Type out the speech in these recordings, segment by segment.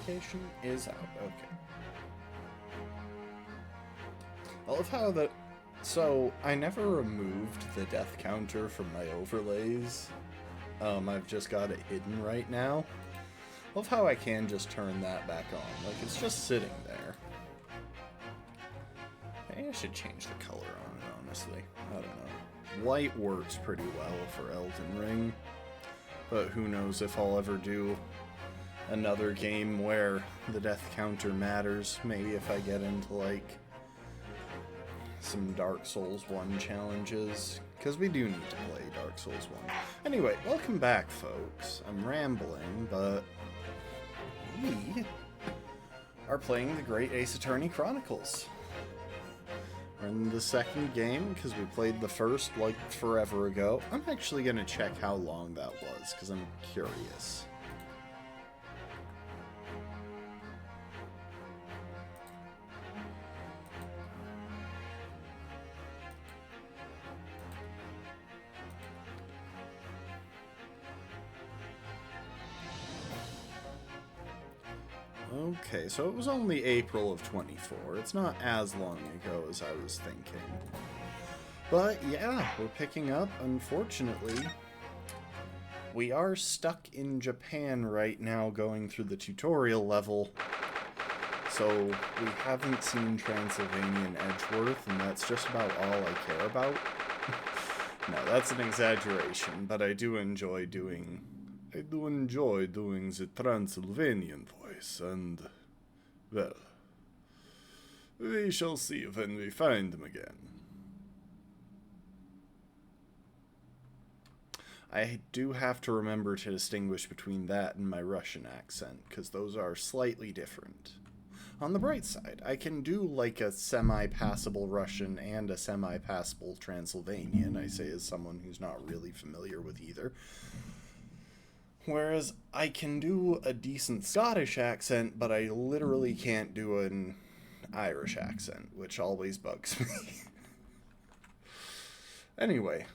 application is out. Okay. I love how that... So, I never removed the death counter from my overlays. I've just got it hidden right now. I love how I can just turn that back on. Like, it's just sitting there. Maybe I should change the color on it, honestly. I don't know. White works pretty well for Elden Ring. But who knows if I'll ever do another game where the death counter matters. Maybe if I get into, like, some Dark Souls 1 challenges. Because we do need to play Dark Souls 1. Anyway, welcome back, folks. I'm rambling, but we are playing the Great Ace Attorney Chronicles. We're in the second game, because we played the first, like, forever ago. I'm actually going to check how long that was, because I'm curious. Okay, so it was only April of 24. It's not as long ago as I was thinking. But yeah, we're picking up. Unfortunately, we are stuck in Japan right now going through the tutorial level. So we haven't seen Transylvania and Edgeworth, and that's just about all I care about. No, that's an exaggeration, but I do enjoy doing the Transylvanian voice, and, well, we shall see when we find them again. I do have to remember to distinguish between that and my Russian accent, because those are slightly different. On the bright side, I can do like a semi-passable Russian and a semi-passable Transylvanian, I say as someone who's not really familiar with either. Whereas I can do a decent Scottish accent, but I literally can't do an Irish accent, which always bugs me. Anyway,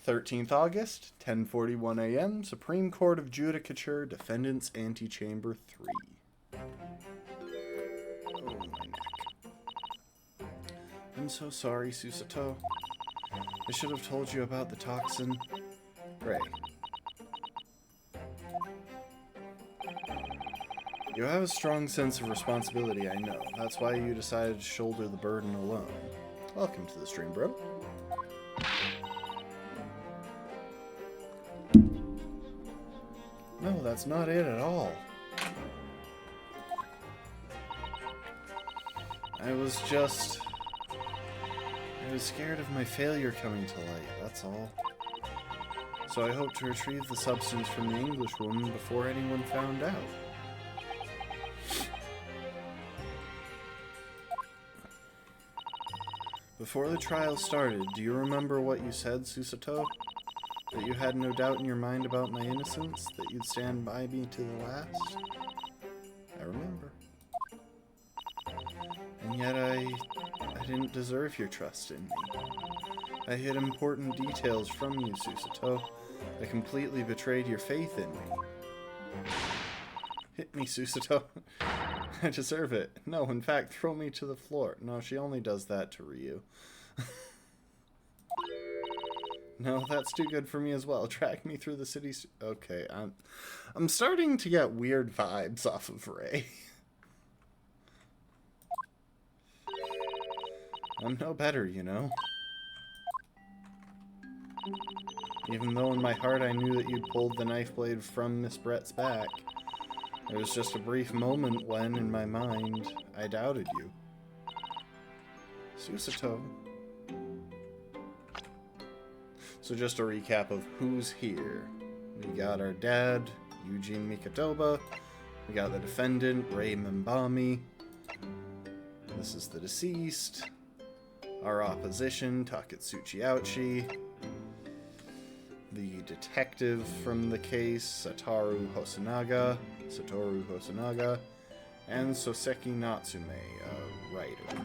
13th August, 10:41 a.m., Supreme Court of Judicature, Defendant's Antechamber 3. Oh, my neck. I'm so sorry, Susato. I should have told you about the toxin. Ray. You have a strong sense of responsibility, I know. That's why you decided to shoulder the burden alone. Welcome to the stream, bro. No, that's not it at all. I was scared of my failure coming to light, that's all. So I hope to retrieve the substance from the Englishwoman before anyone found out. Before the trial started, do you remember what you said, Susato? That you had no doubt in your mind about my innocence? That you'd stand by me to the last? I remember. And yet I didn't deserve your trust in me. I hid important details from you, Susato. I completely betrayed your faith in me. Hit me, Susato. I deserve it. No, in fact, throw me to the floor. No, she only does that to Ryu. No, that's too good for me as well. Drag me through the city. Okay, I'm starting to get weird vibes off of Ray. I'm no better, you know. Even though in my heart I knew that you'd pulled the knife blade from Miss Brett's back. There was just a brief moment when, in my mind, I doubted you. Susato. So just a recap of who's here. We got our dad, Eugene Mikotoba. We got the defendant, Ray Membami. This is the deceased. Our opposition, Taketsuchi Ouchi. The detective from the case, Satoru Hosonaga, and Soseki Natsume, a writer.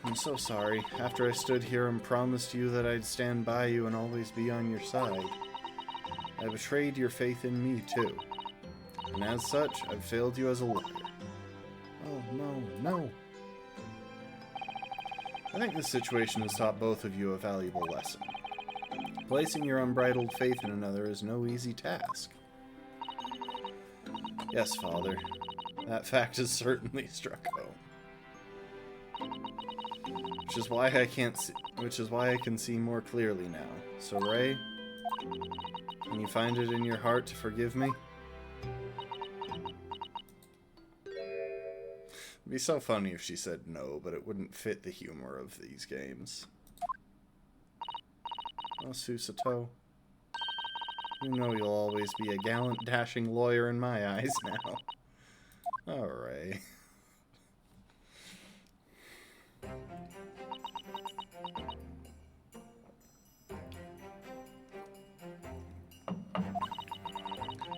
I'm so sorry. After I stood here and promised you that I'd stand by you and always be on your side, I betrayed your faith in me, too. And as such, I've failed you as a lawyer. Oh, no, no. I think this situation has taught both of you a valuable lesson. Placing your unbridled faith in another is no easy task. Yes, Father. That fact has certainly struck home. Which is why I can see more clearly now. So, Ray, can you find it in your heart to forgive me? It'd be so funny if she said no, but it wouldn't fit the humor of these games. Oh, Susato. You know you'll always be a gallant, dashing lawyer in my eyes now. Alright.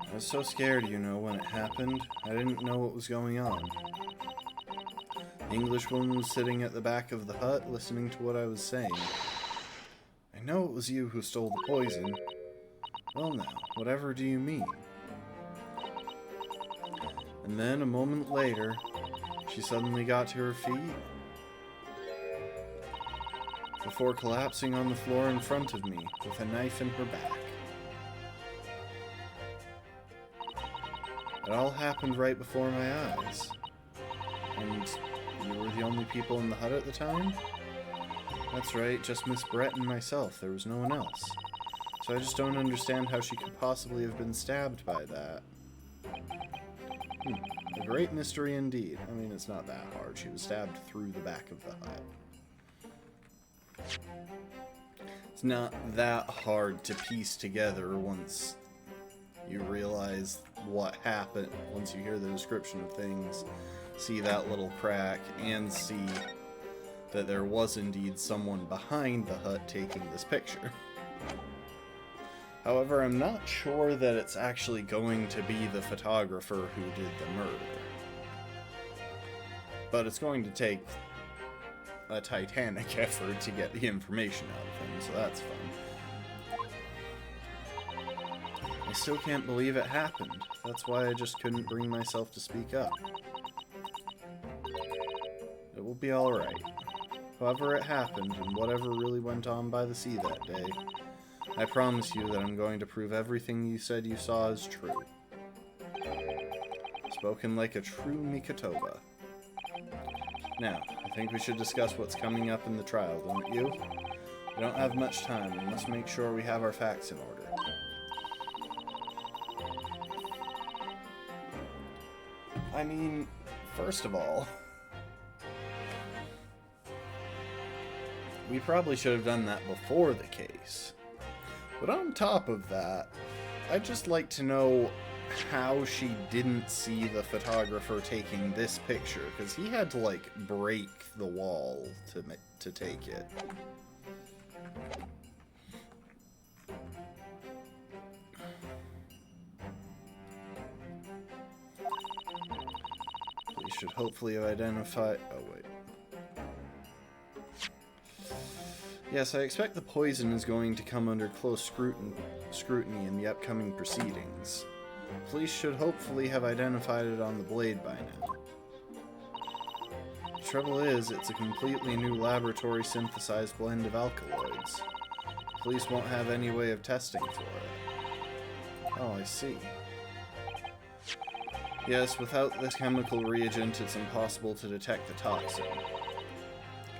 I was so scared, you know, when it happened. I didn't know what was going on. The Englishwoman was sitting at the back of the hut, listening to what I was saying. I know it was you who stole the poison. Well now, whatever do you mean? And then, a moment later, she suddenly got to her feet, before collapsing on the floor in front of me, with a knife in her back. It all happened right before my eyes. And you were the only people in the hut at the time? That's right, just Miss Brett and myself. There was no one else. So I just don't understand how she could possibly have been stabbed by that. A great mystery indeed. I mean, it's not that hard. She was stabbed through the back of the hut. It's not that hard to piece together once you realize what happened, once you hear the description of things, see that little crack, and see that there was indeed someone behind the hut taking this picture. However, I'm not sure that it's actually going to be the photographer who did the murder. But it's going to take a titanic effort to get the information out of him, so that's fun. I still can't believe it happened. That's why I just couldn't bring myself to speak up. It will be alright. However it happened, and whatever really went on by the sea that day, I promise you that I'm going to prove everything you said you saw is true. Spoken like a true Mikotoba. Now, I think we should discuss what's coming up in the trial, don't you? We don't have much time, we must make sure we have our facts in order. I mean, first of all, we probably should have done that before the case. But on top of that, I'd just like to know how she didn't see the photographer taking this picture, because he had to, like, break the wall to take it. We should hopefully identify... Oh, wait. Yes, I expect the poison is going to come under close scrutiny in the upcoming proceedings. Police should hopefully have identified it on the blade by now. The trouble is, it's a completely new laboratory-synthesized blend of alkaloids. Police won't have any way of testing for it. Oh, I see. Yes, without this chemical reagent, it's impossible to detect the toxin.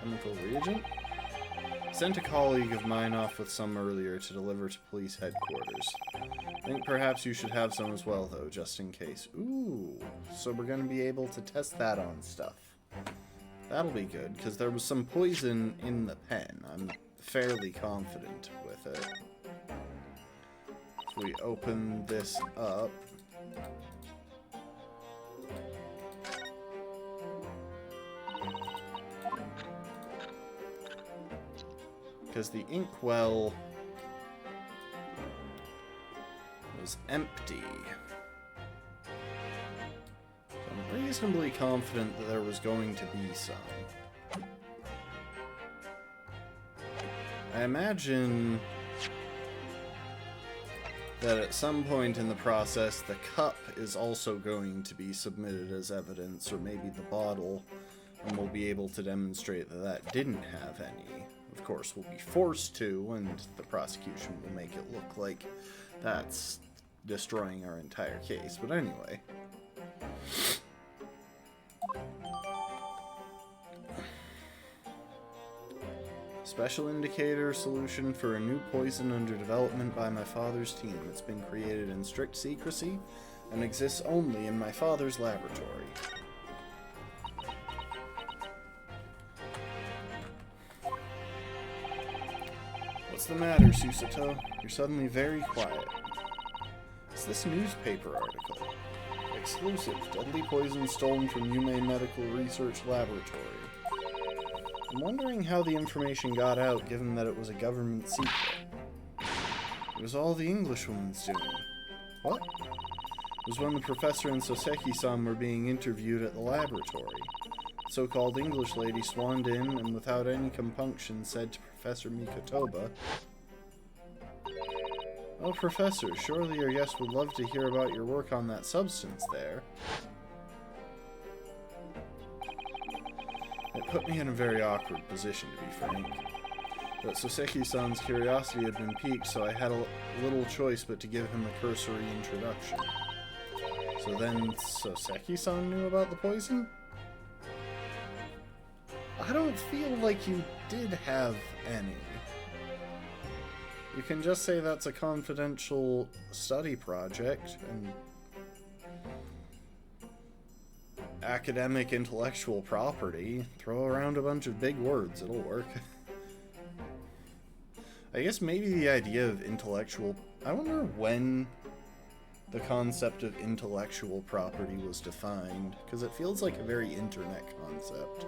Chemical reagent? Sent a colleague of mine off with some earlier to deliver to police headquarters. I think perhaps you should have some as well, though, just in case. Ooh, so we're going to be able to test that on stuff. That'll be good, because there was some poison in the pen. I'm fairly confident with it. If we open this up... because the inkwell was empty. So I'm reasonably confident that there was going to be some. I imagine that at some point in the process, the cup is also going to be submitted as evidence, or maybe the bottle, and we'll be able to demonstrate that that didn't have any. Of course, we'll be forced to, and the prosecution will make it look like that's destroying our entire case. But anyway. Special indicator solution for a new poison under development by my father's team. It's been created in strict secrecy and exists only in my father's laboratory. What's the matter, Susato? You're suddenly very quiet. It's this newspaper article. Exclusive. Deadly poison stolen from Yume Medical Research Laboratory. I'm wondering how the information got out, given that it was a government secret. It was all the Englishwoman's doing. What? It was when the professor and Soseki-san were being interviewed at the laboratory. The so-called English lady swanned in and without any compunction said to Professor Mikotoba, "Oh, Professor, surely your guest would love to hear about your work on that substance there." It put me in a very awkward position, to be frank. But Soseki-san's curiosity had been piqued, so I had little choice but to give him a cursory introduction. So then, Soseki-san knew about the poison? I don't feel like you did have any. You can just say that's a confidential study project, and academic intellectual property. Throw around a bunch of big words, it'll work. I guess maybe the idea of intellectual... I wonder when the concept of intellectual property was defined, because it feels like a very internet concept.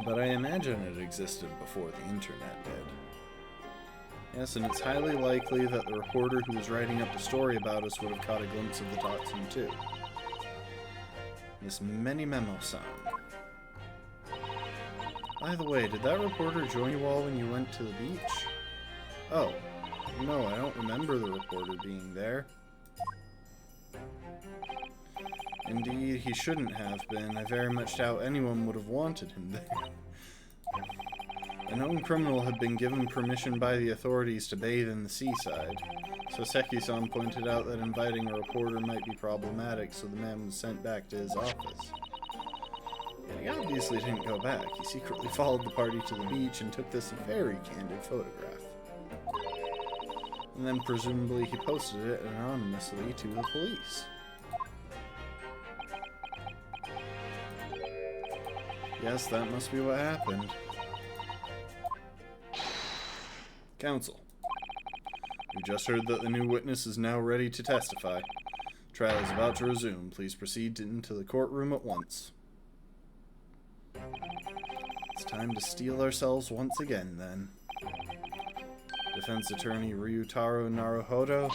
But I imagine it existed before the internet did. Yes, and it's highly likely that the reporter who was writing up the story about us would have caught a glimpse of the toxin too. Miss Memo-san. By the way, did that reporter join you all when you went to the beach? Oh, no, I don't remember the reporter being there. Indeed, he shouldn't have been. I very much doubt anyone would have wanted him there. A known criminal had been given permission by the authorities to bathe in the seaside. Soseki-san pointed out that inviting a reporter might be problematic, so the man was sent back to his office. Yet he obviously didn't go back. He secretly followed the party to the beach and took this very candid photograph. And then presumably he posted it anonymously to the police. Yes, that must be what happened. Counsel, we just heard that the new witness is now ready to testify. Trial is about to resume. Please proceed into the courtroom at once. It's time to steel ourselves once again, then. Defense attorney Ryutaro Naruhodo.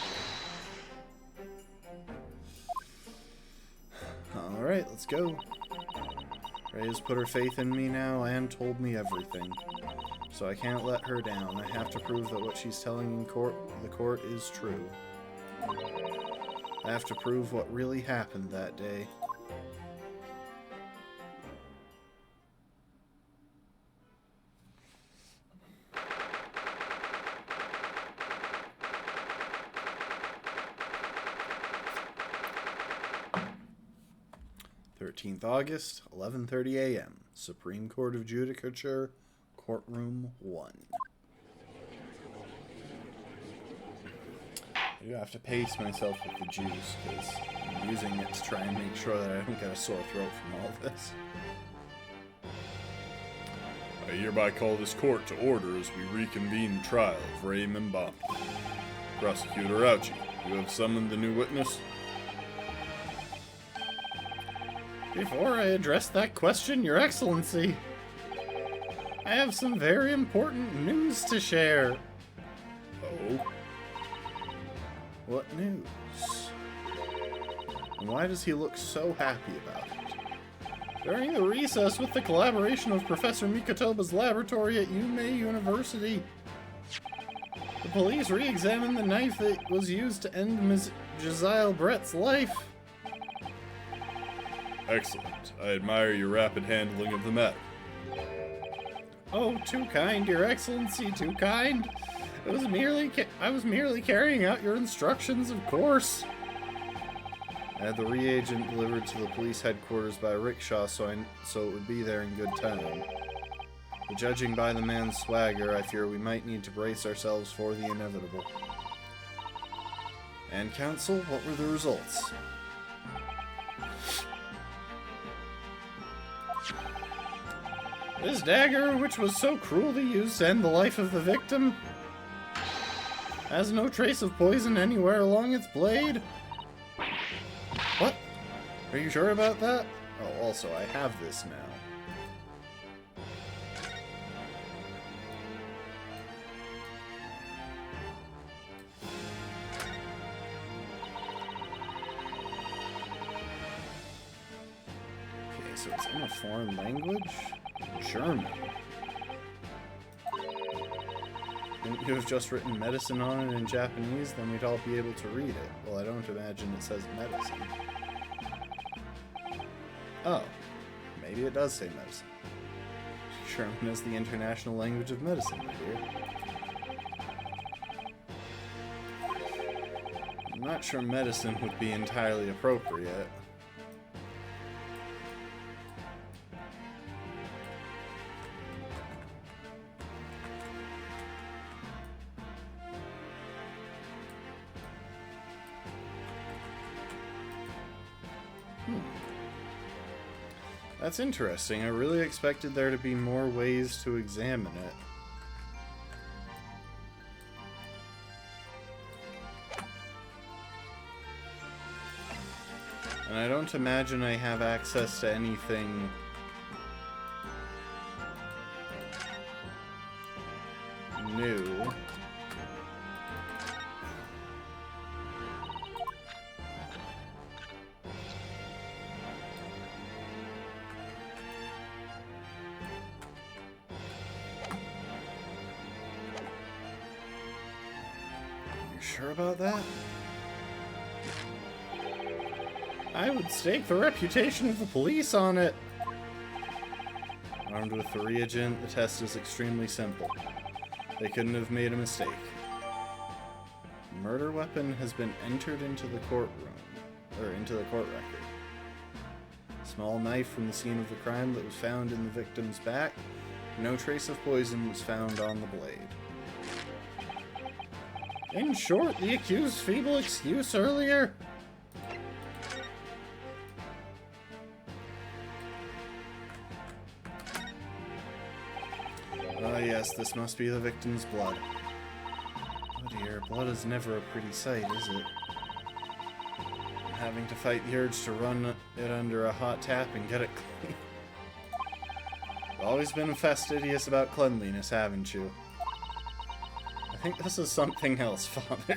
Alright, let's go. Ray has put her faith in me now and told me everything. So I can't let her down. I have to prove that what she's telling in the court is true. I have to prove what really happened that day. August, 11:30 a.m. Supreme Court of Judicature, Courtroom 1. I do have to pace myself with the juice, because I'm using it to try and make sure that I don't get a sore throat from all this. I hereby call this court to order as we reconvene the trial of Ray Membami. Prosecutor Ouchi, you have summoned the new witness? Before I address that question, Your Excellency, I have some very important news to share. Oh? What news? And why does he look so happy about it? During the recess with the collaboration of Professor Mikotoba's laboratory at Yumei University, the police re-examined the knife that was used to end Ms. Giselle Brett's life. Excellent. I admire your rapid handling of the matter. Oh, too kind, Your Excellency, too kind. I was merely carrying out your instructions, of course. I had the reagent delivered to the police headquarters by rickshaw so it would be there in good time. But judging by the man's swagger, I fear we might need to brace ourselves for the inevitable. And, Counsel, what were the results? This dagger, which was so cruelly used to end the life of the victim, has no trace of poison anywhere along its blade. What? Are you sure about that? Oh, also, I have this now. Okay, so it's in a foreign language? German. Couldn't you have just written medicine on it in Japanese? Then we'd all be able to read it. Well, I don't imagine it says medicine. Oh, maybe it does say medicine. German is the international language of medicine, my dear. I'm not sure medicine would be entirely appropriate. That's interesting. I really expected there to be more ways to examine it. And I don't imagine I have access to anything new. Sure about that? I would stake the reputation of the police on it. Armed with the reagent, the test is extremely simple. They couldn't have made a mistake. The murder weapon has been entered into the courtroom, or into the court record. A small knife from the scene of the crime that was found in the victim's back. No trace of poison was found on the blade. In short, the accused's feeble excuse earlier. Ah, yes, this must be the victim's blood. Oh dear, blood is never a pretty sight, is it? I'm having to fight the urge to run it under a hot tap and get it clean. You've always been fastidious about cleanliness, haven't you? I think this is something else, Father.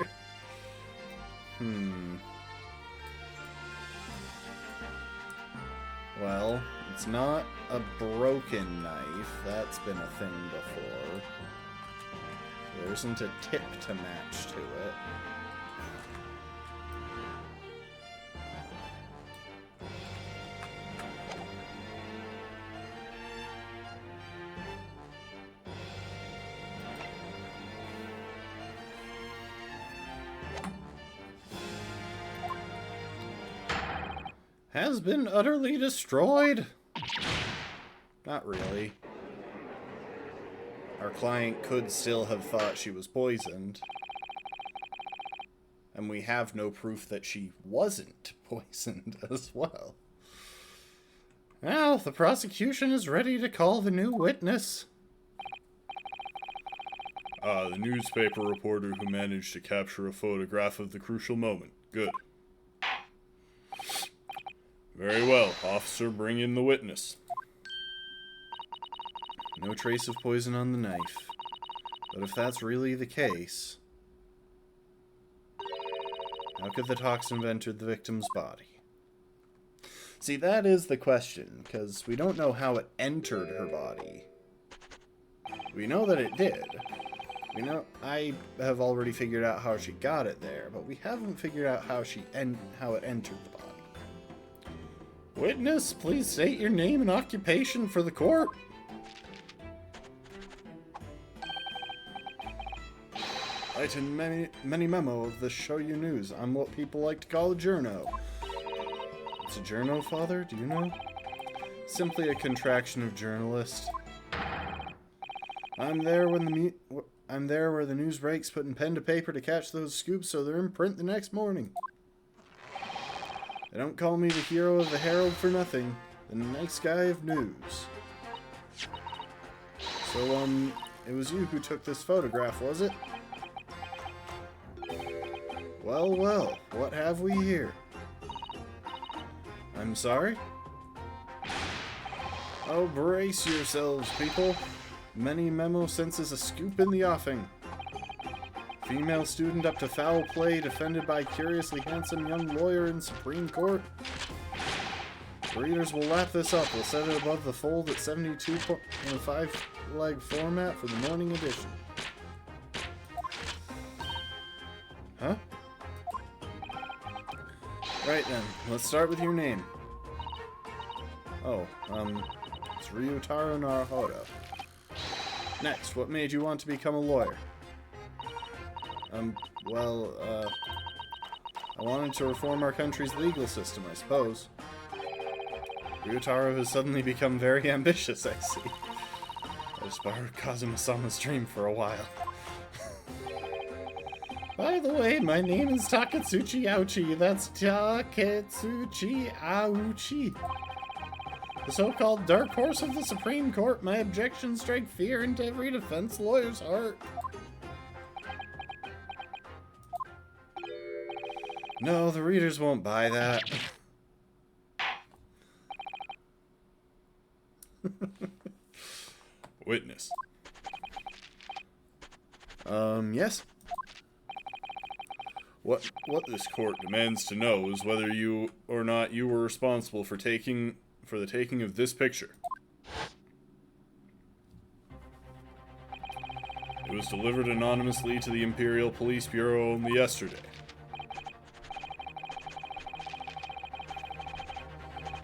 Well, it's not a broken knife. That's been a thing before. There isn't a tip to match to it. Has been utterly destroyed? Not really. Our client could still have thought she was poisoned. And we have no proof that she wasn't poisoned as well. Now, the prosecution is ready to call the new witness. Ah, the newspaper reporter who managed to capture a photograph of the crucial moment. Good. Very well, officer, bring in the witness. No trace of poison on the knife. But if that's really the case, how could the toxin have entered the victim's body? See, that is the question, because we don't know how it entered her body. We know that it did. We know I have already figured out how she got it there, but we haven't figured out how it entered the body. Witness, please state your name and occupation for the court. Item many memo of the Shoyu News. I'm what people like to call a journo. What's a journo, Father? Do you know? Simply a contraction of journalist. I'm there where the news breaks, putting pen to paper to catch those scoops so they're in print the next morning. They don't call me the hero of the Herald for nothing. The nice guy of news. So, it was you who took this photograph, was it? Well, well, what have we here? I'm sorry? Oh, brace yourselves, people. Many memo senses a scoop in the offing. Female student up to foul play defended by curiously handsome young lawyer in Supreme Court. The readers will lap this up. We'll set it above the fold at 72 in a 5-leg format for the morning edition. Huh? Right then, let's start with your name. Oh, it's Ryutaro Naruhodo. Next, what made you want to become a lawyer? I wanted to reform our country's legal system, I suppose. Ryutaro has suddenly become very ambitious, I see. I just borrowed Kazuma-sama's dream for a while. By the way, my name is Taketsuchi Aochi. That's Taketsuchi Aochi. The so-called dark horse of the Supreme Court. My objections strike fear into every defense lawyer's heart. No, the readers won't buy that. Witness. Yes? What this court demands to know is whether you or not you were responsible for the taking of this picture. It was delivered anonymously to the Imperial Police Bureau only yesterday.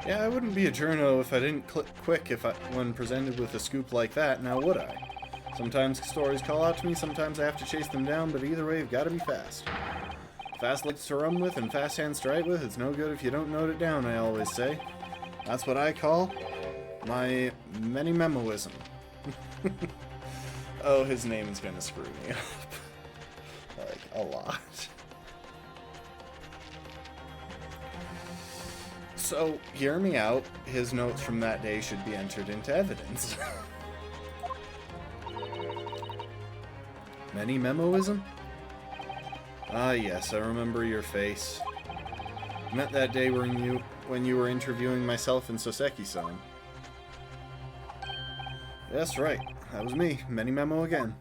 Yeah, I wouldn't be a journo if I didn't click quick when presented with a scoop like that, now would I? Sometimes stories call out to me, sometimes I have to chase them down, but either way, you've got to be fast. Fast legs to run with and fast hands to write with, it's no good if you don't note it down, I always say. That's what I call my many memoism. Oh, his name is gonna screw me up. Like, a lot. So, hear me out. His notes from that day should be entered into evidence. Many memoism? Ah, yes, I remember your face. Met that day when you were interviewing myself and Soseki-san. That's right. That was me. Many memo again.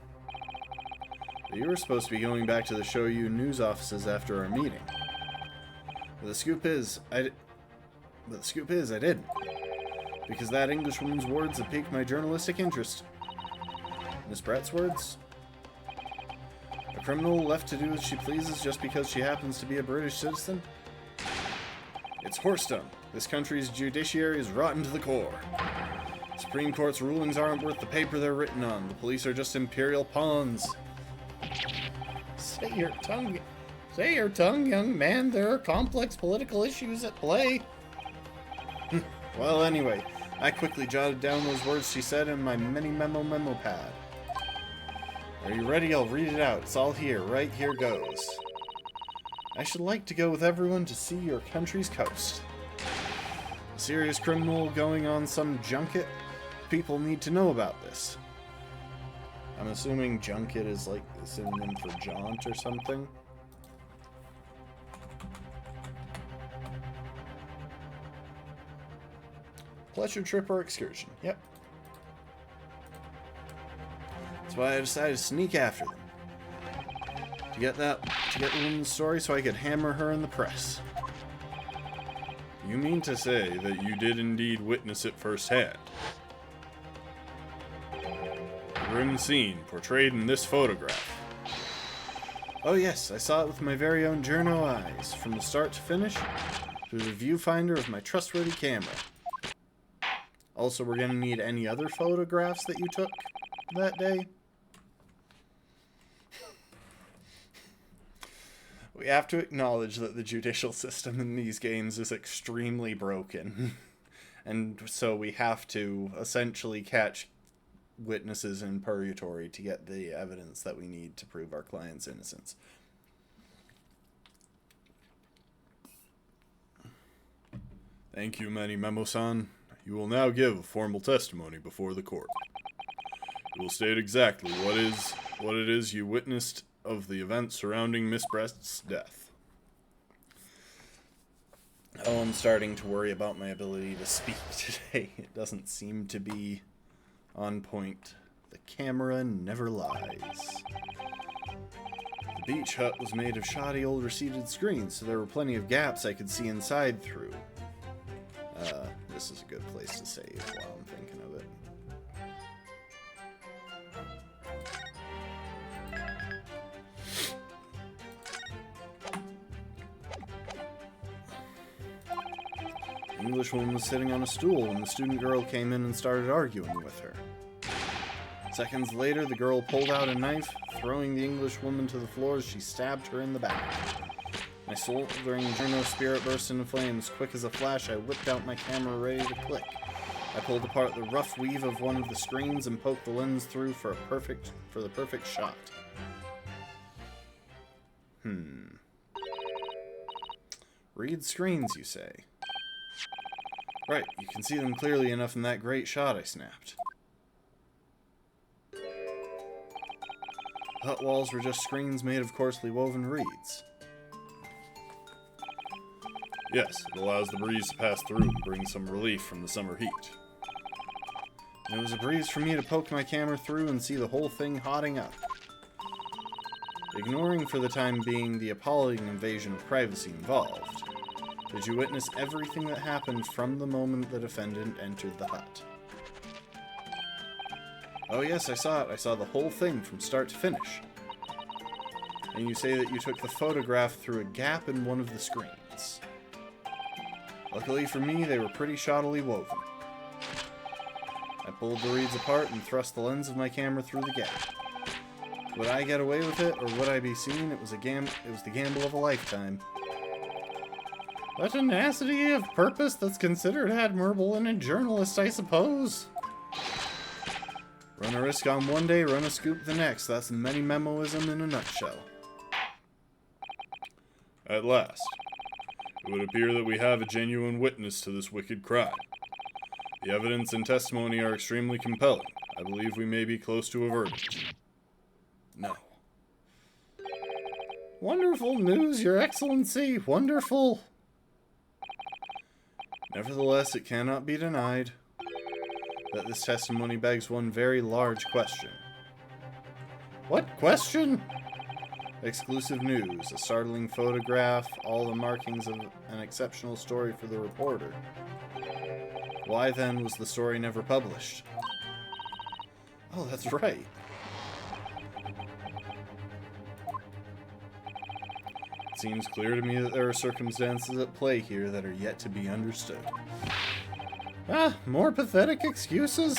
But you were supposed to be going back to the Shoyu News offices after our meeting. But the scoop is, I didn't. Because that Englishwoman's words have piqued my journalistic interest. Miss Brett's words? A criminal left to do as she pleases just because she happens to be a British citizen? It's whoredom. This country's judiciary is rotten to the core. Supreme Court's rulings aren't worth the paper they're written on. The police are just imperial pawns. Say your tongue, young man. There are complex political issues at play. Well, anyway, I quickly jotted down those words she said in my mini memo pad. Are you ready? I'll read it out. It's all here. Right here goes. I should like to go with everyone to see your country's coast. A serious criminal going on some junket? People need to know about this. I'm assuming junket is like a synonym for jaunt or something. Pleasure trip or excursion. Yep. That's why I decided to sneak after them. To get the woman's story so I could hammer her in the press. You mean to say that you did indeed witness it firsthand? The grim scene portrayed in this photograph. Oh yes, I saw it with my very own journo eyes, from the start to finish, through the viewfinder of my trustworthy camera. Also, we're gonna need any other photographs that you took that day. We have to acknowledge that the judicial system in these games is extremely broken. And so we have to essentially catch witnesses in purgatory to get the evidence that we need to prove our client's innocence. Thank you, Manny Memo-san. You will now give formal testimony before the court. You will state exactly what it is you witnessed of the events surrounding Miss Brest's death. Oh, I'm starting to worry about my ability to speak today. It doesn't seem to be on point. The camera never lies. The beach hut was made of shoddy old receded screens, so there were plenty of gaps I could see inside through. This is a good place to save while I'm thinking of it. The Englishwoman was sitting on a stool when the student girl came in and started arguing with her. Seconds later, the girl pulled out a knife, throwing the Englishwoman to the floor as she stabbed her in the back. My smoldering journo spirit burst into flames. Quick as a flash, I whipped out my camera ready to click. I pulled apart the rough weave of one of the screens and poked the lens through for the perfect shot. Read screens, you say? Right, you can see them clearly enough in that great shot I snapped. Hut walls were just screens made of coarsely woven reeds. Yes, it allows the breeze to pass through and bring some relief from the summer heat. And it was a breeze for me to poke my camera through and see the whole thing hotting up. Ignoring for the time being the appalling invasion of privacy involved, did you witness everything that happened from the moment the defendant entered the hut? Oh yes, I saw it. I saw the whole thing from start to finish. And you say that you took the photograph through a gap in one of the screens. Luckily for me, they were pretty shoddily woven. I pulled the reeds apart and thrust the lens of my camera through the gap. Would I get away with it, or would I be seen? It was the gamble of a lifetime. A tenacity of purpose that's considered admirable in a journalist, I suppose. Run a risk on one day, run a scoop the next. That's Manny Memo-ism in a nutshell. At last, it would appear that we have a genuine witness to this wicked crime. The evidence and testimony are extremely compelling. I believe we may be close to a verdict. No. Wonderful news, Your Excellency. Wonderful. Nevertheless, it cannot be denied that this testimony begs one very large question. What question? Exclusive news, a startling photograph, all the markings of an exceptional story for the reporter. Why then was the story never published? Oh, that's right. It seems clear to me that there are circumstances at play here that are yet to be understood. Ah, more pathetic excuses?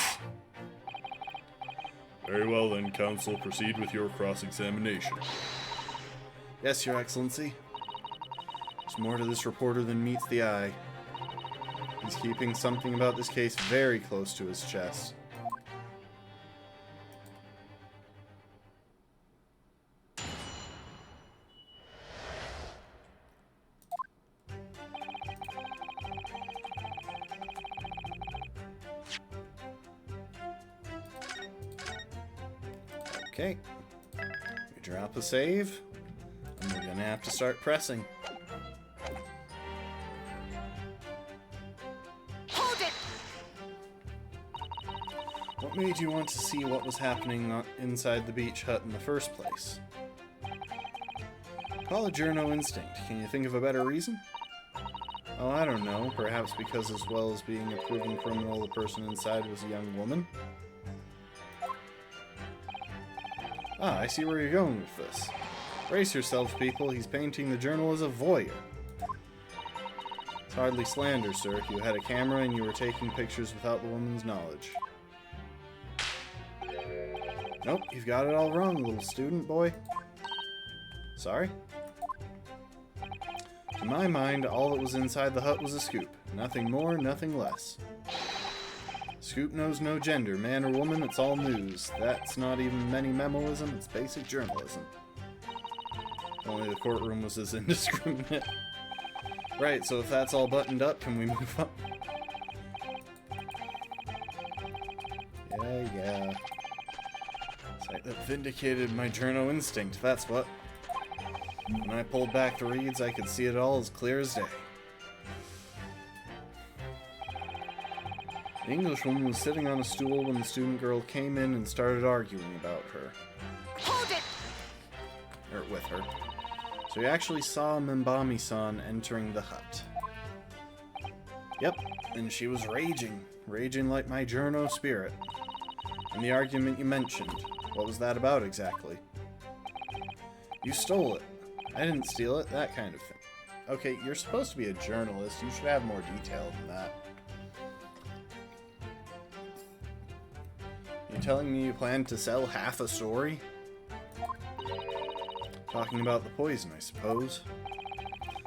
Very well then, counsel, proceed with your cross-examination. Yes, Your Excellency. There's more to this reporter than meets the eye. He's keeping something about this case very close to his chest. Okay. We drop a save, and we're gonna have to start pressing. Hold it! What made you want to see what was happening inside the beach hut in the first place? Call it journo instinct. Can you think of a better reason? Oh, I don't know. Perhaps because as well as being a proven criminal, the person inside was a young woman? Ah, I see where you're going with this. Brace yourselves, people. He's painting the journal as a voyeur. It's hardly slander, sir. You had a camera and you were taking pictures without the woman's knowledge. Nope, you've got it all wrong, little student boy. Sorry? To my mind, all that was inside the hut was a scoop. Nothing more, nothing less. Scoop knows no gender, man or woman, it's all news. That's not even many memoism, it's basic journalism. Only the courtroom was as indiscriminate. Right, so if that's all buttoned up, can we move on? Yeah. Sight that vindicated my journo instinct, that's what. When I pulled back the reeds, I could see it all as clear as day. The Englishwoman was sitting on a stool when the student girl came in and started arguing about her. Hold it! Or with her. So you actually saw Membami-san entering the hut. Yep, and she was raging. Raging like my journo spirit. And the argument you mentioned, what was that about exactly? You stole it. I didn't steal it, that kind of thing. Okay, you're supposed to be a journalist. You should have more detail than that. You're telling me you plan to sell half a story? Talking about the poison, I suppose.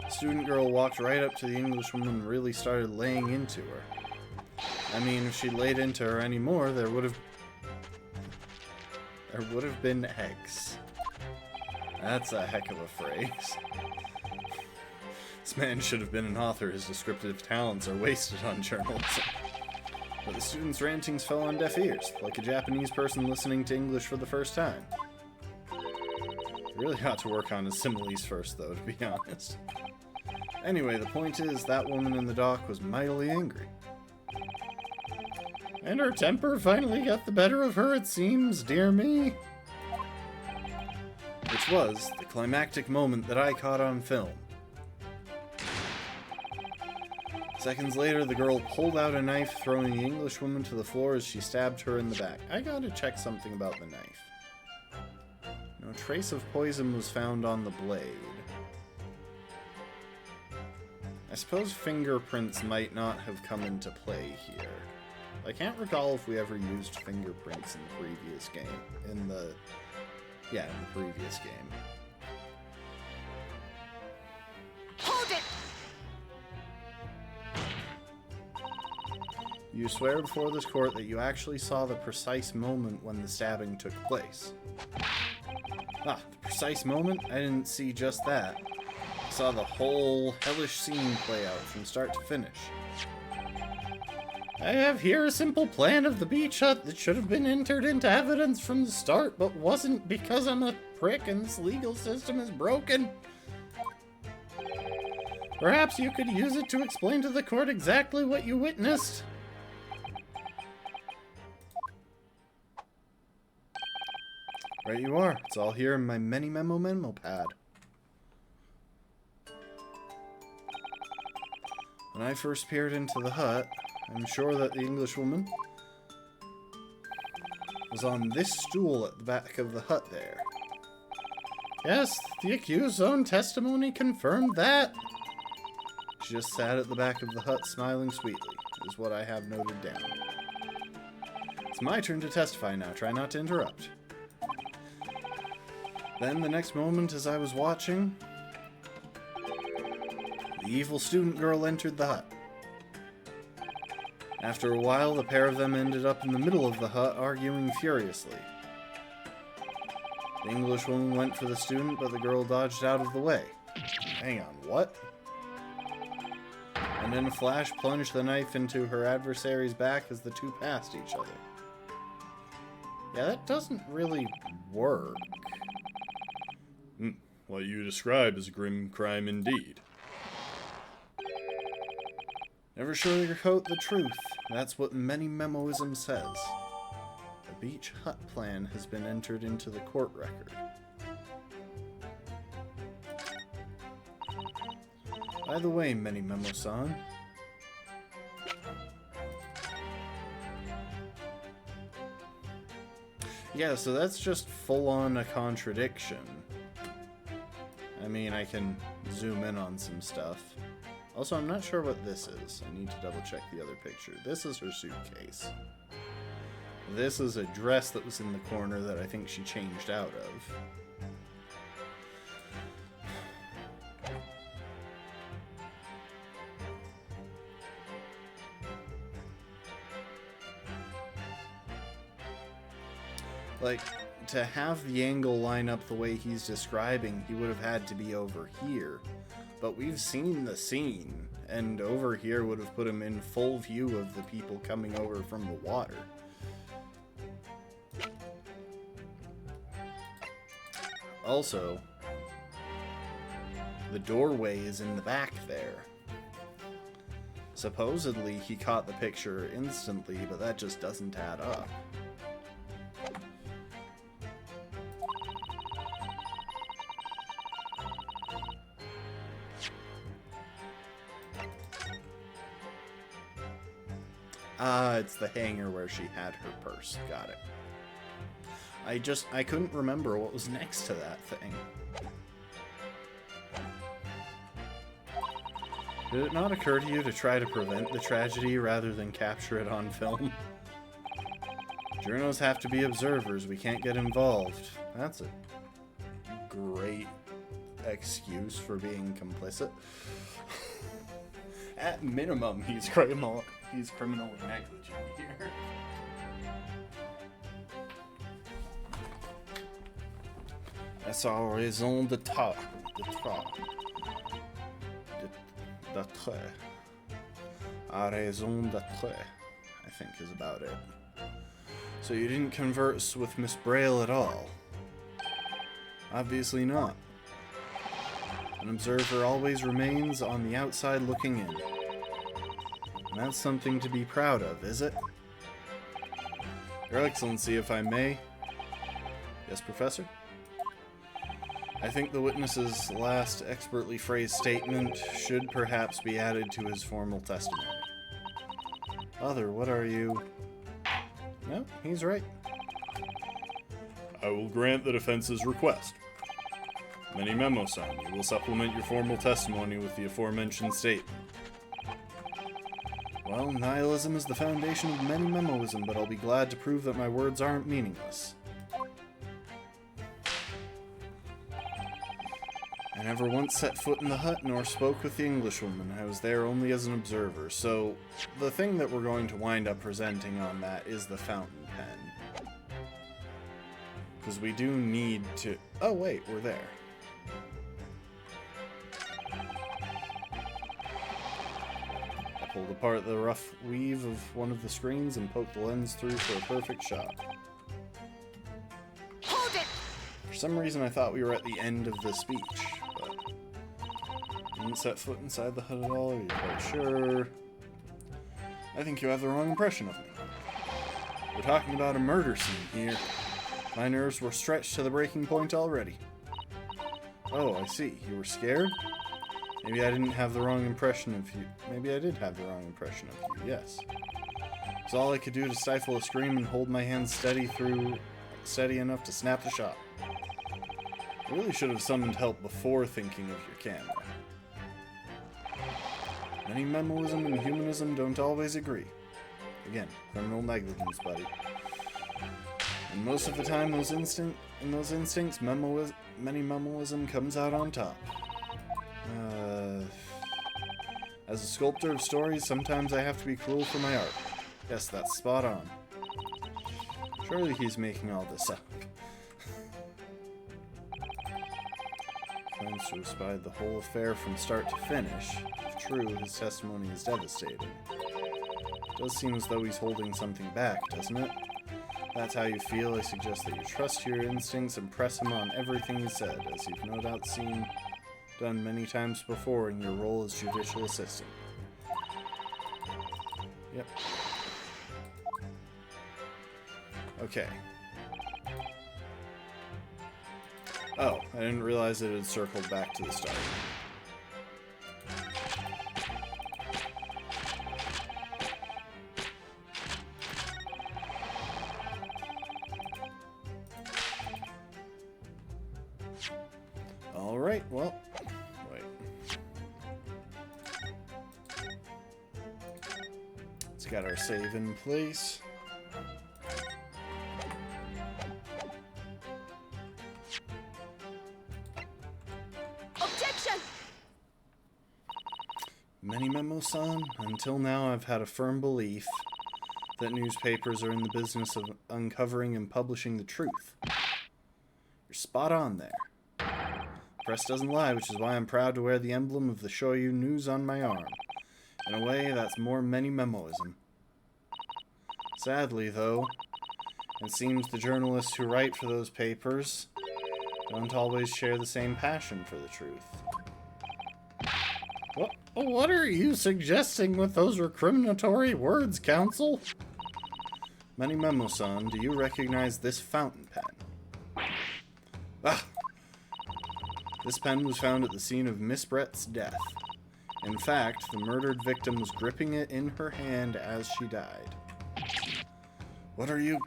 The student girl walked right up to the Englishwoman and really started laying into her. I mean, if she laid into her anymore, there would have been eggs. That's a heck of a phrase. This man should have been an author. His descriptive talents are wasted on journalism. But the student's rantings fell on deaf ears, like a Japanese person listening to English for the first time. You really ought to work on his similes first, though, to be honest. Anyway, the point is, that woman in the dock was mightily angry. And her temper finally got the better of her, it seems, dear me. Which was the climactic moment that I caught on film. Seconds later, the girl pulled out a knife, throwing the Englishwoman to the floor as she stabbed her in the back. I gotta check something about the knife. No trace of poison was found on the blade. I suppose fingerprints might not have come into play here. I can't recall if we ever used fingerprints in the previous game. In the previous game. Hold it! You swear before this court that you actually saw the precise moment when the stabbing took place. Ah, the precise moment? I didn't see just that. I saw the whole hellish scene play out from start to finish. I have here a simple plan of the beach hut that should have been entered into evidence from the start, but wasn't because I'm a prick and this legal system is broken. Perhaps you could use it to explain to the court exactly what you witnessed. Right you are. It's all here in my memo pad. When I first peered into the hut, I'm sure that the Englishwoman was on this stool at the back of the hut there. Yes, the accused's own testimony confirmed that. She just sat at the back of the hut smiling sweetly, is what I have noted down. It's my turn to testify now. Try not to interrupt. Then, the next moment as I was watching, the evil student girl entered the hut. After a while, the pair of them ended up in the middle of the hut, arguing furiously. The Englishwoman went for the student, but the girl dodged out of the way. Hang on, what? And in a flash, plunged the knife into her adversary's back as the two passed each other. Yeah, that doesn't really work. What you describe is grim crime indeed. Never sugarcoat the truth. That's what many memoism says. The beach hut plan has been entered into the court record. By the way, Many Memo-san. Yeah, so that's just full-on a contradiction. I mean, I can zoom in on some stuff. Also, I'm not sure what this is. I need to double-check the other picture. This is her suitcase. This is a dress that was in the corner that I think she changed out of. Like, to have the angle line up the way he's describing, he would have had to be over here. But we've seen the scene, and over here would have put him in full view of the people coming over from the water. Also, the doorway is in the back there. Supposedly, he caught the picture instantly, but that just doesn't add up. Ah, it's the hangar where she had her purse. Got it. I couldn't remember what was next to that thing. Did it not occur to you to try to prevent the tragedy rather than capture it on film? Journos have to be observers. We can't get involved. That's a great excuse for being complicit. At minimum, he's criminally negligent here. That's our raison d'être. Our raison d'être, I think, is about it. So you didn't converse with Miss Braille at all? Obviously not. An observer always remains on the outside looking in. And that's something to be proud of, is it? Your Excellency, if I may. Yes, Professor? I think the witness's last expertly phrased statement should perhaps be added to his formal testimony. Father, what are you... No, he's right. I will grant the defense's request. Many Memo-san, you will supplement your formal testimony with the aforementioned statement. Well, nihilism is the foundation of many Memoism, but I'll be glad to prove that my words aren't meaningless. I never once set foot in the hut nor spoke with the Englishwoman. I was there only as an observer. So, the thing that we're going to wind up presenting on that is the fountain pen. Because we do need to... Oh, wait, we're there. I pulled apart the rough weave of one of the screens and poked the lens through for a perfect shot. Hold it! For some reason, I thought we were at the end of the speech. Didn't set foot inside the hut at all, are you quite sure? I think you have the wrong impression of me. We're talking about a murder scene here. My nerves were stretched to the breaking point already. Oh, I see. You were scared? Maybe I didn't have the wrong impression of you. Maybe I did have the wrong impression of you, yes. It's all I could do to stifle a scream and hold my hands steady enough to snap the shot. I really should have summoned help before thinking of your camera. Many Memoism and humanism don't always agree. Again, criminal negligence, buddy. And most of the time, in those instincts, many Memoism comes out on top. As a sculptor of stories, sometimes I have to be cruel for my art. Yes, that's spot on. Surely he's making all this up. Claims to have spied the whole affair from start to finish. If true, his testimony is devastating. It does seem as though he's holding something back, doesn't it? If that's how you feel, I suggest that you trust your instincts and press him on everything he said, as you've no doubt done many times before in your role as judicial assistant. Yep. Okay. Oh, I didn't realize it had circled back to the start. Alright, well, wait. Let's get our save in place. Objection! Many Memo-san, until now I've had a firm belief that newspapers are in the business of uncovering and publishing the truth. You're spot on there. Press doesn't lie, which is why I'm proud to wear the emblem of the Shoyu News on my arm. In a way, that's more Many Memoism. Sadly, though, it seems the journalists who write for those papers don't always share the same passion for the truth. What are you suggesting with those recriminatory words, Counsel? Many Memo-san, do you recognize this fountain pen? Ah! This pen was found at the scene of Miss Brett's death. In fact, the murdered victim was gripping it in her hand as she died. What are you...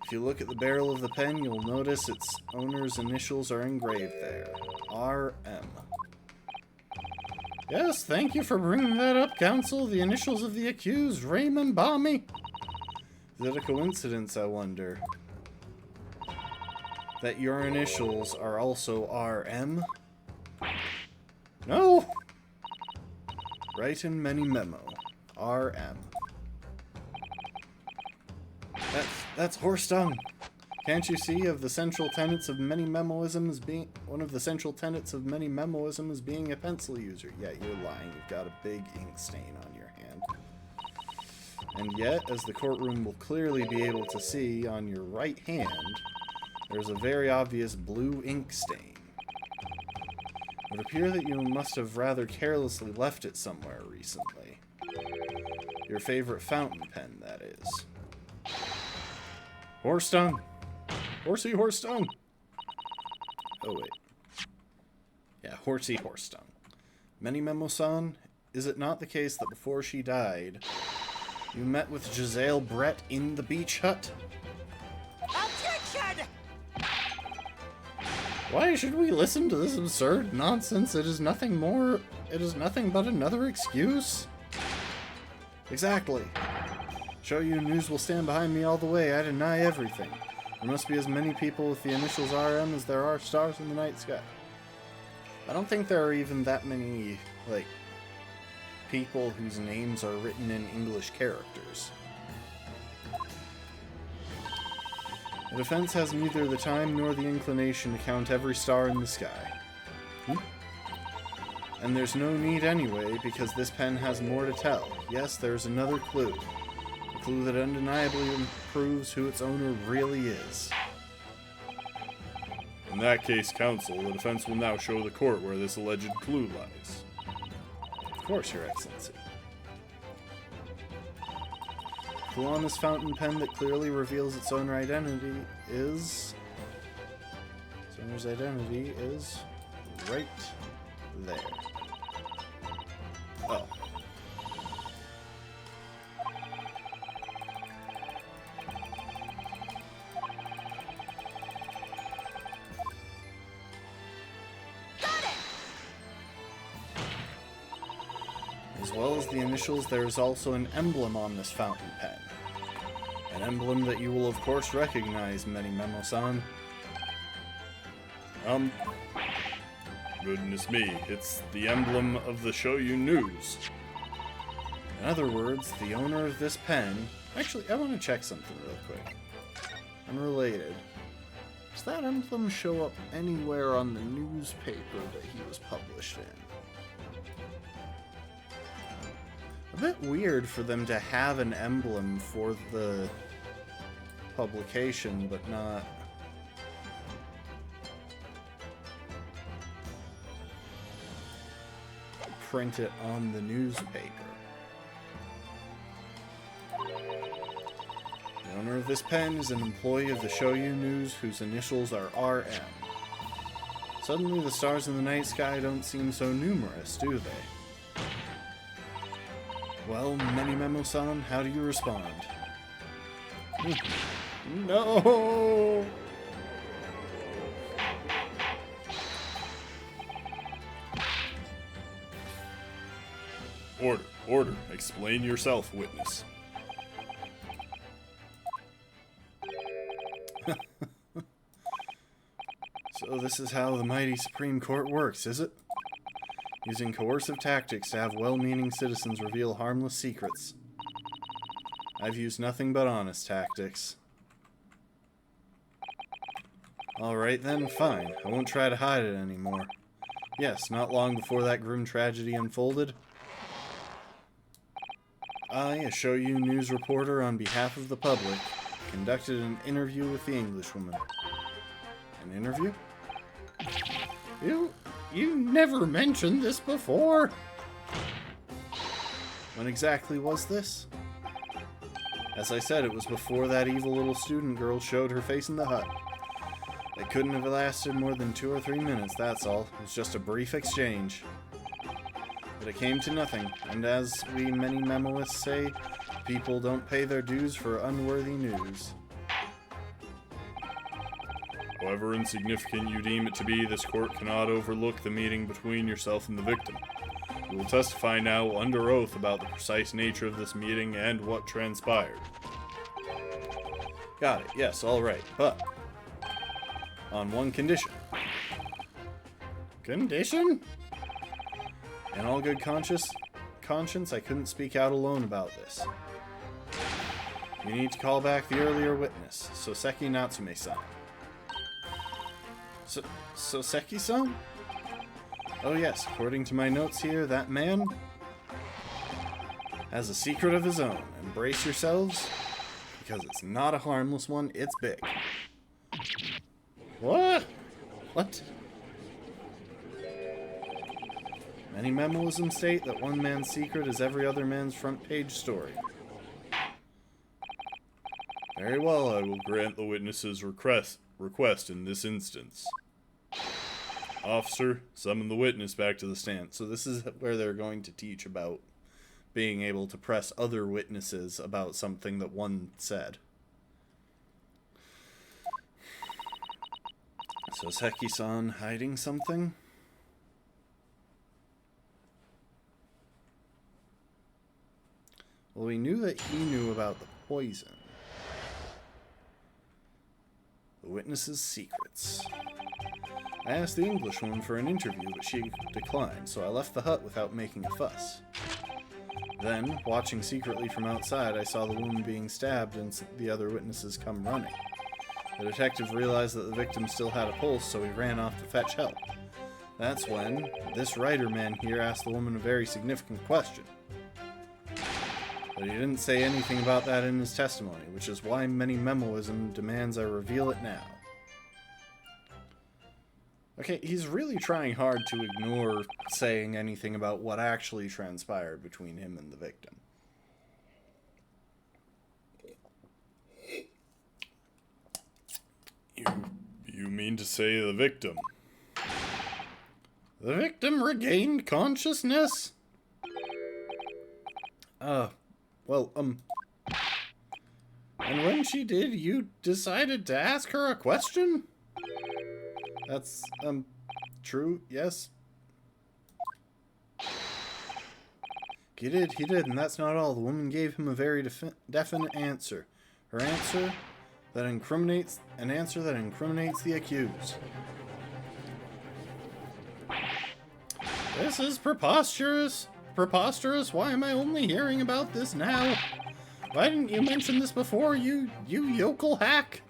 If you look at the barrel of the pen, you'll notice its owner's initials are engraved there. R.M. Yes, thank you for bringing that up, Counsel. The initials of the accused, Raymond Bami. Is it a coincidence, I wonder, that your initials are also RM? No! Write in Many Memo. RM. That's horse dung. Can't you see of the central tenets of Many Memoism as being one of the central tenets of Many Memoism as being a pencil user? Yeah, you're lying. You've got a big ink stain on your hand. And yet, as the courtroom will clearly be able to see on your right hand, there's a very obvious blue ink stain. It would appear that you must have rather carelessly left it somewhere recently. Your favorite fountain pen, that is. Horse dung! Horsey horse dung! Oh, wait. Yeah, horsey horse dung. Many Memo-san, is it not the case that before she died, you met with Giselle Brett in the beach hut? Objection! Why should we listen to this absurd nonsense? It is nothing but another excuse. Exactly. Shoyu News will stand behind me all the way. I deny everything. There must be as many people with the initials RM as there are stars in the night sky. I don't think there are even that many, like, people whose names are written in English characters. The defense has neither the time nor the inclination to count every star in the sky. And there's no need anyway, because this pen has more to tell. Yes, there's another clue. A clue that undeniably proves who its owner really is. In that case, Counsel, the defense will now show the court where this alleged clue lies. Of course, Your Excellency. Clue on this fountain pen that clearly reveals its owner identity is... Its owner's identity is right there. Oh. As well as the initials, there is also an emblem on this fountain pen. An emblem that you will of course recognize, Many Memo-san. Goodness me, it's the emblem of the Shoyu News. In other words, the owner of this pen... Actually, I want to check something real quick. Unrelated. Does that emblem show up anywhere on the newspaper that he was published in? A bit weird for them to have an emblem for the publication, but not... print it on the newspaper. The owner of this pen is an employee of the Shoyu News whose initials are RM. Suddenly the stars in the night sky don't seem so numerous, do they? Well, Many Memo-san, how do you respond? No! Order, order. Explain yourself, witness. So this is how the mighty Supreme Court works, is it? Using coercive tactics to have well-meaning citizens reveal harmless secrets. I've used nothing but honest tactics. Alright then, fine. I won't try to hide it anymore. Yes, not long before that grim tragedy unfolded, I, a Show You news reporter on behalf of the public, conducted an interview with the Englishwoman. An interview? You never mentioned this before. When exactly was this? As I said, it was before that evil little student girl showed her face in the hut. It couldn't have lasted more than 2 or 3 minutes, that's all. It was just a brief exchange. But it came to nothing, and as we many memoists say, people don't pay their dues for unworthy news. However insignificant you deem it to be, this court cannot overlook the meeting between yourself and the victim. You will testify now under oath about the precise nature of this meeting and what transpired. Got it, yes, alright, but on one condition. Condition? In all good conscience, I couldn't speak out alone about this. You need to call back the earlier witness, Soseki Natsume-san. Soseki-san? Oh yes, according to my notes here, that man has a secret of his own. Embrace yourselves, because it's not a harmless one, it's big. What? What? Many memoisms state that one man's secret is every other man's front page story. Very well, I will grant the witness's request in this instance. Officer, summon the witness back to the stand. So this is where they're going to teach about being able to press other witnesses about something that one said. Soseki-san hiding something? Well, we knew that he knew about the poison. The witness's secrets. I asked the Englishwoman for an interview, but she declined, so I left the hut without making a fuss. Then, watching secretly from outside, I saw the woman being stabbed and the other witnesses come running. The detective realized that the victim still had a pulse, so he ran off to fetch help. That's when this writer man here asked the woman a very significant question. But he didn't say anything about that in his testimony, which is why many memoism demands I reveal it now. Okay, he's really trying hard to ignore saying anything about what actually transpired between him and the victim. You mean to say the victim? The victim regained consciousness? And when she did, you decided to ask her a question? That's, true, yes. He did, and that's not all. The woman gave him a very definite answer. Her answer that incriminates, an answer that incriminates the accused. This is preposterous. Preposterous? Why am I only hearing about this now? Why didn't you mention this before, you yokel hack?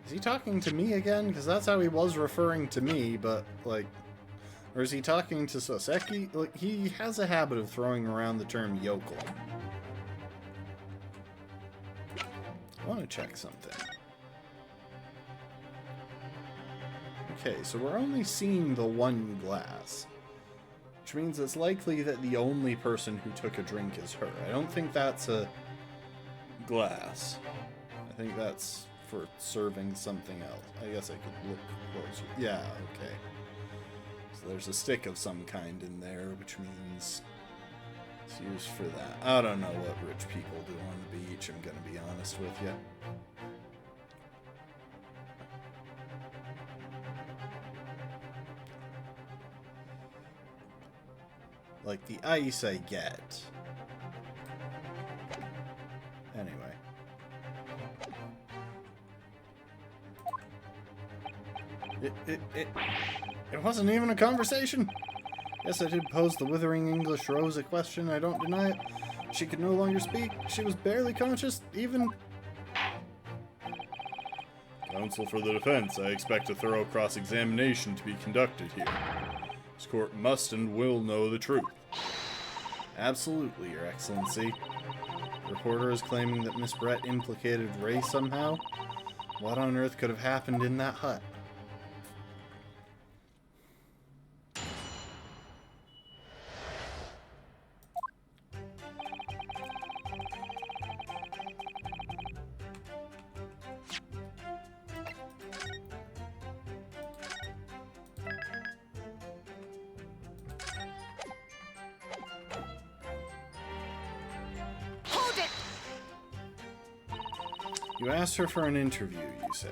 Is he talking to me again? Because that's how he was referring to me, but, like... Or is he talking to Soseki? Like, he has a habit of throwing around the term yokel. I want to check something. Okay, so we're only seeing the one glass. Which means it's likely that the only person who took a drink is her. I don't think that's a glass. I think that's for serving something else. I guess I could look closer. Yeah, okay. So there's a stick of some kind in there, which means it's used for that. I don't know what rich people do on the beach, I'm gonna be honest with you. Like, the ice I get. Anyway. It wasn't even a conversation. Yes, I did pose the withering English rose a question, I don't deny it. She could no longer speak. She was barely conscious, even... Counsel for the defense, I expect a thorough cross-examination to be conducted here. This court must and will know the truth. Absolutely, Your Excellency. The reporter is claiming that Miss Brett implicated Ray somehow. What on earth could have happened in that hut? Hold it! You asked her for an interview, you say?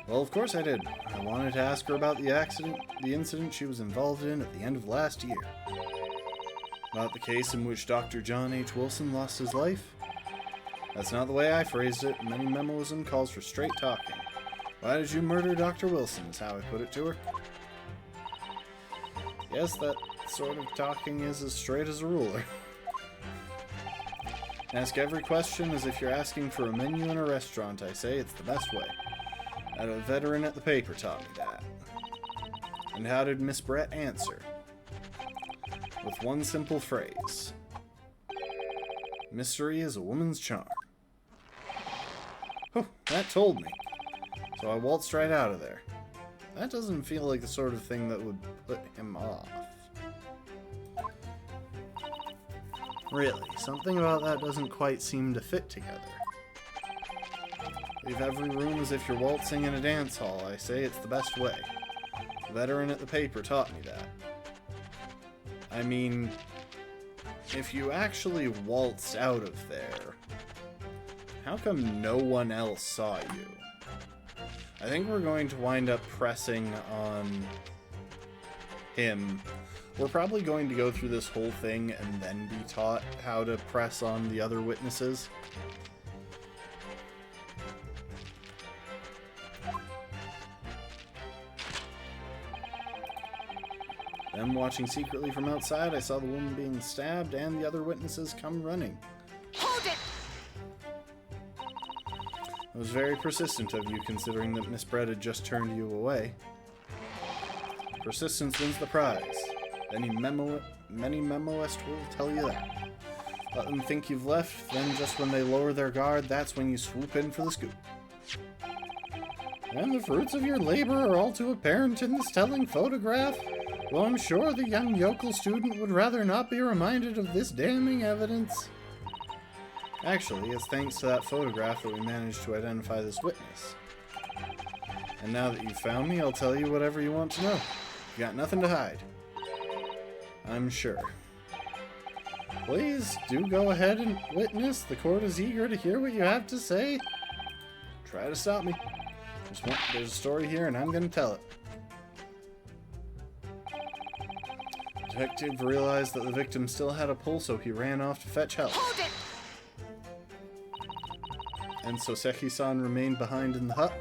Well, of course I did. I wanted to ask her about the incident she was involved in at the end of last year. About the case in which Dr. John H. Wilson lost his life? That's not the way I phrased it. Many memoism calls for straight talking. Why did you murder Dr. Wilson, is how I put it to her. Yes, that sort of talking is as straight as a ruler. Ask every question as if you're asking for a menu in a restaurant, I say. It's the best way. A veteran at the paper taught me that. And how did Miss Brett answer? With one simple phrase. Mystery is a woman's charm. Oh, that told me. So I waltzed right out of there. That doesn't feel like the sort of thing that would put him off. Really, something about that doesn't quite seem to fit together. Leave every room as if you're waltzing in a dance hall, I say. It's the best way. The veteran at the paper taught me that. I mean, if you actually waltzed out of there, how come no one else saw you? I think we're going to wind up pressing on him. We're probably going to go through this whole thing and then be taught how to press on the other witnesses. Then, watching secretly from outside, I saw the woman being stabbed and the other witnesses come running. Hold it! It was very persistent of you, considering that Miss Brett had just turned you away. Persistence wins the prize. Many memoists will tell you that. Let them think you've left, then just when they lower their guard, that's when you swoop in for the scoop. And the fruits of your labor are all too apparent in this telling photograph. Well, I'm sure the young yokel student would rather not be reminded of this damning evidence. Actually, it's thanks to that photograph that we managed to identify this witness. And now that you've found me, I'll tell you whatever you want to know. You've got nothing to hide. I'm sure. Please, do go ahead and witness. The court is eager to hear what you have to say. Try to stop me. There's a story here, and I'm going to tell it. The detective realized that the victim still had a pulse, so he ran off to fetch help. Hold it! And Soseki-san remained behind in the hut?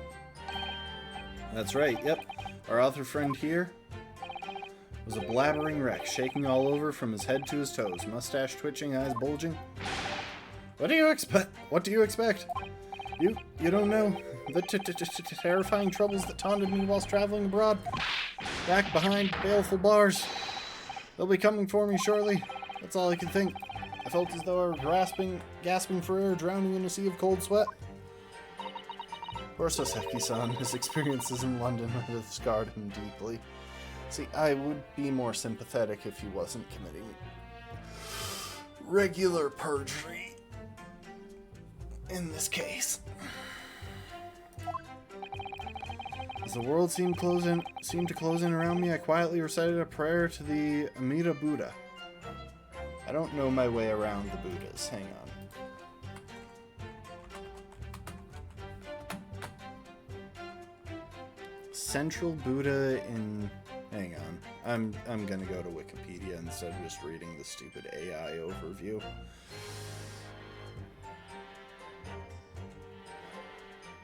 That's right, yep. Our author friend here was a blabbering wreck, shaking all over from his head to his toes, mustache twitching, eyes bulging. What do you expect? What do you expect? You don't know the terrifying troubles that taunted me whilst traveling abroad. Back behind baleful bars. They'll be coming for me shortly. That's all I could think. I felt as though I were gasping for air, drowning in a sea of cold sweat. Poor Soseki-san, his experiences in London would have scarred him deeply. See, I would be more sympathetic if he wasn't committing regular perjury in this case. As the world seemed to close in around me, I quietly recited a prayer to the Amida Buddha. I don't know my way around the Buddhas. Hang on. Central Buddha in Hang on. I'm gonna go to Wikipedia instead of just reading the stupid AI overview.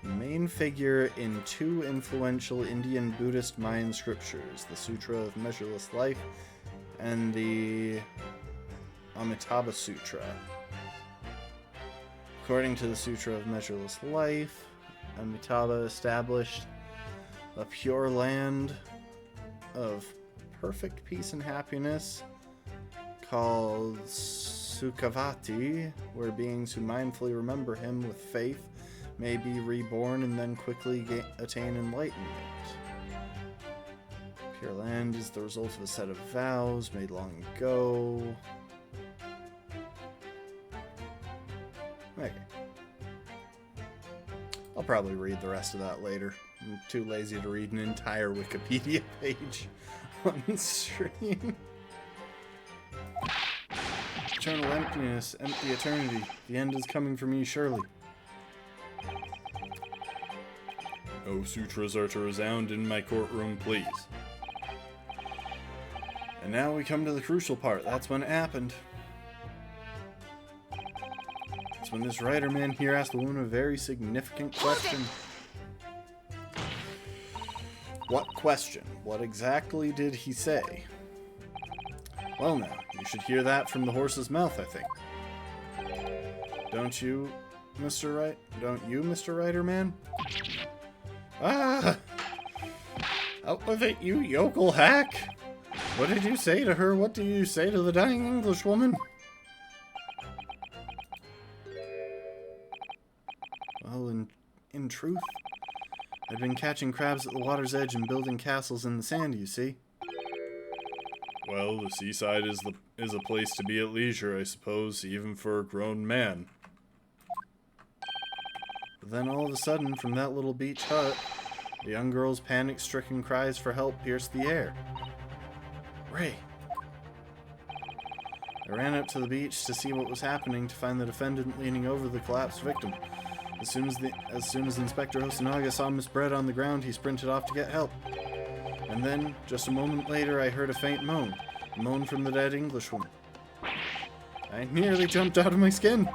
Main figure in two influential Indian Buddhist Mayan scriptures, the Sutra of Measureless Life and the Amitabha Sutra. According to the Sutra of Measureless Life, Amitabha established a pure land of perfect peace and happiness called Sukhavati, where beings who mindfully remember him with faith may be reborn and then quickly attain enlightenment. Pure land is the result of a set of vows made long ago. Okay. I'll probably read the rest of that later. I'm too lazy to read an entire Wikipedia page on stream. Eternal emptiness, empty eternity. The end is coming for me surely. No sutras are to resound in my courtroom, please. And now we come to the crucial part. That's when it happened. It's when this writer man here asked the woman a very significant question. What question? What exactly did he say? Well now, you should hear that from the horse's mouth, I think. Don't you, Mr. Writer Man? Ah! Out with it, you yokel hack! What did you say to her? What do you say to the dying Englishwoman? Well, in truth, I'd been catching crabs at the water's edge and building castles in the sand, you see. Well, the seaside is a place to be at leisure, I suppose, even for a grown man. But then all of a sudden, from that little beach hut, the young girl's panic-stricken cries for help pierced the air. Ray! I ran up to the beach to see what was happening, to find the defendant leaning over the collapsed victim. As soon as Inspector Hosonaga saw Miss Brett on the ground, he sprinted off to get help. And then, just a moment later, I heard a faint moan. A moan from the dead Englishwoman. I nearly jumped out of my skin.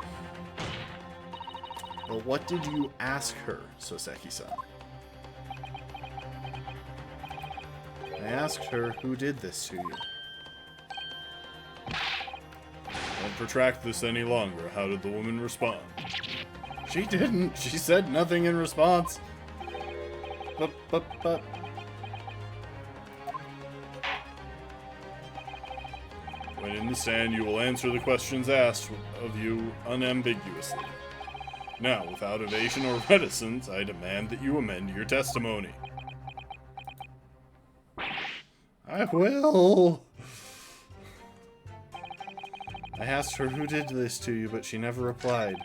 Well, what did you ask her, Soseki-san? I asked her who did this to you. Don't protract this any longer. How did the woman respond? She didn't. She said nothing in response. But. When in the stand, you will answer the questions asked of you unambiguously. Now, without evasion or reticence, I demand that you amend your testimony. I will. I asked her who did this to you, but she never replied.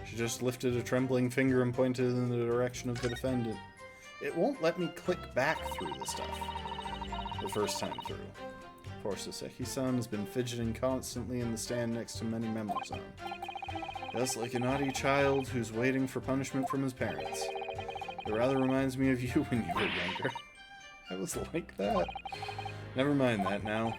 She just lifted a trembling finger and pointed in the direction of the defendant. It won't let me click back through the stuff the first time through. Poor Soseki-san has been fidgeting constantly in the stand next to many Memo-san. Just like a naughty child who's waiting for punishment from his parents. It rather reminds me of you when you were younger. I was like that. Never mind that now.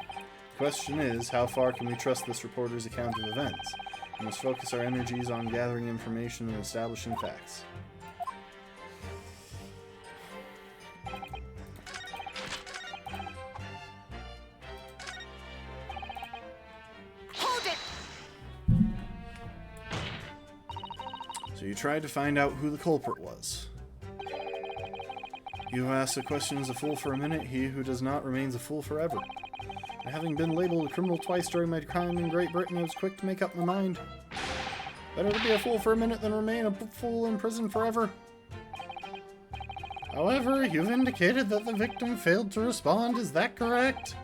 The question is, how far can we trust this reporter's account of events? We must focus our energies on gathering information and establishing facts. Hold it! So you tried to find out who the culprit was. You who asks a question is a fool for a minute, he who does not remains a fool forever. And having been labeled a criminal twice during my crime in Great Britain, I was quick to make up my mind. Better to be a fool for a minute than remain a fool in prison forever. However, you've indicated that the victim failed to respond, is that correct?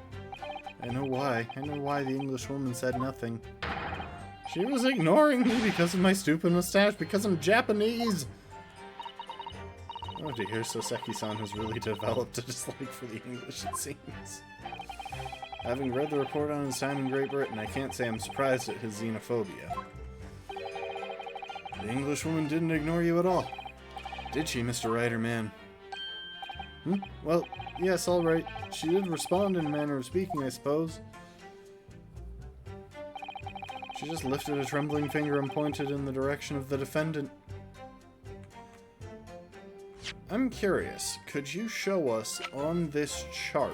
I know why. I know why the Englishwoman said nothing. She was ignoring me because of my stupid mustache, because I'm Japanese! Oh dear, Soseki-san has really developed a dislike for the English, it seems. Having read the report on his time in Great Britain, I can't say I'm surprised at his xenophobia. The Englishwoman didn't ignore you at all. Did she, Mr. Writer Man? Well, yes, all right. She did respond in a manner of speaking, I suppose. She just lifted a trembling finger and pointed in the direction of the defendant. I'm curious, could you show us on this chart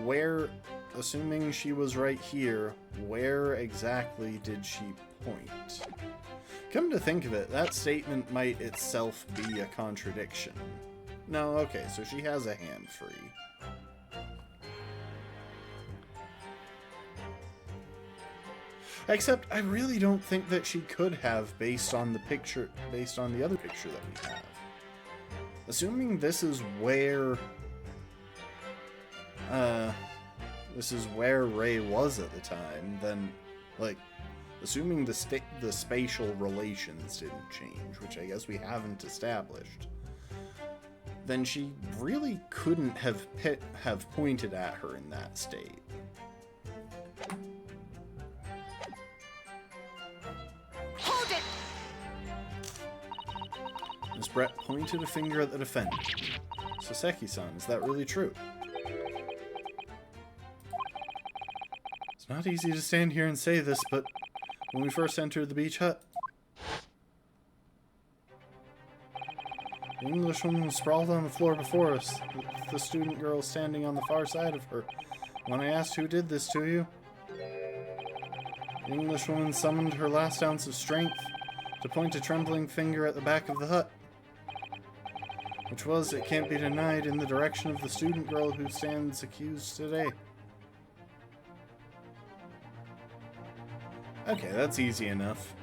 where, assuming she was right here, where exactly did she point? Come to think of it, that statement might itself be a contradiction. No, okay, so she has a hand free. Except, I really don't think that she could have, based on the other picture that we have. Assuming this is where Ray was at the time, then, like, assuming the spatial relations didn't change, which I guess we haven't established, then she really couldn't have pointed at her in that state. Hold it! Miss Brett pointed a finger at the defendant. Soseki-san, is that really true? It's not easy to stand here and say this, but when we first entered the beach hut, the Englishwoman was sprawled on the floor before us, with the student girl standing on the far side of her. When I asked who did this to you, the Englishwoman summoned her last ounce of strength to point a trembling finger at the back of the hut, which was, it can't be denied, in the direction of the student girl who stands accused today. Okay, that's easy enough.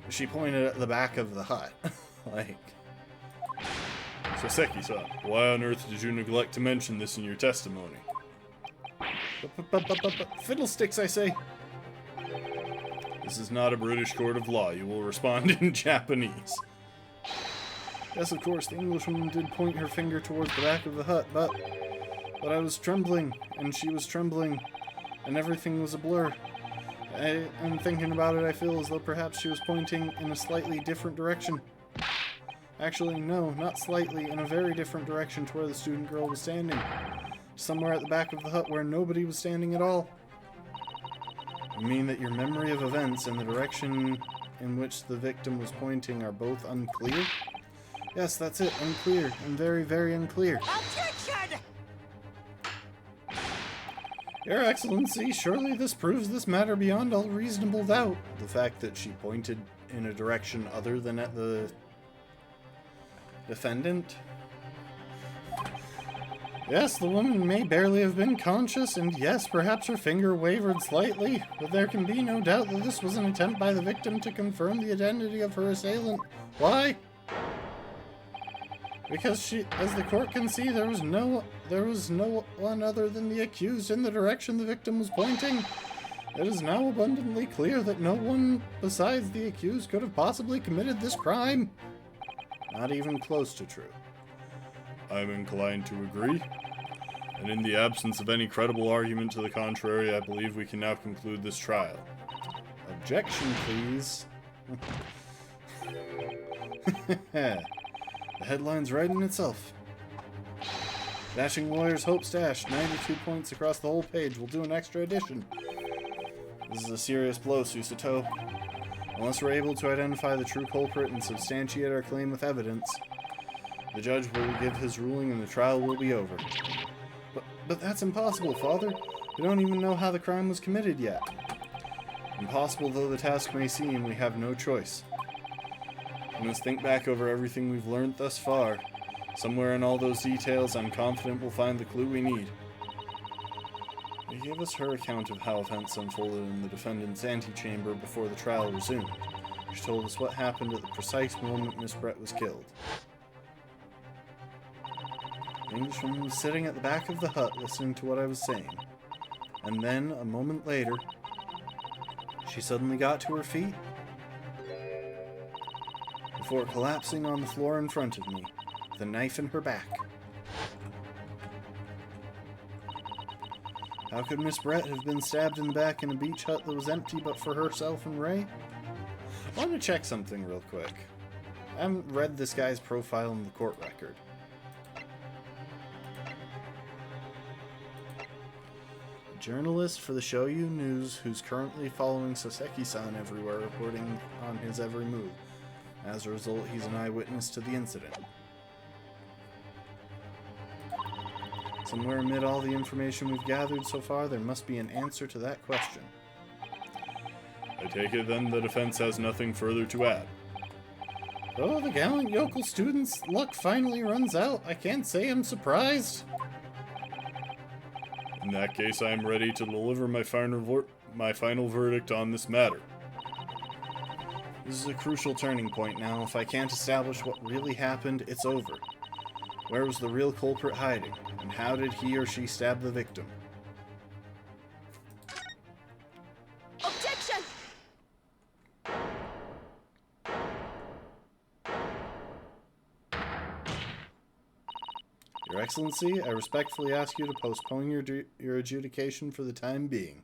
She pointed at the back of the hut. Like... Soseki-san, why on earth did you neglect to mention this in your testimony? Fiddlesticks, I say. This is not a British court of law. You will respond in Japanese. Yes, of course, the Englishwoman did point her finger towards the back of the hut, but I was trembling, and she was trembling, and everything was a blur. And thinking about it, I feel as though perhaps she was pointing in a slightly different direction. Actually, no, not slightly, in a very different direction to where the student girl was standing. Somewhere at the back of the hut where nobody was standing at all. You mean that your memory of events and the direction in which the victim was pointing are both unclear? Yes, that's it, unclear, and very, very unclear. Objection! Your Excellency, surely this proves this matter beyond all reasonable doubt. The fact that she pointed in a direction other than at the defendant? Yes, the woman may barely have been conscious, and yes, perhaps her finger wavered slightly, but there can be no doubt that this was an attempt by the victim to confirm the identity of her assailant. Why? Because she, as the court can see, there was no one other than the accused in the direction the victim was pointing. It is now abundantly clear that no one besides the accused could have possibly committed this crime. Not even close to true. I'm inclined to agree. And in the absence of any credible argument to the contrary, I believe we can now conclude this trial. Objection, please. The headline's right in itself. Dashing Lawyer's Hope Stash, 92 points across the whole page. We'll do an extra edition. This is a serious blow, Susato. Unless we're able to identify the true culprit and substantiate our claim with evidence, the judge will give his ruling and the trial will be over. But that's impossible, Father. We don't even know how the crime was committed yet. Impossible though the task may seem, we have no choice. We must think back over everything we've learned thus far. Somewhere in all those details, I'm confident we'll find the clue we need. They gave us her account of how events unfolded in the defendant's antechamber before the trial resumed. She told us what happened at the precise moment Miss Brett was killed. The Englishwoman was sitting at the back of the hut listening to what I was saying. And then, a moment later, she suddenly got to her feet before collapsing on the floor in front of me, with a knife in her back. How could Miss Brett have been stabbed in the back in a beach hut that was empty but for herself and Ray? I want to check something real quick. I haven't read this guy's profile in the court record. Journalist for the Shoyu News who's currently following Soseki-san everywhere, reporting on his every move. As a result, he's an eyewitness to the incident. Somewhere amid all the information we've gathered so far, there must be an answer to that question. I take it then the defense has nothing further to add. Oh, the gallant yokel student's luck finally runs out. I can't say I'm surprised. In that case, I am ready to deliver my final verdict on this matter. This is a crucial turning point now. If I can't establish what really happened, it's over. Where was the real culprit hiding? And how did he or she stab the victim? Objection! Your Excellency, I respectfully ask you to postpone your adjudication for the time being.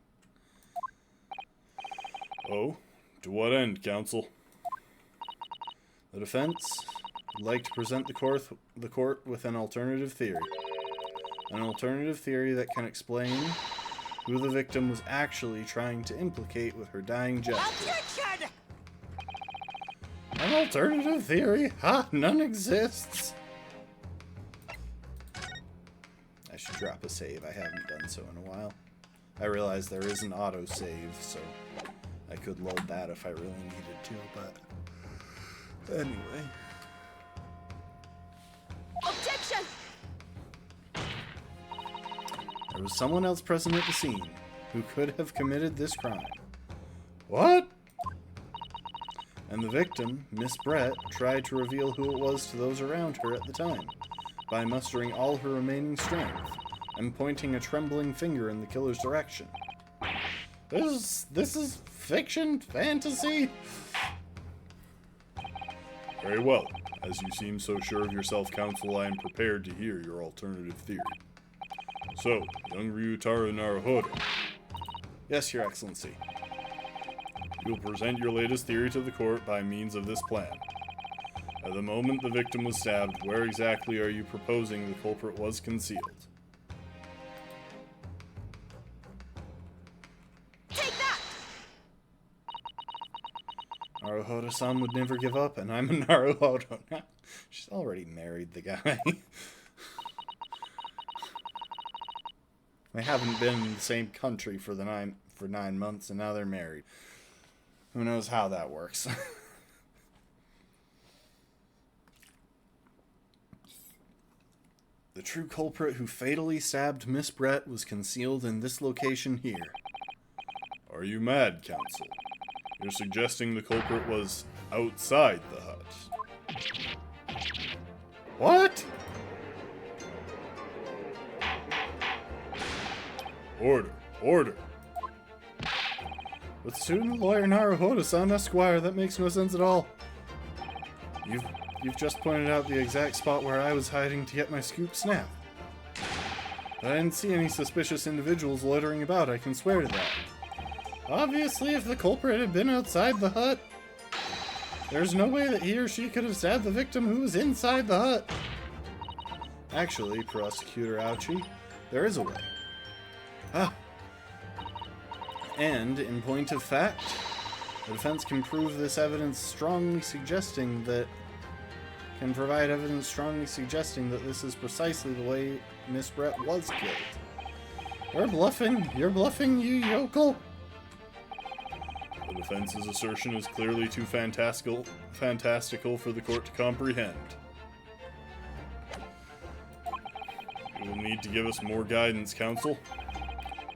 Oh? To what end, counsel? The defense would like to present the court with an alternative theory. An alternative theory that can explain who the victim was actually trying to implicate with her dying gesture. Objection! An alternative theory? Ha! None exists! I should drop a save. I haven't done so in a while. I realize there is an auto-save, so I could load that if I really needed to, but anyway. Objection! There was someone else present at the scene who could have committed this crime. What? And the victim, Miss Brett, tried to reveal who it was to those around her at the time by mustering all her remaining strength and pointing a trembling finger in the killer's direction. This is fiction? Fantasy? Very well. As you seem so sure of yourself, counsel, I am prepared to hear your alternative theory. So, young Ryutaro Naruhodo. Yes, Your Excellency. You will present your latest theory to the court by means of this plan. At the moment the victim was stabbed, where exactly are you proposing the culprit was concealed? Take that! Naruhodo-san would never give up, and I'm a Naruhodo now. She's already married the guy. They haven't been in the same country for 9 months, and now they're married. Who knows how that works? The true culprit who fatally stabbed Miss Brett was concealed in this location here. Are you mad, counsel? You're suggesting the culprit was outside the hut. What? Order! Order! With student lawyer Naruhodo-san, Esquire, that makes no sense at all. You've just pointed out the exact spot where I was hiding to get my scoop snap. But I didn't see any suspicious individuals loitering about, I can swear to that. Obviously, if the culprit had been outside the hut, there's no way that he or she could have stabbed the victim who was inside the hut. Actually, Prosecutor Ouchie, there is a way. Ah. And, in point of fact, the defense can prove this evidence strongly suggesting that... can provide evidence strongly suggesting that this is precisely the way Miss Brett was killed. You're bluffing! You're bluffing, you yokel! The defense's assertion is clearly too fantastical for the court to comprehend. You will need to give us more guidance, counsel.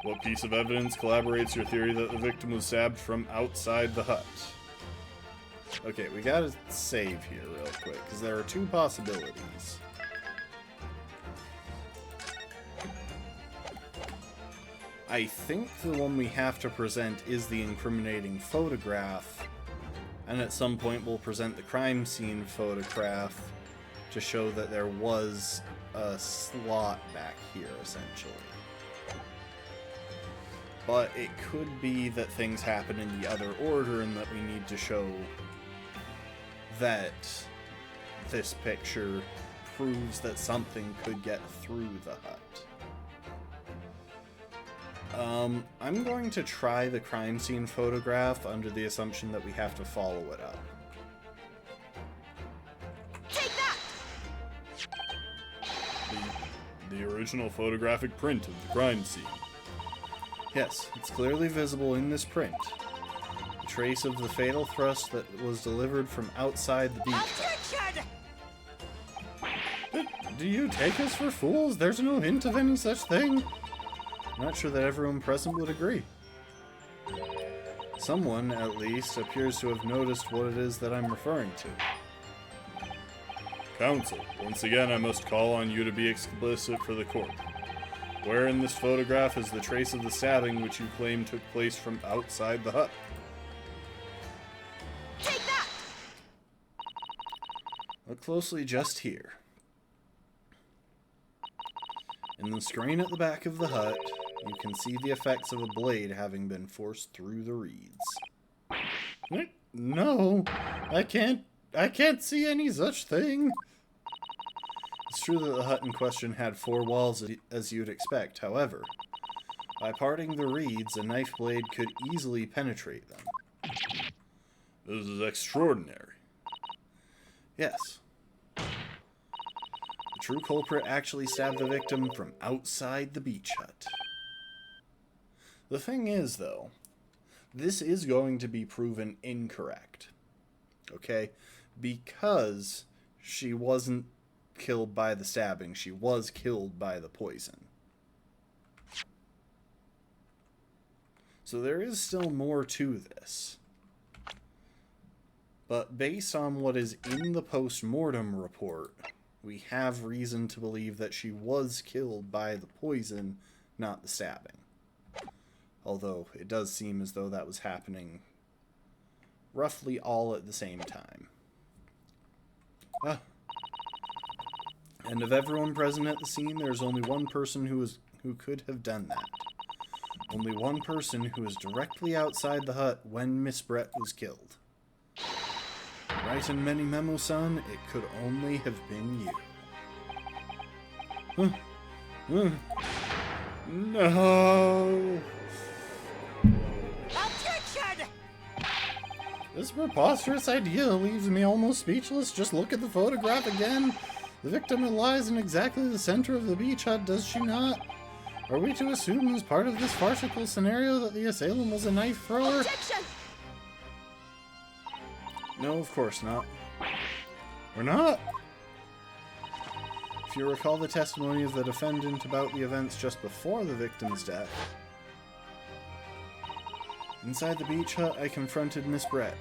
What piece of evidence corroborates your theory that the victim was stabbed from outside the hut? Okay, we gotta save here real quick, because there are two possibilities. I think the one we have to present is the incriminating photograph, and at some point we'll present the crime scene photograph to show that there was a slot back here, essentially. But it could be that things happen in the other order and that we need to show that this picture proves that something could get through the hut. I'm going to try the crime scene photograph under the assumption that we have to follow it up. Take that! The original photographic print of the crime scene. Yes, it's clearly visible in this print. A trace of the fatal thrust that was delivered from outside the beach. Objection! Do you take us for fools? There's no hint of any such thing. Not sure that everyone present would agree. Someone, at least, appears to have noticed what it is that I'm referring to. Counsel, once again I must call on you to be explicit for the court. Where in this photograph is the trace of the stabbing which you claim took place from outside the hut? Take that! Look closely just here. In the screen at the back of the hut, you can see the effects of a blade having been forced through the reeds. No, I can't see any such thing. It's true that the hut in question had 4 walls as you'd expect, however, by parting the reeds, a knife blade could easily penetrate them. This is extraordinary. Yes. The true culprit actually stabbed the victim from outside the beach hut. The thing is, though, this is going to be proven incorrect. Okay? Because she wasn't killed by the stabbing, she was killed by the poison. So there is still more to this. But based on what is in the post-mortem report, we have reason to believe that she was killed by the poison, not the stabbing. Although it does seem as though that was happening roughly all at the same time. And of everyone present at the scene, there's only one person who could have done that. Only one person who was directly outside the hut when Miss Brett was killed. Right in Many Memo-san, it could only have been you. No! Objection! This preposterous idea leaves me almost speechless. Just look at the photograph again. The victim lies in exactly the center of the beach hut, does she not? Are we to assume as part of this farcical scenario that the assailant was a knife thrower? Objection! No, of course not. We're not. If you recall the testimony of the defendant about the events just before the victim's death, inside the beach hut, I confronted Miss Brett.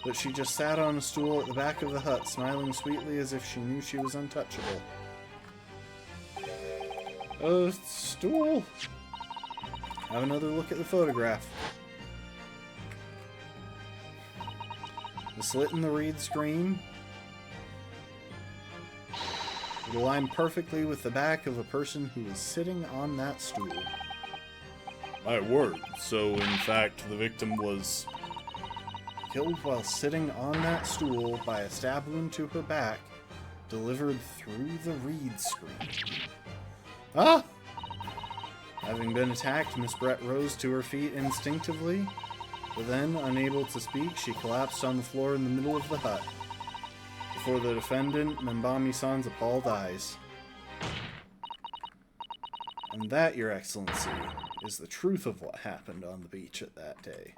But she just sat on a stool at the back of the hut, smiling sweetly as if she knew she was untouchable. A stool? Have another look at the photograph. The slit in the reed screen would align perfectly with the back of a person who was sitting on that stool. My word. So, in fact, the victim was... killed while sitting on that stool by a stab wound to her back, delivered through the reed screen. Ah! Having been attacked, Miss Brett rose to her feet instinctively, but then, unable to speak, she collapsed on the floor in the middle of the hut, before the defendant, Membami-san's appalled eyes. And that, Your Excellency, is the truth of what happened on the beach at that day.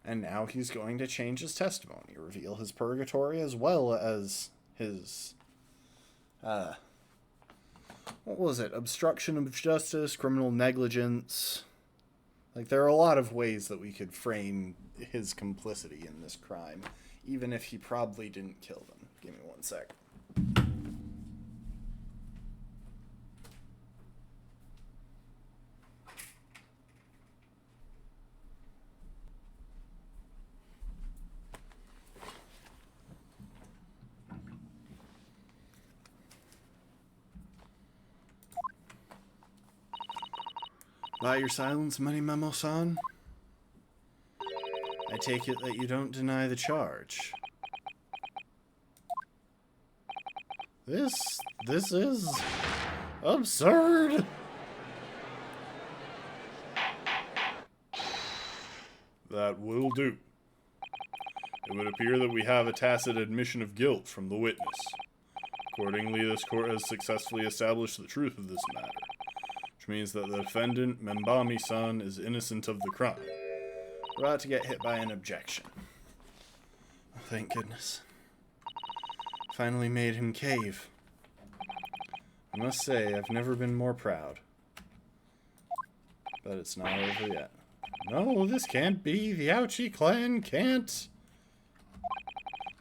And now he's going to change his testimony, reveal his purgatory, as well as his, what was it? Obstruction of justice, criminal negligence. Like, there are a lot of ways that we could frame his complicity in this crime, even if he probably didn't kill them. Give me 1 sec. By your silence, Many Memo-san, I take it that you don't deny the charge. This is absurd. That will do. It would appear that we have a tacit admission of guilt from the witness. Accordingly, this court has successfully established the truth of this matter, which means that the defendant, Membami-san, is innocent of the crime. About to get hit by an objection. Oh, thank goodness. Finally made him cave. I must say, I've never been more proud. But it's not over yet. No, this can't be. The Ouchie clan can't.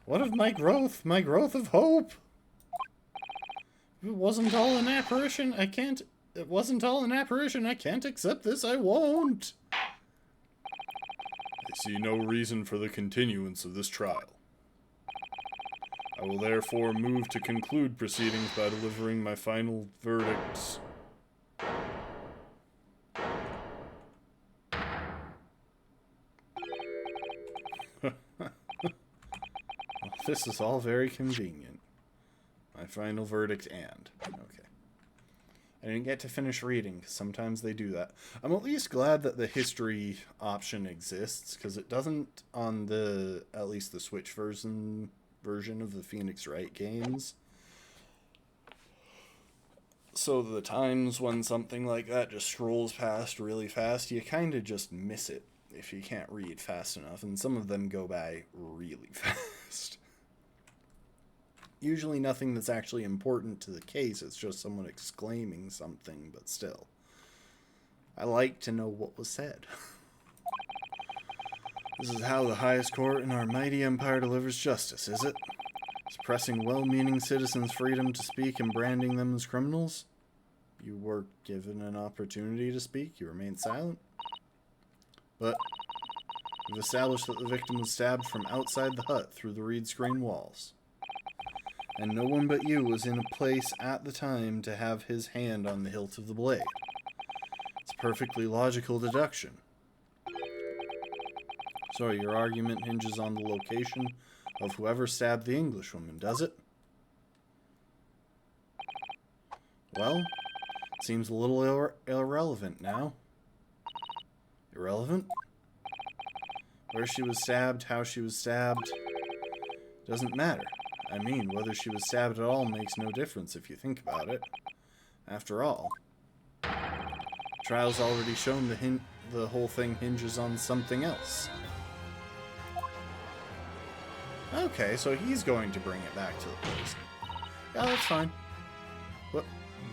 What of my growth? My growth of hope? If it wasn't all an apparition, I can't... It wasn't all an apparition. I can't accept this. I won't. I see no reason for the continuance of this trial. I will therefore move to conclude proceedings by delivering my final verdicts. This is all very convenient. My final verdict and. Okay. I didn't get to finish reading, because sometimes they do that. I'm at least glad that the history option exists, because it doesn't on the, at least the Switch version of the Phoenix Wright games. So the times when something like that just scrolls past really fast, you kind of just miss it if you can't read fast enough, and some of them go by really fast. Usually nothing that's actually important to the case, it's just someone exclaiming something, but still. I like to know what was said. This is how the highest court in our mighty empire delivers justice, is it? Suppressing well-meaning citizens' freedom to speak and branding them as criminals? You were given an opportunity to speak, you remained silent. But we've established that the victim was stabbed from outside the hut through the reed screen walls. And no one but you was in a place at the time to have his hand on the hilt of the blade. It's a perfectly logical deduction. So your argument hinges on the location of whoever stabbed the Englishwoman, does it? Well, it seems a little irrelevant now. Irrelevant? Where she was stabbed, how she was stabbed, doesn't matter. I mean, whether she was stabbed at all makes no difference if you think about it. After all, trial's already shown the whole thing hinges on something else. Okay, so he's going to bring it back to the poison. Yeah, that's fine.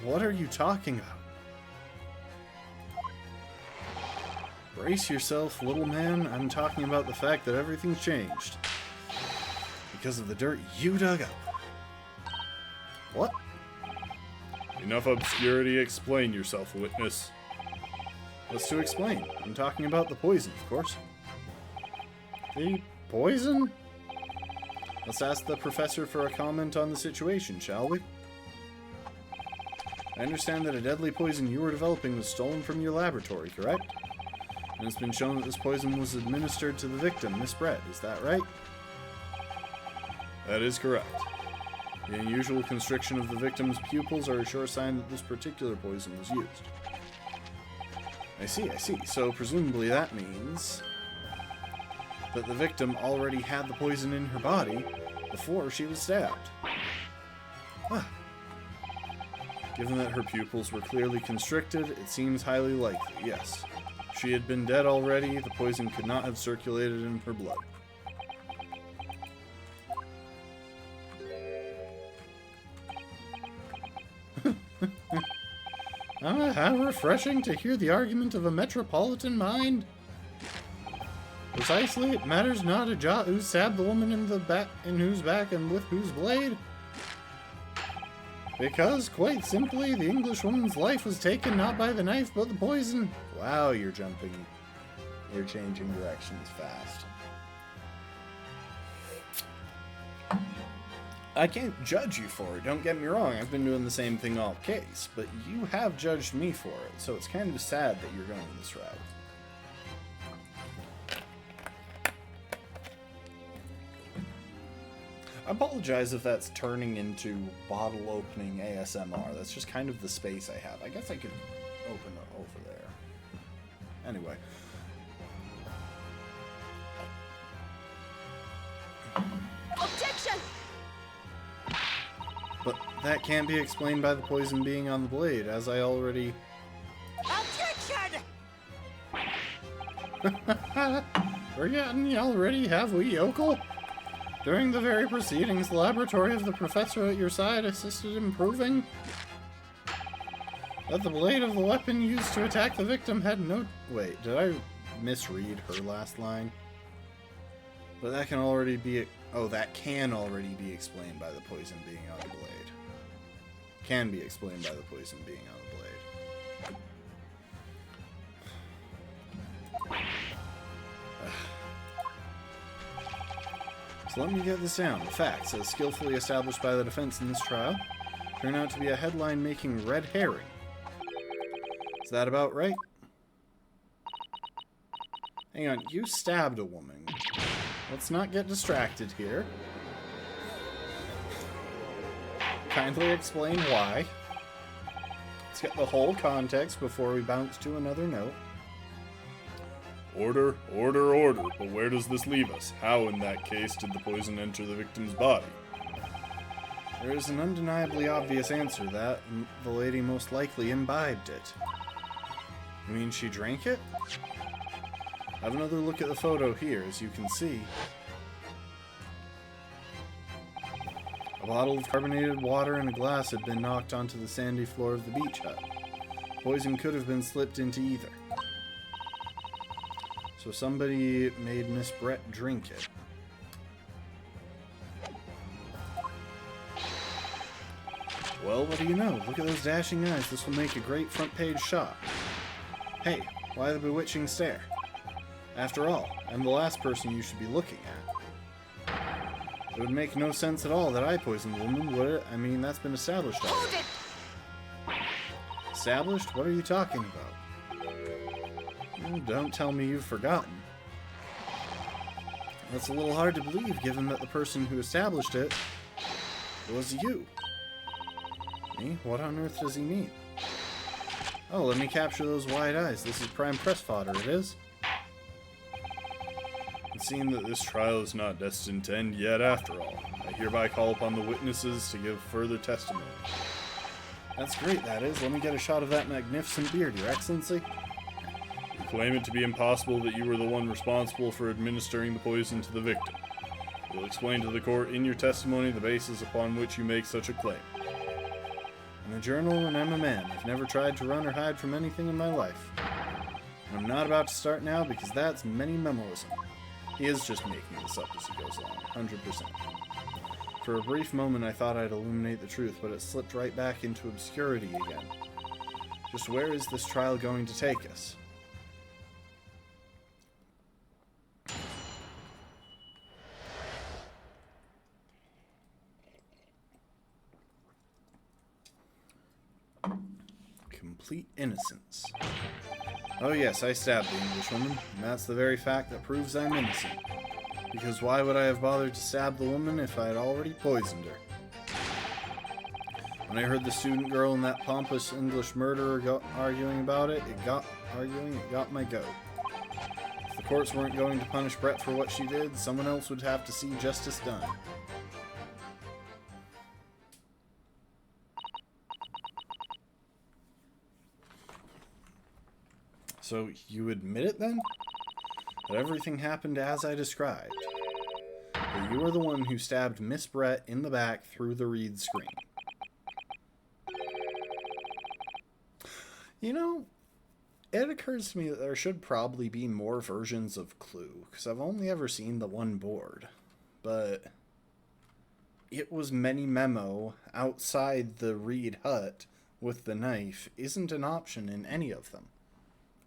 What are you talking about? Brace yourself, little man. I'm talking about the fact that everything's changed. Because of the dirt you dug up. What? Enough obscurity, explain yourself, witness. What's to explain? I'm talking about the poison, of course. The poison? Let's ask the professor for a comment on the situation, shall we? I understand that a deadly poison you were developing was stolen from your laboratory, correct? And it's been shown that this poison was administered to the victim, Miss Brett, is that right? That is correct. The unusual constriction of the victim's pupils are a sure sign that this particular poison was used. I see. So presumably that means that the victim already had the poison in her body before she was stabbed. Ah. Given that her pupils were clearly constricted, it seems highly likely, yes. If she had been dead already, the poison could not have circulated in her blood. How refreshing to hear the argument of a metropolitan mind. Precisely, it matters not a jot who stabbed the woman in whose back and with whose blade. Because, quite simply, the Englishwoman's life was taken not by the knife, but the poison. Wow, you're jumping. You're changing directions fast. I can't judge you for it, don't get me wrong, I've been doing the same thing all case, but you have judged me for it, so it's kind of sad that you're going this route. I apologize if that's turning into bottle opening ASMR. That's just kind of the space I have. I guess I could open it over there. Anyway. Objection! But that can't be explained by the poison being on the blade, as I already... Objection! Forgotten ye already, have we, yokel? During the very proceedings, the laboratory of the professor at your side assisted in proving that the blade of the weapon used to attack the victim had no... Wait, did I misread her last line? But that can already be... Oh, that can already be explained by the poison being on the blade. Can be explained by the poison being on the blade. So let me get this down. The facts, as skillfully established by the defense in this trial, turn out to be a headline-making red herring. Is that about right? Hang on, you stabbed a woman. Let's not get distracted here. Kindly explain why. Let's get the whole context before we bounce to another note. Order, order, order. But where does this leave us? How, in that case, did the poison enter the victim's body? There is an undeniably obvious answer that the lady most likely imbibed it. You mean she drank it? Have another look at the photo here, as you can see. A bottle of carbonated water and a glass had been knocked onto the sandy floor of the beach hut. Poison could have been slipped into either. So somebody made Miss Brett drink it. Well, what do you know? Look at those dashing eyes. This will make a great front page shot. Hey, why the bewitching stare? After all, I'm the last person you should be looking at. It would make no sense at all that I poisoned the woman, would it? I mean, that's been established already. Hold it! Established? What are you talking about? Don't tell me you've forgotten. That's a little hard to believe, given that the person who established it was you. Me? What on earth does he mean? Oh, let me capture those wide eyes. This is prime press fodder, it is. It seems that this trial is not destined to end yet after all. I hereby call upon the witnesses to give further testimony. That's great, that is. Let me get a shot of that magnificent beard, Your Excellency. You claim it to be impossible that you were the one responsible for administering the poison to the victim. You will explain to the court in your testimony the basis upon which you make such a claim. I'm a journal and I'm a man. I've never tried to run or hide from anything in my life. And I'm not about to start now because that's many memoism. He is just making this up as he goes along, 100%. For a brief moment I thought I'd illuminate the truth, but it slipped right back into obscurity again. Just where is this trial going to take us? Complete innocence. Oh yes, I stabbed the Englishwoman, and that's the very fact that proves I'm innocent. Because why would I have bothered to stab the woman if I had already poisoned her? When I heard the student girl and that pompous English murderer arguing about it, it got my goat. If the courts weren't going to punish Brett for what she did, someone else would have to see justice done. So, you admit it then? That everything happened as I described. That you were the one who stabbed Miss Brett in the back through the reed screen. You know, it occurs to me that there should probably be more versions of Clue, because I've only ever seen the one board. But it was many memo outside the reed hut with the knife isn't an option in any of them.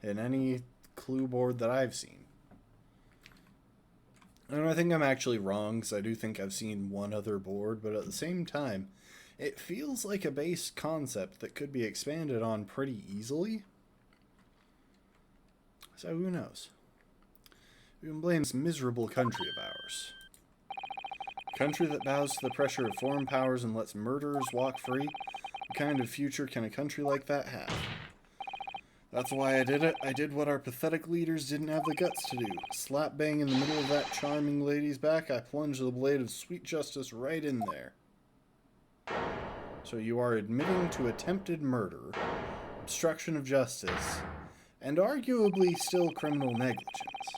In any Clue board that I've seen. And I think I'm actually wrong, because I do think I've seen one other board, but at the same time, it feels like a base concept that could be expanded on pretty easily. So who knows? We can blame this miserable country of ours. A country that bows to the pressure of foreign powers and lets murderers walk free? What kind of future can a country like that have? That's why I did it. I did what our pathetic leaders didn't have the guts to do. Slap bang in the middle of that charming lady's back, I plunged the blade of sweet justice right in there. So you are admitting to attempted murder, obstruction of justice, and arguably still criminal negligence.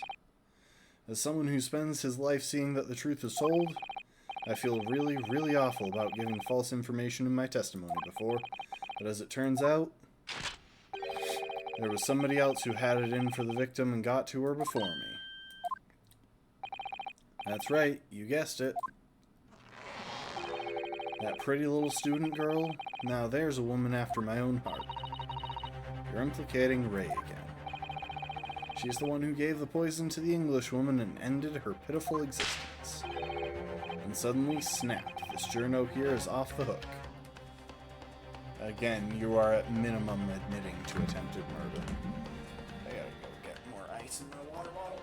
As someone who spends his life seeing that the truth is told, I feel really, really awful about giving false information in my testimony before, but as it turns out, there was somebody else who had it in for the victim and got to her before me. That's right, you guessed it. That pretty little student girl, now there's a woman after my own heart. You're implicating Ray again. She's the one who gave the poison to the Englishwoman and ended her pitiful existence. And suddenly, snap, this journo here is off the hook. Again, you are at minimum admitting to attempted murder. I gotta go get more ice in my water bottle.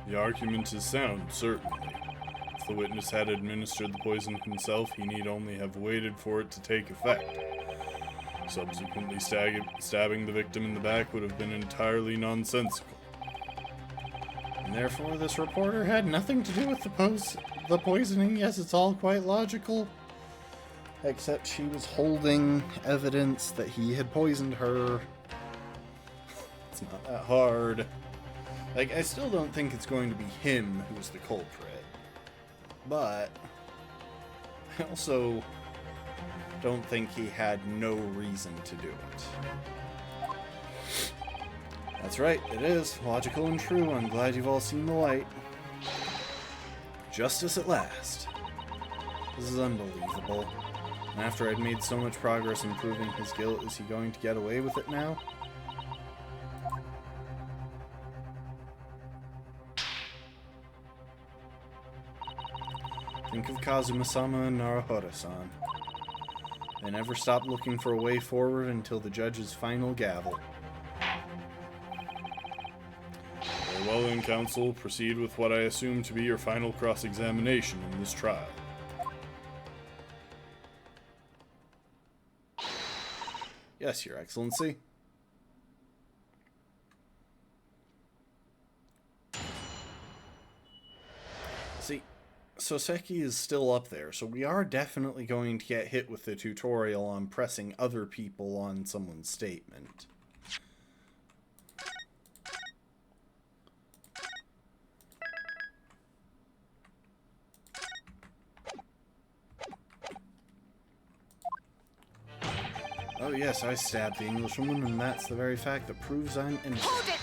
The argument is sound, certainly. If the witness had administered the poison himself, he need only have waited for it to take effect. Subsequently stabbing the victim in the back would have been entirely nonsensical. And therefore this reporter had nothing to do with the poisoning. Yes, it's all quite logical. Except she was holding evidence that he had poisoned her. It's not that hard. Like, I still don't think it's going to be him who's the culprit. But I also don't think he had no reason to do it. That's right, it is. Logical and true. I'm glad you've all seen the light. Justice at last. This is unbelievable. And after I'd made so much progress in proving his guilt, is he going to get away with it now? Think of Kazuma-sama and Naruhodo-san. They never stopped looking for a way forward until the judge's final gavel. Very well then, counsel. Proceed with what I assume to be your final cross-examination in this trial. Yes, Your Excellency. See, Soseki is still up there, so we are definitely going to get hit with the tutorial on pressing other people on someone's statement. Oh yes, I stabbed the Englishwoman, and that's the very fact that proves I'm innocent. Hold it!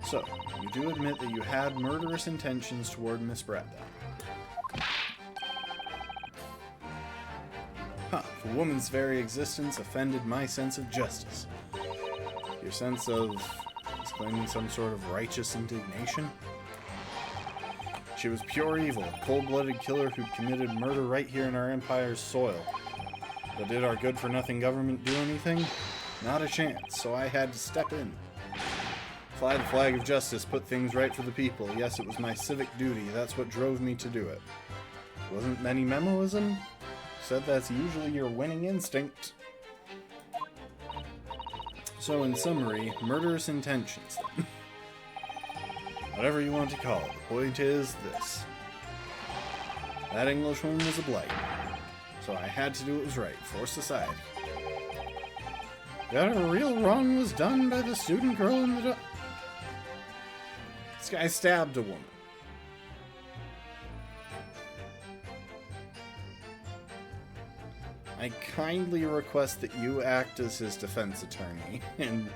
So, you do admit that you had murderous intentions toward Miss Brett, then? Huh, the woman's very existence offended my sense of justice. Your sense of exclaiming some sort of righteous indignation? She was pure evil, a cold-blooded killer who'd committed murder right here in our empire's soil. But did our good-for-nothing government do anything? Not a chance, so I had to step in. Fly the flag of justice, put things right for the people. Yes, it was my civic duty. That's what drove me to do it. Wasn't many memoism? Said that's usually your winning instinct. So in summary, murderous intentions then. Whatever you want to call it, the point is this. That Englishwoman was a blight. So I had to do what was right for society. That a real wrong was done by the student girl in the... This guy stabbed a woman. I kindly request that you act as his defense attorney in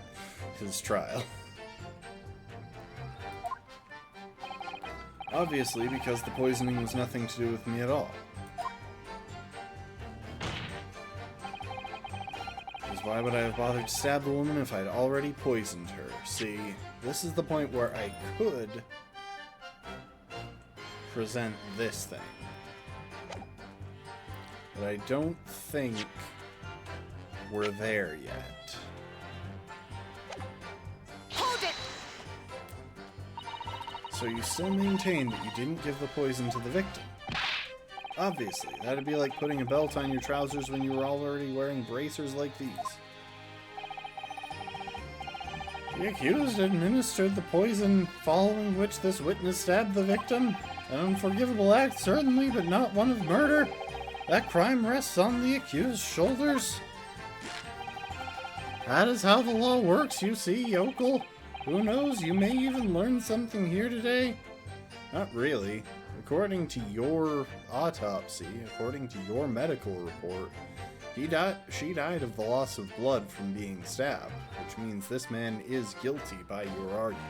his trial. Obviously, because the poisoning was nothing to do with me at all. Because why would I have bothered to stab the woman if I'd already poisoned her? See, this is the point where I could present this thing. But I don't think we're there yet. Hold it! So you still maintain that you didn't give the poison to the victim? Obviously, that'd be like putting a belt on your trousers when you were already wearing bracers like these. The accused administered the poison, following which this witness stabbed the victim. An unforgivable act, certainly, but not one of murder. That crime rests on the accused's shoulders. That is how the law works, you see, yokel. Who knows, you may even learn something here today. Not really. According to your autopsy, according to your medical report, she died of the loss of blood from being stabbed, which means this man is guilty by your argument.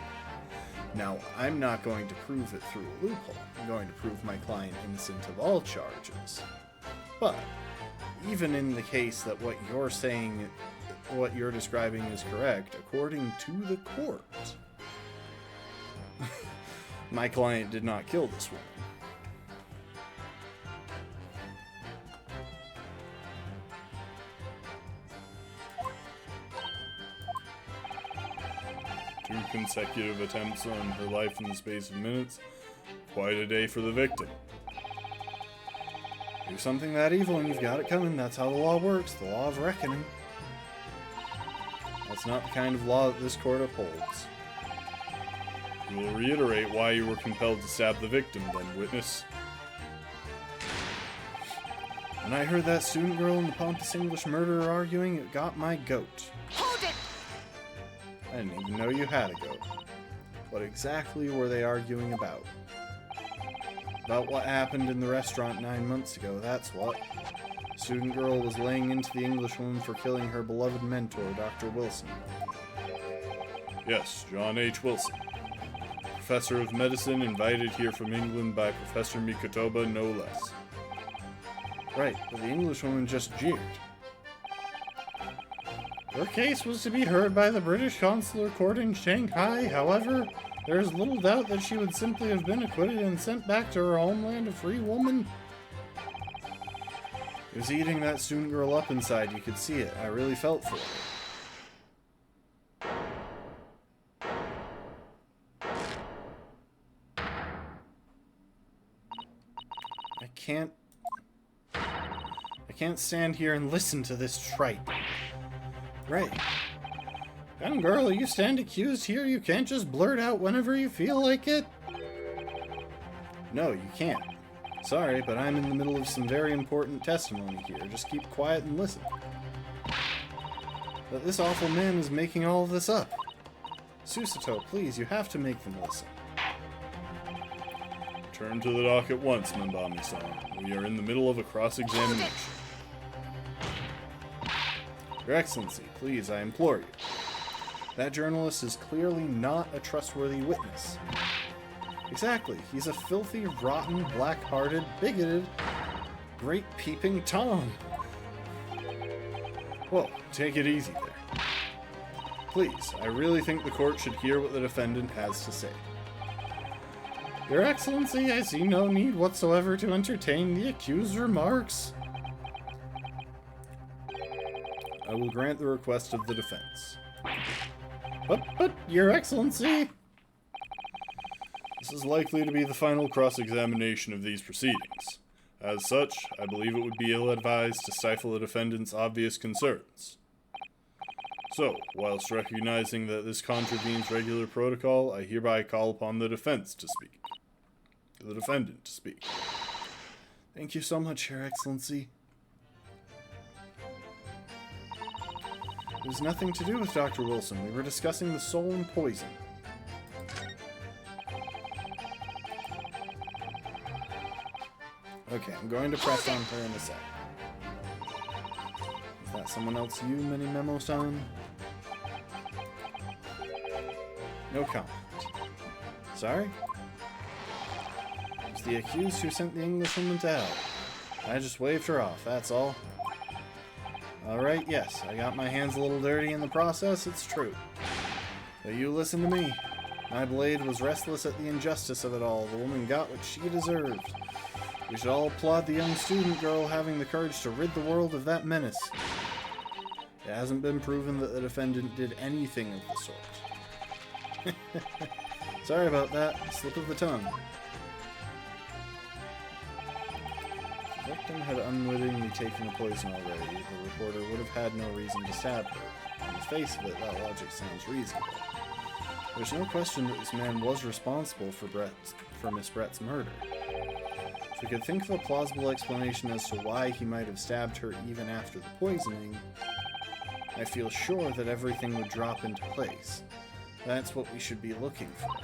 Now, I'm not going to prove it through a loophole. I'm going to prove my client innocent of all charges. But, even in the case that what you're saying, what you're describing is correct, according to the court, my client did not kill this woman. Two consecutive attempts on her life in the space of minutes. Quite a day for the victim. Do something that evil and you've got it coming. That's how the law works. The law of reckoning. That's not the kind of law that this court upholds. You will reiterate why you were compelled to stab the victim, then, witness. When I heard that student girl and the pompous English murderer arguing, it got my goat. Hold it! I didn't even know you had a goat. What exactly were they arguing about? About what happened in the restaurant 9 months ago, that's what. Student girl was laying into the Englishwoman for killing her beloved mentor, Dr. Wilson. Yes, John H. Wilson. Professor of medicine invited here from England by Professor Mikotoba, no less. Right, but the Englishwoman just jeered. Her case was to be heard by the British consular court in Shanghai. However, there is little doubt that she would simply have been acquitted and sent back to her homeland a free woman. It was eating that student girl up inside. You could see it. I really felt for her. I can't stand here and listen to this tripe. Right. Young girl, you stand accused here. You can't just blurt out whenever you feel like it. No, you can't. Sorry, but I'm in the middle of some very important testimony here. Just keep quiet and listen. But this awful man is making all of this up. Susato, please, you have to make them listen. Turn to the dock at once, Membami-san. We are in the middle of a cross-examination. Your Excellency, please, I implore you. That journalist is clearly not a trustworthy witness. Exactly, he's a filthy, rotten, black-hearted, bigoted, great peeping Tom. Whoa, take it easy there. Please, I really think the court should hear what the defendant has to say. Your Excellency, I see no need whatsoever to entertain the accused's remarks. I will grant the request of the defense. But, Your Excellency... This is likely to be the final cross-examination of these proceedings. As such, I believe it would be ill-advised to stifle the defendant's obvious concerns. So, whilst recognizing that this contravenes regular protocol, I hereby call upon the defense to speak. The defendant to speak. Thank you so much, Your Excellency. It was nothing to do with Dr. Wilson. We were discussing the soul and poison. Okay, I'm going to press on her in a sec. Someone else you, Mini Memo-san? No comment. Sorry? It was the accused who sent the Englishwoman to hell. I just waved her off, that's all. Alright, yes, I got my hands a little dirty in the process, it's true. But you listen to me. My blade was restless at the injustice of it all. The woman got what she deserved. We should all applaud the young student girl having the courage to rid the world of that menace. It hasn't been proven that the defendant did anything of the sort. Sorry about that. Slip of the tongue. The victim had unwittingly taken the poison already. The reporter would have had no reason to stab her. On the face of it, that logic sounds reasonable. There's no question that this man was responsible for Miss Brett's murder. If we could think of a plausible explanation as to why he might have stabbed her even after the poisoning, I feel sure that everything would drop into place. That's what we should be looking for.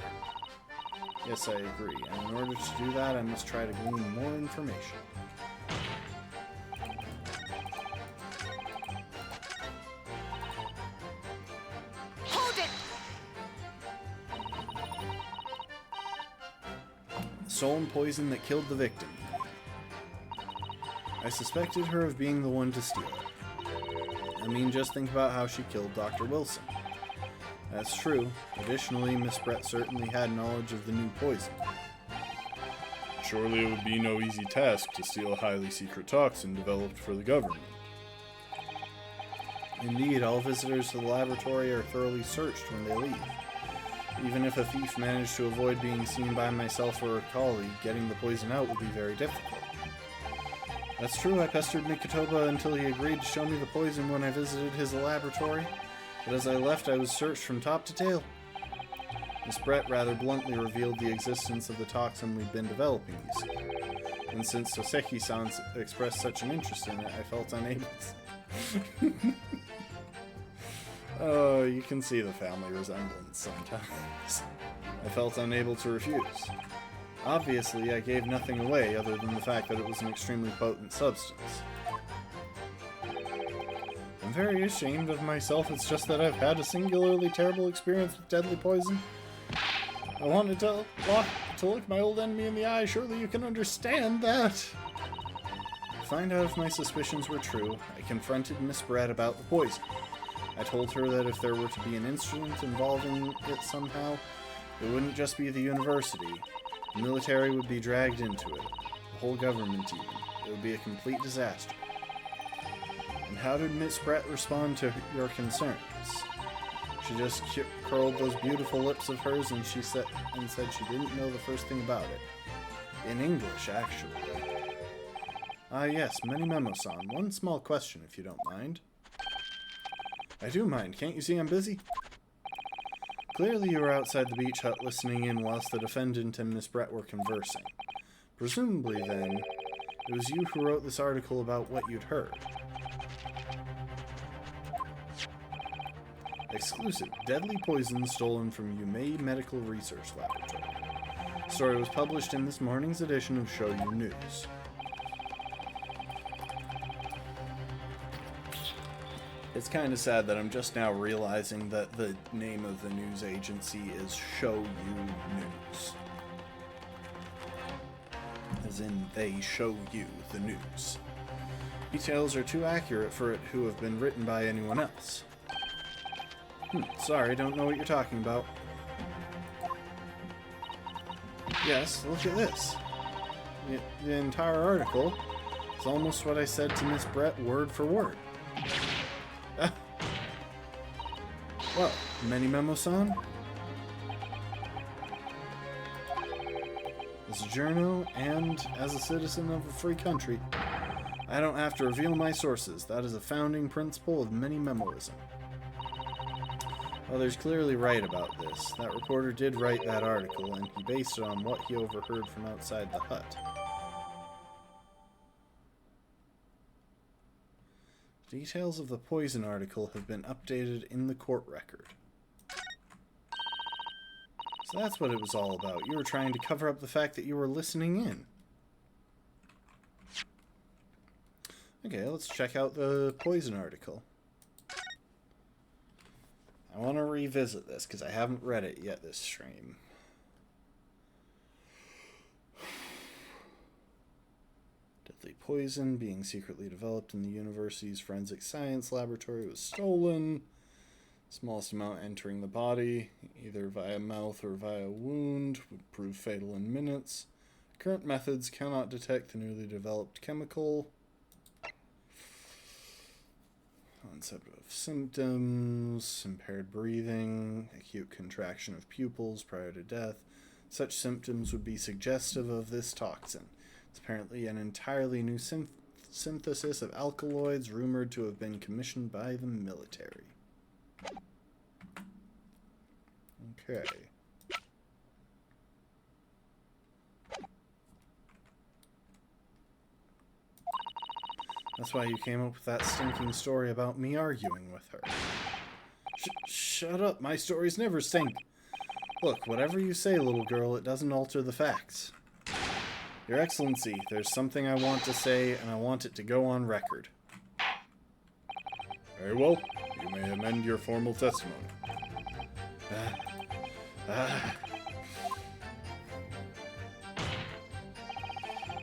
Yes, I agree, and in order to do that, I must try to glean more information. Hold it! Stolen poison that killed the victim. I suspected her of being the one to steal it. I mean, just think about how she killed Dr. Wilson. That's true. Additionally, Miss Brett certainly had knowledge of the new poison. Surely it would be no easy task to steal a highly secret toxin developed for the government. Indeed, all visitors to the laboratory are thoroughly searched when they leave. Even if a thief managed to avoid being seen by myself or a colleague, getting the poison out would be very difficult. That's true, I pestered Mikotoba until he agreed to show me the poison when I visited his laboratory, but as I left I was searched from top to tail. Miss Brett rather bluntly revealed the existence of the toxin we'd been developing, you see. And since Soseki-san expressed such an interest in it, I felt unable to... Oh, you can see the family resemblance sometimes. I felt unable to refuse. Obviously, I gave nothing away other than the fact that it was an extremely potent substance. I'm very ashamed of myself, it's just that I've had a singularly terrible experience with deadly poison. I wanted to look my old enemy in the eye, surely you can understand that. To find out if my suspicions were true, I confronted Miss Brett about the poison. I told her that if there were to be an incident involving it somehow, it wouldn't just be the university. The military would be dragged into it. The whole government even. It would be a complete disaster. And how did Miss Brett respond to your concerns? She just curled those beautiful lips of hers and said she didn't know the first thing about it. In English, actually. Ah yes, Many Memo-san. One small question, if you don't mind. I do mind. Can't you see I'm busy? Clearly you were outside the beach hut listening in whilst the defendant and Miss Brett were conversing. Presumably, then, it was you who wrote this article about what you'd heard. Exclusive. Deadly poison stolen from Yumei Medical Research Laboratory. The story was published in this morning's edition of Shoyu News. It's kind of sad that I'm just now realizing that the name of the news agency is Shoyu News. As in, they show you the news. Details are too accurate for it to have been written by anyone else. Sorry, don't know what you're talking about. Yes, look at this. The entire article is almost what I said to Miss Brett word for word. Well, Many Memo-san? As a journal and as a citizen of a free country, I don't have to reveal my sources. That is a founding principle of Many Memoism. Others clearly right about this. That reporter did write that article, and he based it on what he overheard from outside the hut. Details of the poison article have been updated in the court record. So that's what it was all about. You were trying to cover up the fact that you were listening in. Okay, let's check out the poison article. I want to revisit this because I haven't read it yet this stream. Deadly poison being secretly developed in the university's forensic science laboratory was stolen. Smallest amount entering the body, either via mouth or via wound, would prove fatal in minutes. Current methods cannot detect the newly developed chemical. Concept of symptoms: impaired breathing, acute contraction of pupils prior to death. Such symptoms would be suggestive of this toxin. It's apparently an entirely new synthesis of alkaloids rumored to have been commissioned by the military. Okay. That's why you came up with that stinking story about me arguing with her. Shut up, my stories never stink. Look, whatever you say, little girl, it doesn't alter the facts. Your Excellency, there's something I want to say, and I want it to go on record. Very well. You may amend your formal testimony.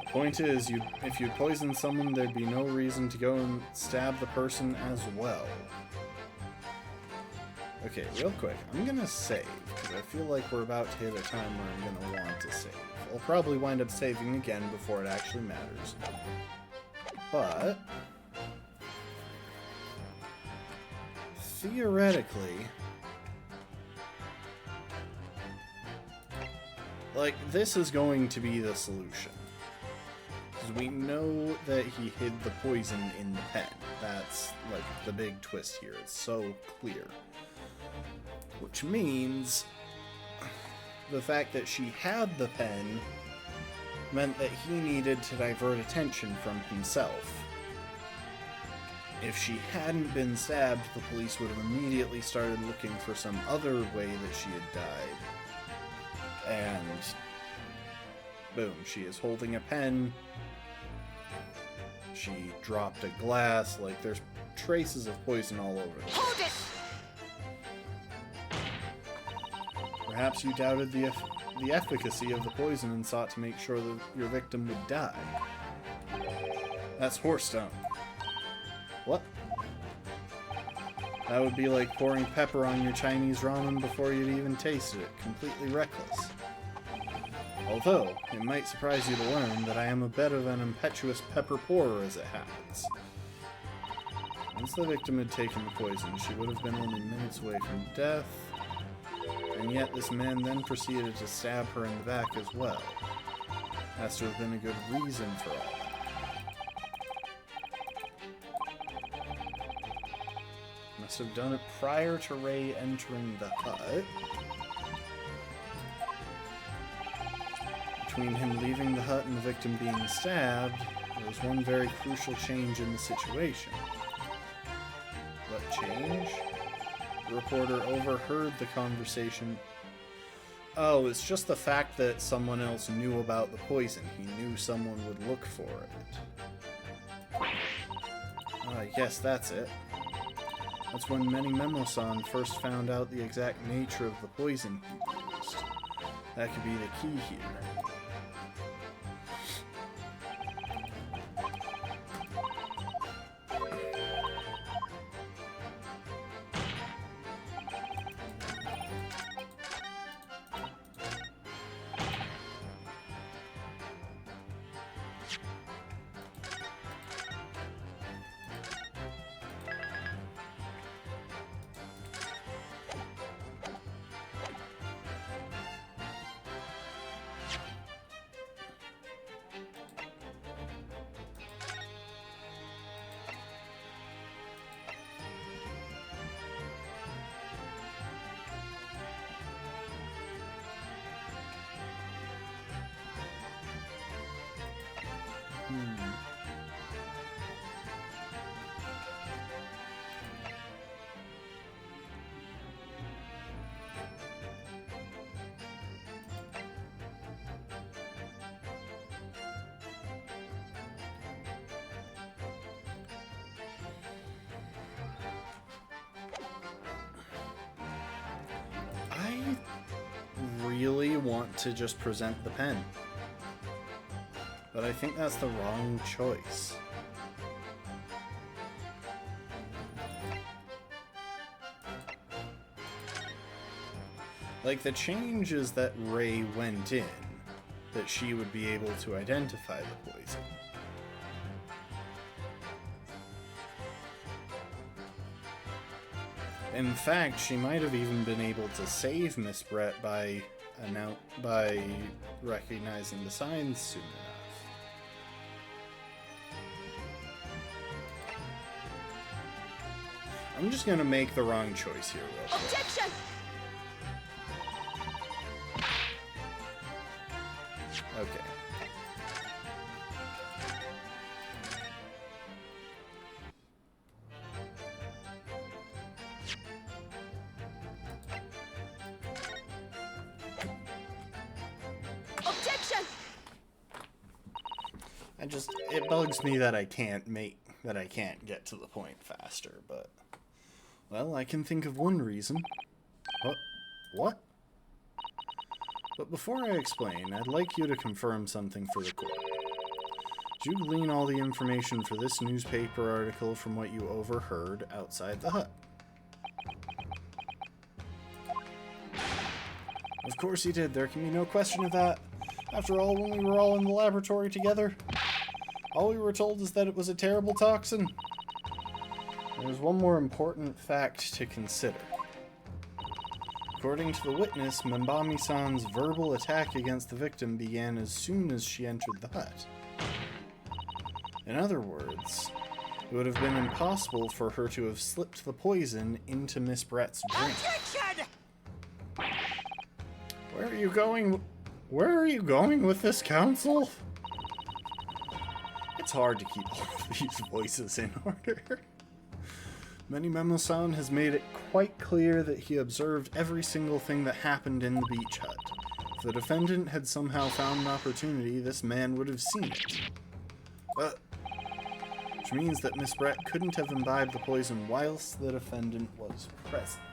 Point is, if you poisoned someone, there'd be no reason to go and stab the person as well. Okay, real quick, I'm gonna save, because I feel like we're about to hit a time where I'm gonna want to save. I'll probably wind up saving again before it actually matters. But theoretically, like, this is going to be the solution. Because we know that he hid the poison in the pen. That's, like, the big twist here. It's so clear. Which means the fact that she had the pen meant that he needed to divert attention from himself. If she hadn't been stabbed, the police would have immediately started looking for some other way that she had died. And boom, she is holding a pen. She dropped a glass. Like, there's traces of poison all over the Hold place. it! Perhaps you doubted the efficacy of the poison and sought to make sure that your victim would die. That's horse dung. What? That would be like pouring pepper on your Chinese ramen before you'd even tasted it. Completely reckless. Although, it might surprise you to learn that I am a bit of an impetuous pepper pourer as it happens. Once the victim had taken the poison, she would have been only minutes away from death. And yet this man then proceeded to stab her in the back as well. Has to have been a good reason for all that. Must have done it prior to Ray entering the hut. Between him leaving the hut and the victim being stabbed, there was one very crucial change in the situation. What change? The reporter overheard the conversation. Oh, it's just the fact that someone else knew about the poison. He knew someone would look for it. Yes, that's it. That's when Many Memo-san first found out the exact nature of the poison he used. That could be the key here. want to just present the pen. But I think that's the wrong choice. Like, the change is that Ray went in, that she would be able to identify the poison. In fact, she might have even been able to save Miss Brett by recognizing the signs soon enough. I'm just gonna make the wrong choice here real quick. Objection! Okay. Objection! It bugs me that I can't get to the point faster, but, well, I can think of one reason. What? But before I explain, I'd like you to confirm something for the court. Did you glean all the information for this newspaper article from what you overheard outside the hut? Of course you did. There can be no question of that. After all, when we were all in the laboratory together, all we were told is that it was a terrible toxin. There's one more important fact to consider. According to the witness, Membami-san's verbal attack against the victim began as soon as she entered the hut. In other words, it would have been impossible for her to have slipped the poison into Miss Brett's drink. Objection! Where are you going with this, counsel? It's hard to keep all of these voices in order. Memo-san has made it quite clear that he observed every single thing that happened in the beach hut. If the defendant had somehow found an opportunity, this man would have seen it. Which means that Miss Brett couldn't have imbibed the poison whilst the defendant was present.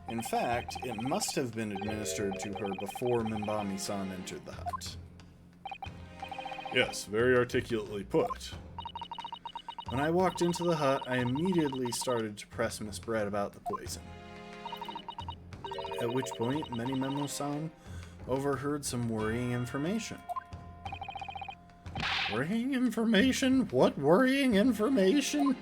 In fact, it must have been administered to her before Membami-san entered the hut. Yes, very articulately put. When I walked into the hut, I immediately started to press Miss Brett about the poison. At which point, Memo-san overheard some worrying information. Worrying information? What worrying information?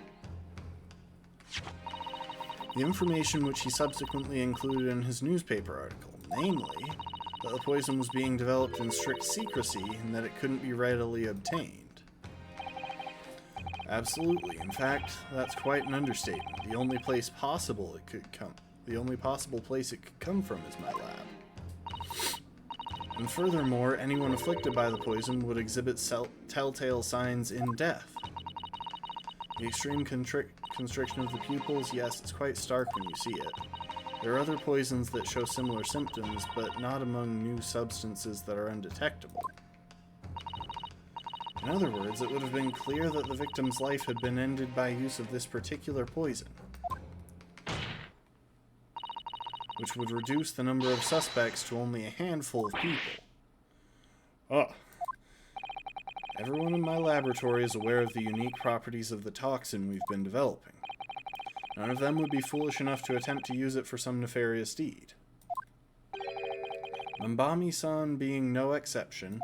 The information which he subsequently included in his newspaper article, namely, that the poison was being developed in strict secrecy and that it couldn't be readily obtained. Absolutely. In fact, that's quite an understatement. The only possible place it could come from is my lab. And furthermore, anyone afflicted by the poison would exhibit telltale signs in death. The extreme constriction of the pupils, yes, it's quite stark when you see it. There are other poisons that show similar symptoms, but not among new substances that are undetectable. In other words, it would have been clear that the victim's life had been ended by use of this particular poison, which would reduce the number of suspects to only a handful of people. Everyone in my laboratory is aware of the unique properties of the toxin we've been developing. None of them would be foolish enough to attempt to use it for some nefarious deed. Membami-san being no exception.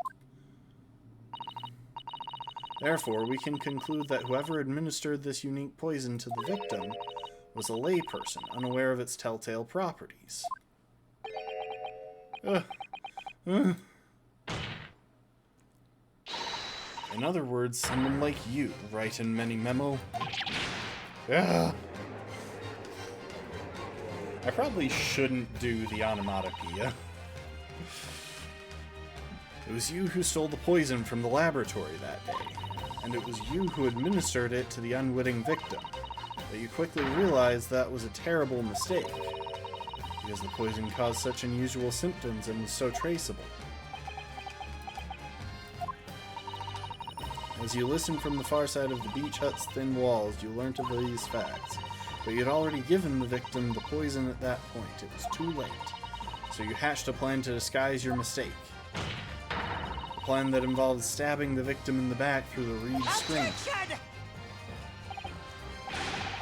Therefore, we can conclude that whoever administered this unique poison to the victim was a layperson, unaware of its telltale properties. In other words, someone like you, right in Memo? I probably shouldn't do the onomatopoeia. It was you who stole the poison from the laboratory that day, and it was you who administered it to the unwitting victim. But you quickly realized that was a terrible mistake, because the poison caused such unusual symptoms and was so traceable. As you listened from the far side of the beach hut's thin walls, you learnt of these facts. But you had already given the victim the poison at that point. It was too late. So you hatched a plan to disguise your mistake. A plan that involved stabbing the victim in the back through the reed screen. Attention!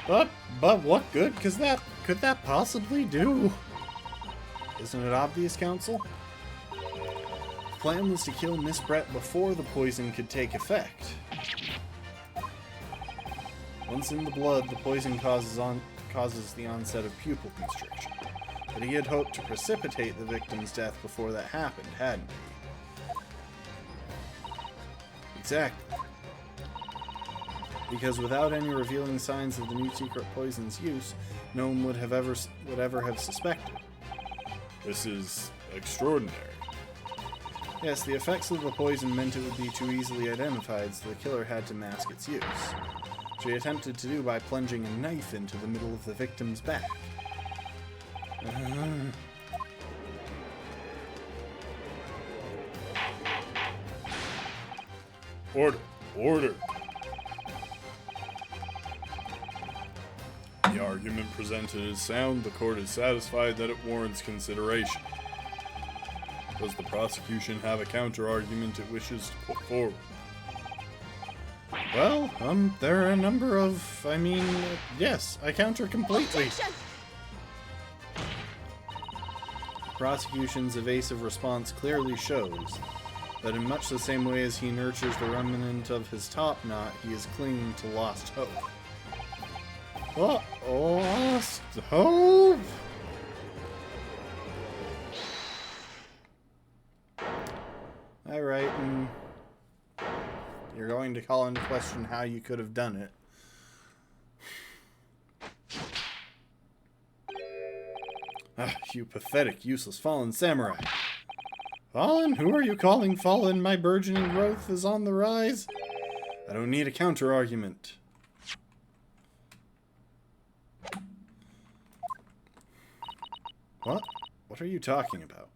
But what good could that possibly do? Isn't it obvious, Counsel? The plan was to kill Miss Brett before the poison could take effect. Once in the blood, the poison causes the onset of pupil constriction. But he had hoped to precipitate the victim's death before that happened, hadn't he? Exactly. Because without any revealing signs of the new secret poison's use, no one would ever have suspected. This is extraordinary. Yes, the effects of the poison meant it would be too easily identified, so the killer had to mask its use, which he attempted to do by plunging a knife into the middle of the victim's back. Order! Order! The argument presented is sound. The court is satisfied that it warrants consideration. Does the prosecution have a counter-argument it wishes to put forward? Well, there are a number of, yes, I counter completely. Attention! Prosecution's evasive response clearly shows that in much the same way as he nurtures the remnant of his top knot, he is clinging to lost hope. What? Lost hope? Alright, you're going to call into question how you could have done it. Ah, you pathetic, useless fallen samurai. Fallen? Who are you calling fallen? My burgeoning growth is on the rise. I don't need a counter-argument. What? What are you talking about?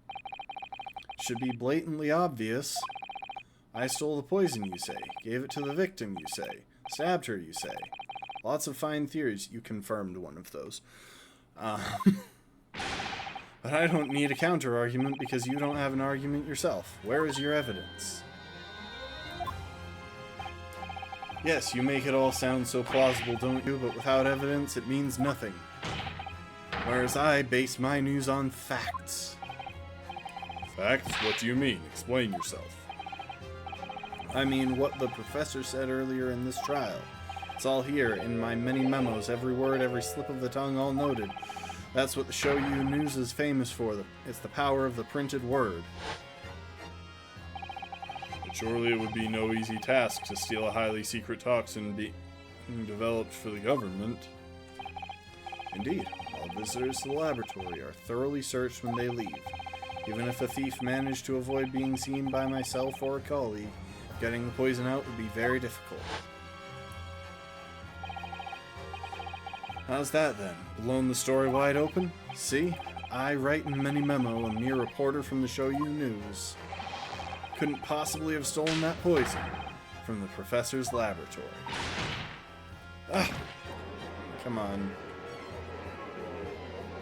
It should be blatantly obvious. I stole the poison, you say. Gave it to the victim, you say. Stabbed her, you say. Lots of fine theories. You confirmed one of those. But I don't need a counter-argument because you don't have an argument yourself. Where is your evidence? Yes, you make it all sound so plausible, don't you? But without evidence, it means nothing. Whereas I base my news on facts. Facts? What do you mean? Explain yourself. I mean what the professor said earlier in this trial. It's all here, in my many memos, every word, every slip of the tongue, all noted. That's what the Show You News is famous for. It's the power of the printed word. But surely it would be no easy task to steal a highly secret toxin being developed for the government. Indeed, all visitors to the laboratory are thoroughly searched when they leave. Even if a thief managed to avoid being seen by myself or a colleague, getting the poison out would be very difficult. How's that then? Blown the story wide open? See? I write in many memo, a mere reporter from the Show You News. Couldn't possibly have stolen that poison from the professor's laboratory. Ah! Come on.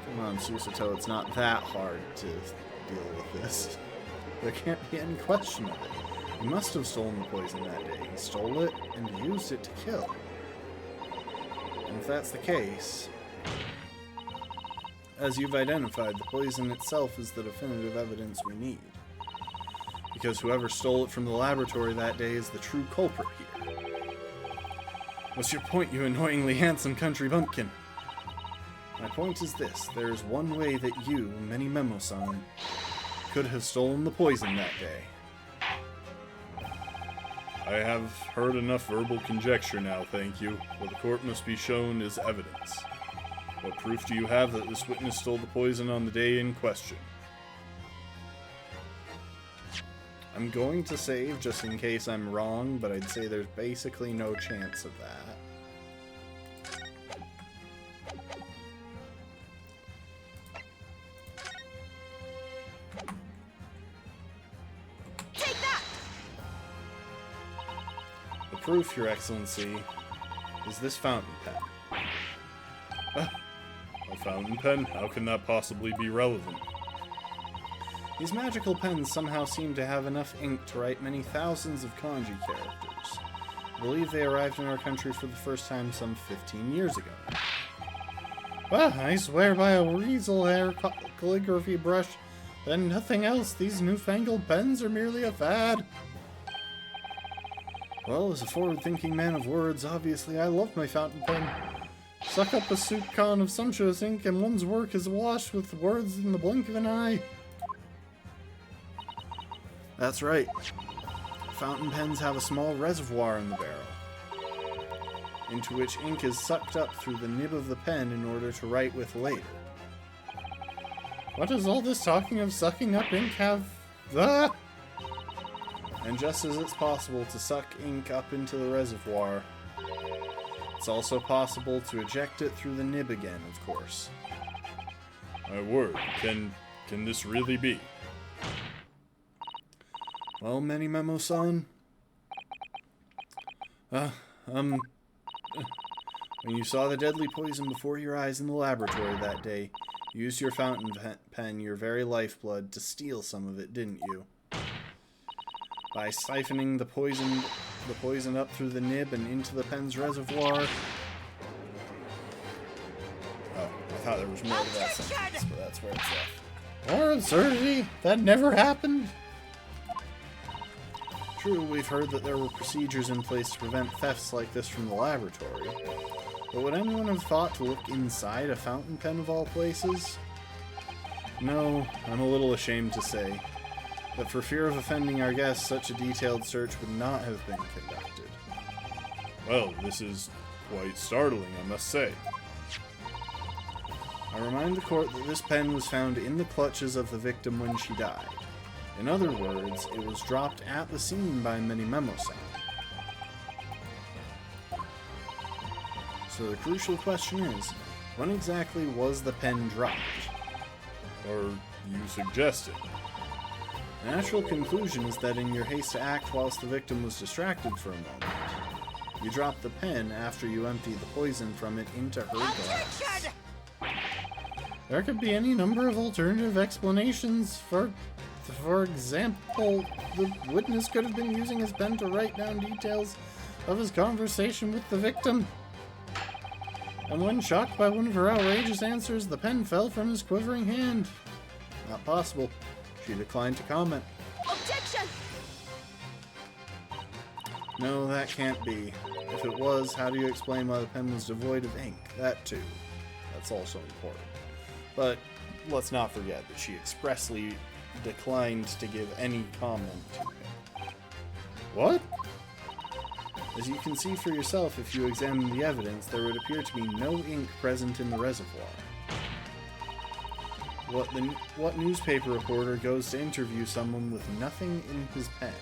Come on, Susato, it's not that hard to deal with this. There can't be any question of it. He must have stolen the poison that day. He stole it and used it to kill. And if that's the case, as you've identified, the poison itself is the definitive evidence we need. Because whoever stole it from the laboratory that day is the true culprit here. What's your point, you annoyingly handsome country bumpkin? My point is this. There's one way that you, Many Memo-san, could have stolen the poison that day. I have heard enough verbal conjecture now, thank you. What the court must be shown is evidence. What proof do you have that this witness stole the poison on the day in question? I'm going to save just in case I'm wrong, but I'd say there's basically no chance of that. Take that! The proof, Your Excellency, is this fountain pen. A fountain pen? How can that possibly be relevant? These magical pens somehow seem to have enough ink to write many thousands of kanji characters. I believe they arrived in our country for the first time some 15 years ago. Well, I swear by a weasel hair calligraphy brush and nothing else, these newfangled pens are merely a fad. Well, as a forward-thinking man of words, obviously I love my fountain pen. Suck up a soup can of sumptuous ink and one's work is washed with words in the blink of an eye. That's right. Fountain pens have a small reservoir in the barrel, into which ink is sucked up through the nib of the pen in order to write with later. What does all this talking of sucking up ink have? Ah! And just as it's possible to suck ink up into the reservoir, it's also possible to eject it through the nib again, of course. My word, can this really be? Well, Memo-san. When you saw the deadly poison before your eyes in the laboratory that day, you used your fountain pen, your very lifeblood, to steal some of it, didn't you? By siphoning the poison up through the nib and into the pen's reservoir. Oh, I thought there was more to that sentence, but that's where it's left. More absurdity! That never happened! True, we've heard that there were procedures in place to prevent thefts like this from the laboratory. But would anyone have thought to look inside a fountain pen of all places? No, I'm a little ashamed to say. But for fear of offending our guests, such a detailed search would not have been conducted. Well, this is quite startling, I must say. I remind the court that this pen was found in the clutches of the victim when she died. In other words, it was dropped at the scene by Memo-san. So the crucial question is, when exactly was the pen dropped? Or you suggested. The natural conclusion is that in your haste to act whilst the victim was distracted for a moment, you dropped the pen after you emptied the poison from it into her glass. There could be any number of alternative explanations. For example, the witness could have been using his pen to write down details of his conversation with the victim. And when shocked by one of her outrageous answers, the pen fell from his quivering hand. Not possible. She declined to comment. Objection! No, that can't be. If it was, how do you explain why the pen was devoid of ink? That too. That's also important. But let's not forget that she expressly declined to give any comment to him. What? As you can see for yourself if you examine the evidence, there would appear to be no ink present in the reservoir. What newspaper reporter goes to interview someone with nothing in his pen?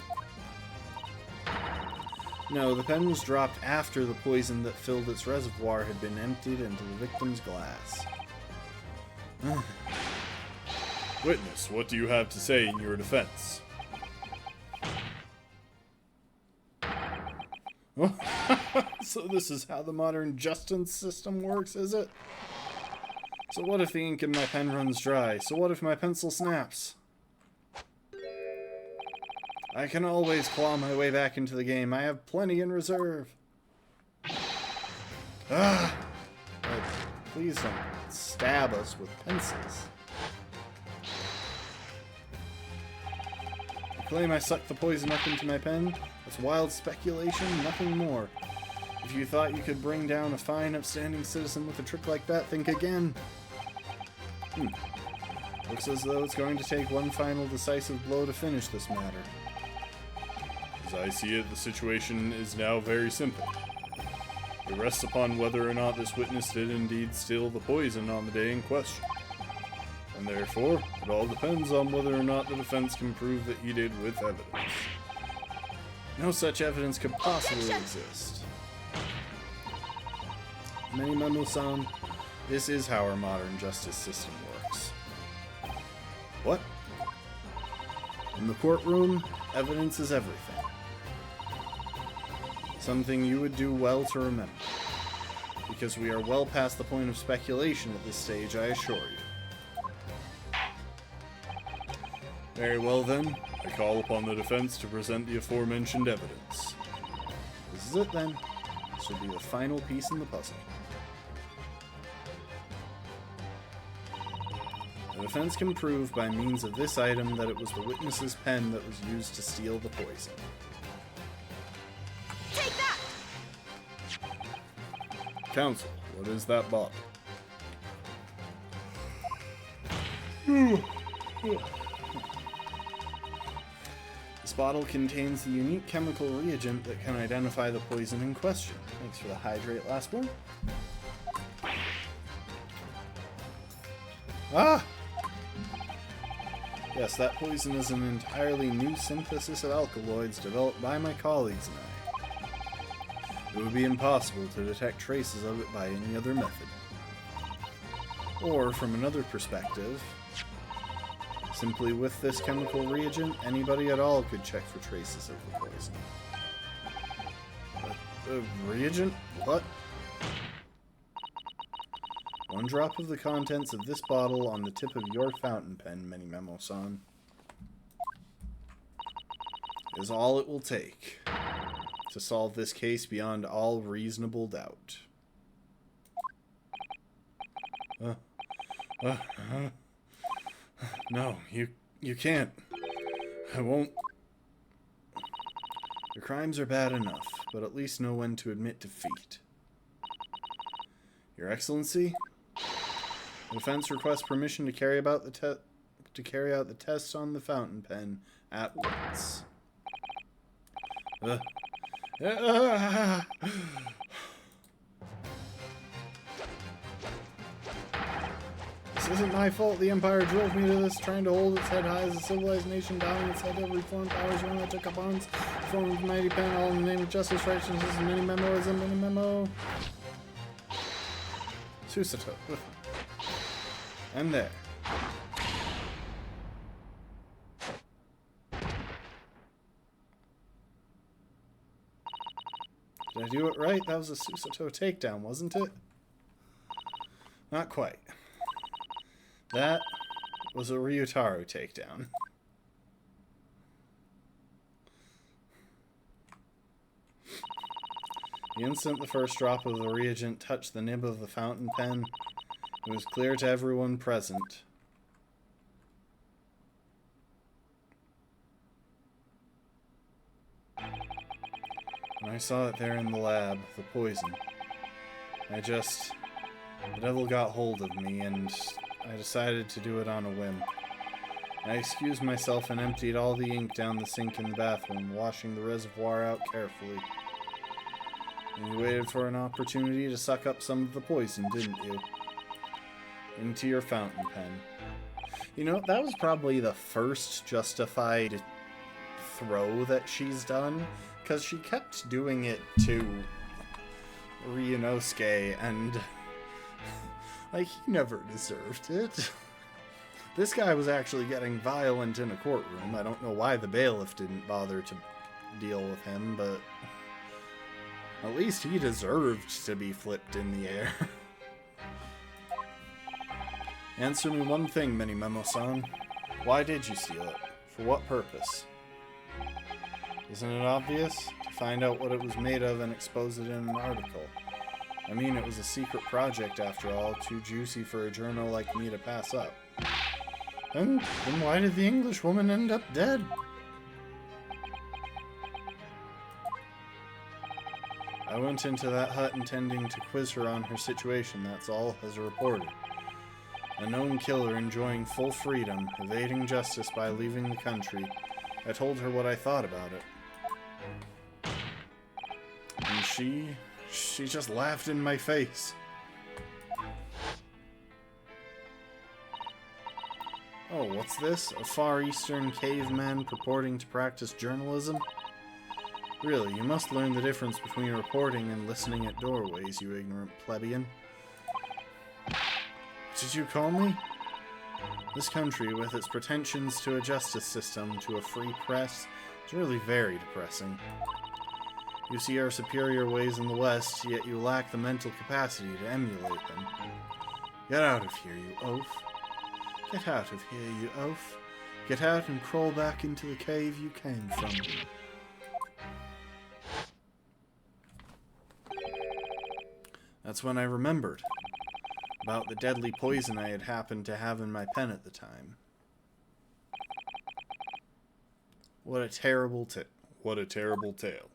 No, the pen was dropped after the poison that filled its reservoir had been emptied into the victim's glass. Witness, what do you have to say in your defense? So this is how the modern justice system works, is it? So what if the ink in my pen runs dry? So what if my pencil snaps? I can always claw my way back into the game. I have plenty in reserve. But please don't stab us with pencils. You claim I sucked the poison up into my pen? That's wild speculation, nothing more. If you thought you could bring down a fine, upstanding citizen with a trick like that, think again. Looks as though it's going to take one final decisive blow to finish this matter. As I see it, the situation is now very simple. It rests upon whether or not this witness did indeed steal the poison on the day in question. And therefore, it all depends on whether or not the defense can prove that he did with evidence. No such evidence could possibly exist. Memo-san, this is how our modern justice system works. What? In the courtroom, evidence is everything. Something you would do well to remember. Because we are well past the point of speculation at this stage, I assure you. Very well then, I call upon the defense to present the aforementioned evidence. This is it then. This will be the final piece in the puzzle. The defense can prove by means of this item that it was the witness's pen that was used to steal the poison. Take that! Counsel, what is that bottle? This bottle contains the unique chemical reagent that can identify the poison in question. Thanks for the hydrate, last one. Ah! Yes, that poison is an entirely new synthesis of alkaloids developed by my colleagues and I. It would be impossible to detect traces of it by any other method. Or, from another perspective, simply with this chemical reagent, anybody at all could check for traces of the poison. Reagent? What? One drop of the contents of this bottle on the tip of your fountain pen, Many-Memo-san, is all it will take to solve this case beyond all reasonable doubt. No, you can't. I won't. The crimes are bad enough, but at least know when to admit defeat. Your Excellency, the defense requests permission to carry out the tests on the fountain pen at once. This isn't my fault. The Empire drove me to this, trying to hold its head high as a civilized nation, bowing its head to every foreign powers when I took up arms, form of mighty pen, all in the name of justice, righteousness, and Many-Memo-ism, Many-Memo. Susato. And there. Did I do it right? That was a Susato takedown, wasn't it? Not quite. That was a Ryutaro takedown. The instant the first drop of the reagent touched the nib of the fountain pen, it was clear to everyone present. When I saw it there in the lab, the poison, the devil got hold of me, and I decided to do it on a whim. I excused myself and emptied all the ink down the sink in the bathroom, washing the reservoir out carefully. And you waited for an opportunity to suck up some of the poison, didn't you? Into your fountain pen. You know, that was probably the first justified throw that she's done, because she kept doing it to Ryunosuke, and like, he never deserved it. This guy was actually getting violent in a courtroom. I don't know why the bailiff didn't bother to deal with him, but at least he deserved to be flipped in the air. Answer me one thing, Many-Memo-san. Why did you steal it? For what purpose? Isn't it obvious? To find out what it was made of and expose it in an article. I mean, it was a secret project after all, too juicy for a journal like me to pass up. Then why did the Englishwoman end up dead? I went into that hut intending to quiz her on her situation, that's all, as reported. A known killer enjoying full freedom, evading justice by leaving the country. I told her what I thought about it. And she just laughed in my face. Oh, what's this? A Far Eastern caveman purporting to practice journalism? Really, you must learn the difference between reporting and listening at doorways, you ignorant plebeian. What did you call me? This country, with its pretensions to a justice system, to a free press, is really very depressing. You see our superior ways in the West, yet you lack the mental capacity to emulate them. Get out of here, you oaf. Get out of here, you oaf. Get out and crawl back into the cave you came from. That's when I remembered about the deadly poison I had happened to have in my pen at the time. What a terrible tale.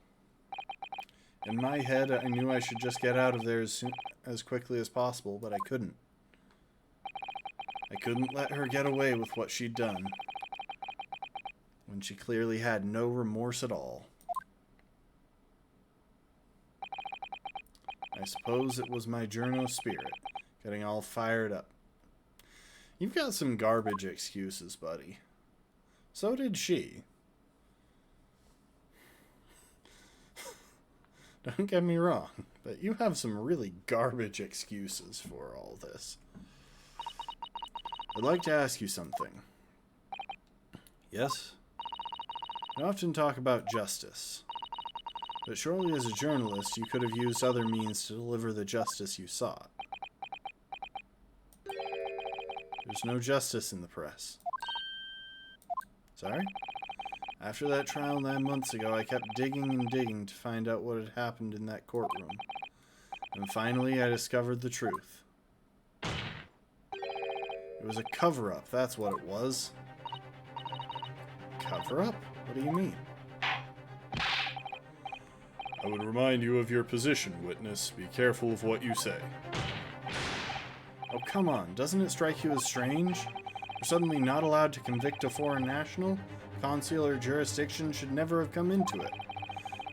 In my head, I knew I should just get out of there as quickly as possible, but I couldn't. I couldn't let her get away with what she'd done, when she clearly had no remorse at all. I suppose it was my journo spirit, getting all fired up. You've got some garbage excuses, buddy. So did she. Don't get me wrong, but you have some really garbage excuses for all this. I'd like to ask you something. Yes? You often talk about justice, but surely as a journalist you could have used other means to deliver the justice you sought. There's no justice in the press. Sorry? After that trial 9 months ago, I kept digging and digging to find out what had happened in that courtroom. And finally, I discovered the truth. It was a cover-up, that's what it was. Cover-up? What do you mean? I would remind you of your position, witness. Be careful of what you say. Oh, come on. Doesn't it strike you as strange? We're suddenly not allowed to convict a foreign national? Consular jurisdiction should never have come into it.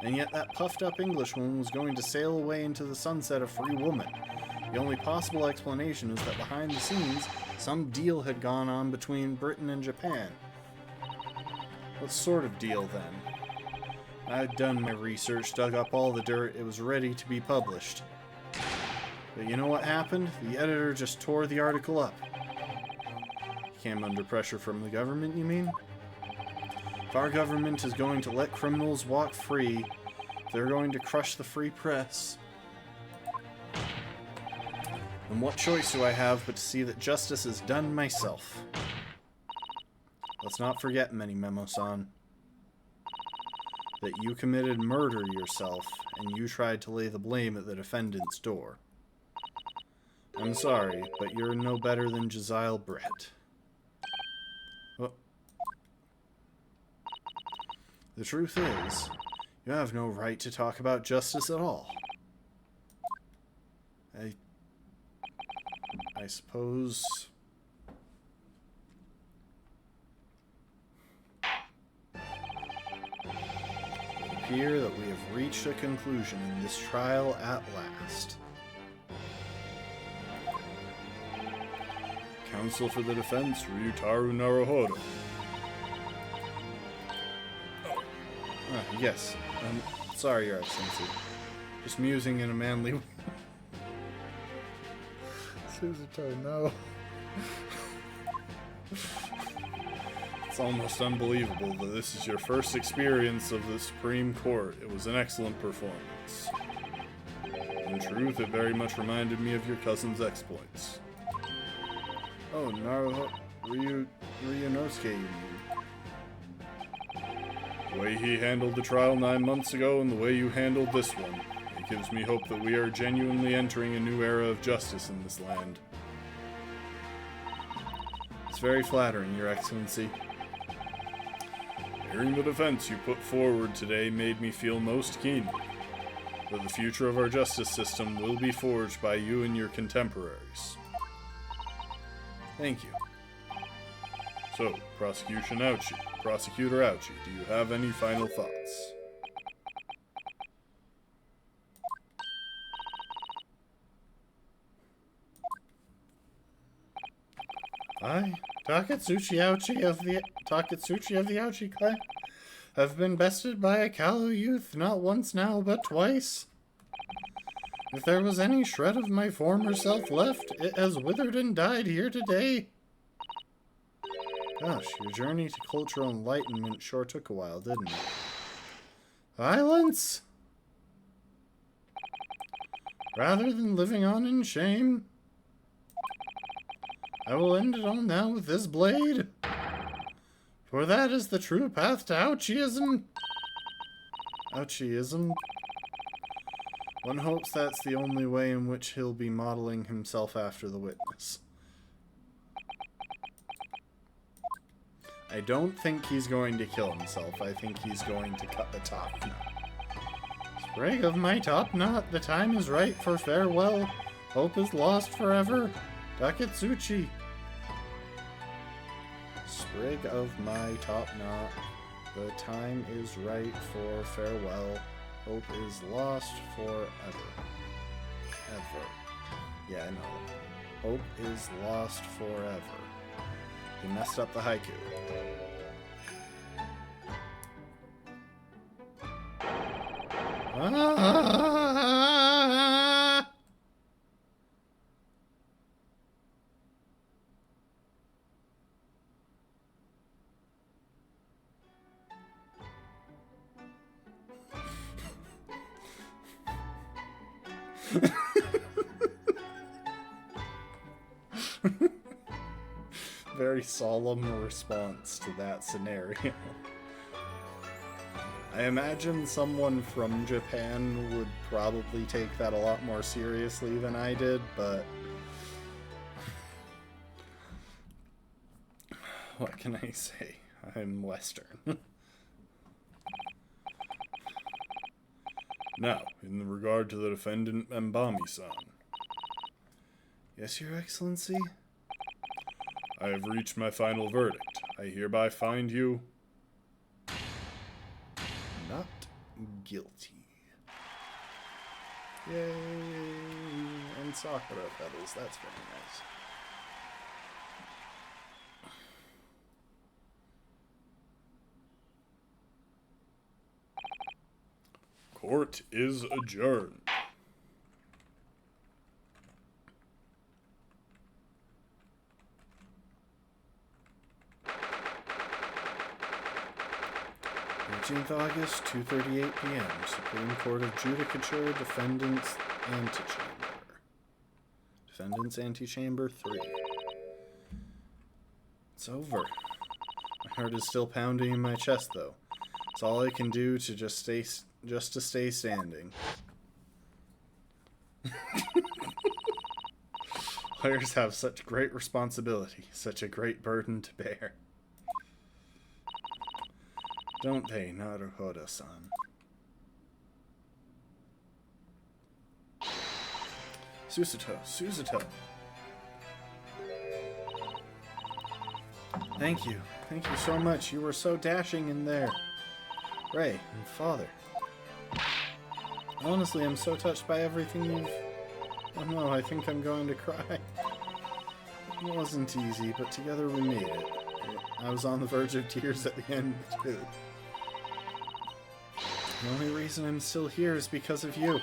And yet that puffed-up Englishwoman was going to sail away into the sunset a free woman. The only possible explanation is that behind the scenes, some deal had gone on between Britain and Japan. What sort of deal, then? I'd done my research, dug up all the dirt, it was ready to be published. But you know what happened? The editor just tore the article up. Came under pressure from the government, you mean? If our government is going to let criminals walk free, they're going to crush the free press. And what choice do I have but to see that justice is done myself? Let's not forget, Memo-san, that you committed murder yourself, and you tried to lay the blame at the defendant's door. I'm sorry, but you're no better than Josiah Brett. Oh. The truth is, you have no right to talk about justice at all. I suppose... It would appear that we have reached a conclusion in this trial at last. Counsel for the defense, Ryutaru Naruhodo. Yes. Sorry, Your Excellency. Just musing in a manly way. Suzuto, no. It's almost unbelievable that this is your first experience of the Supreme Court. It was an excellent performance. In truth, it very much reminded me of your cousin's exploits. Oh, Ryunosuke, you mean? The way he handled the trial 9 months ago and the way you handled this one, it gives me hope that we are genuinely entering a new era of justice in this land. It's very flattering, Your Excellency. Hearing the defense you put forward today made me feel most keenly that the future of our justice system will be forged by you and your contemporaries. Thank you. So, Prosecutor Ouchi, do you have any final thoughts? I, Takatsuchi of the Ouchi clan, have been bested by a callow youth not once now, but twice. If there was any shred of my former self left, it has withered and died here today. Gosh, your journey to cultural enlightenment sure took a while, didn't it? Violence? Rather than living on in shame, I will end it all now with this blade. For that is the true path to Ouchiism. Ouchiism. One hopes that's the only way in which he'll be modeling himself after the witness. I don't think he's going to kill himself. I think he's going to cut the top knot. Sprig of my top knot, the time is right for farewell. Hope is lost forever. Taketsuchi. Sprig of my top knot, the time is right for farewell. Hope is lost forever. Ever. Yeah, I know. Hope is lost forever. He messed up the haiku. Ah! Very solemn response to that scenario. I imagine someone from Japan would probably take that a lot more seriously than I did, but what can I say? I'm Western. Now, in regard to the defendant Mbami-san. Yes, Your Excellency? I have reached my final verdict. I hereby find you not guilty. Yay! And Sakura petals, that's very nice. Court is adjourned. August, 2:38 p.m. Supreme Court of Judicature, Defendant's Antechamber. Defendant's Antechamber 3. It's over. My heart is still pounding in my chest, though. It's all I can do to just to stay standing. Lawyers have such great responsibility, such a great burden to bear. Don't they, Naruhodo-san? Susato. Thank you so much. You were so dashing in there. Ray and Father. Honestly, I'm so touched by everything you've... Oh no, I think I'm going to cry. It wasn't easy, but together we made it. I was on the verge of tears at the end, too. The only reason I'm still here is because of you.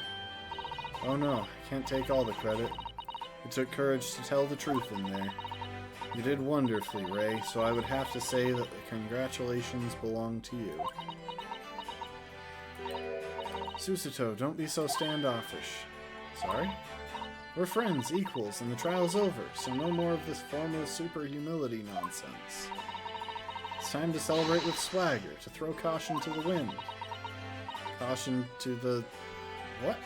Oh no, I can't take all the credit. It took courage to tell the truth in there. You did wonderfully, Ray, so I would have to say that the congratulations belong to you. Susato, don't be so standoffish. Sorry? We're friends, equals, and the trial's over, so no more of this formal super humility nonsense. It's time to celebrate with swagger, to throw caution to the wind. Caution to the... what?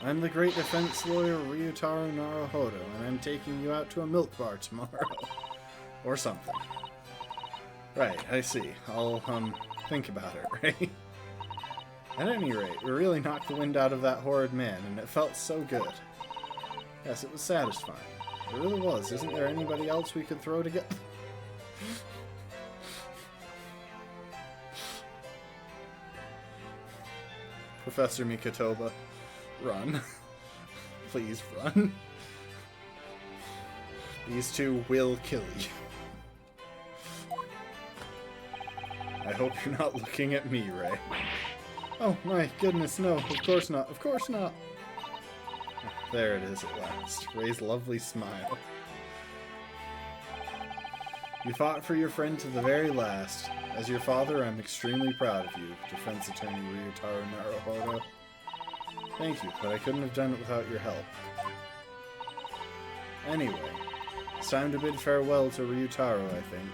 I'm the great defense lawyer Ryutaro Naruhodo, and I'm taking you out to a milk bar tomorrow. Or something. Right, I see. I'll, think about it, right? At any rate, we really knocked the wind out of that horrid man, and it felt so good. Yes, it was satisfying. It really was. Isn't there anybody else we could throw together? Professor Mikotoba, run. Please run. These two will kill you. I hope you're not looking at me, Ray. Oh my goodness, no, of course not, of course not. There it is at last, Ray's lovely smile. You fought for your friend to the very last. As your father, I'm extremely proud of you, defense attorney Ryutaro Naruhodo. Thank you, but I couldn't have done it without your help. Anyway, it's time to bid farewell to Ryutaro, I think.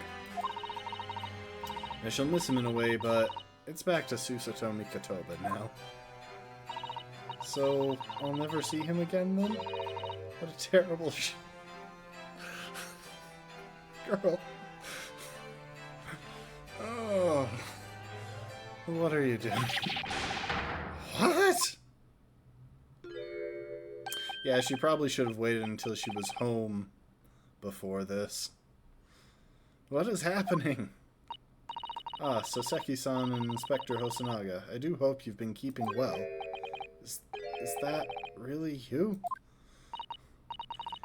I shall miss him in a way, but it's back to Susato Mikotoba now. So, I'll never see him again then? What a terrible girl. Oh. What are you doing? What? Yeah, she probably should have waited until she was home before this. What is happening? Ah, Soseki-san and Inspector Hosonaga. I do hope you've been keeping well. Is that really you?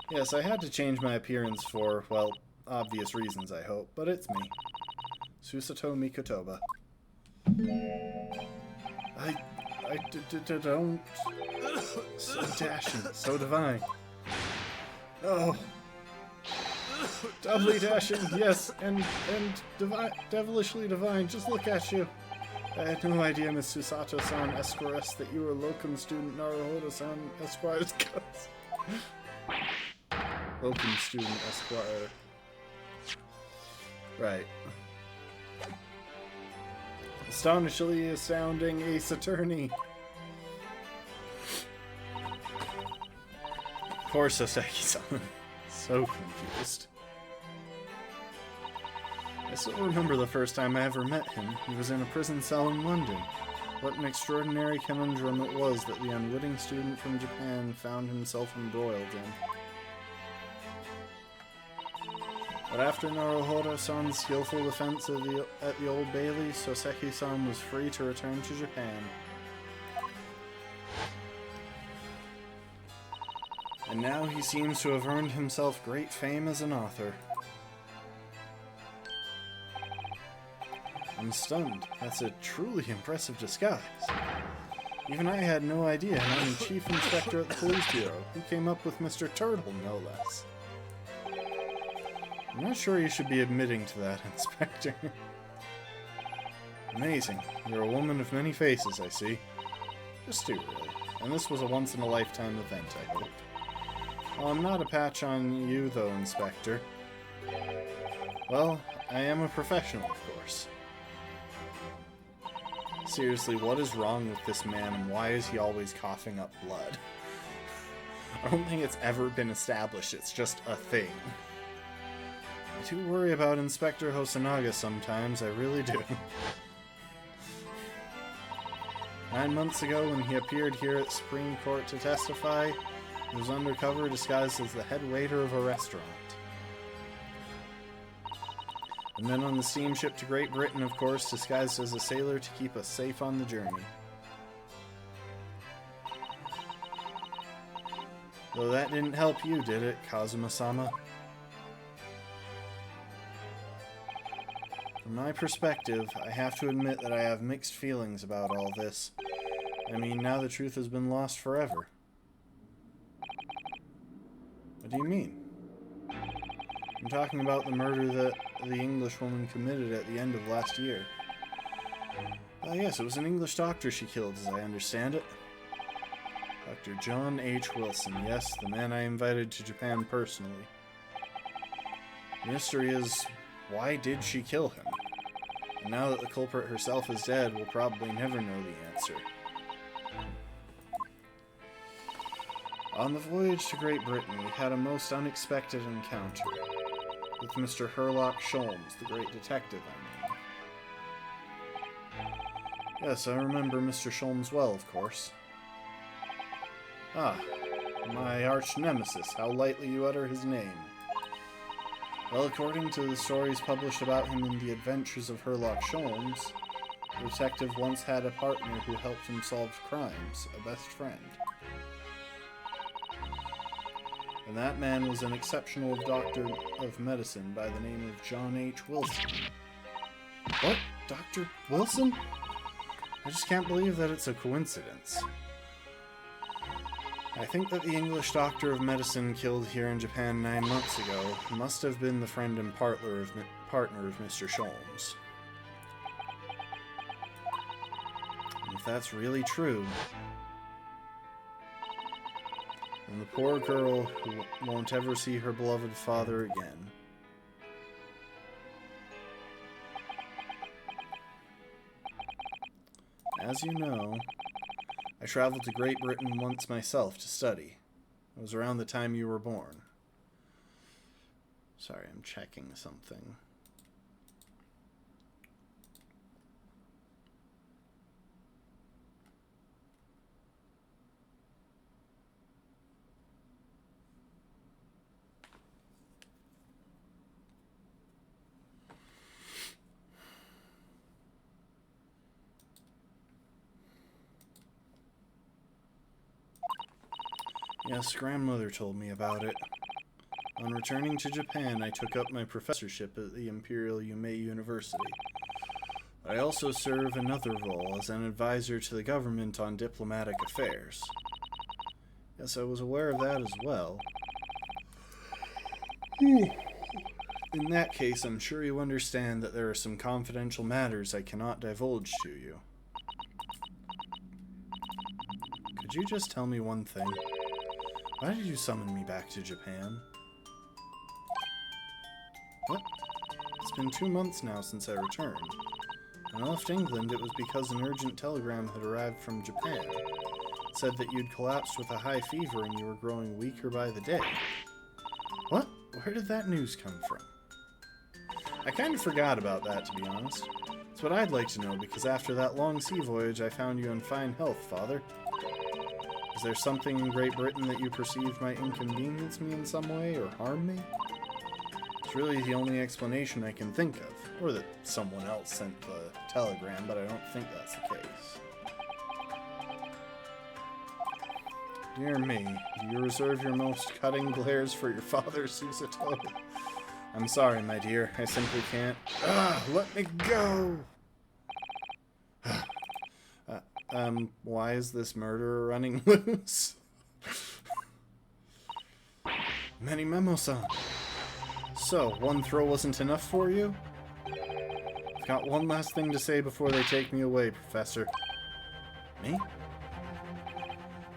Yes, I had to change my appearance for, well, obvious reasons, I hope, but it's me. Susato Mikotoba. I don't... So dashing, so divine. Oh. Doubly dashing, yes, and divine, devilishly divine. Just look at you. I had no idea, Miss Susato-san Esquires, that you were locum student Naruhodo-san Esquires. Locum student Esquire. Right. Astonishingly astounding Ace Attorney. Poor Soseki-san. So confused. I still remember the first time I ever met him. He was in a prison cell in London. What an extraordinary conundrum it was that the unwitting student from Japan found himself embroiled in. But after Naruhodo-san's skillful defense at the Old Bailey, Soseki-san was free to return to Japan. And now he seems to have earned himself great fame as an author. I'm stunned. That's a truly impressive disguise. Even I had no idea, and I'm the chief inspector at the police bureau, who came up with Mr. Turtle, no less. I'm not sure you should be admitting to that, Inspector. Amazing. You're a woman of many faces, I see. Just two, really. And this was a once-in-a-lifetime event, I hope. Well, I'm not a patch on you, though, Inspector. Well, I am a professional, of course. Seriously, what is wrong with this man, and why is he always coughing up blood? I don't think it's ever been established, it's just a thing. I do worry about Inspector Hosonaga sometimes, I really do. 9 months ago, when he appeared here at Supreme Court to testify, he was undercover disguised as the head waiter of a restaurant. And then on the steamship to Great Britain, of course, disguised as a sailor to keep us safe on the journey. Though that didn't help you, did it, Kazuma-sama? From my perspective, I have to admit that I have mixed feelings about all this. I mean, now the truth has been lost forever. What do you mean? I'm talking about the murder that the Englishwoman committed at the end of last year. Yes, it was an English doctor she killed, as I understand it. Dr. John H. Wilson, yes, the man I invited to Japan personally. The mystery is, why did she kill him? And now that the culprit herself is dead, we'll probably never know the answer. On the voyage to Great Britain, we had a most unexpected encounter. With Mr. Herlock Sholmes, the great detective, I mean. Yes, I remember Mr. Sholmes well, of course. Ah, my arch-nemesis, how lightly you utter his name. Well, according to the stories published about him in The Adventures of Herlock Sholmes, the detective once had a partner who helped him solve crimes, a best friend. And that man was an exceptional doctor of medicine by the name of John H. Wilson. What? Dr. Wilson? I just can't believe that it's a coincidence. I think that the English doctor of medicine killed here in Japan 9 months ago must have been the friend and partner of Mr. Sholmes. And if that's really true, and the poor girl who won't ever see her beloved father again. As you know, I traveled to Great Britain once myself to study. It was around the time you were born. Sorry, I'm checking something. Yes, grandmother told me about it. On returning to Japan, I took up my professorship at the Imperial Yumei University. I also serve another role as an advisor to the government on diplomatic affairs. Yes, I was aware of that as well. In that case, I'm sure you understand that there are some confidential matters I cannot divulge to you. Could you just tell me one thing? Why did you summon me back to Japan? What? It's been 2 months now since I returned. When I left England, it was because an urgent telegram had arrived from Japan. It said that you'd collapsed with a high fever and you were growing weaker by the day. What? Where did that news come from? I kind of forgot about that, to be honest. It's what I'd like to know, because after that long sea voyage, I found you in fine health, Father. Is there something in Great Britain that you perceived might inconvenience me in some way or harm me? It's really the only explanation I can think of. Or that someone else sent the telegram, but I don't think that's the case. Dear me, do you reserve your most cutting glares for your father, Susato? I'm sorry, my dear. I simply can't. Let me go! Why is this murderer running loose? Many Memo-san. So, one throw wasn't enough for you? I've got one last thing to say before they take me away, Professor. Me?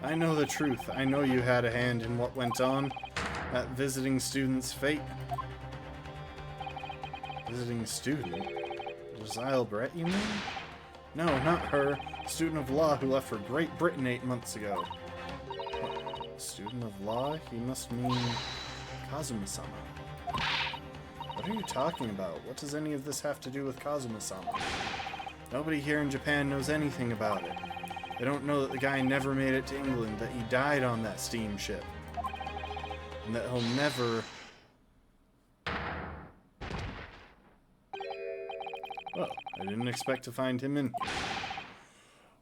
I know the truth. I know you had a hand in what went on. That visiting student's fate. Visiting student? Josiah Brett, you mean? No, not her. Student of law who left for Great Britain 8 months ago. What? Student of law? He must mean Kazuma-sama. What are you talking about? What does any of this have to do with Kazuma-sama? Nobody here in Japan knows anything about it. They don't know that the guy never made it to England, that he died on that steamship, and that he'll never... Well, I didn't expect to find him in here.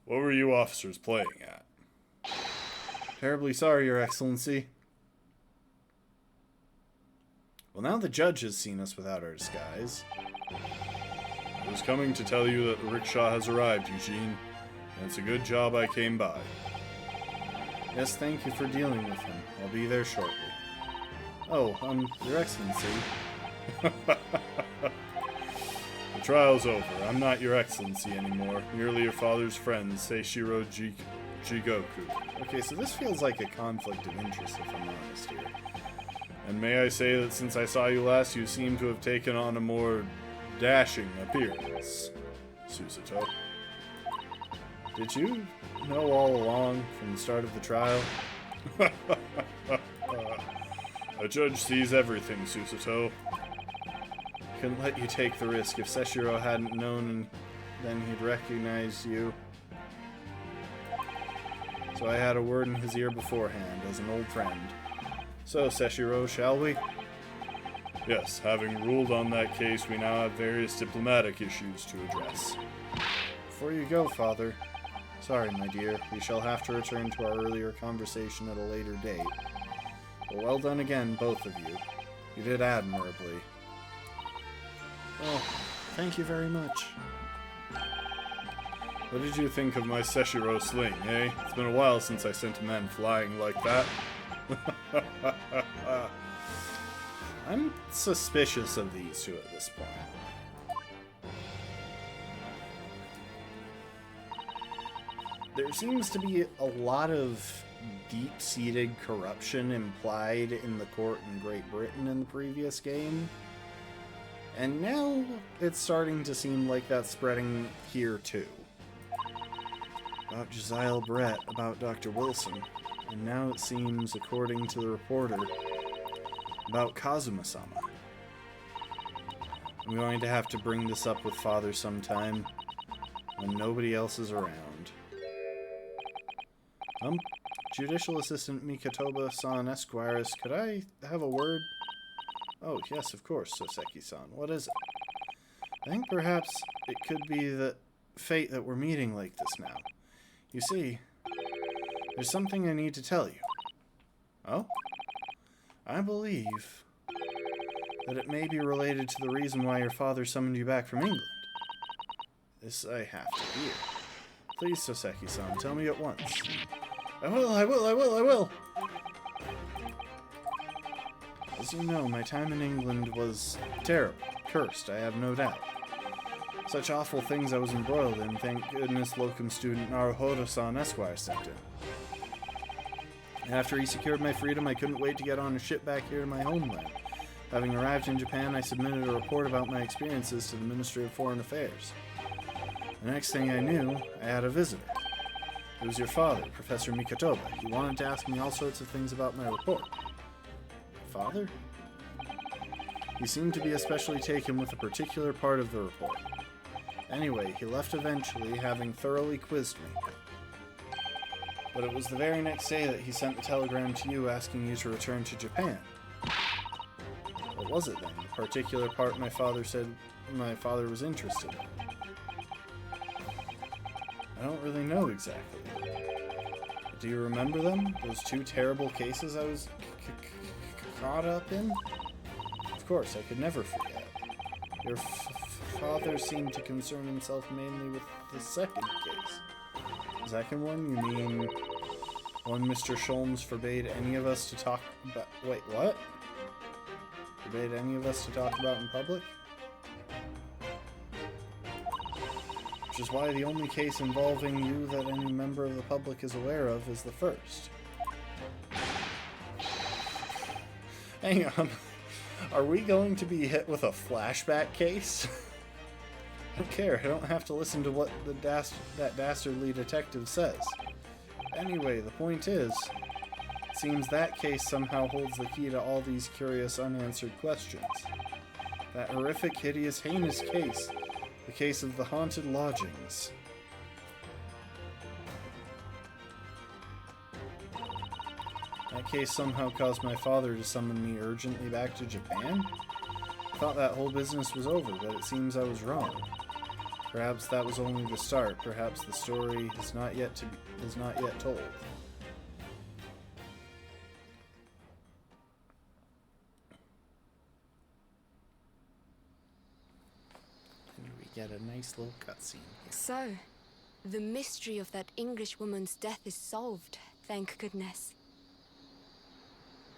What were you officers playing at? Terribly sorry, Your Excellency. Well, now the judge has seen us without our disguise. I was coming to tell you that the rickshaw has arrived, Eugene. And it's a good job I came by. Yes, thank you for dealing with him. I'll be there shortly. Oh, Your Excellency. The trial's over. I'm not Your Excellency anymore. Merely your father's friend, Seishiro Jigoku. Okay, so this feels like a conflict of interest, if I'm honest here. And may I say that since I saw you last, you seem to have taken on a more dashing appearance, Susato. Did you know all along, from the start of the trial? A judge sees everything, Susato. Couldn't let you take the risk. If Seishiro hadn't known, and then he'd recognized you. So I had a word in his ear beforehand, as an old friend. So, Seishiro, shall we? Yes, having ruled on that case, we now have various diplomatic issues to address. Before you go, Father. Sorry, my dear. We shall have to return to our earlier conversation at a later date. But well done again, both of you. You did admirably. Oh, thank you very much. What did you think of my Seishiro sling, eh? It's been a while since I sent a man flying like that. I'm suspicious of these two at this point. There seems to be a lot of deep-seated corruption implied in the court in Great Britain in the previous game. And now it's starting to seem like that's spreading here too. about Josiah Brett, about Dr. Wilson, and now it seems, according to the reporter, about Kazuma-sama. I'm going to have to bring this up with Father sometime when nobody else is around. Judicial Assistant Mikatoba-san Esquires, could I have a word? Oh, yes, of course, Soseki-san. What is it? I think perhaps it could be the fate that we're meeting like this now. You see, there's something I need to tell you. Oh? I believe that it may be related to the reason why your father summoned you back from England. This I have to hear. Please, Soseki-san, tell me at once. I will! As you know, my time in England was terrible, cursed, I have no doubt. Such awful things I was embroiled in, thank goodness locum student Naruhodo-san Esquire stepped in. After he secured my freedom, I couldn't wait to get on a ship back here to my homeland. Having arrived in Japan, I submitted a report about my experiences to the Ministry of Foreign Affairs. The next thing I knew, I had a visitor. It was your father, Professor Mikatoba. He wanted to ask me all sorts of things about my report. Father? He seemed to be especially taken with a particular part of the report. Anyway, he left eventually, having thoroughly quizzed me. But it was the very next day that he sent the telegram to you asking you to return to Japan. What was it then? The particular part my father said my father was interested in. I don't really know exactly. Do you remember them? Those two terrible cases I was caught up in? Of course, I could never forget. Your father seemed to concern himself mainly with the second case. The second one? You mean one Mr. Sholmes forbade any of us to talk about... Wait, what? Forbade any of us to talk about in public? Which is why the only case involving you that any member of the public is aware of is the first. Hang on. Are we going to be hit with a flashback case? I don't care. I don't have to listen to what that dastardly detective says. Anyway, the point is, it seems that case somehow holds the key to all these curious unanswered questions. That horrific, hideous, heinous case. The case of the haunted lodgings. That case somehow caused my father to summon me urgently back to Japan? I thought that whole business was over, but it seems I was wrong. Perhaps that was only the start. Perhaps the story is not yet told. And we get a nice little cutscene here. So, the mystery of that English woman's death is solved, thank goodness.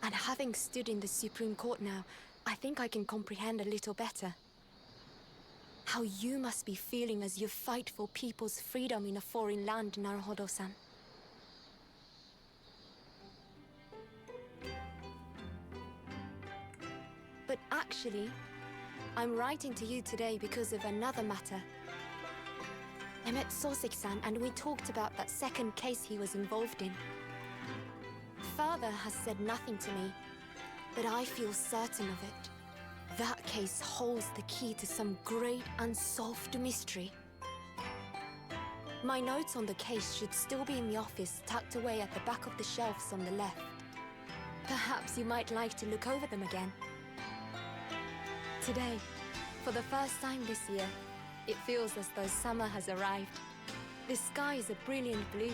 And having stood in the Supreme Court now, I think I can comprehend a little better. How you must be feeling as you fight for people's freedom in a foreign land, Naruhodo-san. But actually, I'm writing to you today because of another matter. I met Soseki-san and we talked about that second case he was involved in. Father has said nothing to me, but I feel certain of it. That case holds the key to some great unsolved mystery. My notes on the case should still be in the office, tucked away at the back of the shelves on the left. Perhaps you might like to look over them again. Today, for the first time this year, it feels as though summer has arrived. The sky is a brilliant blue.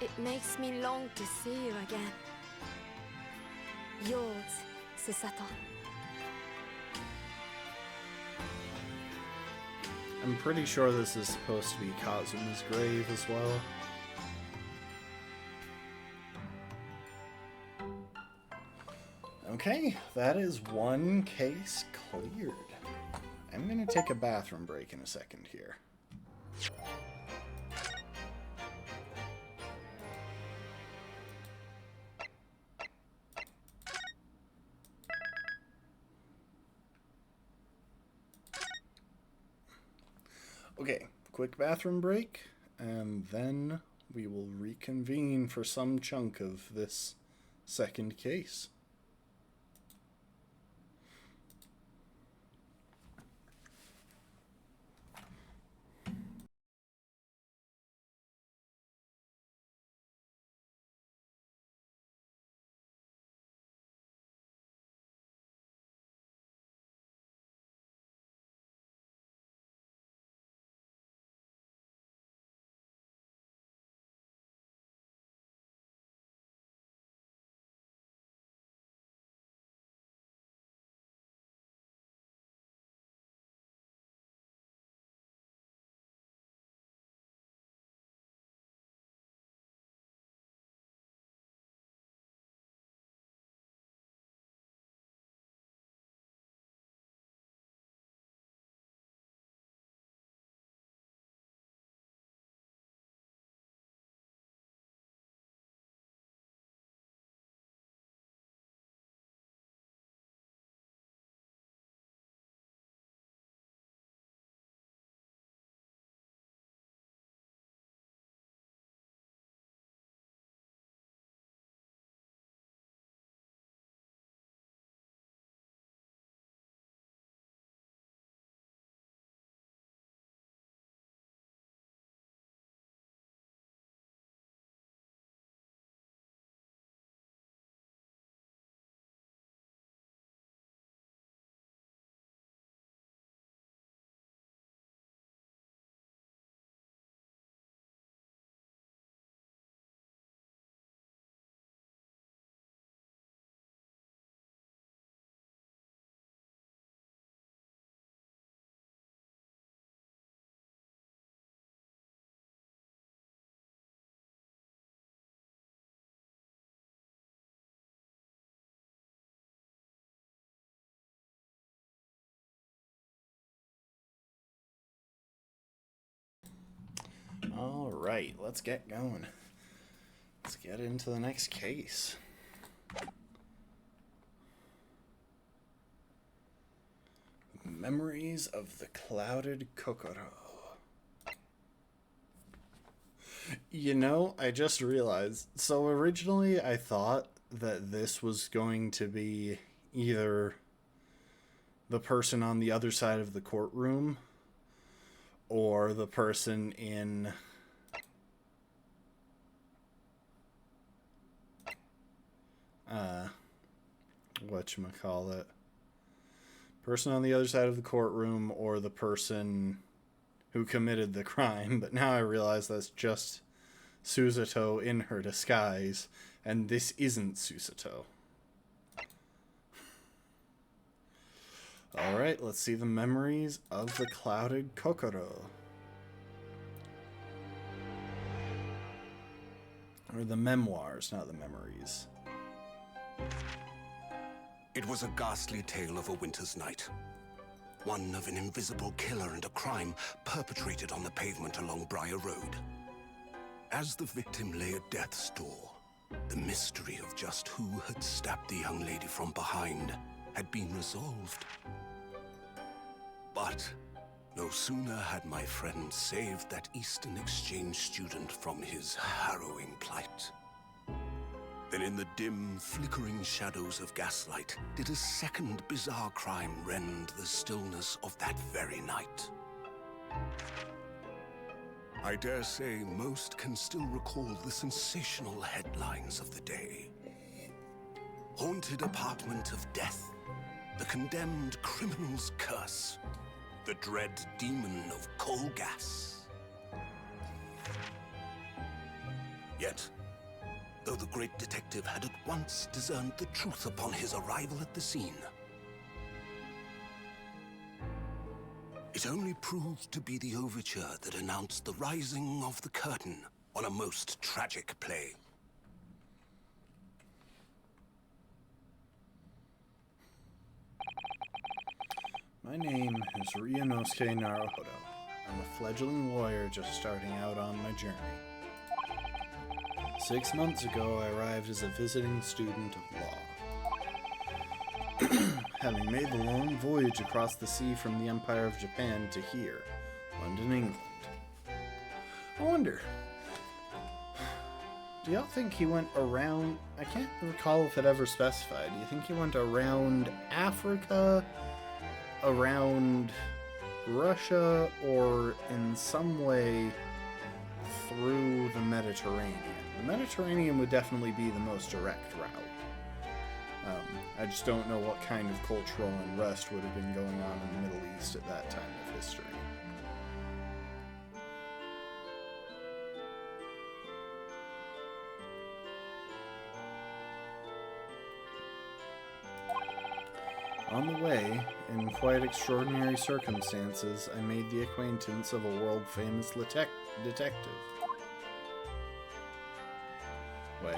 It makes me long to see you again. Yours, Susato. I'm pretty sure this is supposed to be Kazuma's grave as well. Okay, that is one case cleared. I'm gonna take a bathroom break in a second here. Okay, quick bathroom break, and then we will reconvene for some chunk of this second case. Alright, let's get going. Let's get into the next case. Memories of the Clouded Kokoro. You know, I just realized. So originally I thought that this was going to be either the person on the other side of the courtroom or the person in whatchamacallit, person on the other side of the courtroom or the person who committed the crime, but now I realize that's just Susato in her disguise, and this isn't Susato. Alright, let's see the memories of the Clouded Kokoro. Or the memoirs, not the memories. It was a ghastly tale of a winter's night. One of an invisible killer and a crime perpetrated on the pavement along Briar Road. As the victim lay at death's door, the mystery of just who had stabbed the young lady from behind had been resolved. But no sooner had my friend saved that Eastern Exchange student from his harrowing plight than in the dim, flickering shadows of gaslight did a second bizarre crime rend the stillness of that very night. I dare say most can still recall the sensational headlines of the day. Haunted apartment of death, the condemned criminal's curse, the dread demon of coal gas. Yet, though the great detective had at once discerned the truth upon his arrival at the scene, it only proved to be the overture that announced the rising of the curtain on a most tragic play. My name is Ryunosuke Naruhodo. I'm a fledgling lawyer just starting out on my journey. 6 months ago, I arrived as a visiting student of law. Having made the long voyage across the sea from the Empire of Japan to here, London, England. I wonder. Do y'all think he went around... I can't recall if it ever specified. Do you think he went around Africa, around Russia, or in some way through the Mediterranean? The Mediterranean would definitely be the most direct route. I just don't know what kind of cultural unrest would have been going on in the Middle East at that time of history. On the way, in quite extraordinary circumstances, I made the acquaintance of a world-famous detective. Wait,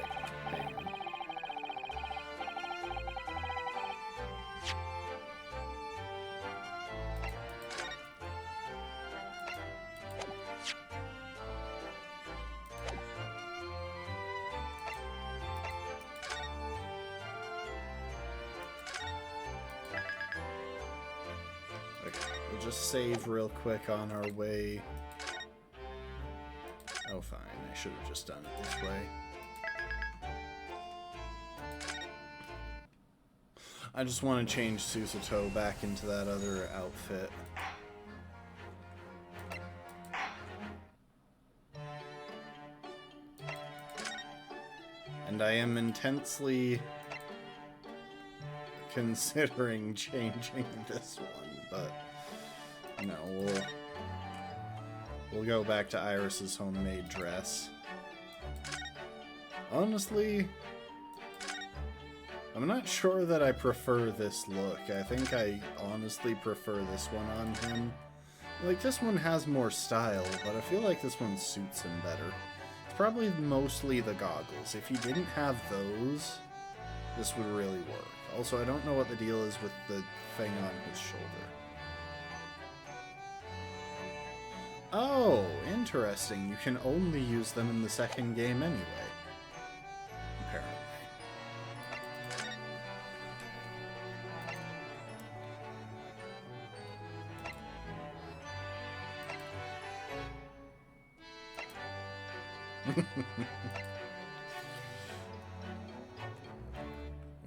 hang on. We'll just save real quick on our way. Oh, fine. I should have just done it this way. I just want to change Susato back into that other outfit. And I am intensely considering changing this one, but no, we'll go back to Iris's homemade dress. Honestly, I'm not sure that I prefer this look. I think I honestly prefer this one on him. Like, this one has more style, but I feel like this one suits him better. It's probably mostly the goggles. If he didn't have those, this would really work. Also, I don't know what the deal is with the thing on his shoulder. Oh, interesting. You can only use them in the second game anyway. Apparently.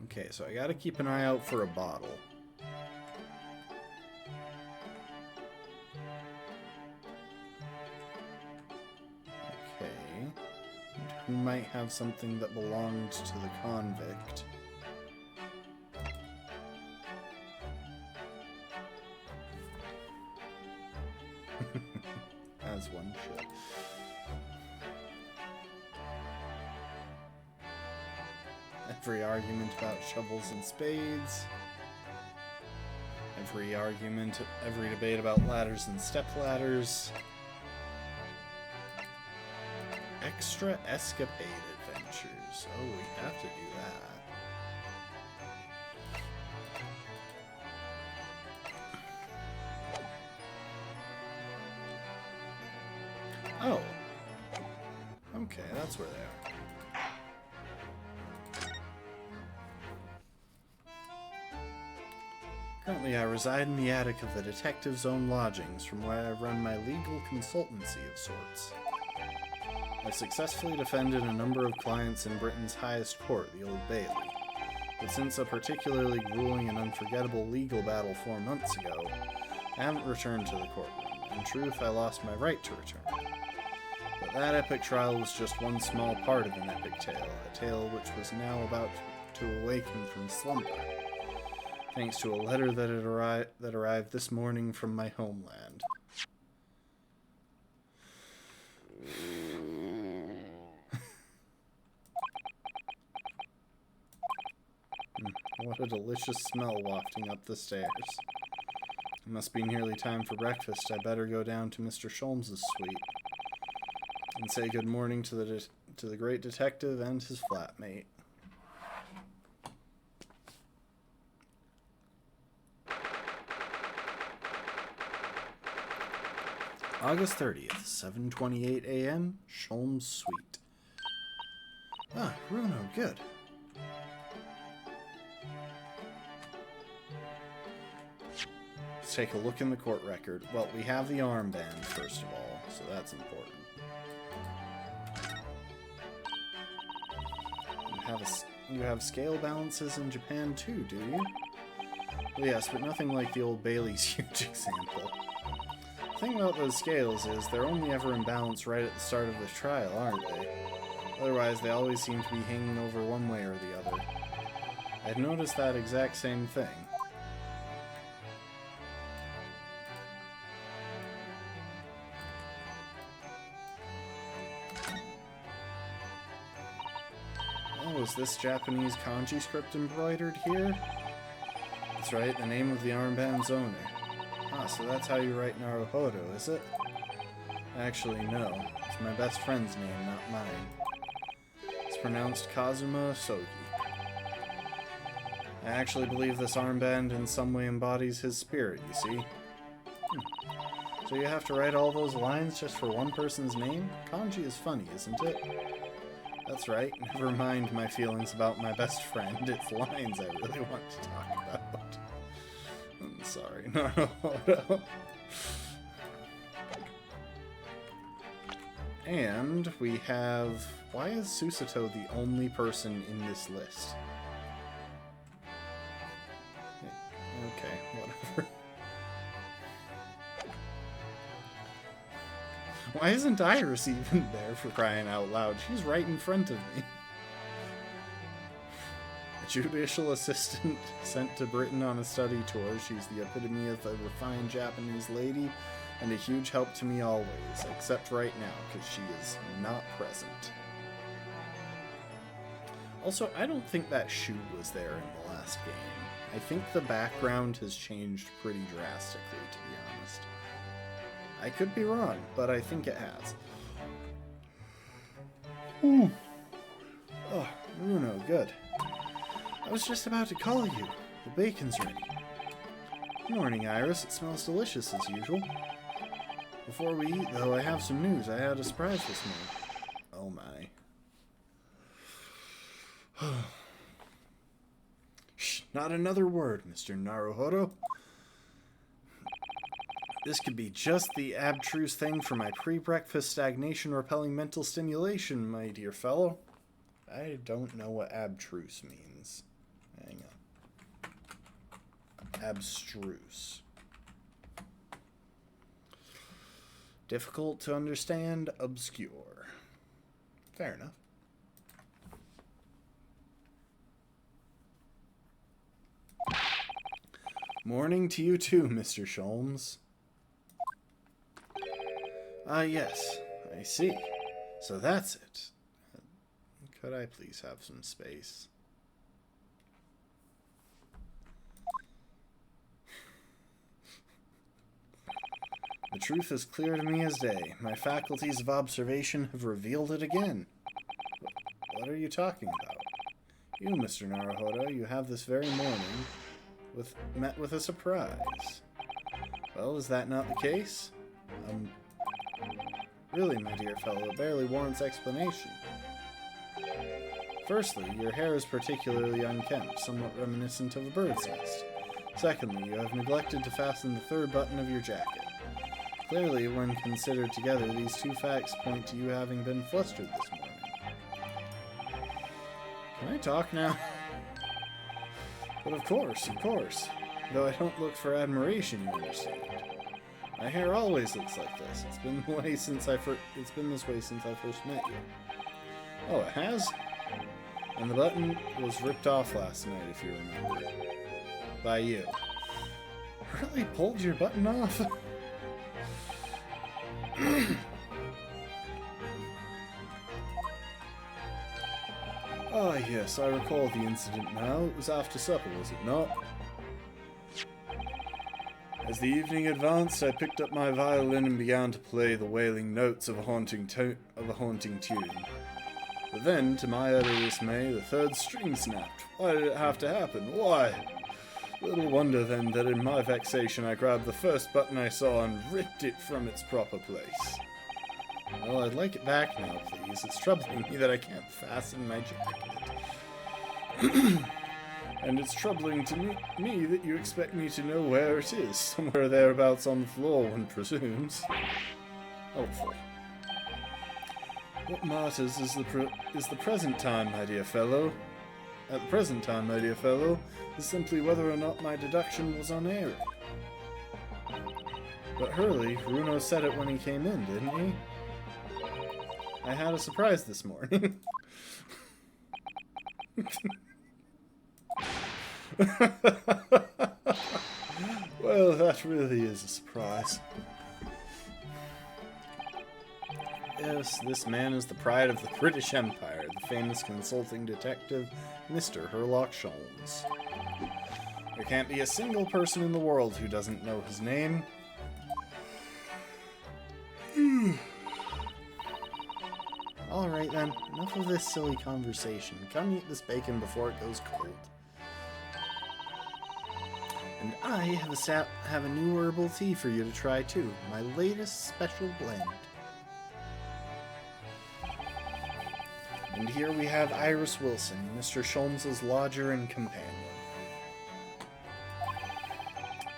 Okay, so I gotta keep an eye out for a bottle. Okay. And who might have something that belonged to the convict? As one should. Every argument about shovels and spades. Every debate about ladders and stepladders. Extra escapade adventures. Oh, we have to do that. Oh. Okay, that's where they are. Currently, I reside in the attic of the detective's own lodgings, from where I run my legal consultancy of sorts. I've successfully defended a number of clients in Britain's highest court, the Old Bailey. But since a particularly grueling and unforgettable legal battle 4 months ago, I haven't returned to the courtroom. In truth, I lost my right to return. But that epic trial was just one small part of an epic tale, a tale which was now about to awaken from slumber. Thanks to a letter that arrived this morning from my homeland. What a delicious smell wafting up the stairs. It must be nearly time for breakfast. I better go down to Mr. Sholmes' suite and say good morning to the great detective and his flatmate. August 30th, 7:28 a.m., Sholmes' suite. Ah, Bruno, good. take a look in the court record. Well, we have the armband, first of all, so that's important. You have scale balances in Japan too, do you? Well, yes, but nothing like the old Bailey's huge example. The thing about those scales is they're only ever in balance right at the start of the trial, aren't they? Otherwise, they always seem to be hanging over one way or the other. I'd noticed that exact same thing. Oh, is this Japanese kanji script embroidered here? That's right, the name of the armband's owner. Ah, so that's how you write Naruhodo, is it? Actually, no. It's my best friend's name, not mine. It's pronounced Kazuma Sogi. I actually believe this armband in some way embodies his spirit, you see? So you have to write all those lines just for one person's name? Kanji is funny, isn't it? That's right, never mind my feelings about my best friend. It's lines I really want to talk about. I'm sorry, Naruhodo. And we have... Why is Susato the only person in this list? Okay, whatever. Why isn't Iris even there, for crying out loud? She's right in front of me. A judicial assistant sent to Britain on a study tour. She's the epitome of a refined Japanese lady and a huge help to me always, except right now, because she is not present. Also, I don't think that shoe was there in the last game. I think the background has changed pretty drastically, to be honest. I could be wrong, but I think it has. Ooh. Oh, Bruno, good. I was just about to call you. The bacon's ready. Morning, Iris. It smells delicious as usual. Before we eat, though, I have some news. I had a surprise this morning. Oh my. Shh, not another word, Mr. Naruhodo. This could be just the abstruse thing for my pre-breakfast stagnation-repelling mental stimulation, my dear fellow. I don't know what abstruse means. Hang on. Abstruse. Difficult to understand, obscure. Fair enough. Morning to you too, Mr. Sholmes. Ah, yes. I see. So that's it. Could I please have some space? The truth is clear to me as day. My faculties of observation have revealed it again. What are you talking about? You, Mr. Naruhodo, you have this very morning met with a surprise. Well, is that not the case? Really, my dear fellow, it barely warrants explanation. Firstly, your hair is particularly unkempt, somewhat reminiscent of a bird's nest. Secondly, you have neglected to fasten the third button of your jacket. Clearly, when considered together, these two facts point to you having been flustered this morning. Can I talk now? But of course. Though I don't look for admiration, you understand. My hair always looks like this. It's been this way since I first met you. Oh, it has? And the button was ripped off last night, if you remember. By you. Really pulled your button off? Ah, yes, I recall the incident now. It was after supper, was it not? As the evening advanced, I picked up my violin and began to play the wailing notes of a haunting tune. But then, to my utter dismay, the third string snapped. Why did it have to happen? Why? Little wonder, then, that in my vexation I grabbed the first button I saw and ripped it from its proper place. Well, I'd like it back now, please. It's troubling me that I can't fasten my jacket. And it's troubling to me that you expect me to know where it is, somewhere thereabouts on the floor, one presumes. Helpful. What matters is the present time, my dear fellow. At the present time, my dear fellow, is simply whether or not my deduction was unerring. But Hurley, Runo said it when he came in, didn't he? I had a surprise this morning. Well, that really is a surprise. Yes, this man is the pride of the British Empire, the famous consulting detective, Mr. Herlock Sholmes. There can't be a single person in the world who doesn't know his name. Alright then, enough of this silly conversation. Come eat this bacon before it goes cold. And I have a new herbal tea for you to try too, my latest special blend. And here we have Iris Wilson, Mr. Sholmes' lodger and companion.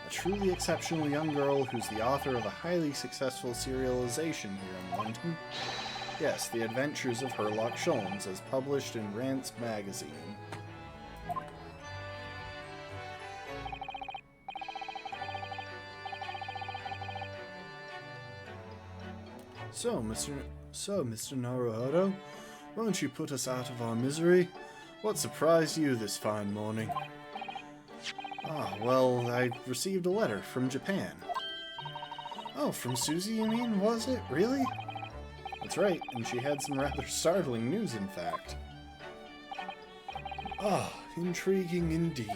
A truly exceptional young girl who's the author of a highly successful serialization here in London. Yes, The Adventures of Herlock Sholmes, as published in Rance magazine. So, Mr. Naruhodo, won't you put us out of our misery? What surprised you this fine morning? Ah, well, I received a letter from Japan. Oh, from Susie, you mean? Was it? Really? That's right, and she had some rather startling news, in fact. Ah, intriguing indeed.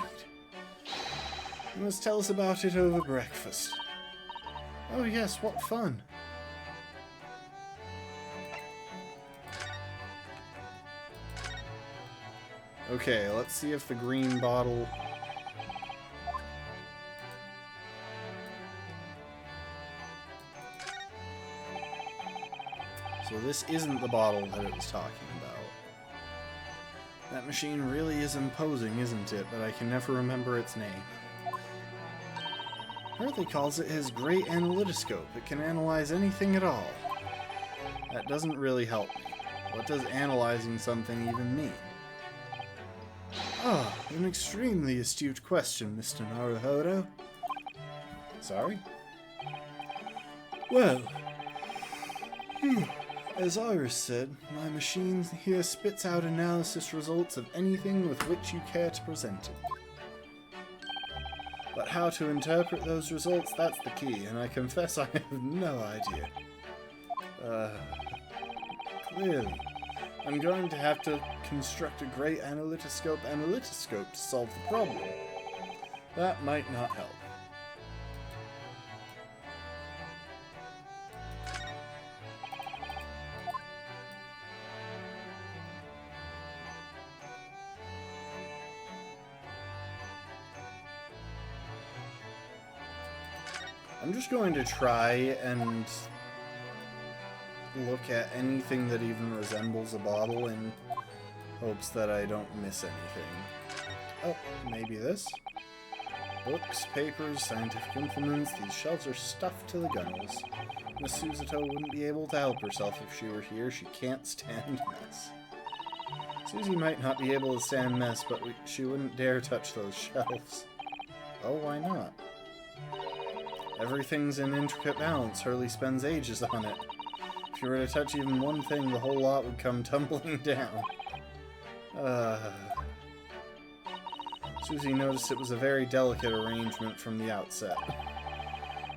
You must tell us about it over breakfast. Oh yes, what fun. Okay, let's see if the green bottle... So this isn't the bottle that it was talking about. That machine really is imposing, isn't it? But I can never remember its name. Hurley calls it his great analytoscope. It can analyze anything at all. That doesn't really help me. What does analyzing something even mean? Ah, an extremely astute question, Mr. Naruhodo. Sorry? Well, as Iris said, my machine here spits out analysis results of anything with which you care to present it. But how to interpret those results, that's the key, and I confess I have no idea. Clearly. I'm going to have to construct a great analytoscope to solve the problem. That might not help. I'm just going to try and look at anything that even resembles a bottle in hopes that I don't miss anything. Oh, maybe this? Books, papers, scientific implements, these shelves are stuffed to the gunnels. Miss Susato wouldn't be able to help herself if she were here. She can't stand mess. Susie might not be able to stand mess, but she wouldn't dare touch those shelves. Oh, why not? Everything's in intricate balance. Hurley spends ages on it. If you were to touch even one thing, the whole lot would come tumbling down. Susie noticed it was a very delicate arrangement from the outset.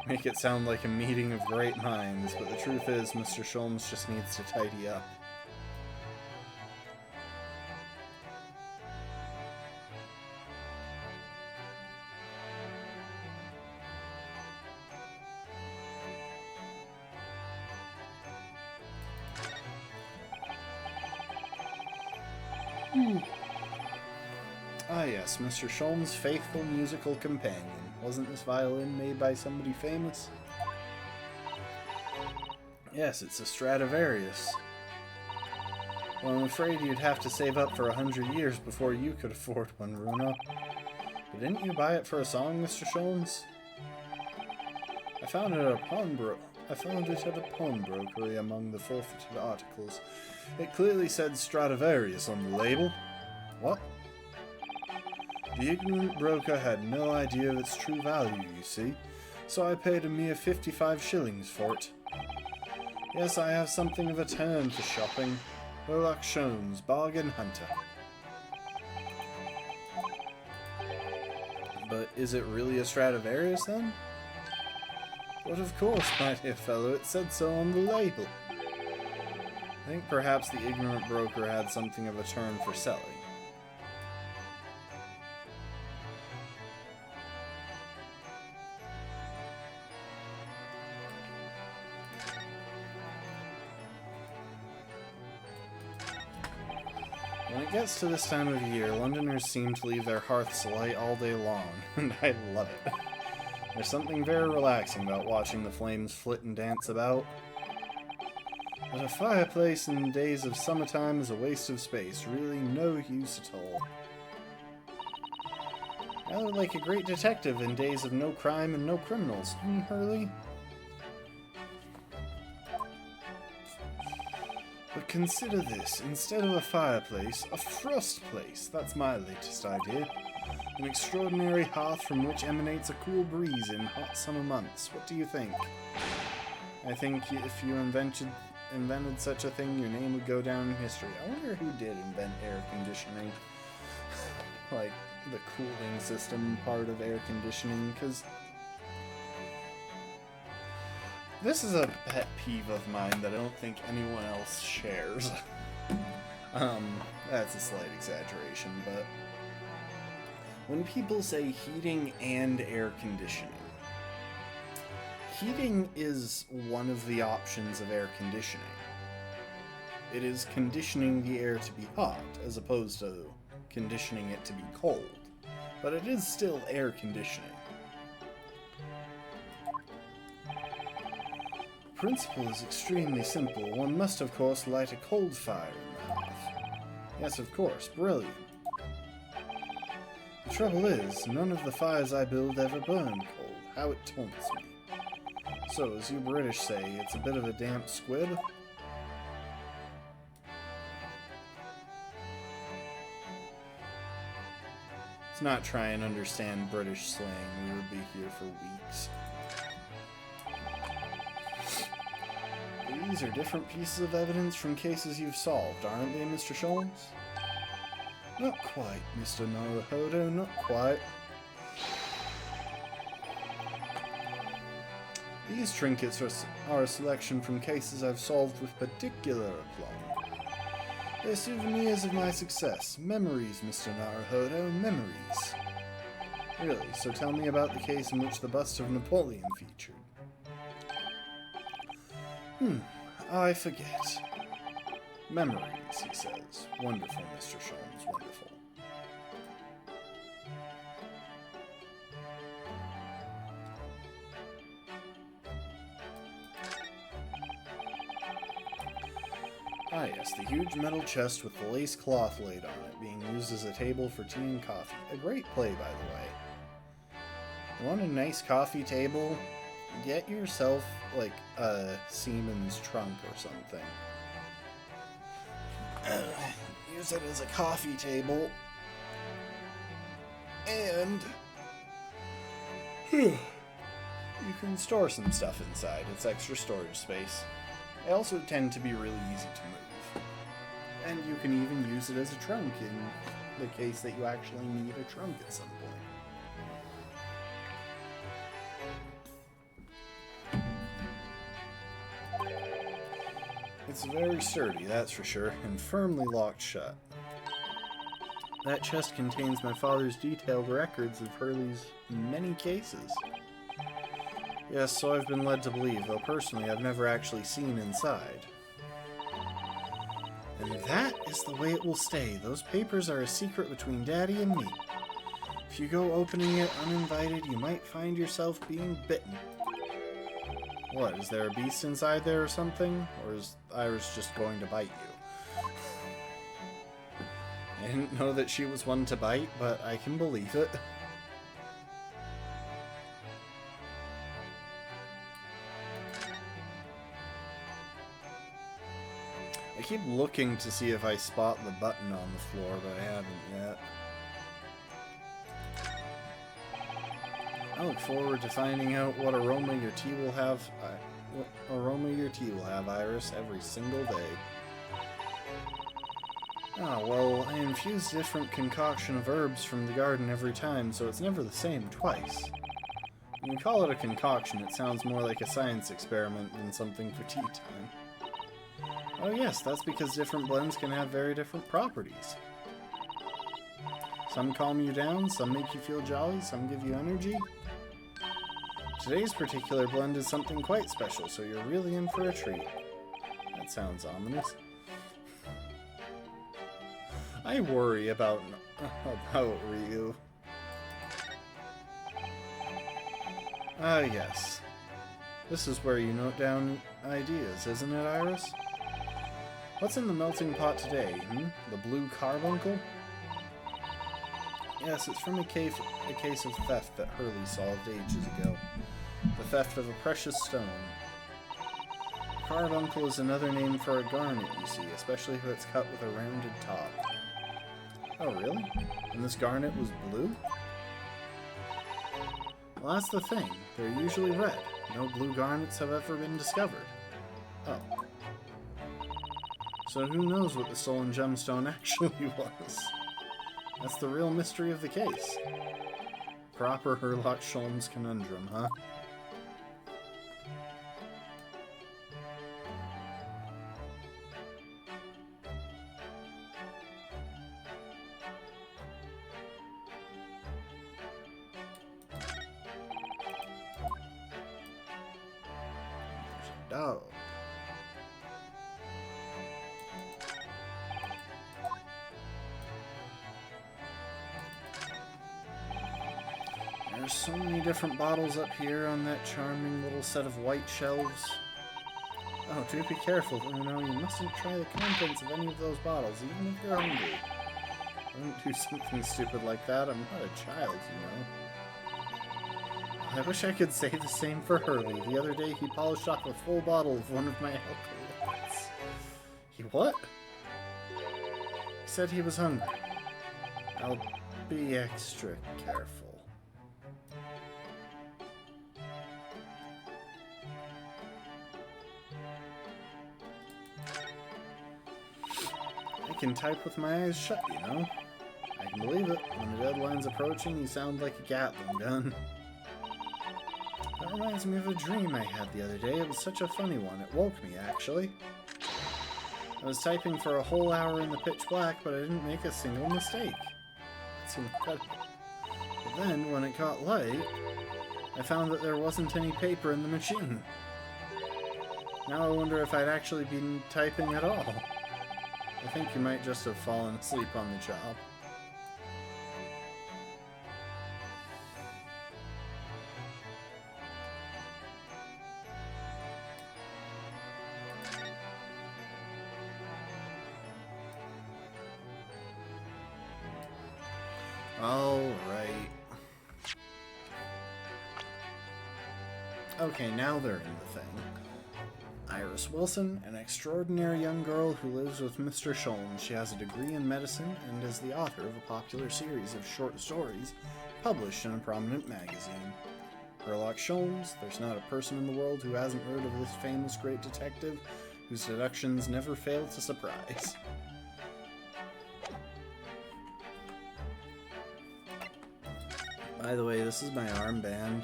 Make it sound like a meeting of great minds, but the truth is, Mr. Sholmes just needs to tidy up. Ah yes, Mr. Sholmes' faithful musical companion. Wasn't this violin made by somebody famous? Yes, it's a Stradivarius. Well, I'm afraid you'd have to save up for 100 years before you could afford one, Runa. But didn't you buy it for a song, Mr. Sholmes? I found it at a pawnbrokery among the forfeited articles. It clearly said Stradivarius on the label. What? The ignorant broker had no idea of its true value, you see, so I paid a mere 55 shillings for it. Yes, I have something of a turn for shopping. Sherlock Sholmes, bargain hunter. But is it really a Stradivarius then? But of course, my dear fellow, it said so on the label. I think perhaps the ignorant broker had something of a turn for selling. When it gets to this time of year, Londoners seem to leave their hearths alight all day long, and I love it. There's something very relaxing about watching the flames flit and dance about. But a fireplace in days of summertime is a waste of space, really no use at all. Rather like a great detective in days of no crime and no criminals, Hurley? But consider this, instead of a fireplace, a frost place. That's my latest idea. An extraordinary hearth from which emanates a cool breeze in hot summer months. What do you think? I think if you invented such a thing, your name would go down in history. I wonder who did invent air conditioning. Like, the cooling system part of air conditioning, because this is a pet peeve of mine that I don't think anyone else shares. That's a slight exaggeration, but when people say heating and air conditioning, heating is one of the options of air conditioning. It is conditioning the air to be hot, as opposed to conditioning it to be cold. But it is still air conditioning. The principle is extremely simple. One must, of course, light a cold fire in the hearth. Yes, of course. Brilliant. The trouble is, none of the fires I build ever burn cold. How it taunts me. So, as you British say, it's a bit of a damp squib? Let's not try and understand British slang. We would be here for weeks. These are different pieces of evidence from cases you've solved, aren't they, Mr. Sholmes? Not quite, Mr. Naruhodo, not quite. These trinkets are a selection from cases I've solved with particular aplomb. They're souvenirs of my success. Memories, Mr. Naruhodo, memories. Really, so tell me about the case in which the bust of Napoleon featured. I forget. Memories, he says. Wonderful, Mr. Sholmes, wonderful. Ah yes, the huge metal chest with the lace cloth laid on it, being used as a table for tea and coffee. A great play, by the way. You want a nice coffee table? Get yourself, like, a Siemens trunk or something. Use it as a coffee table. And you can store some stuff inside. It's extra storage space. They also tend to be really easy to move. And you can even use it as a trunk in the case that you actually need a trunk at some point. It's very sturdy, that's for sure, and firmly locked shut. That chest contains my father's detailed records of Hurley's many cases. Yes, so I've been led to believe, though personally I've never actually seen inside. And that is the way it will stay. Those papers are a secret between Daddy and me. If you go opening it uninvited, you might find yourself being bitten. What, is there a beast inside there or something? Or is Iris just going to bite you? I didn't know that she was one to bite, but I can believe it. I keep looking to see if I spot the button on the floor, but I haven't yet. I look forward to finding out what aroma your tea will have. Iris, every single day. Ah, well, I infuse different concoction of herbs from the garden every time, so it's never the same twice. When you call it a concoction, it sounds more like a science experiment than something for tea time. Oh yes, that's because different blends can have very different properties. Some calm you down, some make you feel jolly, some give you energy. Today's particular blend is something quite special, so you're really in for a treat. That sounds ominous. I worry about Ryu. Ah, yes. This is where you note down ideas, isn't it, Iris? What's in the melting pot today, The blue carbuncle? Yes, it's from a case of theft that Hurley solved ages ago. The theft of a precious stone. Carbuncle is another name for a garnet, you see, especially if it's cut with a rounded top. Oh, really? And this garnet was blue? Well, that's the thing. They're usually red. No blue garnets have ever been discovered. Oh. So who knows what the stolen gemstone actually was? That's the real mystery of the case. Proper Herlock Sholmes conundrum, huh? Dog. There's so many different bottles up here on that charming little set of white shelves. Oh, do be careful, Bruno. You mustn't try the contents of any of those bottles, even if you're hungry. I wouldn't do something stupid like that. I'm not a child, you know. I wish I could say the same for Hurley. The other day he polished off a full bottle of one of my alcohols. He what? He said he was hungry. I'll be extra careful. I can type with my eyes shut, you know. I can believe it. When the deadline's approaching, you sound like a Gatling gun. That reminds me of a dream I had the other day. It was such a funny one. It woke me, actually. I was typing for a whole hour in the pitch black, but I didn't make a single mistake. It's incredible. But then, when it got light, I found that there wasn't any paper in the machine. Now I wonder if I'd actually been typing at all. I think you might just have fallen asleep on the job. Alright. Okay, now they're in the thing. Iris Wilson, an extraordinary young girl who lives with Mr. Sholmes. She has a degree in medicine and is the author of a popular series of short stories published in a prominent magazine. Herlock Sholmes, there's not a person in the world who hasn't heard of this famous great detective whose deductions never fail to surprise. By the way, this is my armband.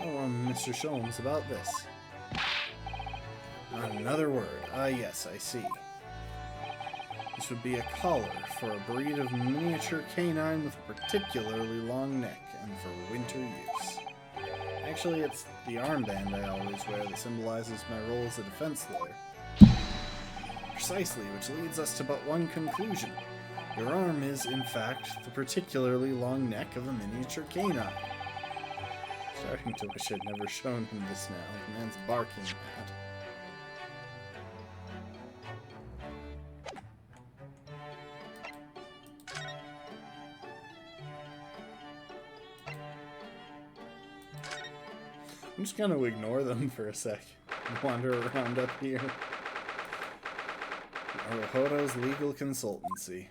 Oh, Mr. Sholmes, about this. Another word. Ah, yes, I see. This would be a collar for a breed of miniature canine with a particularly long neck and for winter use. Actually, it's the armband I always wear that symbolizes my role as a defense lawyer. Precisely, which leads us to but one conclusion. Your arm is, in fact, the particularly long neck of a miniature canine. Starting to wish I'd never shown him this now. The man's barking mad. I'm just gonna ignore them for a sec. Wander around up here. Naruhodo's Legal Consultancy.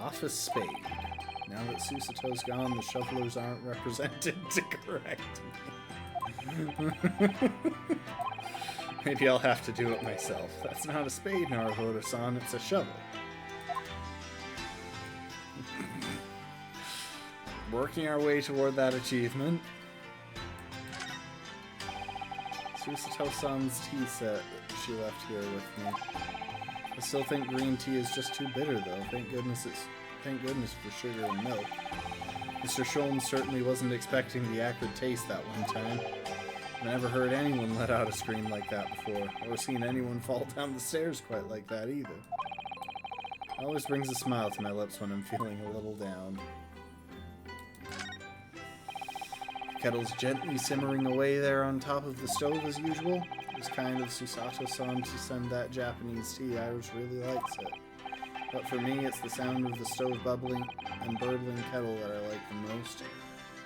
Office Spade. Now that Susato's gone, the shovelers aren't represented to correct me. Maybe I'll have to do it myself. That's not a spade, Naruhodo-san, it's a shovel. Working our way toward that achievement. Susato-san's tea set she left here with me. I still think green tea is just too bitter, though. Thank goodness for sugar and milk. Mr. Sholmes certainly wasn't expecting the acrid taste that one time. I never heard anyone let out a scream like that before, or seen anyone fall down the stairs quite like that either. It always brings a smile to my lips when I'm feeling a little down. The kettle's gently simmering away there on top of the stove as usual. It was kind of Susato-san to send that Japanese tea. Iris really likes it. But for me, it's the sound of the stove bubbling and burbling kettle that I like the most.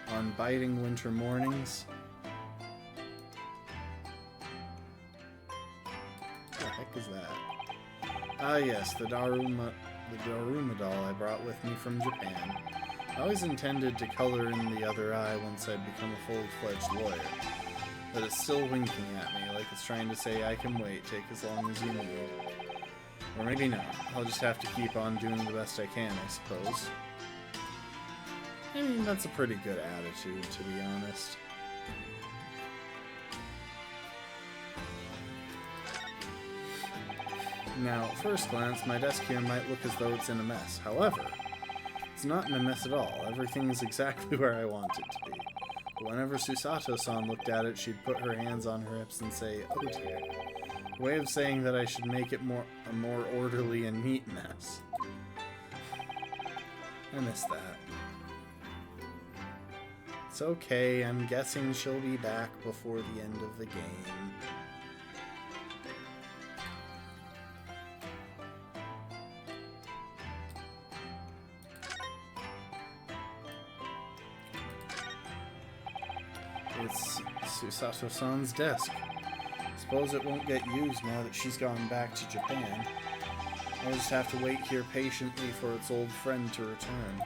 On biting winter mornings. What the heck is that? Ah yes, the Daruma doll I brought with me from Japan. I always intended to color in the other eye once I'd become a fully fledged lawyer. But it's still winking at me, like it's trying to say, I can wait, take as long as you need. Or maybe not. I'll just have to keep on doing the best I can, I suppose. I mean, that's a pretty good attitude, to be honest. Now, at first glance, my desk here might look as though it's in a mess. However, it's not in a mess at all. Everything is exactly where I want it to be. But whenever Susato-san looked at it, she'd put her hands on her hips and say, "Oh dear." A way of saying that I should make it a more orderly and neat mess. I miss that. It's okay, I'm guessing she'll be back before the end of the game. It's Susato-san's desk. Suppose it won't get used now that she's gone back to Japan. I'll just have to wait here patiently for its old friend to return.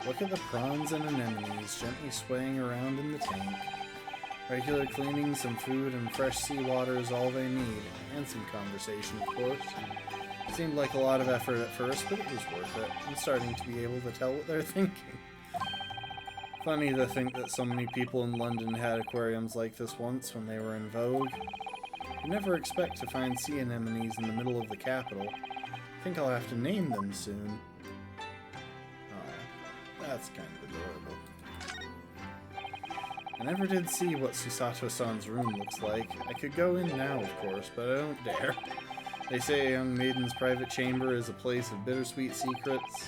Look at the prawns and anemones gently swaying around in the tank. Regular cleaning, some food, and fresh seawater is all they need, and some conversation, of course. It seemed like a lot of effort at first, but it was worth it. I'm starting to be able to tell what they're thinking. Funny to think that so many people in London had aquariums like this once when they were in vogue. You never expect to find sea anemones in the middle of the capital. I think I'll have to name them soon. Aw, that's kind of adorable. I never did see what Susato-san's room looks like. I could go in now, of course, but I don't dare. They say a young maiden's private chamber is a place of bittersweet secrets.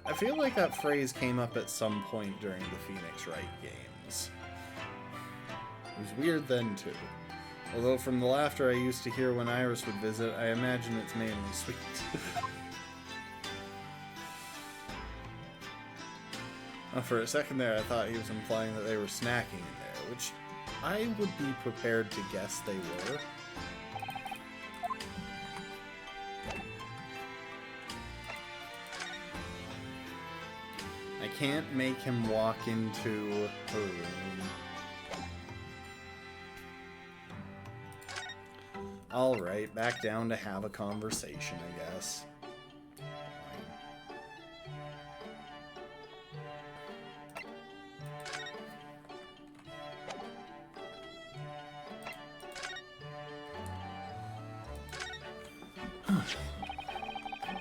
I feel like that phrase came up at some point during the Phoenix Wright games. It was weird then, too. Although from the laughter I used to hear when Iris would visit, I imagine it's mainly sweet. For a second there, I thought he was implying that they were snacking in there, which I would be prepared to guess they were. I can't make him walk into her room. Alright, back down to have a conversation, I guess.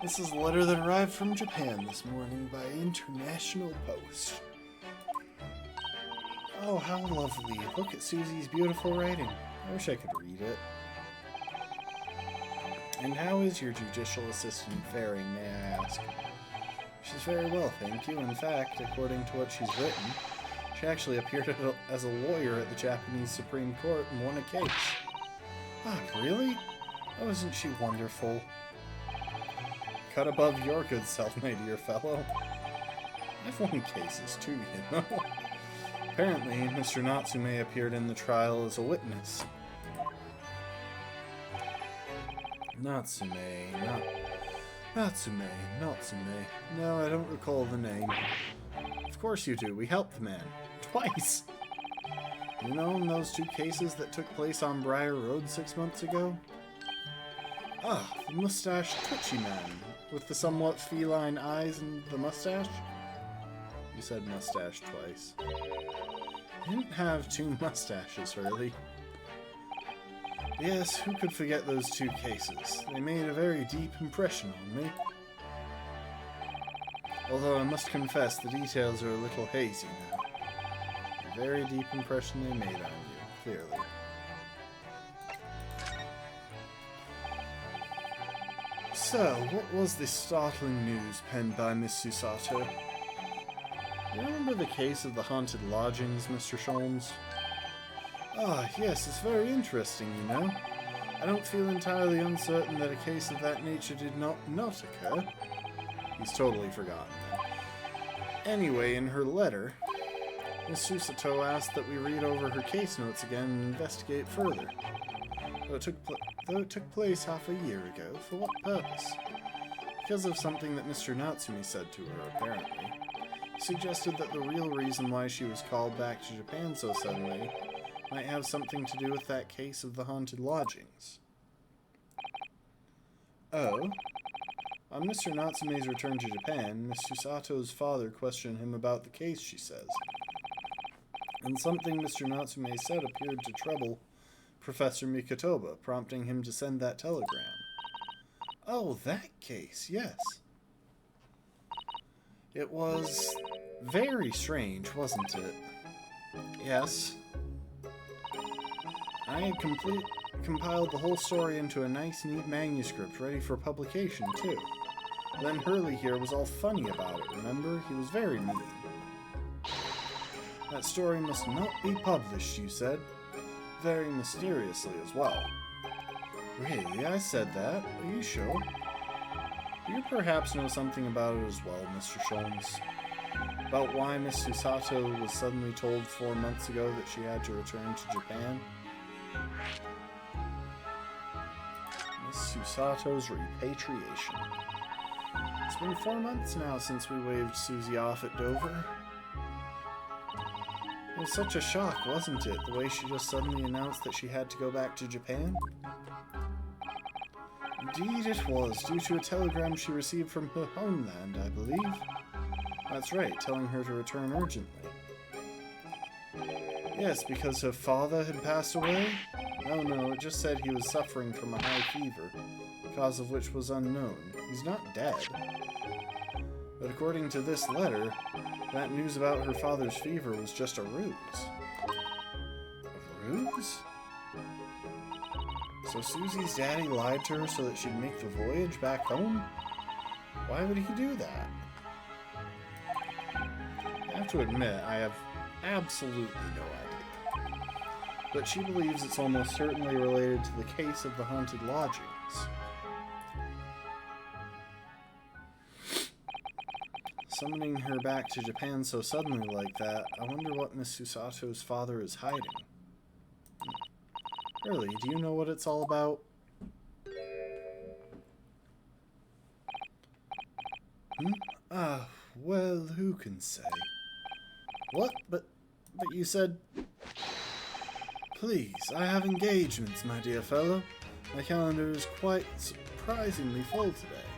This is a letter that arrived from Japan this morning by International Post. Oh, how lovely. Look at Susie's beautiful writing. I wish I could read it. And how is your judicial assistant faring, may I ask? She's very well, thank you. In fact, according to what she's written, she actually appeared as a lawyer at the Japanese Supreme Court and won a case. Ah, really? Oh, isn't she wonderful? Cut above your good self, my dear fellow. I've won cases too, you know. Apparently, Mr. Natsume appeared in the trial as a witness. Natsume. No, I don't recall the name. Of course you do. We helped the man. Twice. You know, in those 2 cases that took place on Briar Road 6 months ago? Ah, the mustached twitchy man, with the somewhat feline eyes and the mustache? You said mustache twice. I didn't have 2 mustaches, really. Yes, who could forget those 2 cases? They made a very deep impression on me. Although I must confess, the details are a little hazy now. A very deep impression they made on you, clearly. So, what was this startling news penned by Miss Susato? You remember the case of the haunted lodgings, Mr. Sholmes? Ah, yes, it's very interesting, you know. I don't feel entirely uncertain that a case of that nature did not occur. He's totally forgotten that. Anyway, in her letter, Miss Susato asked that we read over her case notes again and investigate further. Though it took place half a year ago, for what purpose? Because of something that Mr. Natsume said to her, apparently. He suggested that the real reason why she was called back to Japan so suddenly might have something to do with that case of the haunted lodgings. Oh? On Mr. Natsume's return to Japan, Miss Susato's father questioned him about the case, she says. And something Mr. Natsume said appeared to trouble Professor Mikotoba, prompting him to send that telegram. Oh, that case, yes. It was very strange, wasn't it? Yes. I had compiled the whole story into a nice, neat manuscript ready for publication, too. Then Hurley here was all funny about it, remember? He was very mean. That story must not be published, you said. Very mysteriously as well. Really? I said that? Are you sure? You perhaps know something about it as well, Mr. Sholmes. About why Miss Susato was suddenly told 4 months ago that she had to return to Japan? Miss Susato's repatriation. It's been 4 months now since we waved Susie off at Dover. It was such a shock, wasn't it, the way she just suddenly announced that she had to go back to Japan? Indeed it was, due to a telegram she received from her homeland, I believe. That's right, telling her to return urgently. Yes, because her father had passed away? No, it just said he was suffering from a high fever, the cause of which was unknown. He's not dead. But according to this letter, that news about her father's fever was just a ruse. A ruse? So Susie's daddy lied to her so that she'd make the voyage back home? Why would he do that? I have to admit, I have absolutely no idea. But she believes it's almost certainly related to the case of the haunted lodgings. Summoning her back to Japan so suddenly like that, I wonder what Miss Susato's father is hiding. Really, do you know what it's all about? Well, who can say? What? But you said... Please, I have engagements, my dear fellow. My calendar is quite surprisingly full today.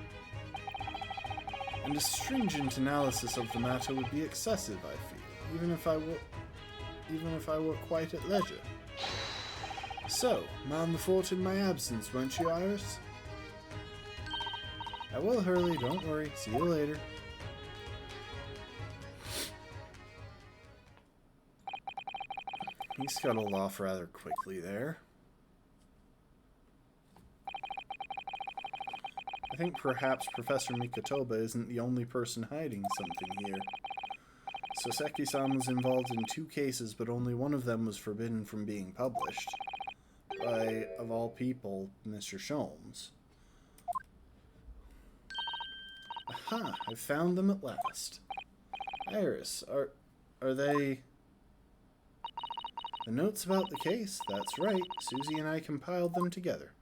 And a stringent analysis of the matter would be excessive, I feel, even if I were quite at leisure. So, man the fort in my absence, won't you, Iris? I will, Hurley, don't worry. See you later. He scuttled off rather quickly there. I think perhaps Professor Mikotoba isn't the only person hiding something here. Soseki-san was involved in 2 cases, but only one of them was forbidden from being published. By, of all people, Mr. Sholmes. Aha! I found them at last. Iris, are they... The notes about the case? That's right. Susie and I compiled them together.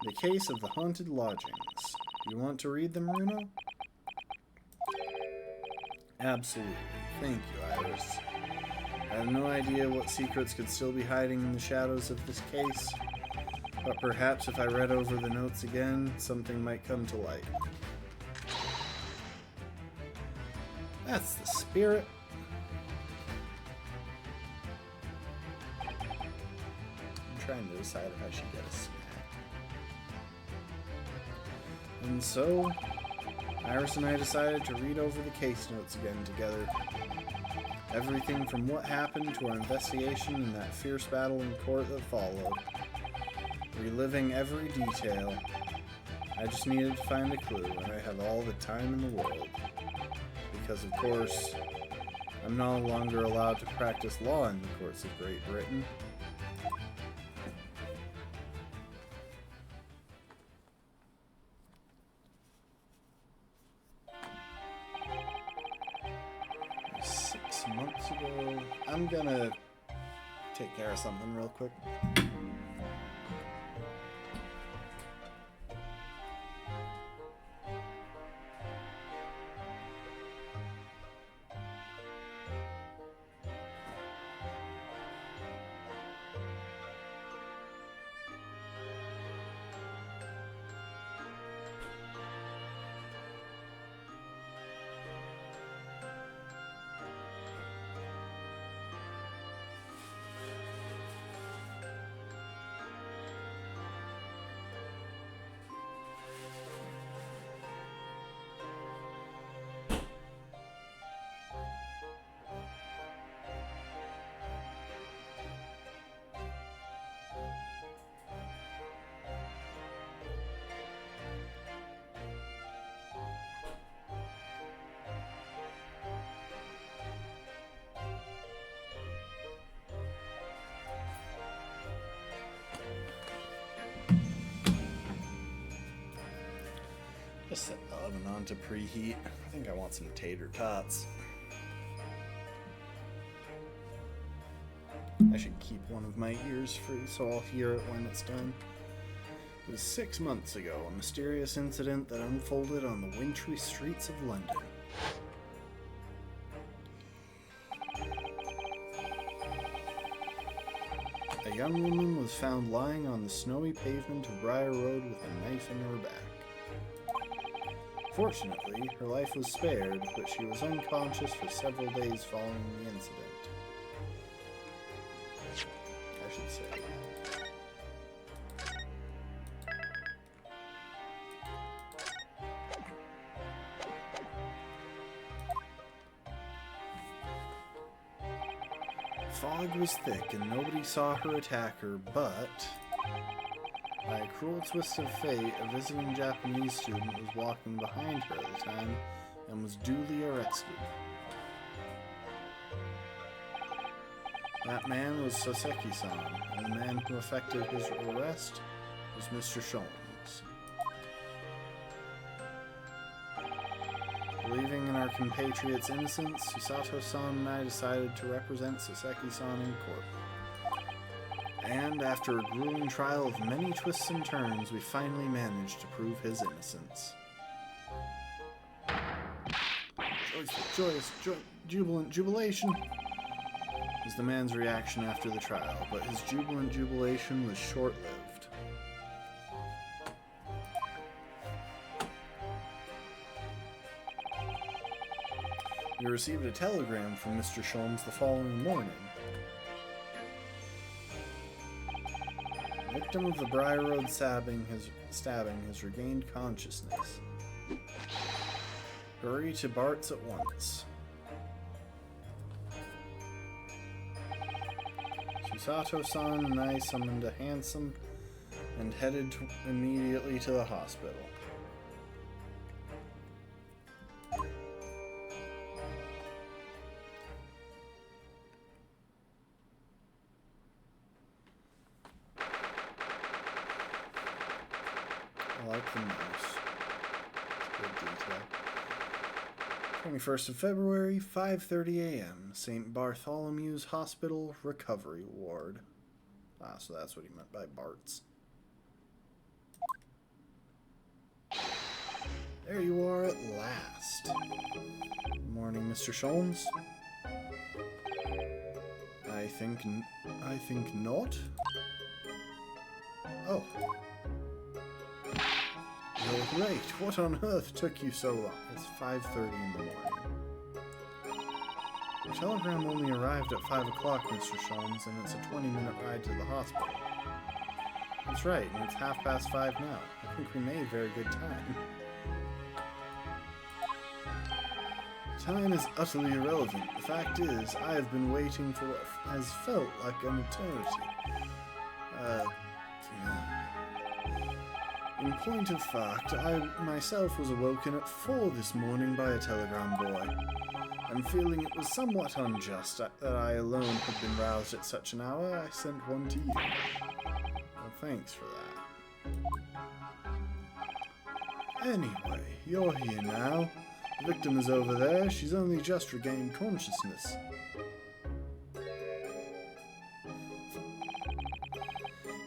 The case of the haunted lodgings. You want to read them, Runo? Absolutely. Thank you, Iris. I have no idea what secrets could still be hiding in the shadows of this case, but perhaps if I read over the notes again, something might come to light. That's the spirit. I'm trying to decide if I should get a snack. And so, Iris and I decided to read over the case notes again together. Everything from what happened to our investigation and that fierce battle in court that followed. Reliving every detail. I just needed to find a clue, and I have all the time in the world. Because, of course, I'm no longer allowed to practice law in the courts of Great Britain. Months ago. I'm gonna take care of something real quick. Just set the oven on to preheat. I think I want some tater tots. I should keep one of my ears free so I'll hear it when it's done. It was 6 months ago, a mysterious incident that unfolded on the wintry streets of London. A young woman was found lying on the snowy pavement of Briar Road with a knife in her back. Fortunately, her life was spared, but she was unconscious for several days following the incident. I should say. Fog was thick and nobody saw her attack her, but by a cruel twist of fate, a visiting Japanese student was walking behind her at the time and was duly arrested. That man was Soseki-san, and the man who effected his arrest was Mr. Sholmes. Believing in our compatriot's innocence, Susato-san and I decided to represent Soseki-san in court. And after a grueling trial of many twists and turns, we finally managed to prove his innocence. Joyous, jubilant jubilation was the man's reaction after the trial, but his jubilant jubilation was short-lived. We received a telegram from Mr. Sholmes the following morning. The victim of the Briar Road stabbing has regained consciousness. Hurry to Bart's at once. Susato-san and I summoned a hansom and headed immediately to the hospital. I like the mouse. Good detail. 21st of February, 5:30 a.m. St. Bartholomew's Hospital Recovery Ward. Ah, so that's what he meant by Bart's. There you are at last. Good morning, Mr. Sholmes. I think not. Oh. You're late. What on earth took you so long? It's 5:30 in the morning. Your telegram only arrived at 5 o'clock, Mr. Sholmes, and it's a 20-minute ride to the hospital. That's right, and it's 5:30 now. I think we made very good time. Time is utterly irrelevant. The fact is, I have been waiting for what has felt like an eternity. In point of fact, I myself was awoken at 4 this morning by a telegram boy. And feeling it was somewhat unjust that I alone had been roused at such an hour, I sent one to you. Well, thanks for that. Anyway, you're here now. The victim is over there. She's only just regained consciousness.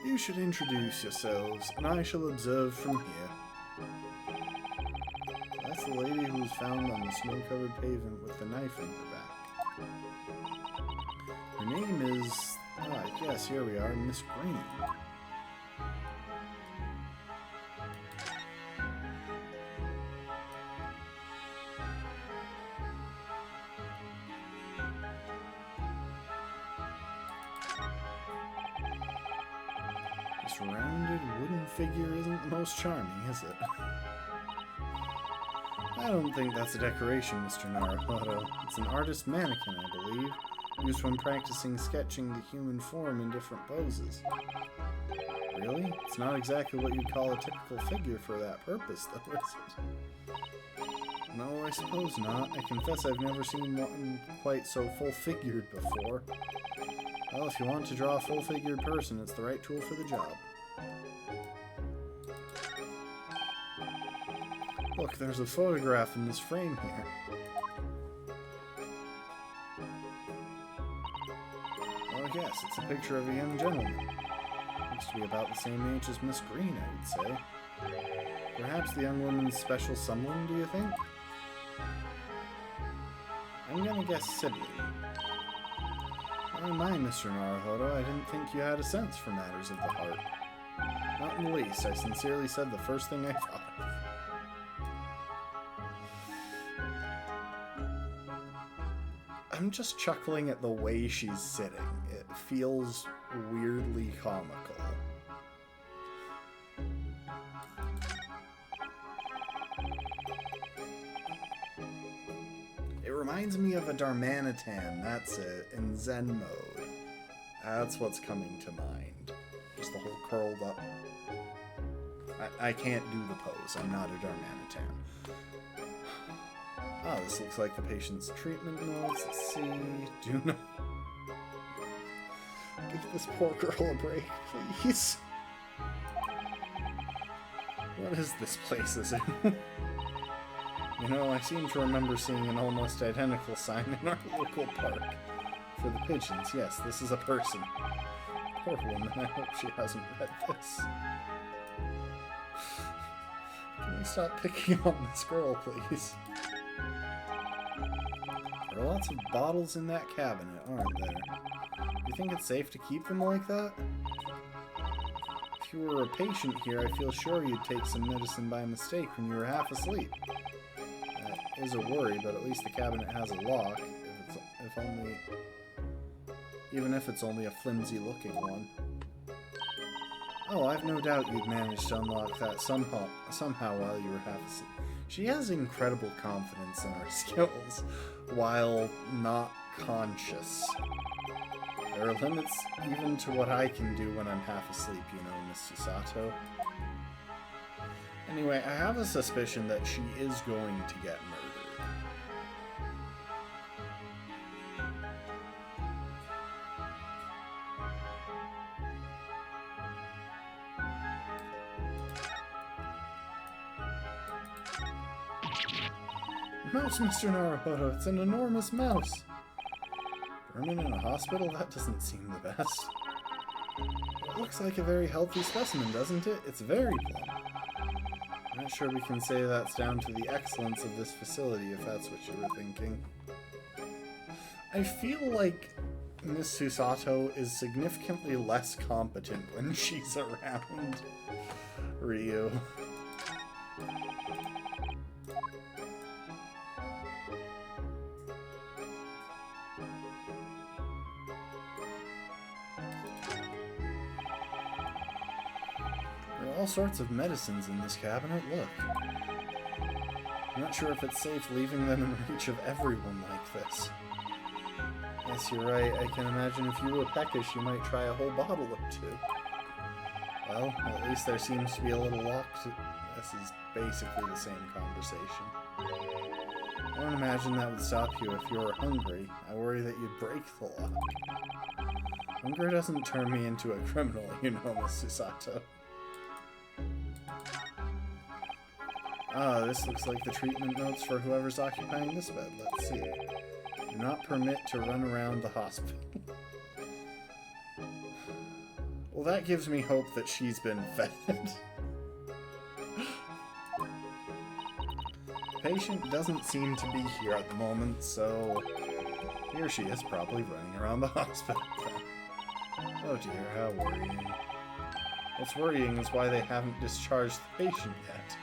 You should introduce yourselves, and I shall observe from here. That's the lady who was found on the snow-covered pavement with the knife in her back. Her name is... yes, here we are, Miss Green. This rounded wooden figure isn't the most charming, is it? I don't think that's a decoration, Mr. Naruhodo. It's an artist mannequin, I believe, used when practicing sketching the human form in different poses. Really? It's not exactly what you'd call a typical figure for that purpose, though, is it? No, I suppose not. I confess I've never seen one quite so full-figured before. Well, if you want to draw a full-figured person, it's the right tool for the job. Look, there's a photograph in this frame here. Oh yes, it's a picture of a young gentleman. Looks to be about the same age as Miss Green, I would say. Perhaps the young woman's special someone, do you think? I'm gonna guess sibling. Oh my, Mr. Naruhodo, I didn't think you had a sense for matters of the heart. Not in the least. I sincerely said the first thing I thought of. I'm just chuckling at the way she's sitting. It feels weirdly comical. It reminds me of a Darmanitan, that's it, in Zen mode. That's what's coming to mind. Just the whole curled up. I can't do the pose, I'm not a Darmanitan. Oh, this looks like the patient's treatment notes. Let's see. Do not... Give this poor girl a break, please. What is this place, is it? You know, I seem to remember seeing an almost identical sign in our local park. For the pigeons, yes, this is a person. Poor woman, I hope she hasn't read this. Can we stop picking on this girl, please? There are lots of bottles in that cabinet, aren't there? You think it's safe to keep them like that? If you were a patient here, I feel sure you'd take some medicine by mistake when you were half asleep. That is a worry, but at least the cabinet has a lock, even if it's only a flimsy-looking one. Oh, I've no doubt you'd manage to unlock that somehow while you were half asleep. She has incredible confidence in her skills, while not conscious. There are limits even to what I can do when I'm half asleep, you know, Miss Susato. Anyway, I have a suspicion that she is going to get murdered. Mouse, Mr. Naruhodo, it's an enormous mouse. Vermin in a hospital? That doesn't seem the best. It looks like a very healthy specimen, doesn't it? It's very plump. I'm not sure we can say that's down to the excellence of this facility, if that's what you were thinking. I feel like Miss Susato is significantly less competent when she's around Ryu. All sorts of medicines in this cabinet, look. I'm not sure if it's safe leaving them in reach of everyone like this. Yes, you're right. I can imagine if you were peckish, you might try a whole bottle or two. Well, at least there seems to be a little lock to... This is basically the same conversation. I don't imagine that would stop you if you were hungry. I worry that you'd break the lock. Hunger doesn't turn me into a criminal, you know, Miss Susato. Ah, this looks like the treatment notes for whoever's occupying this bed. Let's see. Do not permit to run around the hospital. Well, that gives me hope that she's been fed. Patient doesn't seem to be here at the moment, so here she is, probably running around the hospital. Oh dear, how worrying. What's worrying is why they haven't discharged the patient yet.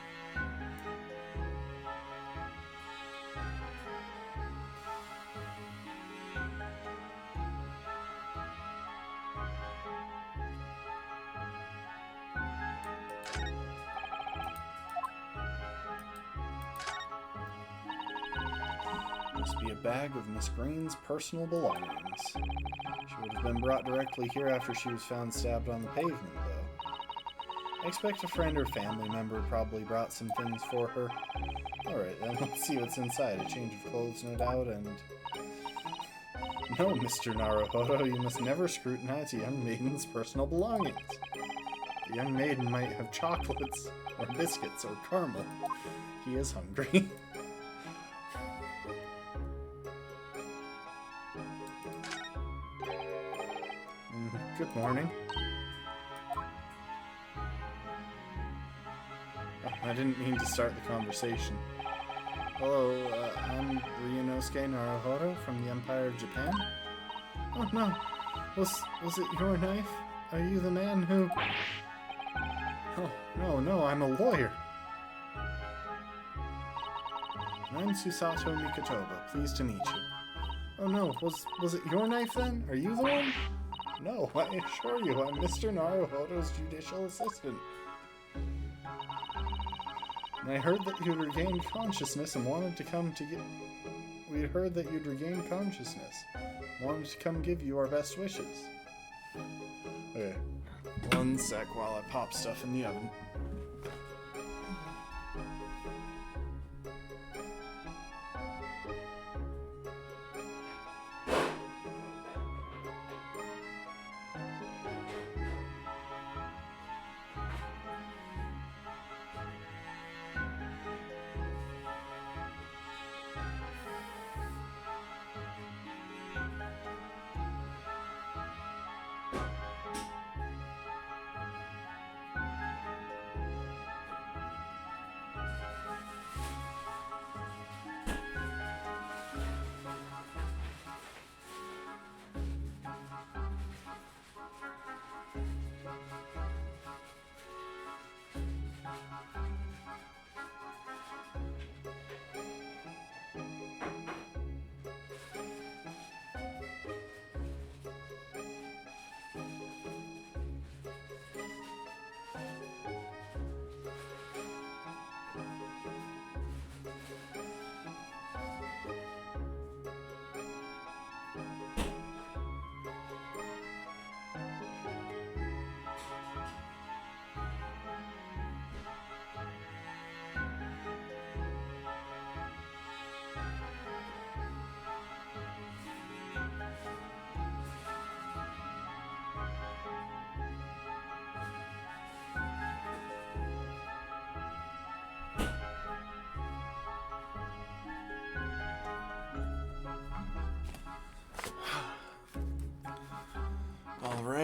Must be a bag of Miss Green's personal belongings. She would have been brought directly here after she was found stabbed on the pavement, though. I expect a friend or family member probably brought some things for her. Alright then, let's see what's inside. A change of clothes, no doubt, and... No, Mr. Naruhodo, you must never scrutinize a young maiden's personal belongings. The young maiden might have chocolates, or biscuits, or caramel. He is hungry. Good morning. Oh, I didn't mean to start the conversation. Hello, I'm Ryunosuke Naruhodo from the Empire of Japan. Oh no, was it your knife? Are you the man who... Oh, no, I'm a lawyer. I'm Susato Mikotoba, pleased to meet you. Oh no, was it your knife then? Are you the one? No, I assure you, I'm Mr. Naruhodo's judicial assistant. And I heard that you'd regained consciousness and wanted to come to get... We heard that you'd regained consciousness. Wanted to come give you our best wishes. Okay, one sec while I pop stuff in the oven.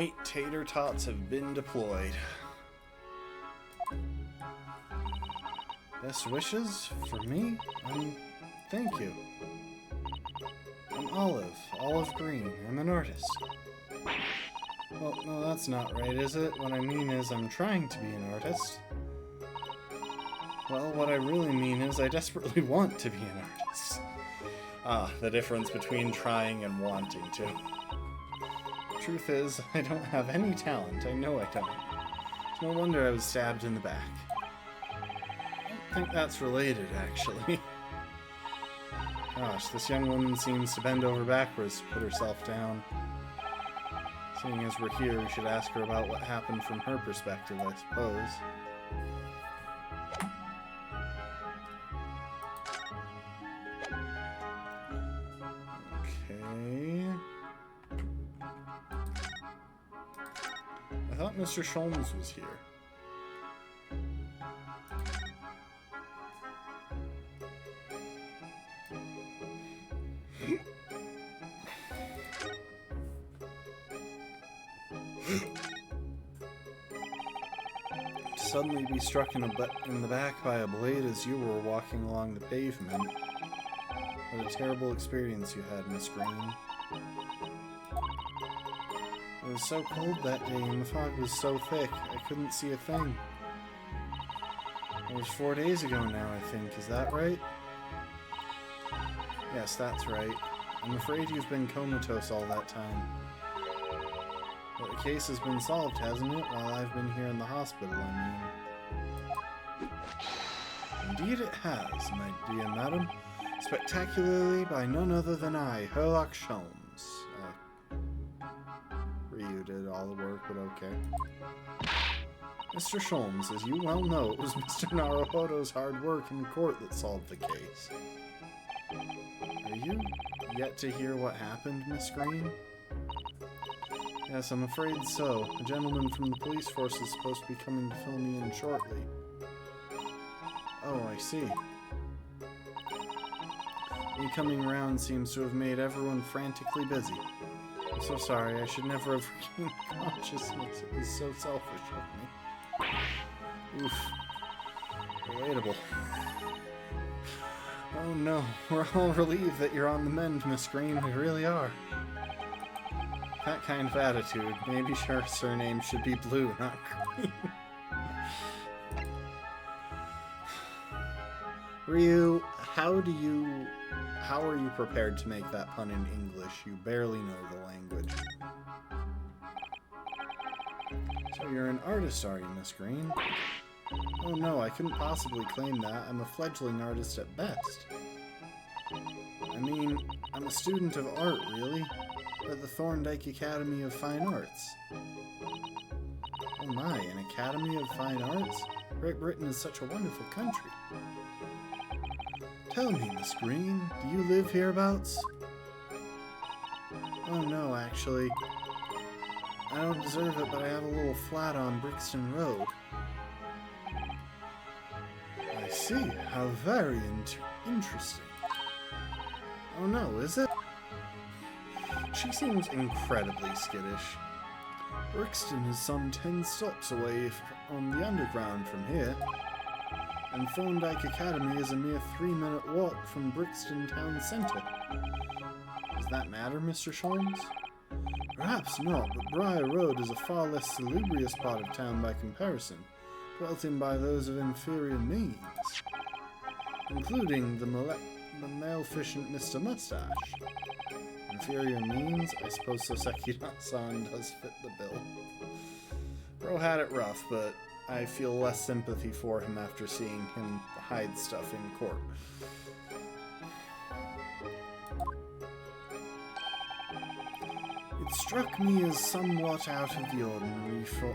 Alright, tater tots have been deployed. Best wishes for me? Thank you. I'm Olive Green. I'm an artist. Well, no, that's not right, is it? What I mean is I'm trying to be an artist. Well, what I really mean is I desperately want to be an artist. Ah, the difference between trying and wanting to. Truth is, I don't have any talent. I know I don't. It's no wonder I was stabbed in the back. I don't think that's related, actually. Gosh, this young woman seems to bend over backwards to put herself down. Seeing as we're here, we should ask her about what happened from her perspective, I suppose. Okay. I thought Mr. Sholmes was here. Suddenly be struck in the back by a blade as you were walking along the pavement. What a terrible experience you had, Miss Green. It was so cold that day and the fog was so thick, I couldn't see a thing. It was 4 days ago now, I think. Is that right? Yes, that's right. I'm afraid you've been comatose all that time. But the case has been solved, hasn't it? While I've been here in the hospital, I mean. Indeed it has, my dear madam. Spectacularly by none other than I, Herlock Sholmes. Ryu did all the work, but okay. Mr. Sholmes, as you well know, it was Mr. Naruhodo's hard work in court that solved the case. Are you yet to hear what happened, Miss Green? Yes, I'm afraid so. A gentleman from the police force is supposed to be coming to fill me in shortly. Oh, I see. Me coming around seems to have made everyone frantically busy. I'm so sorry, I should never have regained consciousness. It was so selfish of me. Oof. Relatable. Oh no, we're all relieved that you're on the mend, Miss Green. We really are. That kind of attitude. Maybe her surname should be Blue, not Green. Ryu, how are you prepared to make that pun in English? You barely know the language. So you're an artist, are you, Miss Green? Oh no, I couldn't possibly claim that. I'm a fledgling artist at best. I mean, I'm a student of art, really, at the Thorndike Academy of Fine Arts. Oh my, an Academy of Fine Arts? Great Britain is such a wonderful country. Tell me, Miss Green, do you live hereabouts? Oh no, actually. I don't deserve it, but I have a little flat on Brixton Road. I see. How very interesting. Oh no, is it? She seems incredibly skittish. Brixton is some 10 stops away on the underground from here, and Thorndike Academy is a mere 3-minute walk from Brixton town centre. Does that matter, Mr. Sholmes? Perhaps not, but Briar Road is a far less salubrious part of town by comparison, dwelt in by those of inferior means, including the maleficent Mr. Mustache. Inferior means? I suppose Soseki-san does fit the bill. Bro had it rough, but I feel less sympathy for him after seeing him hide stuff in court. It struck me as somewhat out of the ordinary for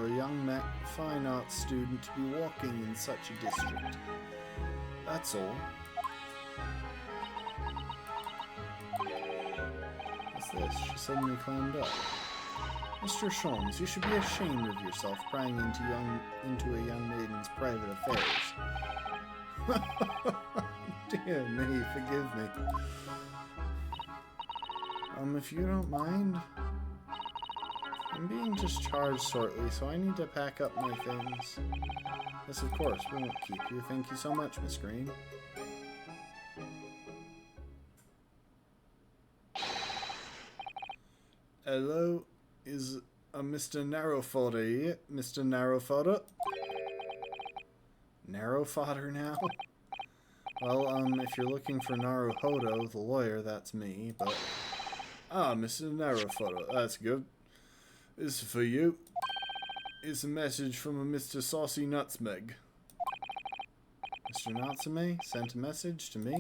a young fine arts student to be walking in such a district. That's all. What's this? She suddenly climbed up. Mr. Sholmes, you should be ashamed of yourself prying into a young maiden's private affairs. Dear me, forgive me. If you don't mind. I'm being discharged shortly, so I need to pack up my things. Yes, of course, we won't keep you. Thank you so much, Miss Green. Hello, is Mr. Narrowfodder here? Mr. Narrowfodder? Narrowfodder now? Well, if you're looking for Naruhodo, the lawyer, that's me, but... Ah, Mr. Narrowfodder, that's good. This is for you. It's a message from a Mr. Saucy Nutsmeg. Mr. Natsume sent a message to me?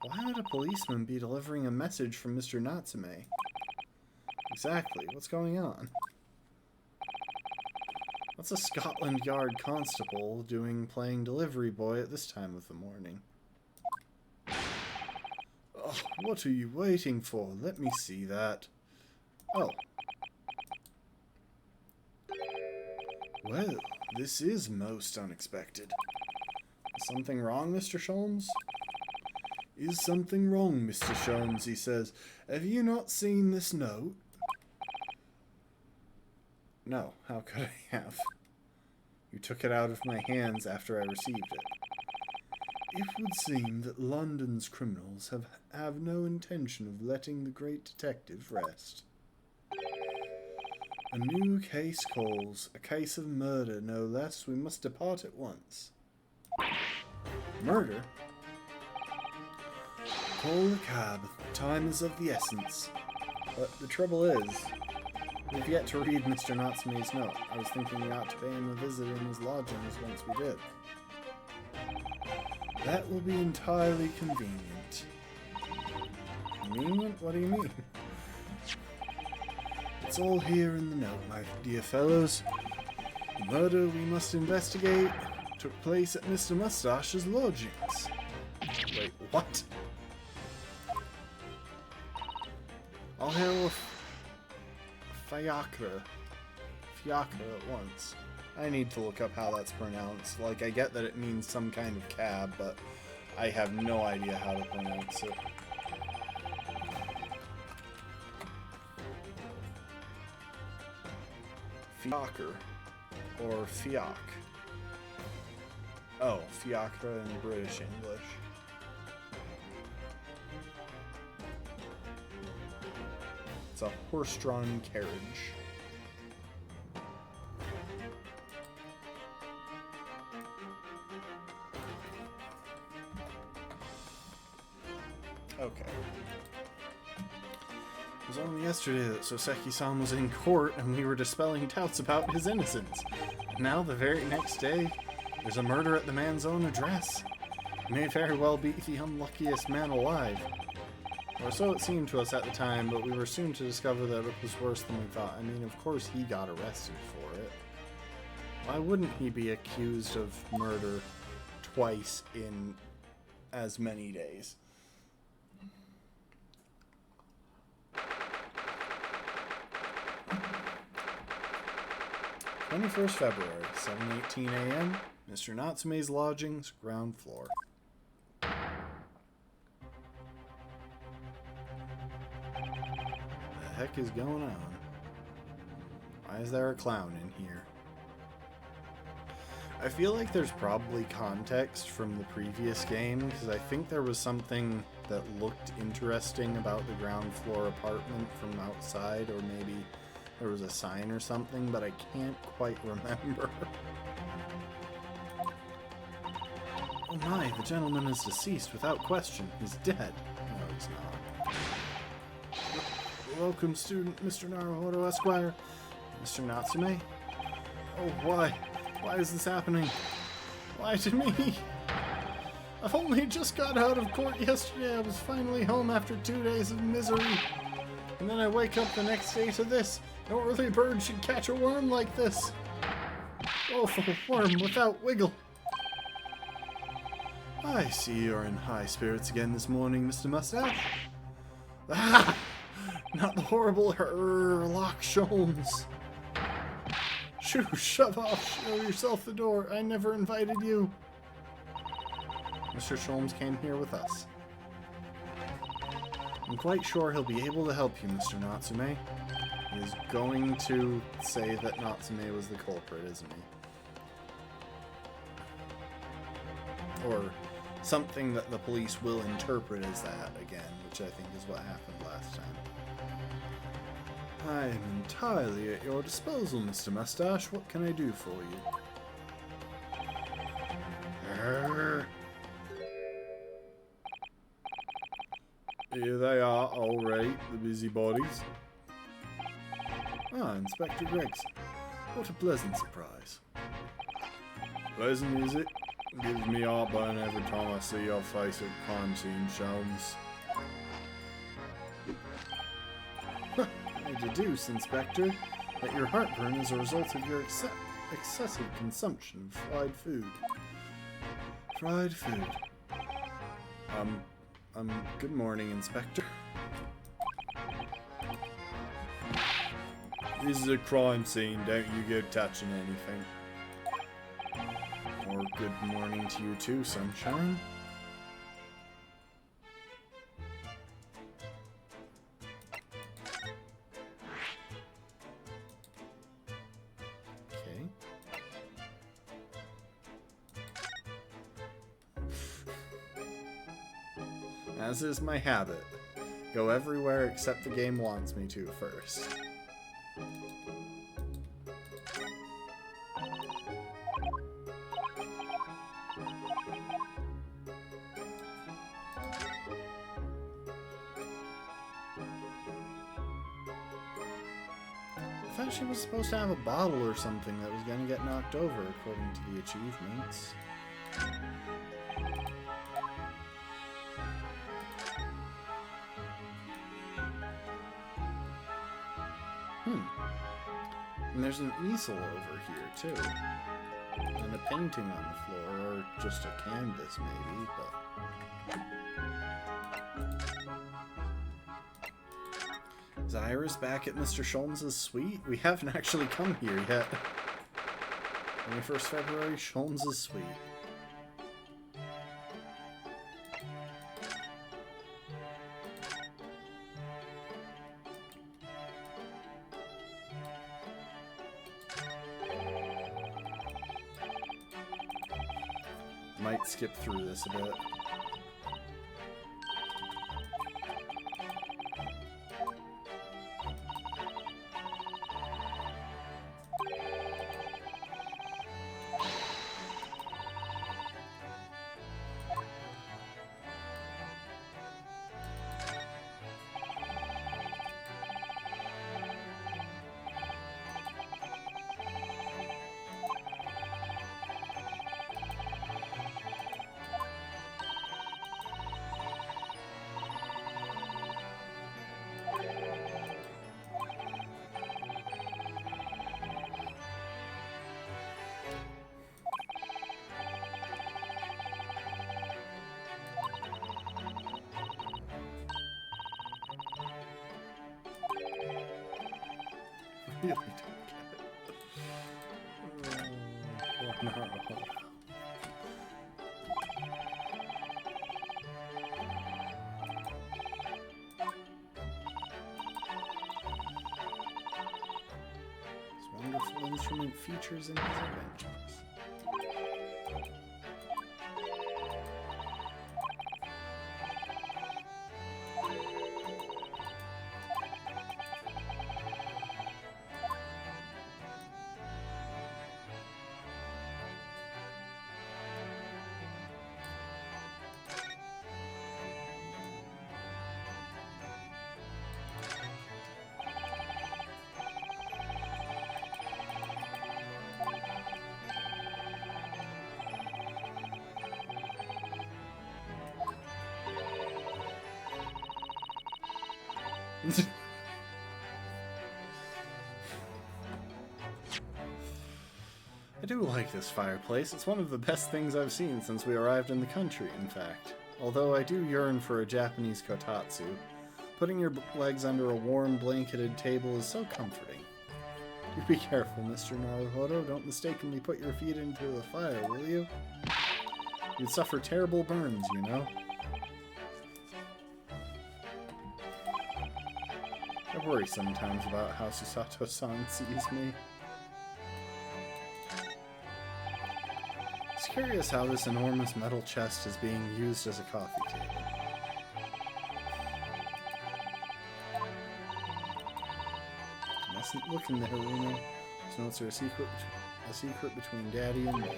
Why would a policeman be delivering a message from Mr. Natsume? Exactly, what's going on? What's a Scotland Yard constable doing playing delivery boy at this time of the morning? Oh, what are you waiting for? Let me see that. Oh. Well, this is most unexpected. Is something wrong, Mr. Sholmes? Is something wrong, Mr. Sholmes, he says. Have you not seen this note? No, how could I have? You took it out of my hands after I received it. It would seem that London's criminals have no intention of letting the great detective rest. A new case calls, a case of murder, no less. We must depart at once. Murder? Call a cab. Time is of the essence. But the trouble is, we've yet to read Mr. Natsume's note. I was thinking we ought to pay him a visit in his lodgings once we did. That will be entirely convenient. Convenient? What do you mean? It's all here in the note, my dear fellows. The murder we must investigate took place at Mr. Mustache's lodgings. Wait, what? I'll hail Fiacre at once. I need to look up how that's pronounced. Like, I get that it means some kind of cab, but I have no idea how to pronounce it. Fiacre. Or Fiac. Oh, Fiacre in British English. It's a horse-drawn carriage. Okay. It was only yesterday that Soseki-san was in court and we were dispelling doubts about his innocence. And now, the very next day, there's a murder at the man's own address. He may very well be the unluckiest man alive. Or so it seemed to us at the time, but we were soon to discover that it was worse than we thought. I mean, of course he got arrested for it. Why wouldn't he be accused of murder twice in as many days? 21st February, 7:18 a.m., Mr. Natsume's lodgings, ground floor. The heck is going on? Why is there a clown in here? I feel like there's probably context from the previous game, because I think there was something that looked interesting about the ground floor apartment from outside, or maybe there was a sign or something, but I can't quite remember. Oh my, the gentleman is deceased without question. He's dead. No, he's not. Welcome, student Mr. Naruhodo Esquire. Mr. Natsume? Oh, why? Why is this happening? Why to me? I've only just got out of court yesterday. I was finally home after 2 days of misery. And then I wake up the next day to this. No earthly bird should catch a worm like this. Woeful worm without wiggle. I see you're in high spirits again this morning, Mr. Mustache. Ah! Not the horrible Herlock Sholmes. Shoo, shove off, show yourself the door. I never invited you. Mr. Sholmes came here with us. I'm quite sure he'll be able to help you, Mr. Natsume. He's going to say that Natsume was the culprit, isn't he? Or something that the police will interpret as that again, which I think is what happened last time. I am entirely at your disposal, Mr. Mustache. What can I do for you? Arrgh. Here they are, all right, the busybodies. Ah, Inspector Gregson. What a pleasant surprise. Pleasant, is it? Gives me heartburn every time I see your face at crime scene, Sholmes. I deduce, Inspector, that your heartburn is a result of your excessive consumption of fried food. Fried food. Good morning, Inspector. This is a crime scene, don't you go touching anything. Or good morning to you too, Sunshine. Okay. As is my habit, go everywhere except the game wants me to first. I thought she was supposed to have a bottle or something that was going to get knocked over according to the achievements. And there's an easel over here, too. And a painting on the floor, or just a canvas, maybe, but... Is Iris back at Mr. Sholmes' suite? We haven't actually come here yet. 21st February, Sholmes' suite. Might skip through this a bit. Really don't get it. Oh, no. This wonderful instrument features in his inventions. I do like this fireplace. It's one of the best things I've seen since we arrived in the country, in fact. Although I do yearn for a Japanese kotatsu. Putting your legs under a warm, blanketed table is so comforting. You be careful, Mr. Naruhodo. Don't mistakenly put your feet into the fire, will you? You'd suffer terrible burns, you know. worry sometimes about how Susato-san sees me. It's curious how this enormous metal chest is being used as a coffee table. Mustn't look in there, Runa. These notes are a secret between Daddy and me.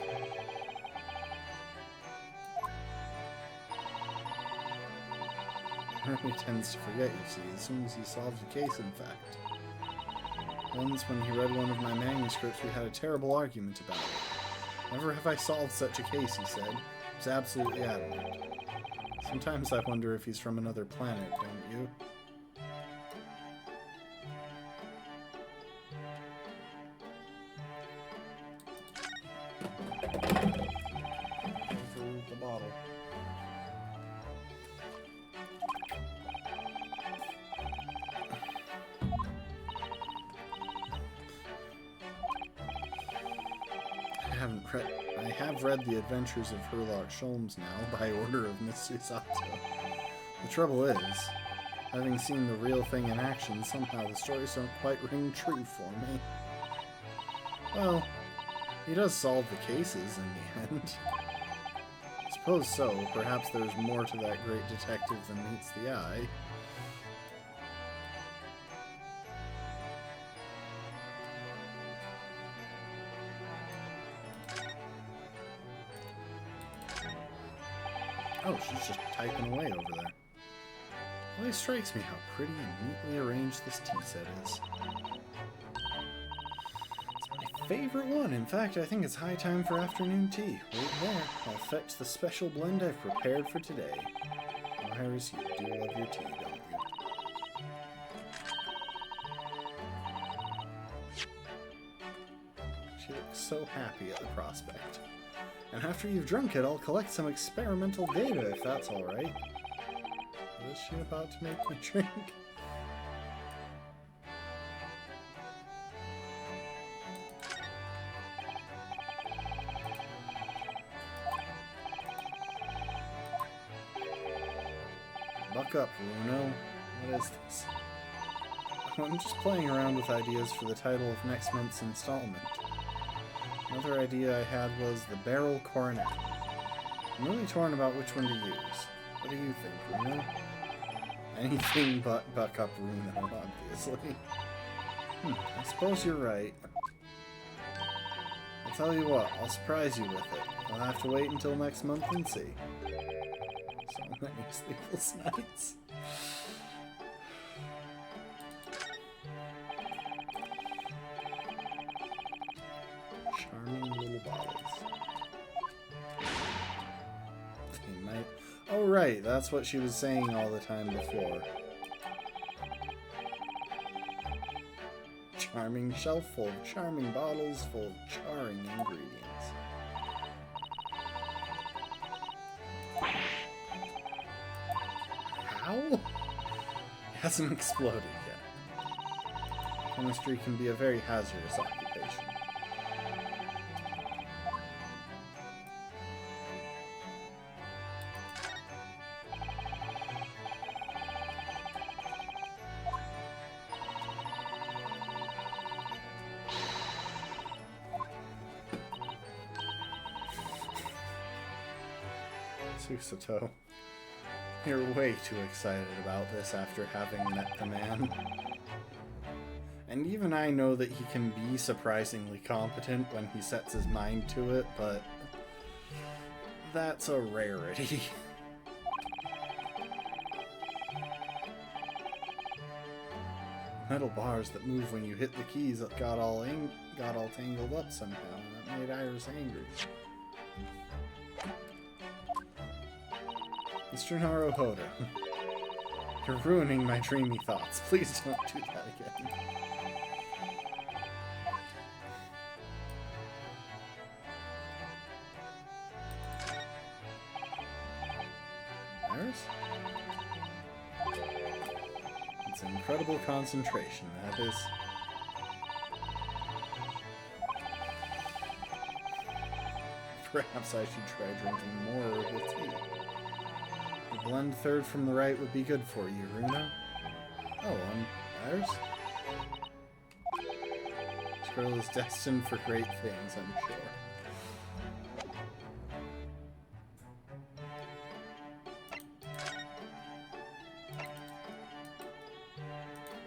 He tends to forget, you see, as soon as he solves a case, in fact. Once, when he read one of my manuscripts, we had a terrible argument about it. Never have I solved such a case, he said. He was absolutely adamant. Sometimes I wonder if he's from another planet, don't you? Overruled the bottle. I have read The Adventures of Herlock Sholmes now, by order of Miss Susato. The trouble is, having seen the real thing in action, somehow the stories don't quite ring true for me. Well, he does solve the cases in the end. I suppose so. Perhaps there's more to that great detective than meets the eye. Oh, she's just typing away over there. It always strikes me how pretty and neatly arranged this tea set is. It's my favorite one. In fact, I think it's high time for afternoon tea. Wait there. I'll fetch the special blend I've prepared for today. Oh, Iris, you do love your tea, don't you? She looks so happy at the prospect. And after you've drunk it, I'll collect some experimental data, if that's alright. What is she about to make me drink? Buck up, Runo. What is this? I'm just playing around with ideas for the title of next month's installment. Another idea I had was the Barrel Coronet. I'm really torn about which one to use. What do you think, Runo? Anything but buck up Runo, obviously. I suppose you're right. I'll tell you what, I'll surprise you with it. I'll have to wait until next month and see. So many sleepless nights. Charming little bottles. They might... Oh right, that's what she was saying all the time before. Charming shelf full of charming bottles full of charring ingredients. How? It hasn't exploded yet. Chemistry can be a very hazardous occupation. Susato, you're way too excited about this after having met the man. And even I know that he can be surprisingly competent when he sets his mind to it, but that's a rarity. Metal bars that move when you hit the keys got all tangled up somehow, and that made Iris angry. Mr. Naruhodo, you're ruining my dreamy thoughts. Please don't do that again. Iris? It's incredible concentration, that is. Perhaps I should try drinking more of the tea. The blend third from the right would be good for you, Runo. Oh, Ours? This girl is destined for great things, I'm sure.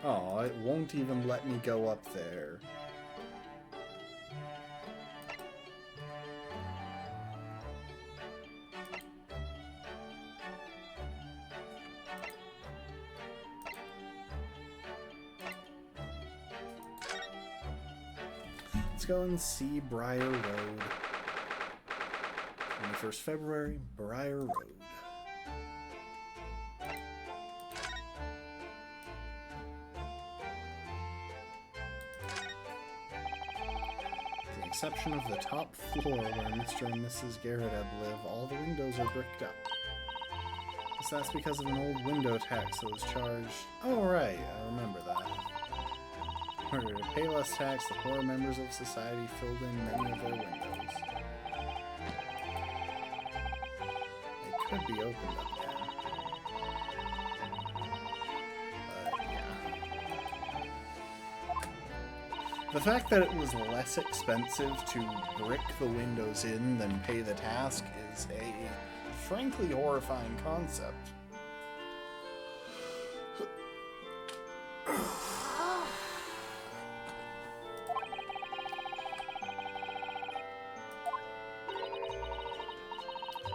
Oh, it won't even let me go up there. Let's go and see Briar Road. 21st February, Briar Road. With the exception of the top floor where Mr. and Mrs. Garrett live, all the windows are bricked up. Guess that's because of an old window tax that was charged. Oh, right, I remember that. In order to pay less tax, the poorer members of society filled in many of their windows. They could be opened up now. But, yeah. The fact that it was less expensive to brick the windows in than pay the task is a frankly horrifying concept.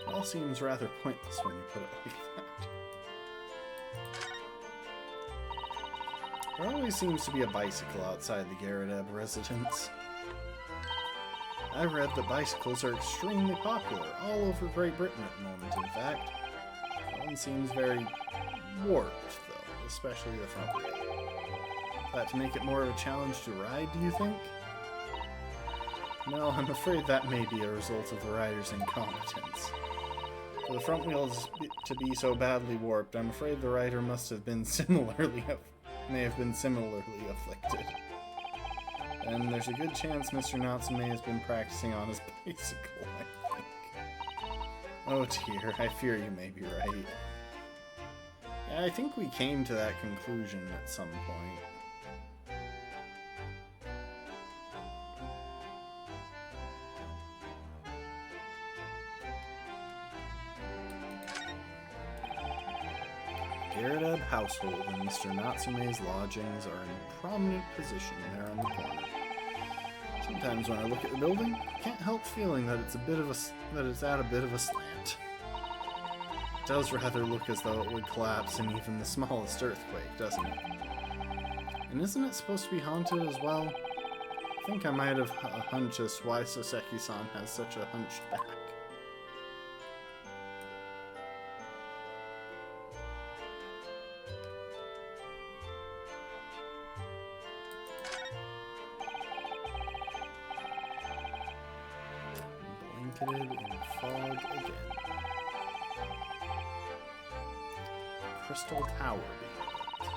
It all seems rather pointless when you put it like that. There always seems to be a bicycle outside the Garrett residence. I've read that bicycles are extremely popular all over Great Britain at the moment, in fact. One seems very warped, though, especially the front wheel. That to make it more of a challenge to ride, do you think? No, I'm afraid that may be a result of the rider's incompetence. For the front wheels to be so badly warped, I'm afraid the rider must have been may have been similarly afflicted. And there's a good chance Mr. Natsume has been practicing on his bicycle, I think. Oh dear, I fear you may be right. Yeah, I think we came to that conclusion at some point. Garrett household and Mr. Natsume's lodgings are in a prominent position there on the corner. Sometimes when I look at the building, I can't help feeling that it's at a bit of a slant. It does rather look as though it would collapse in even the smallest earthquake, doesn't it? And isn't it supposed to be haunted as well? I think I might have a hunch as to why Soseki-san has such a hunched back. Blanketed in fog again. Crystal Tower being built.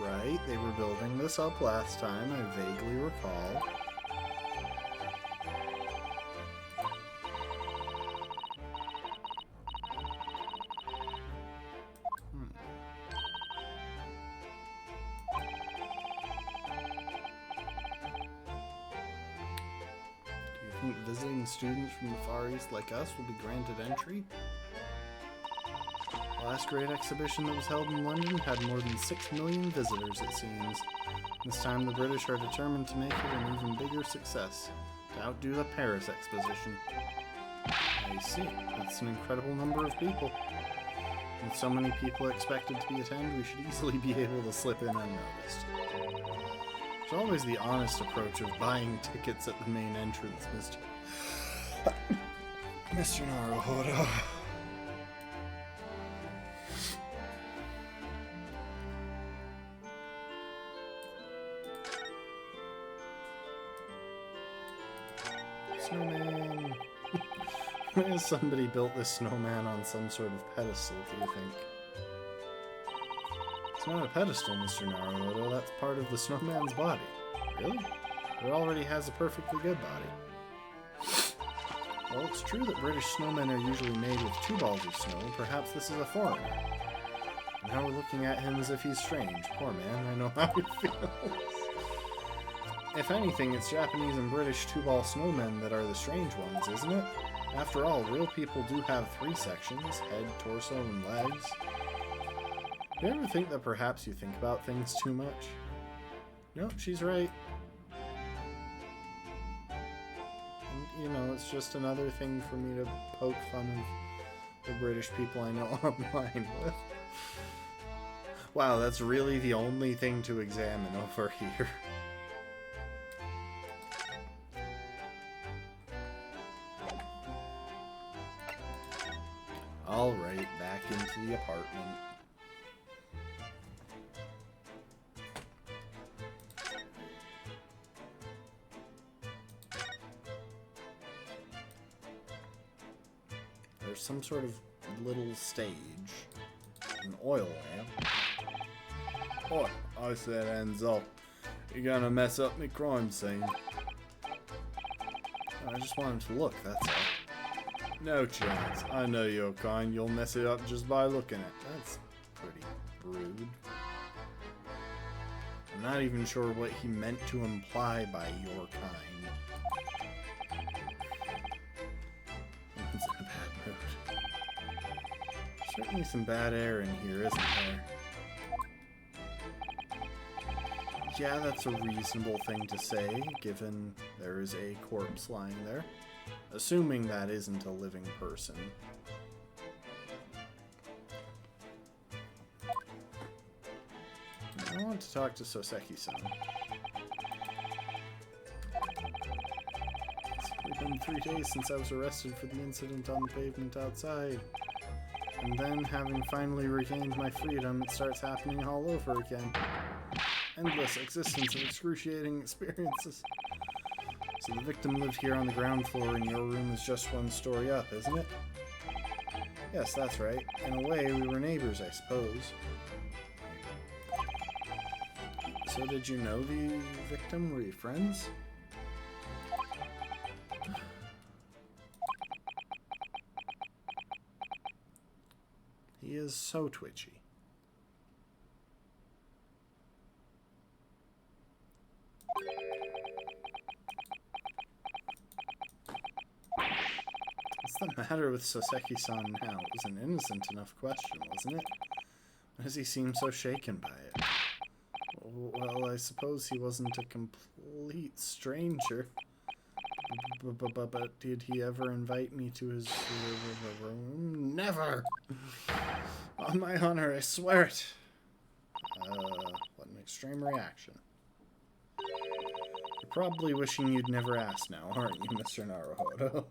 Right, they were building this up last time, I vaguely recall. Visiting students from the Far East like us will be granted entry. The last great exhibition that was held in London had more than 6 million visitors, it seems. This time the British are determined to make it an even bigger success, to outdo the Paris exposition. I see. That's an incredible number of people. With so many people expected to attend, we should easily be able to slip in unnoticed. There's always the honest approach of buying tickets at the main entrance, Mr. Naruhodo. Snowman. Somebody built this snowman on some sort of pedestal, do you think? It's not a pedestal, Mr. Naruhodo. That's part of the snowman's body. Really? It already has a perfectly good body. Well, it's true that British snowmen are usually made with 2 balls of snow. Perhaps this is a foreigner. And now we're looking at him as if he's strange. Poor man, I know how he feels. If anything, it's Japanese and British 2-ball snowmen that are the strange ones, isn't it? After all, real people do have 3 sections, head, torso, and legs. Do you ever think that perhaps you think about things too much? Nope, she's right. And, you know, it's just another thing for me to poke fun of the British people I know online with. Wow, that's really the only thing to examine over here. Alright, back into the apartment. There's some sort of little stage. An oil lamp. Oh, I said hands up. You're gonna mess up my crime scene. I just wanted to look, that's all. No chance. I know you're kind. You'll mess it up just by looking at it. That's pretty rude. I'm not even sure what he meant to imply by your kind. He's in a bad mood. Certainly some bad air in here, isn't there? Yeah, that's a reasonable thing to say, given there is a corpse lying there. Assuming that isn't a living person. I want to talk to Soseki-san. It's been 3 days since I was arrested for the incident on the pavement outside. And then, having finally regained my freedom, it starts happening all over again. Endless existence of excruciating experiences. So the victim lived here on the ground floor and your room is just 1 story up, isn't it? Yes, that's right. In a way, we were neighbors, I suppose. So did you know the victim? Were you friends? He is so twitchy. What's the matter with Soseki-san now? It was an innocent enough question, wasn't it? Why does he seem so shaken by it? Well, I suppose he wasn't a complete stranger. But did he ever invite me to his room? Never! On my honor, I swear it! What an extreme reaction. You're probably wishing you'd never asked now, aren't you, Mr. Naruhodo?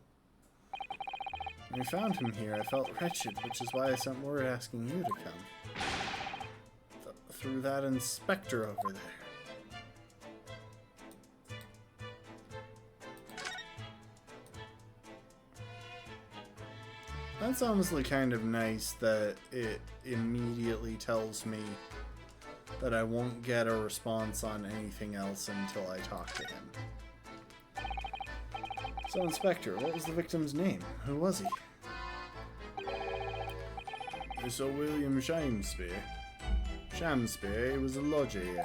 When we found him here, I felt wretched, which is why I sent word asking you to come. Through that inspector over there. That's honestly kind of nice that it immediately tells me that I won't get a response on anything else until I talk to him. So, Inspector, what was the victim's name? Who was he? Sir William Shamspeare. Shamspeare, he was a lodger here.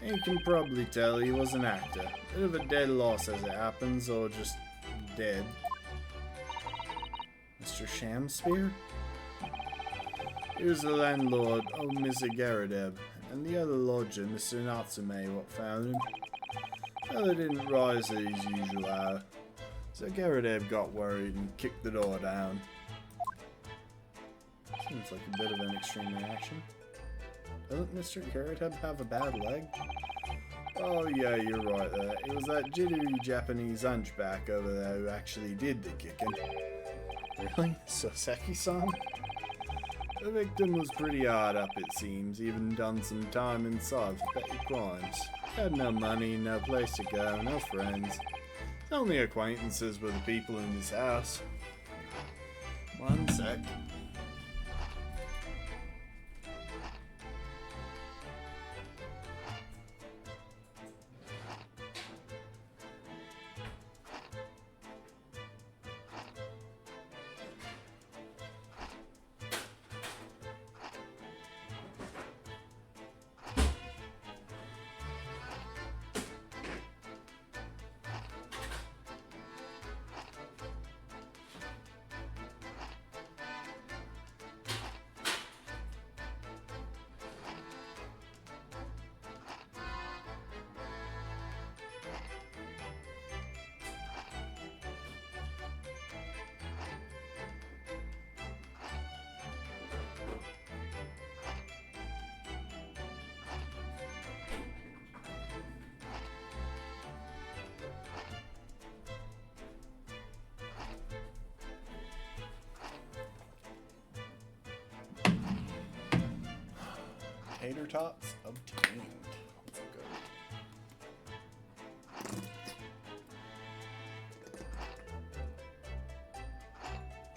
You can probably tell he was an actor. Bit of a dead loss as it happens, or just dead. Mr. Shamspeare? He was the landlord, old Mr. Garadeb, and the other lodger, Mr. Natsume, what found him. Fella didn't rise at his usual hour, so Garadeb got worried and kicked the door down. Seems like a bit of an extreme reaction. Doesn't Mr. Garadeb have a bad leg? Oh yeah, you're right there. It was that jittery Japanese hunchback over there who actually did the kicking. Really? Soseki-san? The victim was pretty hard up, it seems, even done some time inside for petty crimes. Had no money, no place to go, no friends. Only acquaintances with the people in his house. One sec. Tater tots obtained. Let's go.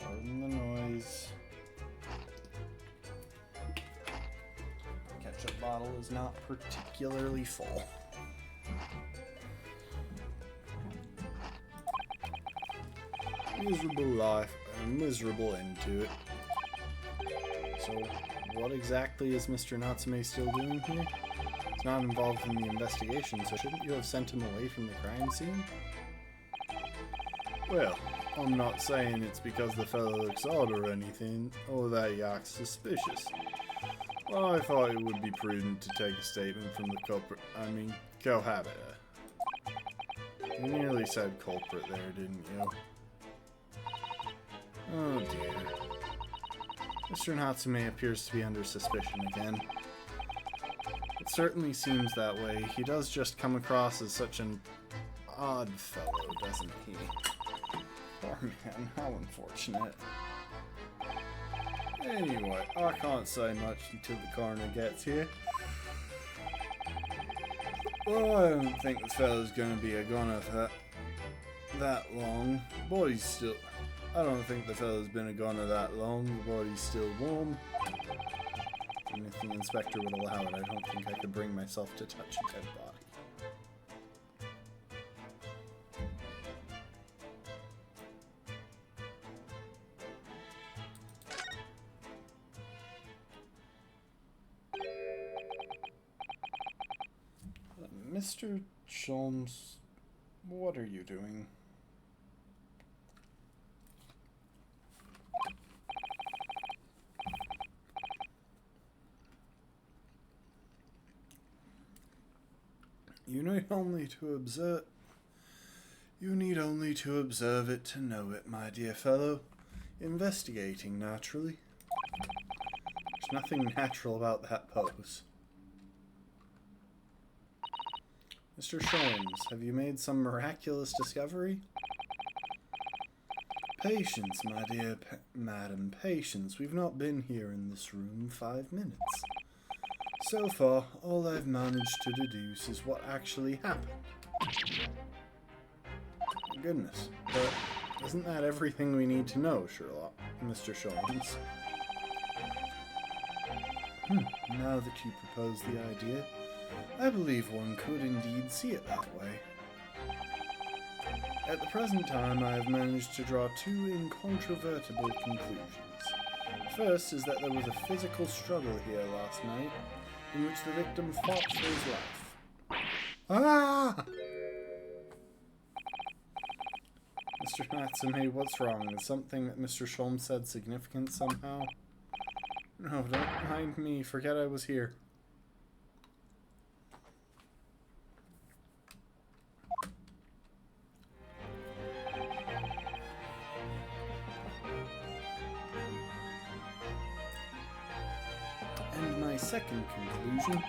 Pardon the noise. Ketchup bottle is not particularly full. Miserable life, a miserable end to it. So, what exactly is Mr. Natsume still doing here? He's not involved in the investigation, so shouldn't you have sent him away from the crime scene? Well, I'm not saying it's because the fellow looks odd or anything, or that he acts suspicious. Well, I thought it would be prudent to take a statement from the cohabiter. You nearly said culprit there, didn't you? Oh dear. Mr. Natsume appears to be under suspicion again. It certainly seems that way. He does just come across as such an odd fellow, doesn't he? Poor man, how unfortunate. Anyway, I can't say much until the coroner gets here. Well, I don't think the fellow's gonna be a goner for that long. Body's still... I don't think the fellow's been a goner that long. The body's still warm. And if the inspector would allow it, I don't think I could bring myself to touch a dead body. Mr. Sholmes, what are you doing? You need only to observe it to know it, my dear fellow. Investigating, naturally. There's nothing natural about that pose. Mr. Sholmes, have you made some miraculous discovery? Patience, my dear madam, patience. We've not been here in this room 5 minutes. So far, all I've managed to deduce is what actually happened. Goodness, but isn't that everything we need to know, Sherlock, Mr. Sholmes? Now that you propose the idea, I believe one could indeed see it that way. At the present time, I have managed to draw 2 incontrovertible conclusions. First is that there was a physical struggle here last night, in which the victim fought for his life. Ah! Mr. Natsume, what's wrong? Is something that Mr. Sholmes said significant somehow? No, don't mind me. Forget I was here. And my second conclusion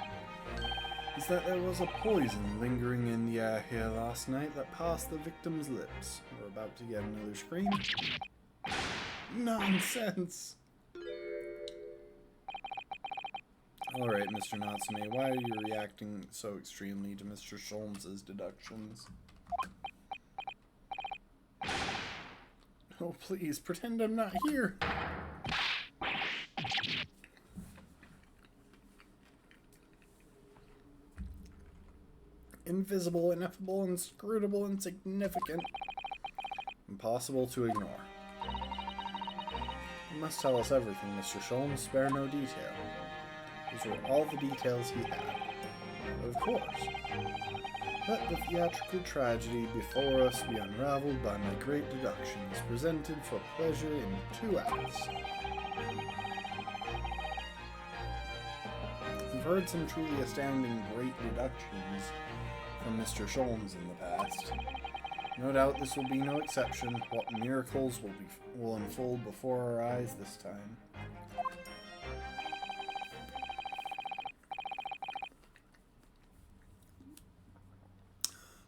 is that there was a poison lingering in the air here last night that passed the victim's lips. We're about to get another scream. Nonsense! Alright, Mr. Natsume, why are you reacting so extremely to Mr. Sholmes' deductions? Oh, please, pretend I'm not here! Invisible, ineffable, inscrutable, insignificant. Impossible to ignore. You must tell us everything, Mr. Sholmes. Spare no detail. These were all the details he had. Of course. Let the theatrical tragedy before us be unraveled by my great deductions, presented for pleasure in 2 acts. We've heard some truly astounding great deductions from Mr. Sholmes in the past. No doubt this will be no exception. What miracles will unfold before our eyes this time.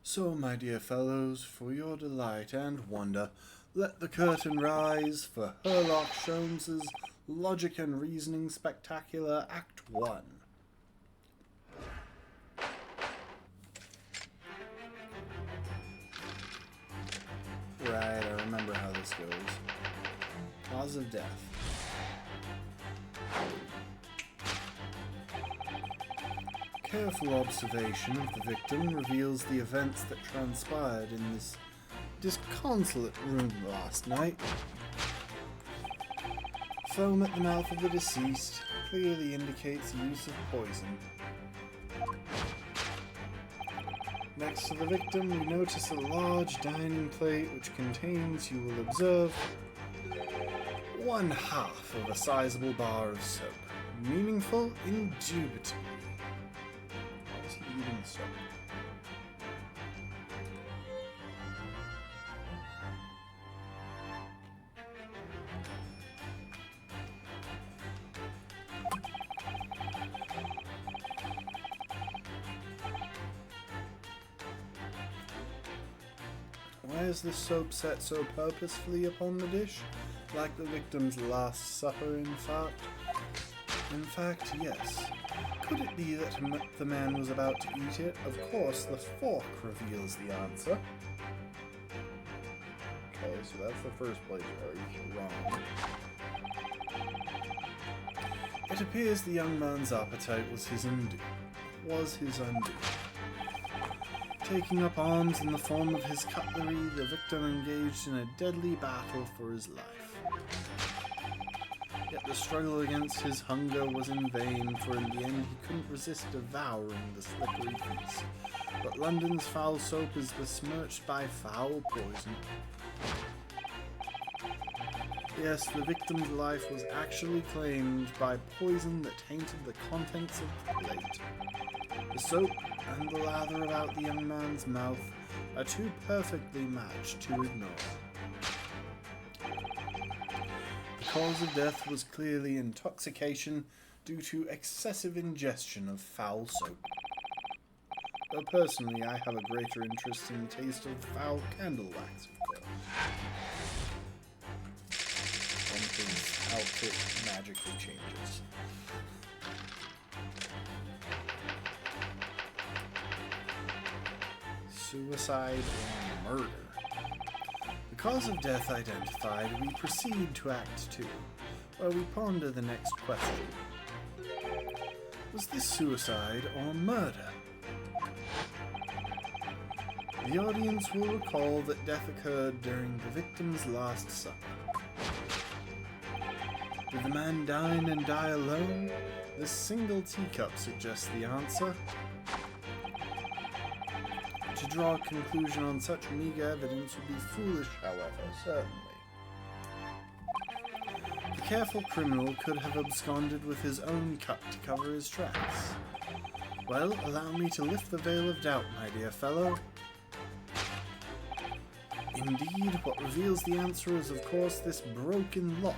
So, my dear fellows, for your delight and wonder, let the curtain rise for Sherlock Sholmes' Logic and Reasoning Spectacular Act 1. Right, I remember how this goes. Cause of death. Careful observation of the victim reveals the events that transpired in this disconsolate room last night. Foam at the mouth of the deceased clearly indicates use of poison. Next to the victim, we notice a large dining plate which contains, you will observe, 1/2 of a sizable bar of soap. Meaningful? Indubitably. Why is he eating soap? Why is the soap set so purposefully upon the dish? Like the victim's last supper, in fact? In fact, yes. Could it be that the man was about to eat it? Of course, the fork reveals the answer. Okay, so that's the first place where you're wrong. It appears the young man's appetite was his undoing. Taking up arms in the form of his cutlery, the victim engaged in a deadly battle for his life. Yet the struggle against his hunger was in vain, for in the end he couldn't resist devouring the slippery feast. But London's foul soap is besmirched by foul poison. Yes, the victim's life was actually claimed by poison that tainted the contents of the plate. The soap and the lather about the young man's mouth are too perfectly matched to ignore. The cause of death was clearly intoxication due to excessive ingestion of foul soap. Though personally, I have a greater interest in the taste of foul candle wax, of course. One thing's outfit magically changes. Suicide or murder. The cause of death identified, we proceed to Act 2, where we ponder the next question. Was this suicide or murder? The audience will recall that death occurred during the victim's last supper. Did the man dine and die alone? This single teacup suggests the answer. To draw a conclusion on such meager evidence would be foolish, however, certainly. The careful criminal could have absconded with his own cup to cover his tracks. Well, allow me to lift the veil of doubt, my dear fellow. Indeed, what reveals the answer is, of course, this broken lock.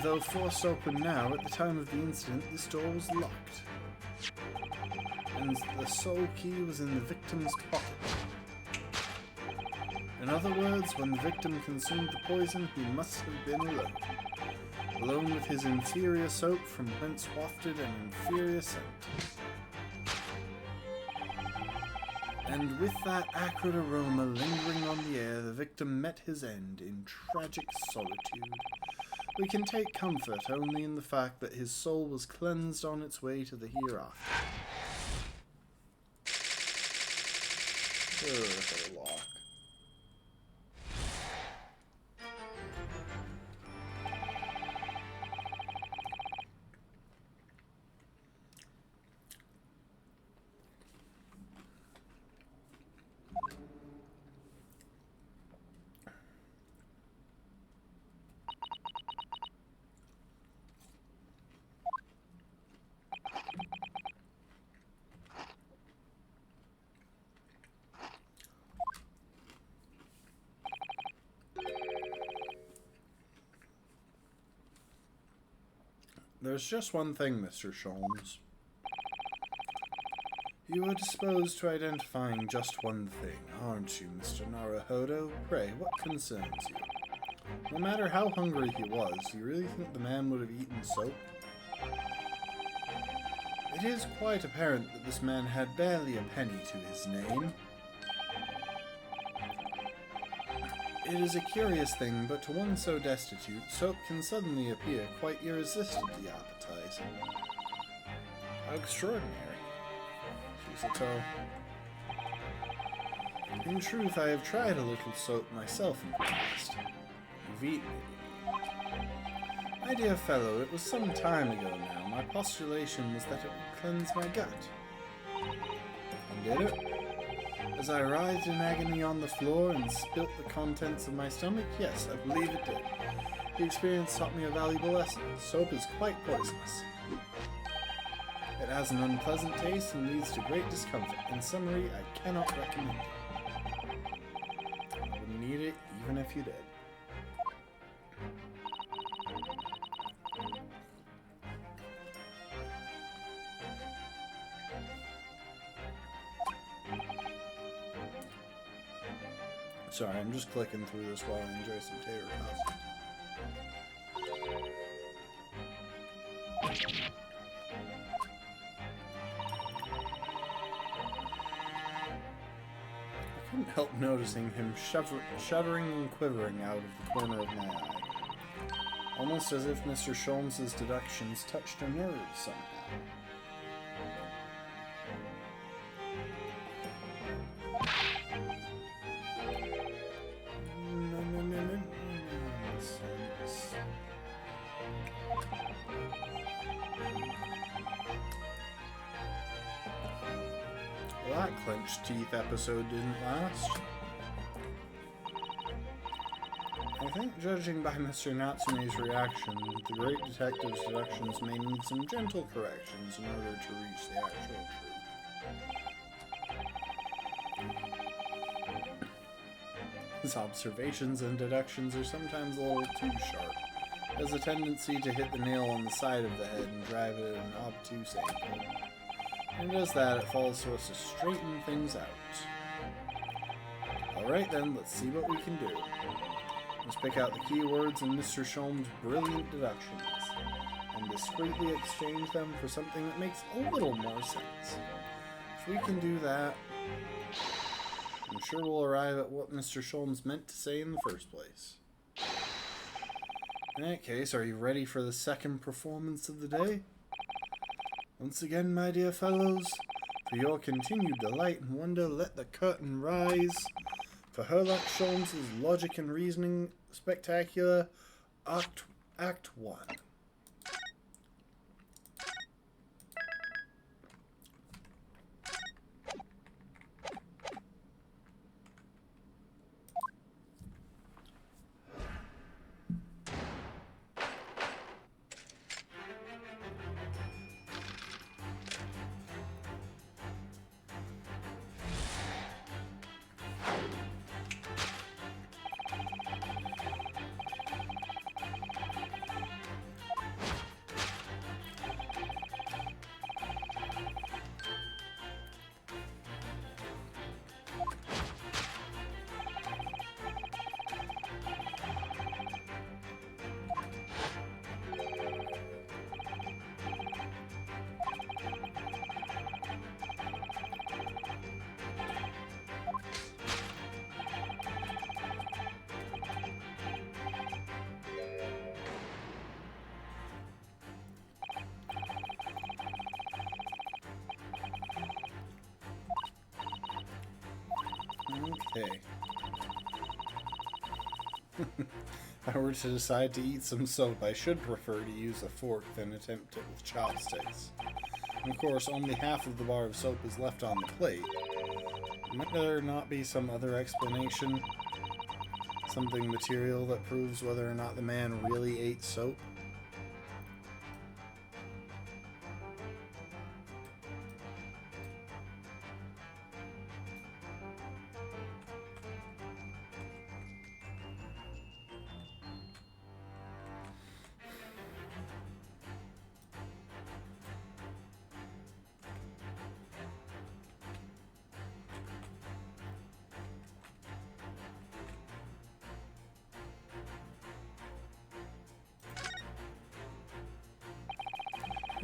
Though forced open now, at the time of the incident, this door was locked. And the sole key was in the victim's pocket. In other words, when the victim consumed the poison, he must have been alone. Alone with his inferior soap, from whence wafted an inferior scent. And with that acrid aroma lingering on the air, the victim met his end in tragic solitude. We can take comfort only in the fact that his soul was cleansed on its way to the hereafter. Lock. There's just one thing, Mr. Sholmes. You are disposed to identifying just one thing, aren't you, Mr. Naruhodo? Pray, what concerns you? No matter how hungry he was, do you really think the man would have eaten soap? It is quite apparent that this man had barely a penny to his name. It is a curious thing, but to one so destitute, soap can suddenly appear quite irresistibly appetizing. How extraordinary. Susato. In truth, I have tried a little soap myself in the past. You've eaten it. My dear fellow, it was some time ago now. My postulation was that it would cleanse my gut. And did it? As I writhed in agony on the floor and spilt the contents of my stomach, yes, I believe it did. The experience taught me a valuable lesson. Soap is quite poisonous. It has an unpleasant taste and leads to great discomfort. In summary, I cannot recommend it. I wouldn't eat it even if you did. Sorry, I'm just clicking through this while I enjoy some tater tots. I couldn't help noticing him shuddering and quivering out of the corner of my eye. Almost as if Mr. Sholmes's deductions touched a nerve somehow. Well, that clenched teeth episode didn't last. I think, judging by Mr. Natsume's reaction, the great detective's deductions may need some gentle corrections in order to reach the actual truth. His observations and deductions are sometimes a little too sharp. He has a tendency to hit the nail on the side of the head and drive it at an obtuse angle. When it does that, it falls to us to straighten things out. Alright then, let's see what we can do. Let's pick out the keywords in Mr. Sholmes' brilliant deductions, and discreetly exchange them for something that makes a little more sense. If we can do that, I'm sure we'll arrive at what Mr. Sholmes meant to say in the first place. In that case, are you ready for the second performance of the day? Once again, my dear fellows, for your continued delight and wonder, let the curtain rise. For Herlock Sholmes' logic and reasoning spectacular, Act 1. Okay. If I were to decide to eat some soap, I should prefer to use a fork than attempt it with chopsticks. And of course, only half of the bar of soap is left on the plate. Might there not be some other explanation? Something material that proves whether or not the man really ate soap?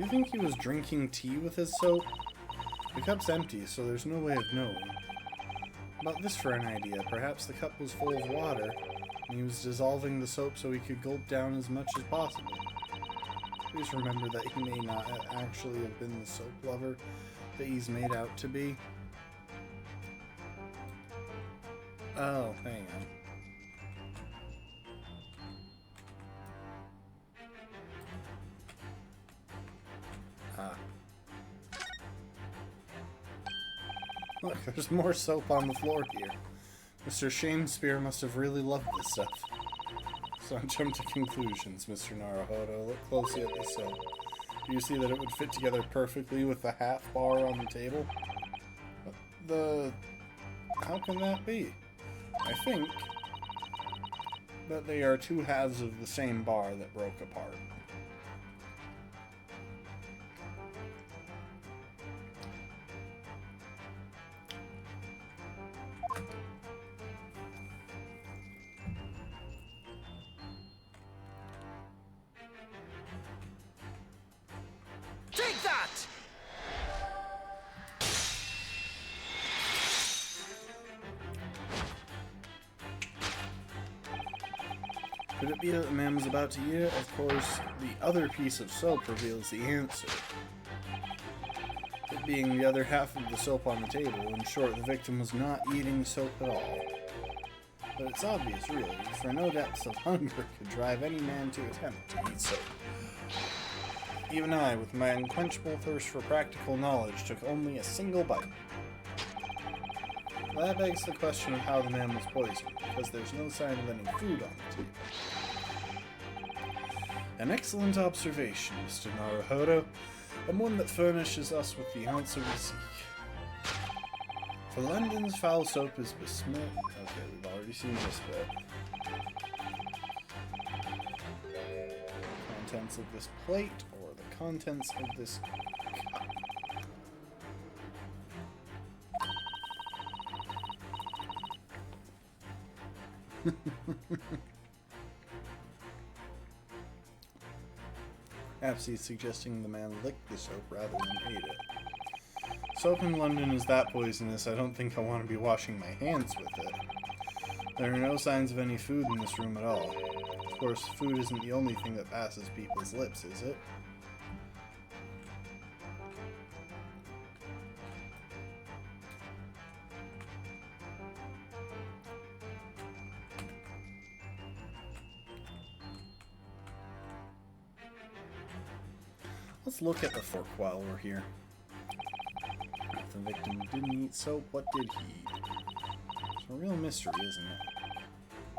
Do you think he was drinking tea with his soap? The cup's empty, so there's no way of knowing. About this for an idea. Perhaps the cup was full of water, and he was dissolving the soap so he could gulp down as much as possible. Please remember that he may not actually have been the soap lover that he's made out to be. Oh, hang on. Look, there's more soap on the floor here. Mr. Shakespeare must have really loved this stuff. So don't jump to conclusions, Mr. Naruhodo. Look closely at the soap. Do you see that it would fit together perfectly with the half bar on the table? How can that be? I think that they are two halves of the same bar that broke apart. Take that! Could it be that the man was about to eat it? Of course, the other piece of soap reveals the answer. It being the other half of the soap on the table. In short, the victim was not eating soap at all. But it's obvious, really, for no depths of hunger could drive any man to attempt to eat soap. Even I, with my unquenchable thirst for practical knowledge, took only a single bite. That begs the question of how the man was poisoned, because there's no sign of any food on the table. An excellent observation, Mr. Naruhodo, and one that furnishes us with the answer we seek. For London's foul soap is besmirched. Okay, we've already seen this bit. Contents of this plate, or the contents of this cup. Perhaps he's suggesting the man licked the soap rather than ate it. Soap in London is that poisonous, I don't think I want to be washing my hands with it. There are no signs of any food in this room at all. Of course, food isn't the only thing that passes people's lips, is it? Let's look at the fork while we're here. If the victim didn't eat soap, what did he eat? It's a real mystery, isn't it?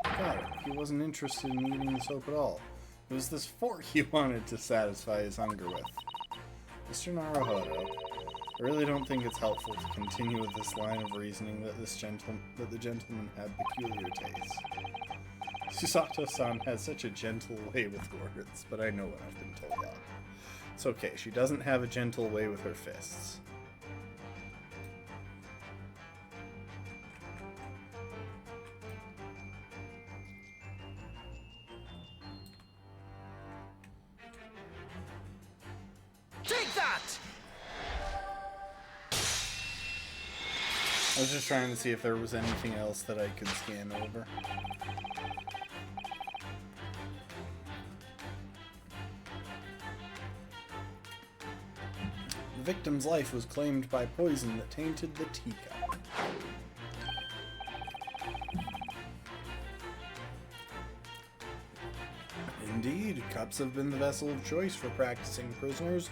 Got it. He wasn't interested in eating the soap at all. It was this fork he wanted to satisfy his hunger with. Mr. Naruhodo, I really don't think it's helpful to continue with this line of reasoning that the gentleman had peculiar tastes. Susato-san has such a gentle way with words, but I know what I've been told on. It's okay, she doesn't have a gentle way with her fists. Take that! I was just trying to see if there was anything else that I could scan over. The victim's life was claimed by poison that tainted the teacup. Indeed, cups have been the vessel of choice for practicing prisoners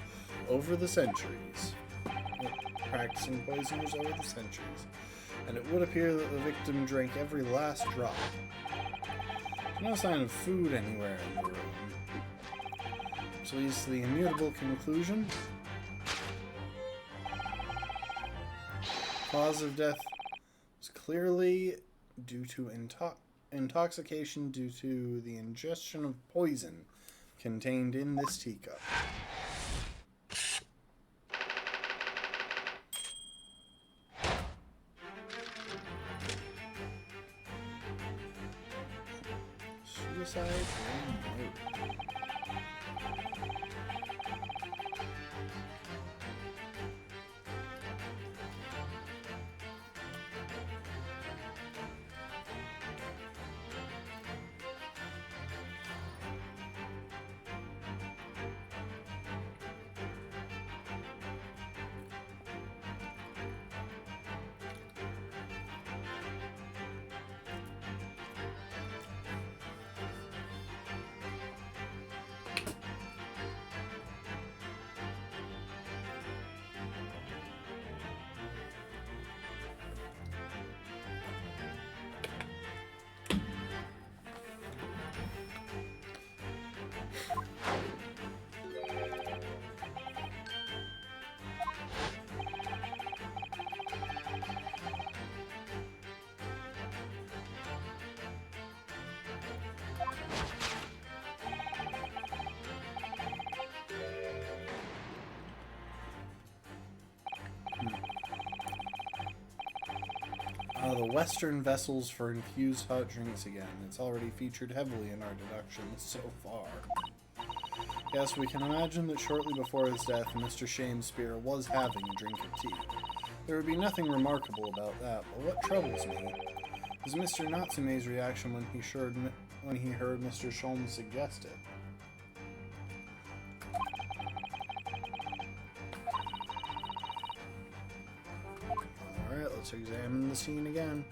over the centuries. Practicing poisoners over the centuries. And it would appear that the victim drank every last drop. No sign of food anywhere in the room. Which leads to the immutable conclusion. Cause of death was clearly due to intoxication due to the ingestion of poison contained in this teacup. Suicide or murder? The Western vessels for infused hot drinks again. It's already featured heavily in our deductions so far. Yes, we can imagine that shortly before his death, Mr. Shamespeare was having a drink of tea. There would be nothing remarkable about that, but what troubles me is Mr. Natsume's reaction when he heard Mr. Sholmes suggest it. Alright, let's examine the scene again.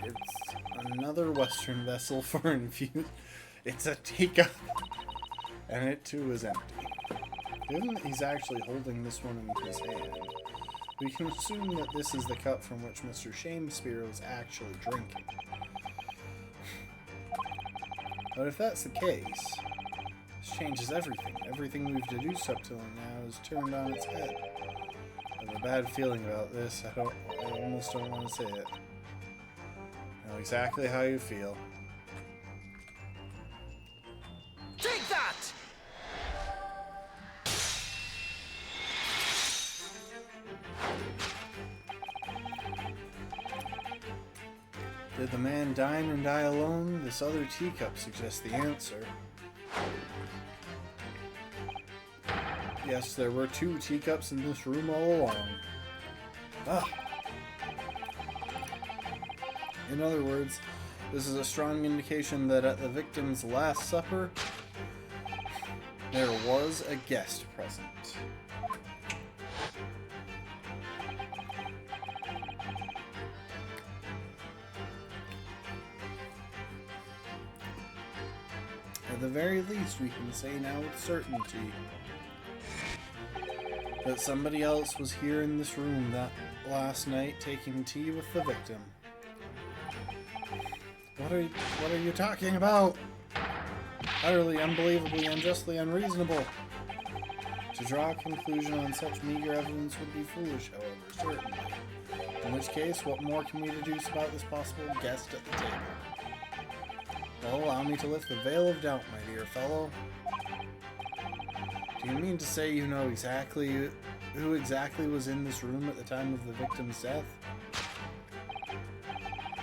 It's another Western vessel for infused. It's a teacup. And it too is empty. Given that he's actually holding this one in his hand, we can assume that this is the cup from which Mr. Shamespeare was actually drinking. But if that's the case, this changes everything. Everything we've deduced up till now is turned on its head. I have a bad feeling about this. I almost don't want to say it. I know exactly how you feel. Take that! Did the man dine and die alone? This other teacup suggests the answer. Yes, there were 2 teacups in this room all along. Ah. In other words, this is a strong indication that at the victim's last supper, there was a guest present. At the very least, we can say now with certainty that somebody else was here in this room that last night taking tea with the victim. What are you talking about? Utterly, unbelievably, unjustly unreasonable. To draw a conclusion on such meager evidence would be foolish, however, certainly. In which case, what more can we deduce about this possible guest at the table? Well, allow me to lift the veil of doubt, my dear fellow. Do you mean to say you know exactly who exactly was in this room at the time of the victim's death?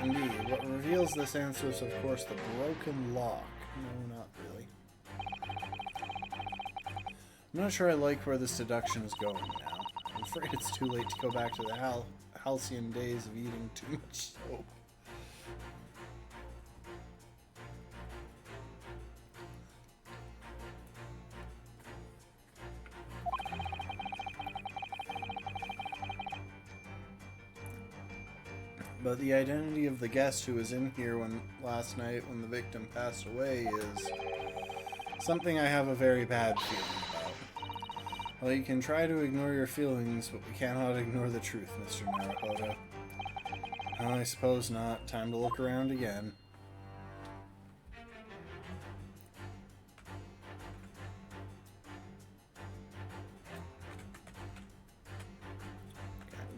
Indeed, what reveals this answer is, of course, the broken lock. No, not really. I'm not sure I like where this deduction is going now. I'm afraid it's too late to go back to the halcyon days of eating too much soap. But the identity of the guest who was in here last night when the victim passed away is something I have a very bad feeling about. Well, you can try to ignore your feelings, but we cannot ignore the truth, Mr. Naruhodo. Oh, I suppose not. Time to look around again.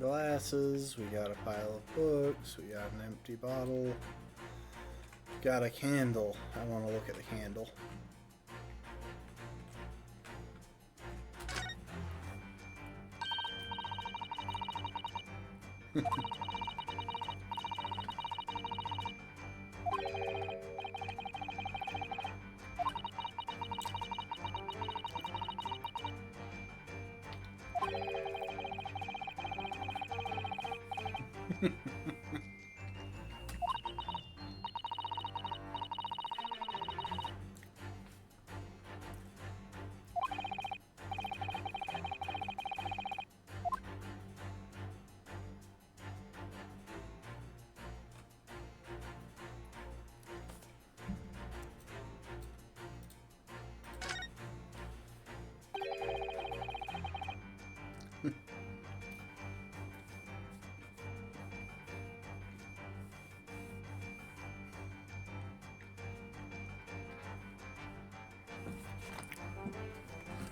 Glasses, we got a pile of books, we got an empty bottle, got a candle. I want to look at the candle.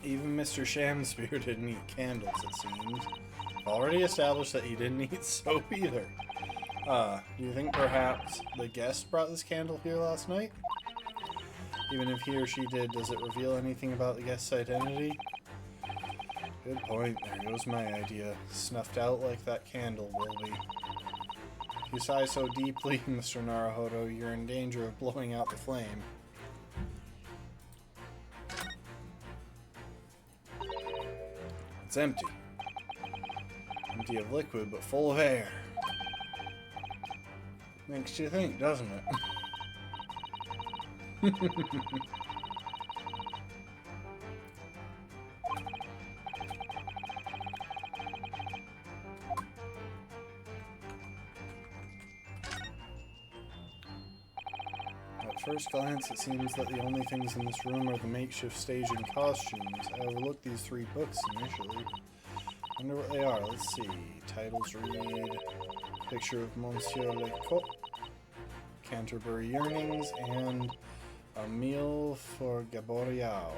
Even Mr. Shamespeare didn't eat candles, it seems. If already established that he didn't eat soap either. Do you think perhaps the guest brought this candle here last night? Even if he or she did, does it reveal anything about the guest's identity? Good point. There goes my idea. Snuffed out like that candle will be. If you sigh so deeply, Mr. Naruhodo, you're in danger of blowing out the flame. It's empty. Empty of liquid, but full of air. Makes you think, doesn't it? At first glance, it seems that the only things in this room are the makeshift stage and costumes. I overlooked these 3 books initially. Wonder what they are. Let's see. Titles read Picture of Monsieur Le Cop, Canterbury Yearnings, and A Meal for Gaboriau.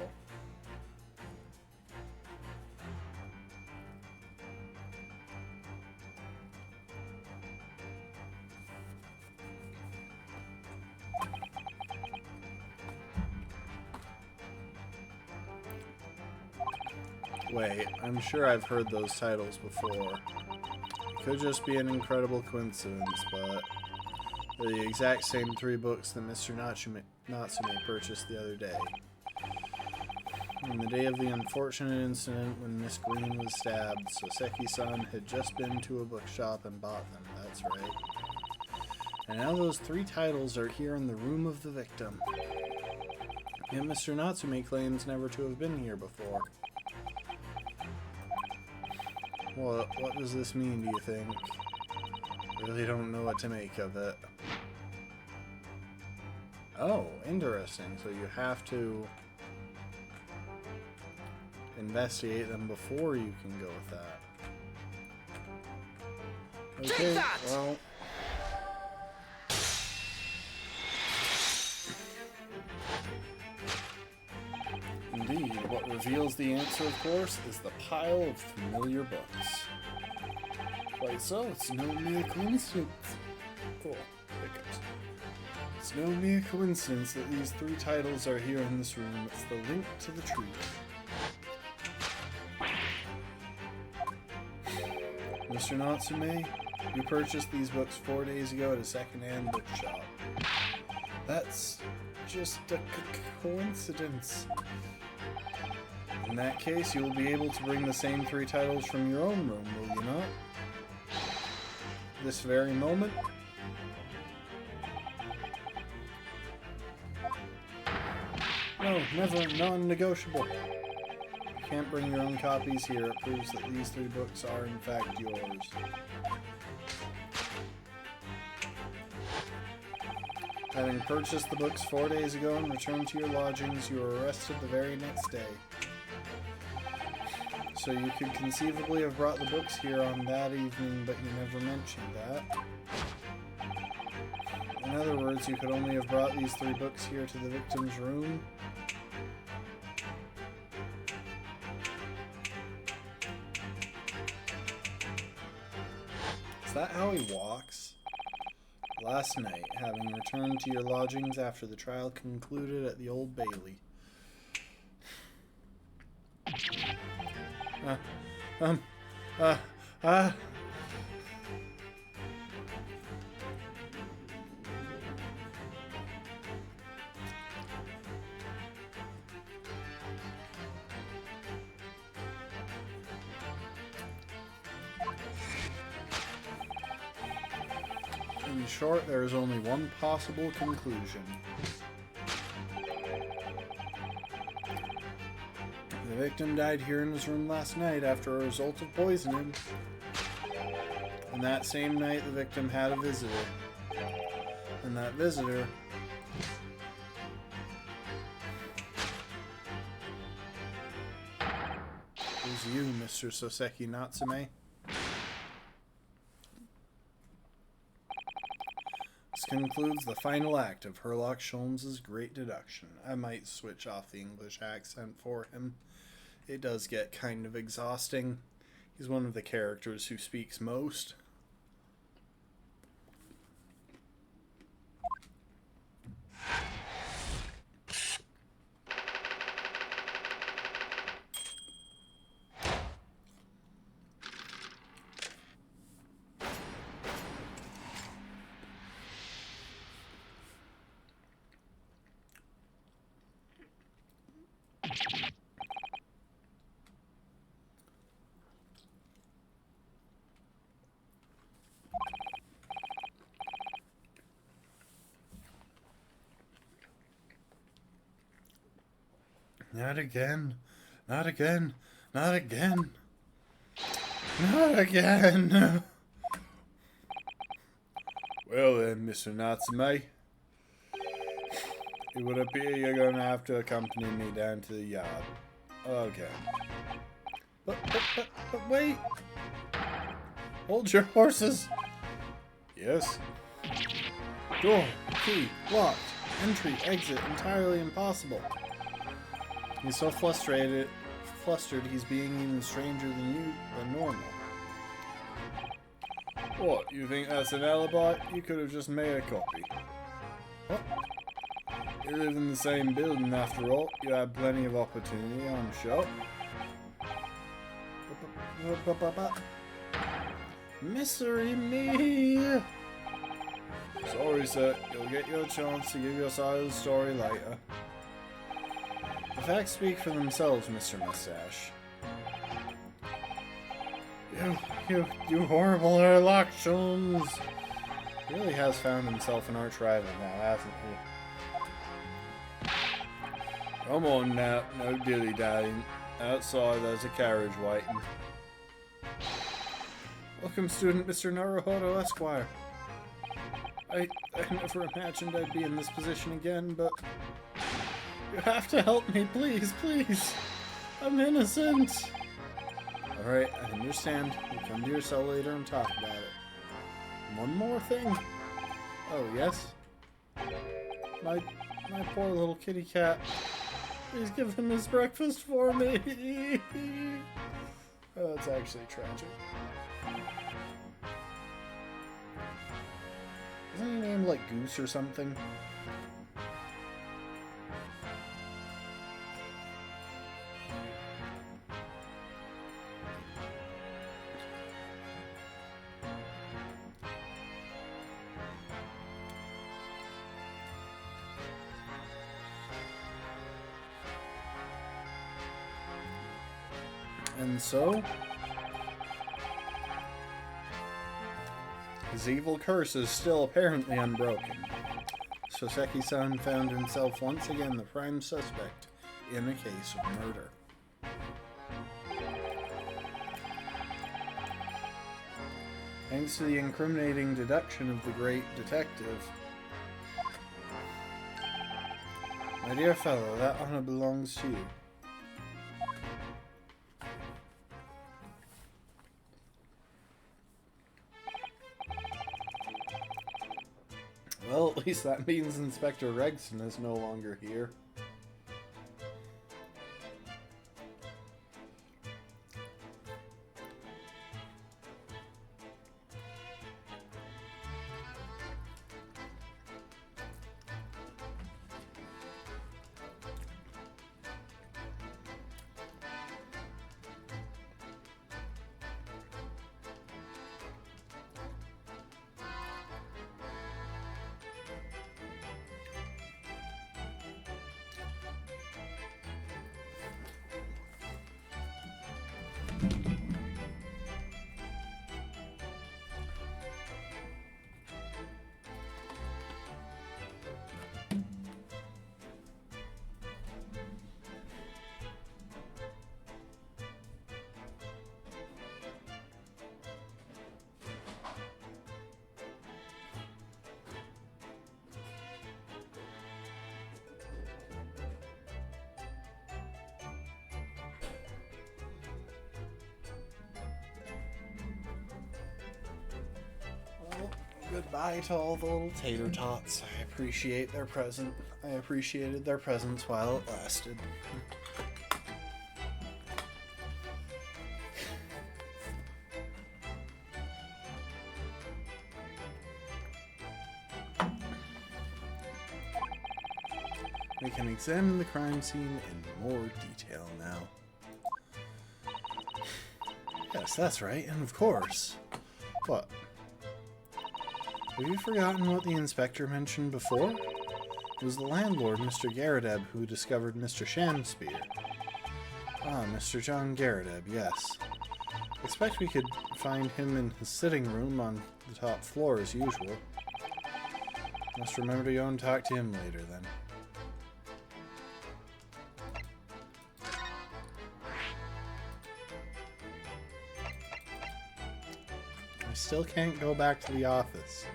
Wait, I'm sure I've heard those titles before. It could just be an incredible coincidence, but they're the exact same 3 books that Mr. Natsume purchased the other day. On the day of the unfortunate incident when Miss Green was stabbed, Soseki-san had just been to a bookshop and bought them, that's right. And now those 3 titles are here in the room of the victim. Yet Mr. Natsume claims never to have been here before. What does this mean, do you think? Really don't know what to make of it. Oh, interesting. So you have to investigate them before you can go with that. Okay, well... Indeed, what reveals the answer, of course, is the pile of familiar books. Quite so, it's no mere coincidence. Cool. Hiccups. It's no mere coincidence that these 3 titles are here in this room. It's the link to the truth. Mr. Natsume, you purchased these books 4 days ago at a second-hand bookshop. That's just a coincidence. In that case, you will be able to bring the same 3 titles from your own room, will you not? This very moment? No, never, non-negotiable. You can't bring your own copies here. It proves that these 3 books are in fact yours. Having purchased the books 4 days ago and returned to your lodgings, you were arrested the very next day. So you could conceivably have brought the books here on that evening, but you never mentioned that. In other words, you could only have brought these 3 books here to the victim's room. Is that how he walks? Last night, having returned to your lodgings after the trial concluded at the Old Bailey. In short, there is only one possible conclusion. The victim died here in his room last night after a result of poisoning. And that same night, the victim had a visitor. And that visitor is you, Mr. Soseki Natsume. This concludes the final act of Herlock Sholmes' great deduction. I might switch off the English accent for him. It does get kind of exhausting. He's one of the characters who speaks most. Not again. Not again. Not again. Not again. Well then, Mr. Natsume. It would appear you're going to have to accompany me down to the yard. Okay. But wait! Hold your horses! Yes? Door, key, locked. Entry, exit, entirely impossible. He's so flustered he's being even stranger than normal. What, you think that's an alibi? You could have just made a copy. What? You live in the same building after all. You had plenty of opportunity, I'm sure. Misery me! Sorry, sir. You'll get your chance to give your side of the story later. The facts speak for themselves, Mr. Mustache. You horrible Airlock Jones! He really has found himself an arch rival now, hasn't he? Come on now, no dilly-dallying. Outside there's a carriage waiting. Welcome, student Mr. Naruhodo Esquire. I never imagined I'd be in this position again, but... You have to help me, please, please! I'm innocent! Alright, I understand. We'll come to your cell later and talk about it. One more thing. Oh, yes? My poor little kitty cat. Please give him his breakfast for me! Oh, that's actually tragic. Isn't he named like Goose or something? And so, his evil curse is still apparently unbroken. Soseki-san found himself once again the prime suspect in a case of murder. Thanks to the incriminating deduction of the great detective. My dear fellow, that honor belongs to you. Well, at least that means Inspector Regson is no longer here. Goodbye to all the little tater tots. I appreciate their present. I appreciated their presence while it lasted. examine the crime scene in more detail now. Yes, that's right, and of course. What? Have you forgotten what the inspector mentioned before? It was the landlord, Mr. Garrideb, who discovered Mr. Shamspear. Ah, Mr. John Garrideb, yes. Expect we could find him in his sitting room on the top floor as usual. Must remember to go and talk to him later, then. I still can't go back to the office.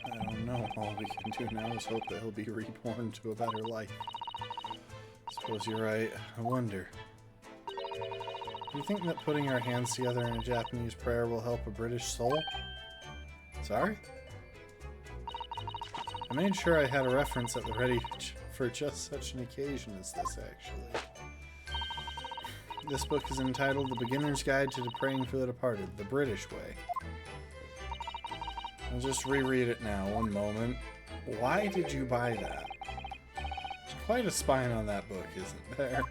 I don't know. All we can do now is hope that he'll be reborn to a better life. Suppose you're right. I wonder. Do you think that putting our hands together in a Japanese prayer will help a British soul? Sorry? I made sure I had a reference at the ready for just such an occasion as this, actually. This book is entitled The Beginner's Guide to Praying for the Departed, the British Way. I'll just reread it now, one moment. Why did you buy that? There's quite a spine on that book, isn't there?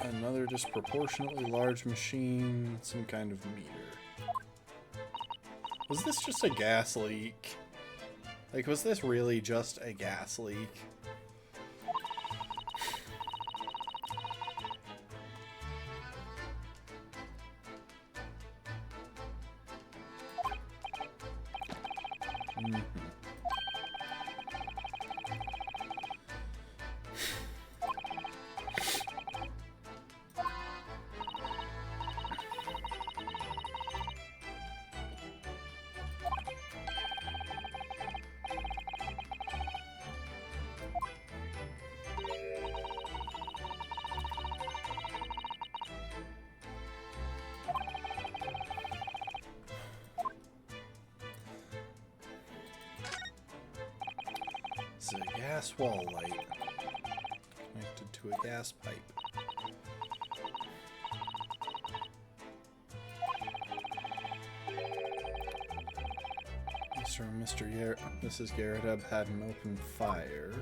Another disproportionately large machine, some kind of meter. Was this just a gas leak? Like, was this really just a gas leak? It's a gas wall light connected to a gas pipe. Mrs. Garrideb had an open fire.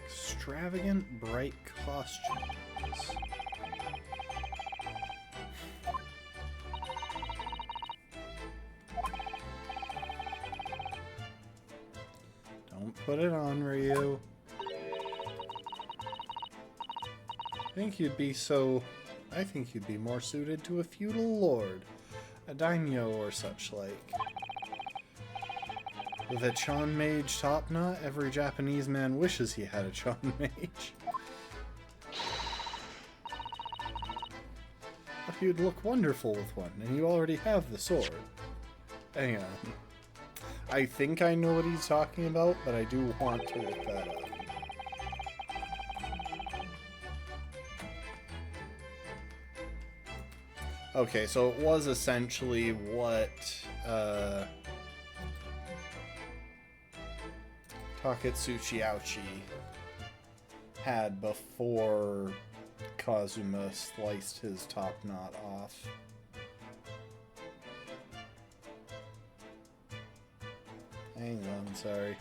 Extravagant bright costumes. Don't put it on, Ryu. I think you'd be more suited to a feudal lord, a daimyo or such like. With a Chon Mage top knot, every Japanese man wishes he had a Chon Mage. You'd look wonderful with one, and you already have the sword. Hang on. I think I know what he's talking about, but I do want to look that up. Okay, so it was essentially what Taketsuchi Ouchi had before Kazuma sliced his top knot off. Hang on, sorry.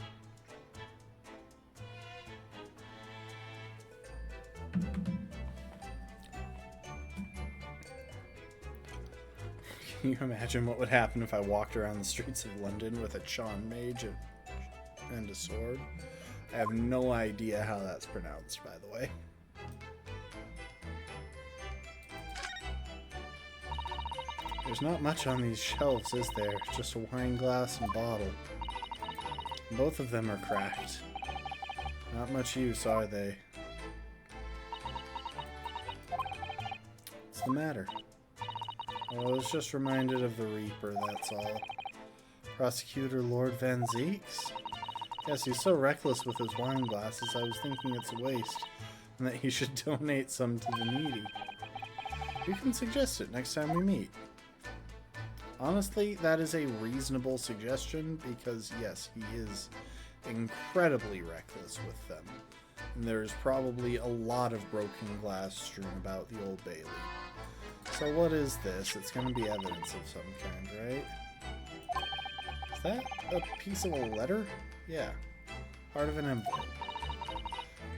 Can you imagine what would happen if I walked around the streets of London with a Chon Mage and a sword? I have no idea how that's pronounced, by the way. There's not much on these shelves, is there? Just a wine glass and bottle. Both of them are cracked. Not much use, are they? What's the matter? Well, I was just reminded of the Reaper, that's all. Prosecutor Lord Van Zeeks? Yes, he's so reckless with his wine glasses, I was thinking it's a waste, and that he should donate some to the needy. You can suggest it next time we meet. Honestly, that is a reasonable suggestion, because yes, he is incredibly reckless with them. And there's probably a lot of broken glass strewn about the Old Bailey. So what is this? It's going to be evidence of some kind, right? Is that a piece of a letter? Yeah. Part of an envelope.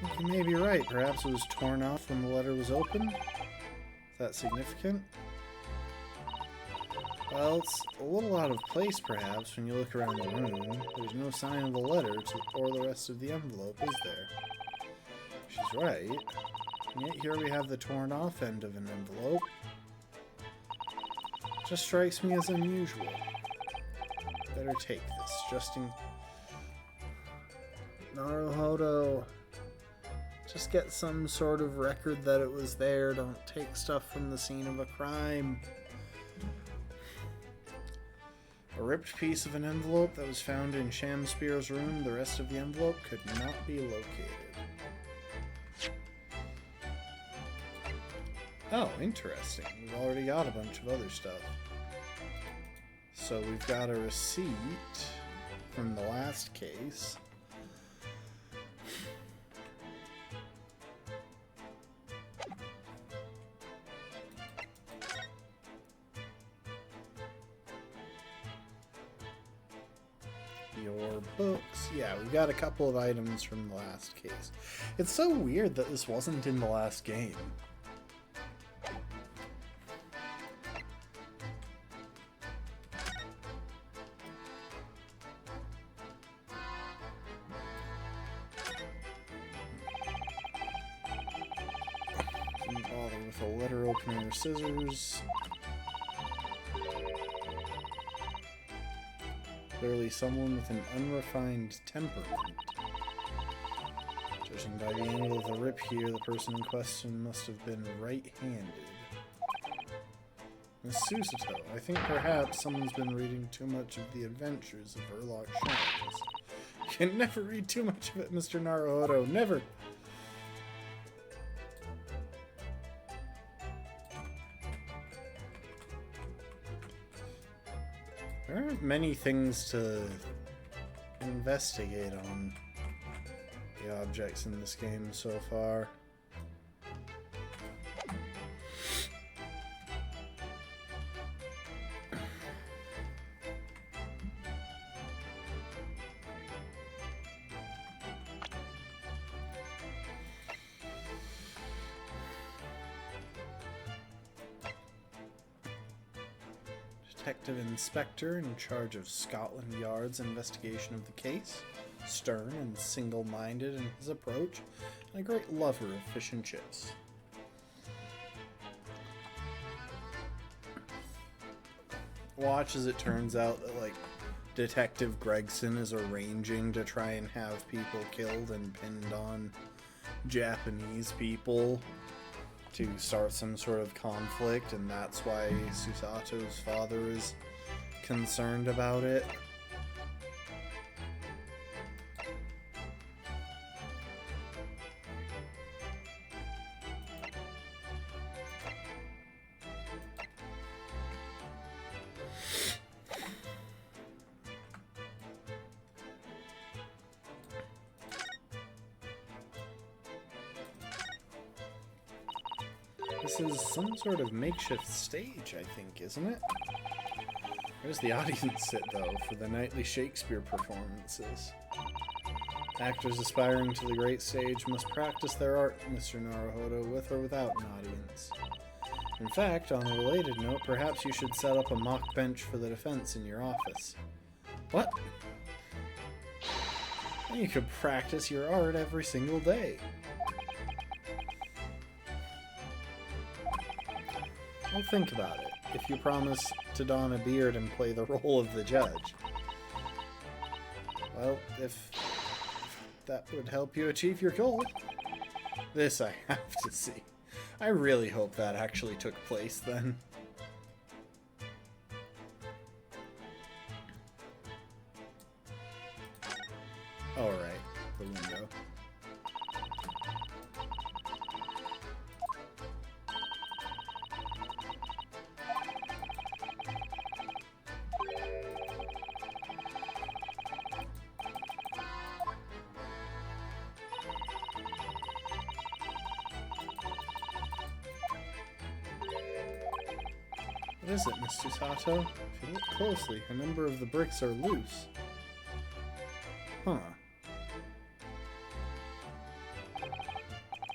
I think you may be right. Perhaps it was torn off when the letter was opened? Is that significant? Well, it's a little out of place, perhaps, when you look around the room. There's no sign of the letter or the rest of the envelope, is there? She's right. And yet here we have the torn off end of an envelope. Just strikes me as unusual. Better take this, just in... Naruhodo. Just get some sort of record that it was there. Don't take stuff from the scene of a crime. A ripped piece of an envelope that was found in Shamspear's room. The rest of the envelope could not be located. Oh, interesting. We've already got a bunch of other stuff. So we've got a receipt from the last case. Your books. Yeah, we got a couple of items from the last case. It's so weird that this wasn't in the last game. Didn't bother with a letter opener or scissors. Clearly someone with an unrefined temperament. Judging by the angle of the rip here, the person in question must have been right-handed. Miss Susato, I think perhaps someone's been reading too much of the adventures of Herlock Sholmes. You can never read too much of it, Mr. Naruhodo. Never! There aren't many things to investigate on the objects in this game so far. Detective Inspector in charge of Scotland Yard's investigation of the case, stern and single-minded in his approach, and a great lover of fish and chips. Watch as it turns out that, like, Detective Gregson is arranging to try and have people killed and pinned on Japanese people to start some sort of conflict, and that's why Susato's father is concerned about it. This is some sort of makeshift stage, I think, isn't it? Where's the audience sit, though, for the nightly Shakespeare performances? Actors aspiring to the great stage must practice their art, Mr. Naruhodo, with or without an audience. In fact, on a related note, perhaps you should set up a mock bench for the defense in your office. What? You could practice your art every single day. Well, think about it. If you promise to don a beard and play the role of the judge. Well, if that would help you achieve your goal. This I have to see. I really hope that actually took place then. Oh, right. The window. What is it, Mr. Sato? If you look closely, a number of the bricks are loose. Huh.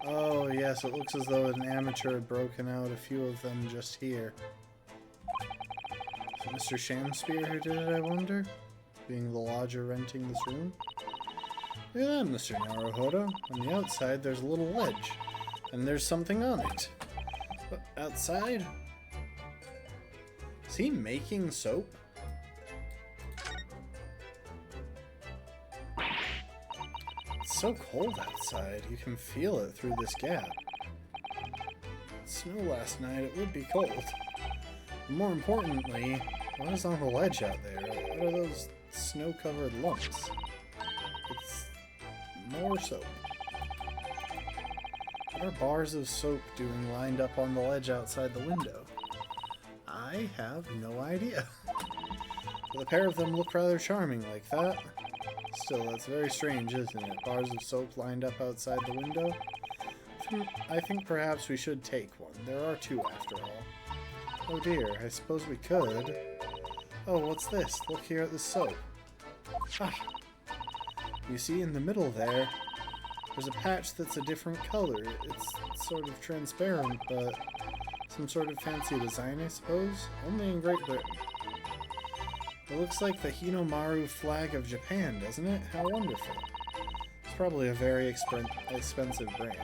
Oh, yes, it looks as though an amateur had broken out a few of them just here. Is it Mr. Shamspear who did it, I wonder? Being the lodger renting this room? Look at that, Mr. Naruhodo. On the outside, there's a little ledge. And there's something on it. But outside? Is he making soap? It's so cold outside, you can feel it through this gap. Snow last night, it would be cold. But more importantly, what is on the ledge out there? What are those snow-covered lumps? It's more soap. What are bars of soap doing lined up on the ledge outside the window? I have no idea. Well, the pair of them look rather charming like that. Still, that's very strange, isn't it? Bars of soap lined up outside the window? I think perhaps we should take one. There are two after all. Oh dear, I suppose we could. Oh, what's this? Look here at the soap. Ah! You see in the middle there, there's a patch that's a different color. It's sort of transparent, but some sort of fancy design, I suppose? Only in Great Britain. It looks like the Hinomaru flag of Japan, doesn't it? How wonderful. It's probably a very expensive brand.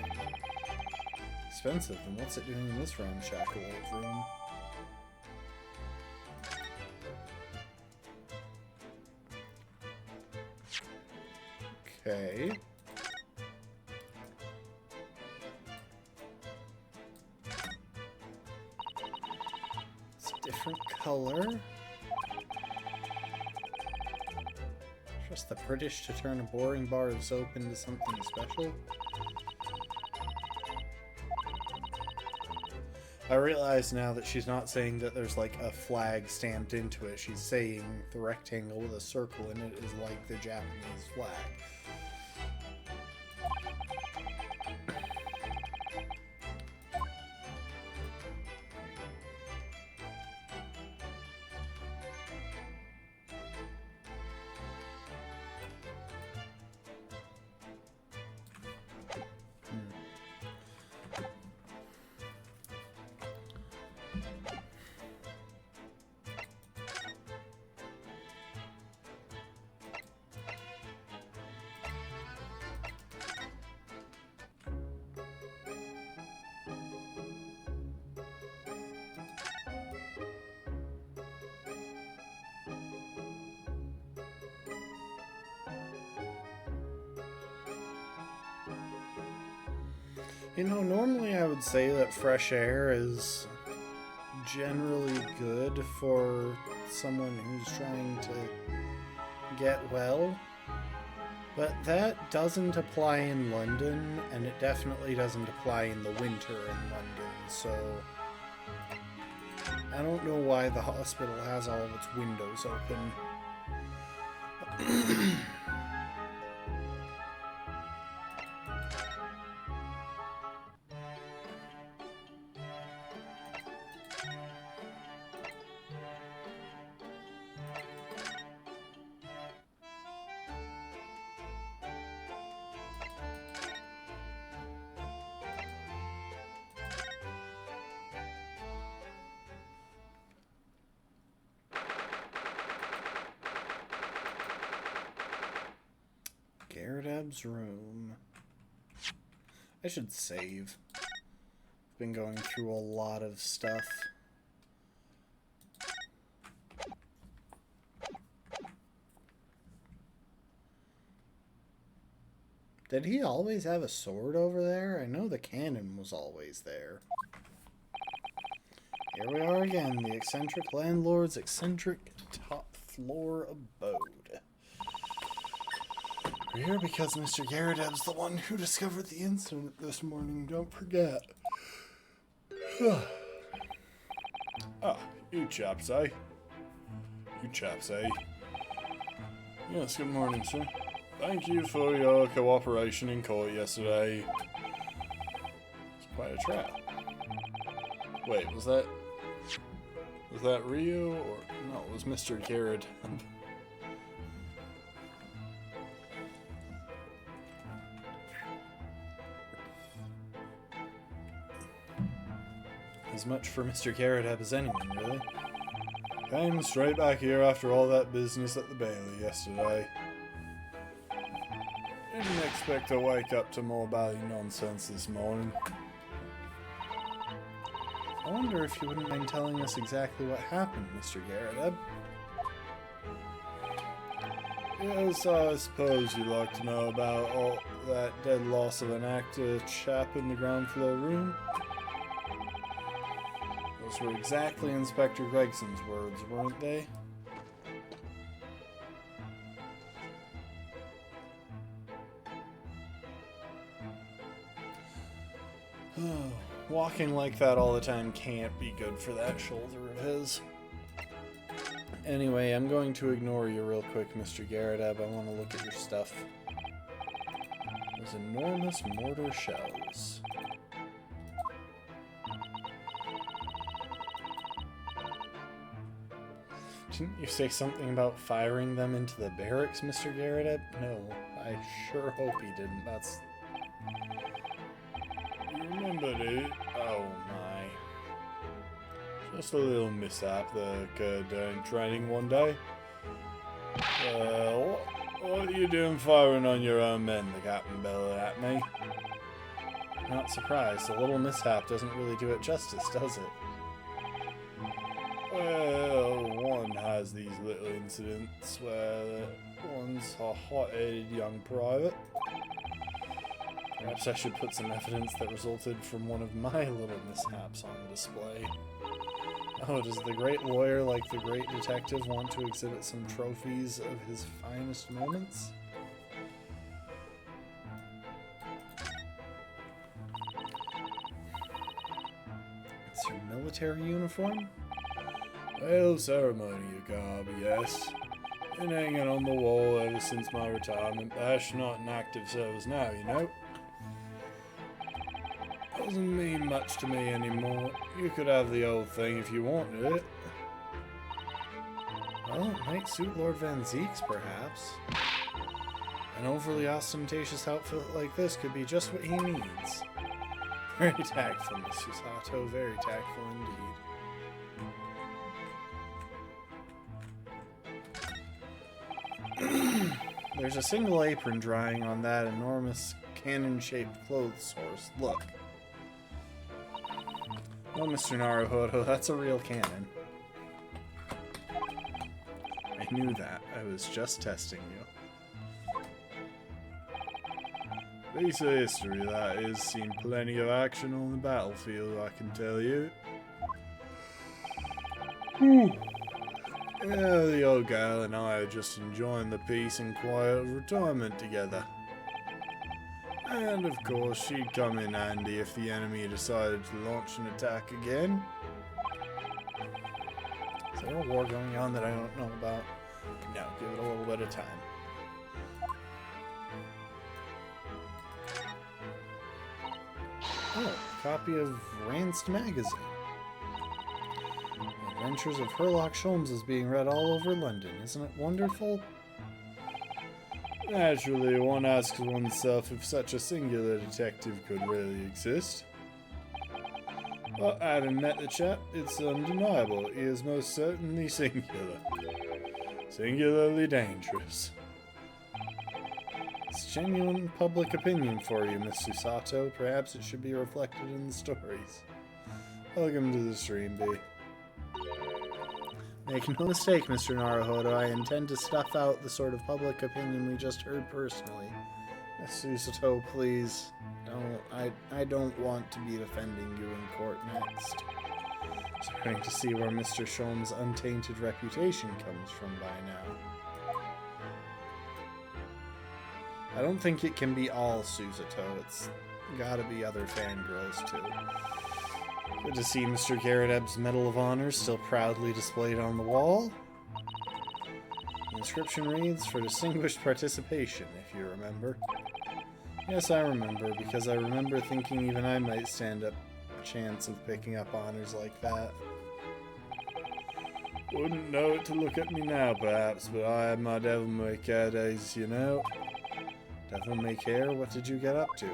Expensive? And what's it doing in this ramshackle old room? Okay. It's a different color. Trust the British to turn a boring bar of soap into something special? I realize now that she's not saying that there's like a flag stamped into it. She's saying the rectangle with a circle in it is like the Japanese flag. You know, normally I would say that fresh air is generally good for someone who's trying to get well, but that doesn't apply in London, and it definitely doesn't apply in the winter in London, so I don't know why the hospital has all of its windows open. Garradab's room. I should save. I've been going through a lot of stuff. Did he always have a sword over there? I know the cannon was always there. Here we are again, the eccentric landlord's eccentric top floor abode. We're here because Mr. Garrideb's the one who discovered the incident this morning, don't forget. You chaps, eh? You chaps, eh? Yes, good morning, sir. Thank you for your cooperation in court yesterday. It's quite a trap. Wait, was that Rio or no? It was Mr. Garrett. As much for Mr. Garrideb as anyone, really. Came straight back here after all that business at the Bailey yesterday. Didn't expect to wake up to more bally nonsense this morning. I wonder if you wouldn't mind telling us exactly what happened, Mr. Garrideb. Yes, I suppose you'd like to know about all that dead loss of an actor chap in the ground floor room? Those were exactly Inspector Gregson's words, weren't they? Walking like that all the time can't be good for that shoulder of his. Anyway, I'm going to ignore you real quick, Mr. Garrideb. I want to look at your stuff. Those enormous mortar shells. Didn't you say something about firing them into the barracks, Mr. Garrideb? No, I sure hope he didn't. That's... You remembered it? Oh my. Just a little mishap that occurred during training one day. What are you doing firing on your own men? The captain bellowed at me. Not surprised. A little mishap doesn't really do it justice, does it? Well, one has these little incidents where one's a hot-headed young private. Perhaps I should put some evidence that resulted from one of my little mishaps on display. Oh, does the great lawyer, like the great detective, want to exhibit some trophies of his finest moments? It's your military uniform? Well, ceremonial garb, yes. Been hanging on the wall ever since my retirement bash, not in active service now, you know. Doesn't mean much to me anymore. You could have the old thing if you wanted it. Well, it might suit Lord Van Zeeks, perhaps. An overly ostentatious outfit like this could be just what he needs. Very tactful, Miss Susato, very tactful indeed. There's a single apron drying on that enormous cannon-shaped clothes horse. Look. Oh, Mr. Naruhodo, that's a real cannon. I knew that. I was just testing you. Piece of history, that is. Seen plenty of action on the battlefield, I can tell you. Yeah, the old gal and I are just enjoying the peace and quiet of retirement together. And of course, she'd come in handy if the enemy decided to launch an attack again. Is there a war going on that I don't know about? No, give it a little bit of time. Oh, a copy of Ranced Magazine. The Adventures of Herlock Sholmes is being read all over London. Isn't it wonderful? Naturally, one asks oneself if such a singular detective could really exist. But having met the chap, it's undeniable. He is most certainly singular. Singularly dangerous. It's genuine public opinion for you, Miss Susato. Perhaps it should be reflected in the stories. Welcome to the stream, B. Make no mistake, Mr. Naruhodo, I intend to stuff out the sort of public opinion we just heard personally. Miss Susato, please. I don't want to be defending you in court next. Starting to see where Mr. Sholmes' untainted reputation comes from by now. I don't think it can be all Susato. It's gotta be other fangirls too. Good to see Mr. Garrett Medal of Honor still proudly displayed on the wall. The inscription reads, "For distinguished participation," if you remember. Yes, I remember, because I remember thinking even I might stand up a chance of picking up honors like that. Wouldn't know it to look at me now, perhaps, but I had my devil may care days, you know. Devil may care? What did you get up to?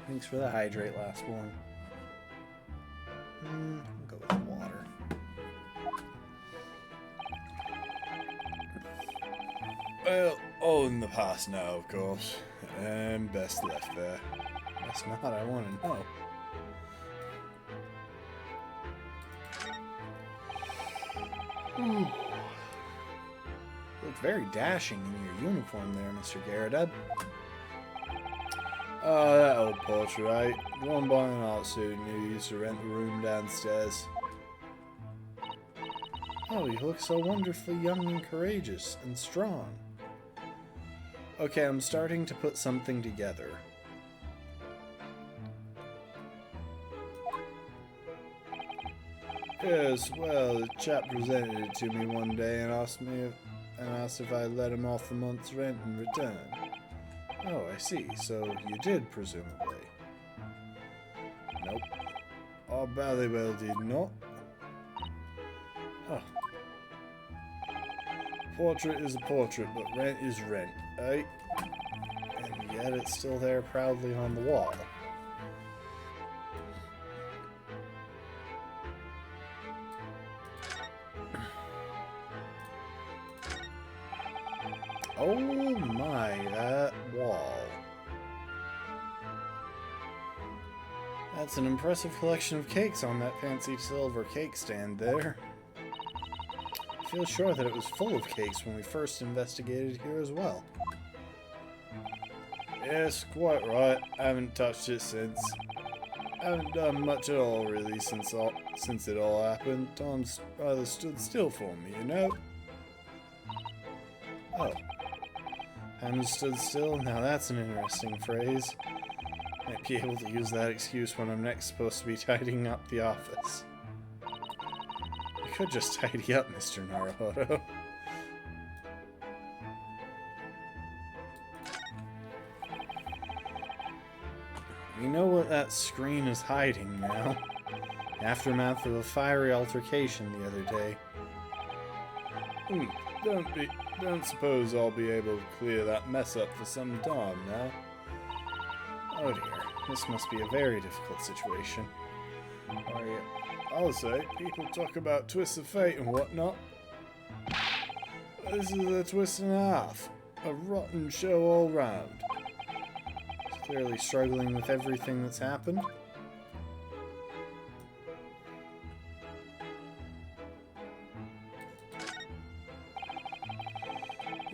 Thanks for the hydrate, last one. I'll go with water. Well, all in the past now, of course. And best left there. That's not what I want to know. Look very dashing in your uniform there, Mr. Garrett. Oh, that old portrait, right? The one by an art student who used to rent the room downstairs. Oh, you look so wonderfully young and courageous and strong. Okay, I'm starting to put something together. Yes, well, the chap presented it to me one day and asked if I'd let him off the month's rent in return. Oh, I see. So you did, presumably. Nope. Oh, Ballywell did not. Oh. Portrait is a portrait, but rent is rent, eh? And yet it's still there proudly on the wall. Oh my, that wall. That's an impressive collection of cakes on that fancy silver cake stand there. I feel sure that it was full of cakes when we first investigated here as well. Yes, quite right. I haven't touched it since. I haven't done much at all really since it all happened. Tom's rather stood still for me, you know? Oh. Haven't stood still? Now that's an interesting phrase. Might be able to use that excuse when I'm next supposed to be tidying up the office. I could just tidy up, Mr. Naruhodo. We know what that screen is hiding now. Aftermath of a fiery altercation the other day. Don't suppose I'll be able to clear that mess up for some time now. Oh dear, this must be a very difficult situation. I'll say, people talk about twists of fate and whatnot. This is a twist and a half. A rotten show all round. He's clearly struggling with everything that's happened.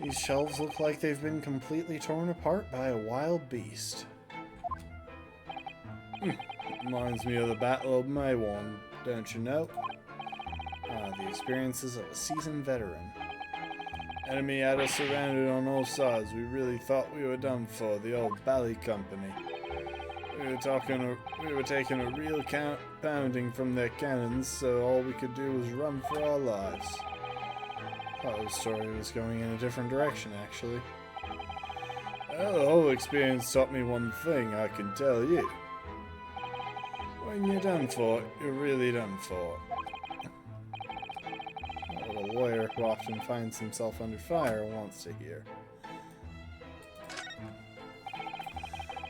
These shelves look like they've been completely torn apart by a wild beast. Reminds me of the Battle of Maywan, don't you know? The experiences of a seasoned veteran. Enemy had us surrounded on all sides. We really thought we were done for, the old Bally Company. We were taking a real pounding from their cannons, so all we could do was run for our lives. Oh, the story was going in a different direction, actually. Well, the whole experience taught me one thing, I can tell you. When you're done for, you're really done for. What a lawyer who often finds himself under fire wants to hear.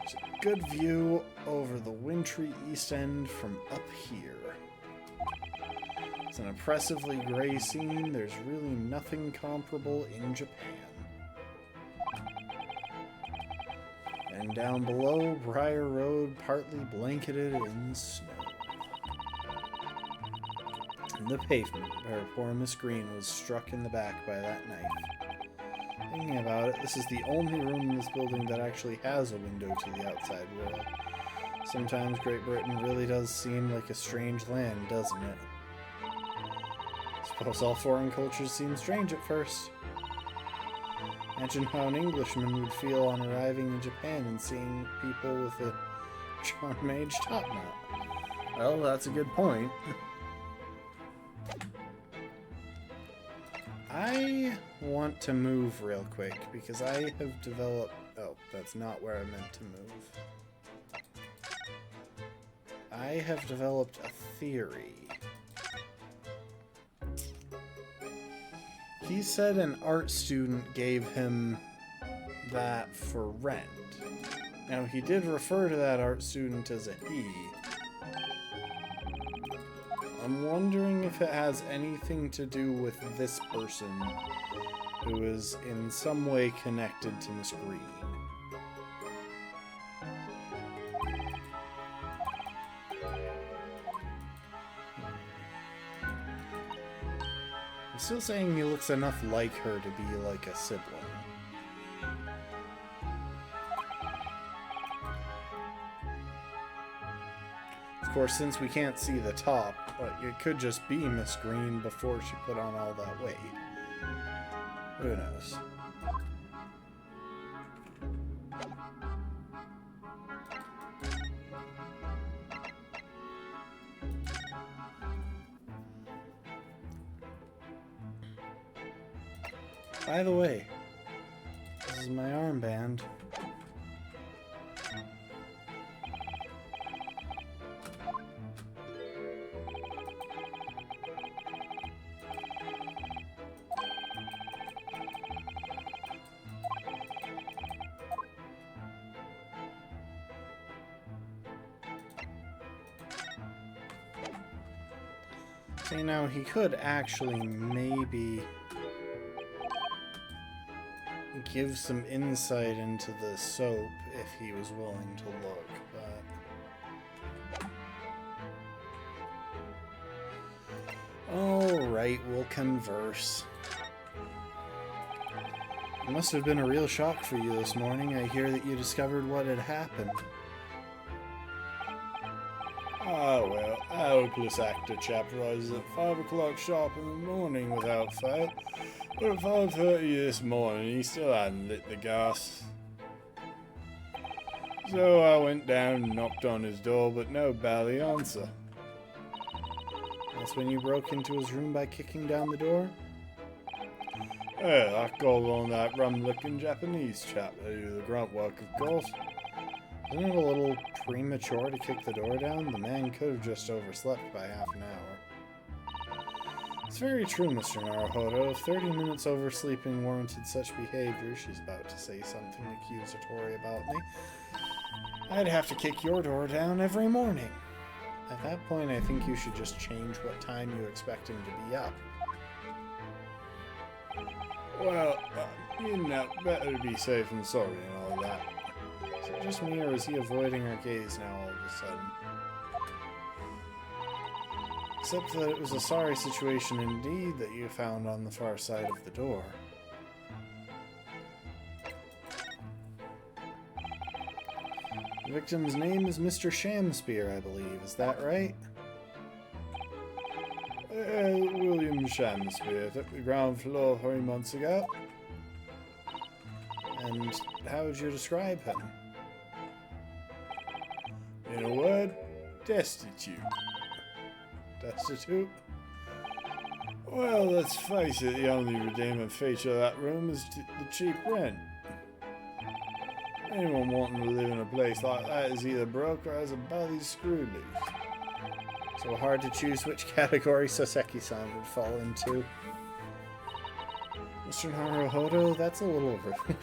It's a good view over the wintry East End from up here. It's an oppressively gray scene. There's really nothing comparable in Japan. And down below, Briar Road partly blanketed in snow. And the pavement where poor Miss Green was struck in the back by that knife. Thinking about it, this is the only room in this building that actually has a window to the outside world. Sometimes Great Britain really does seem like a strange land, doesn't it? Suppose all foreign cultures seem strange at first. Imagine how an Englishman would feel on arriving in Japan and seeing people with a charm age top knot. Well, that's a good point. I want to move real quick because I have developed... Oh, that's not where I meant to move. I have developed a theory. He said an art student gave him that for rent. Now, he did refer to that art student as a he. I'm wondering if it has anything to do with this person who is in some way connected to Miss Green. I'm still saying he looks enough like her to be like a sibling. Of course, since we can't see the top, it could just be Miss Green before she put on all that weight. Who knows? By the way, this is my armband. See, now he could actually maybe give some insight into the soap if he was willing to look, but... Alright, we'll converse. It must have been a real shock for you this morning. I hear that you discovered what had happened. Ah, well, a hopeless actor chap rises at 5 o'clock sharp in the morning without fail. But at 5:30 this morning, he still hadn't lit the gas. So I went down and knocked on his door, but no bally answer. That's when you broke into his room by kicking down the door? Well, I called on that rum-looking Japanese chap to do the grunt work, of course. Isn't it a little premature to kick the door down? The man could have just overslept by half an hour. It's very true, Mr. Naruhodo. If 30 minutes oversleeping warranted such behavior, she's about to say something accusatory about me, I'd have to kick your door down every morning. At that point, I think you should just change what time you expect him to be up. Well, you know, better to be safe than sorry and all that. Is it just me, or is he avoiding our gaze now all of a sudden? Except that it was a sorry situation indeed that you found on the far side of the door. The victim's name is Mr. Shamspear, I believe. Is that right? William Shamspear took the ground floor 3 months ago. And how would you describe him? In a word, destitute. Destitute? Well, let's face it, the only redeeming feature of that room is the cheap rent. Anyone wanting to live in a place like that is either broke or has a belly screw loose. So hard to choose which category Soseki-san would fall into. Mr. Naruhodo, that's a little rude.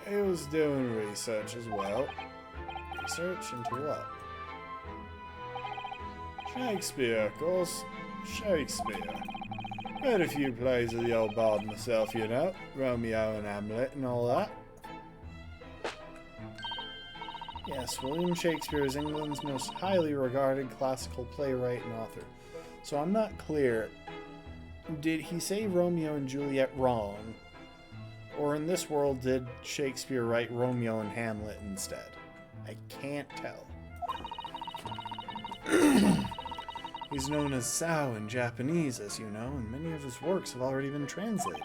He was doing research as well. Research into what? Shakespeare, of course. Shakespeare. Read a few plays of the old bard myself, you know. Romeo and Hamlet and all that. Yes, William Shakespeare is England's most highly regarded classical playwright and author. So I'm not clear. Did he say Romeo and Juliet wrong? Or in this world, did Shakespeare write Romeo and Hamlet instead? I can't tell. He's known as Sao in Japanese, as you know, and many of his works have already been translated.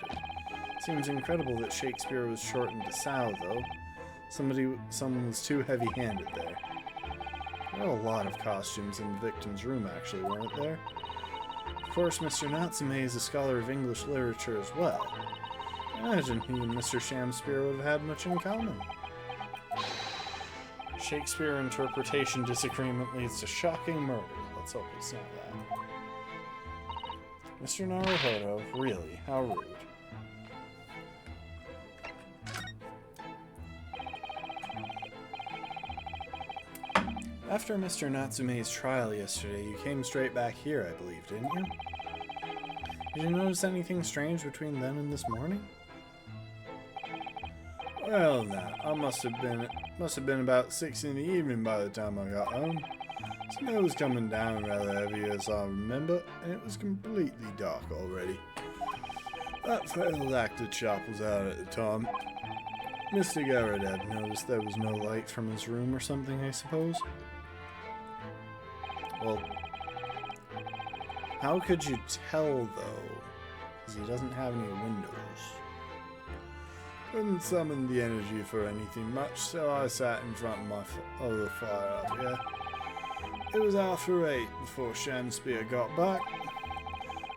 Seems incredible that Shakespeare was shortened to Sal, though. Someone was too heavy-handed there. There were a lot of costumes in the victim's room, actually, weren't there? Of course, Mr. Natsume is a scholar of English literature as well. I imagine he and Mr. Shamspeare would have had much in common. Shakespeare interpretation disagreement leads to shocking murder. Let's hope it's not that. Mr. Naruhodo, really, how rude. After Mr. Natsume's trial yesterday, you came straight back here, I believe, didn't you? Did you notice anything strange between then and this morning? Well, now, I must have been about 6 in the evening by the time I got home. Snow was coming down rather heavy as I remember, and it was completely dark already. That failed actor shop was out at the time. Mr. Garadeb noticed there was no light from his room or something, I suppose. Well, how could you tell, though? Because he doesn't have any windows. Couldn't summon the energy for anything much, so I sat in front of the fire up here. It was after 8 before Shamspeare got back,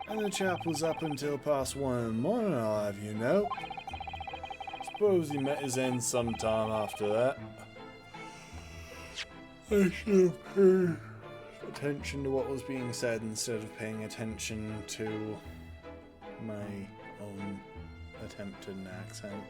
and the chap was up until past 1 in the morning, I'll have you know. Suppose he met his end sometime after that. I should have paid attention to what was being said instead of paying attention to my own attempt at an accent.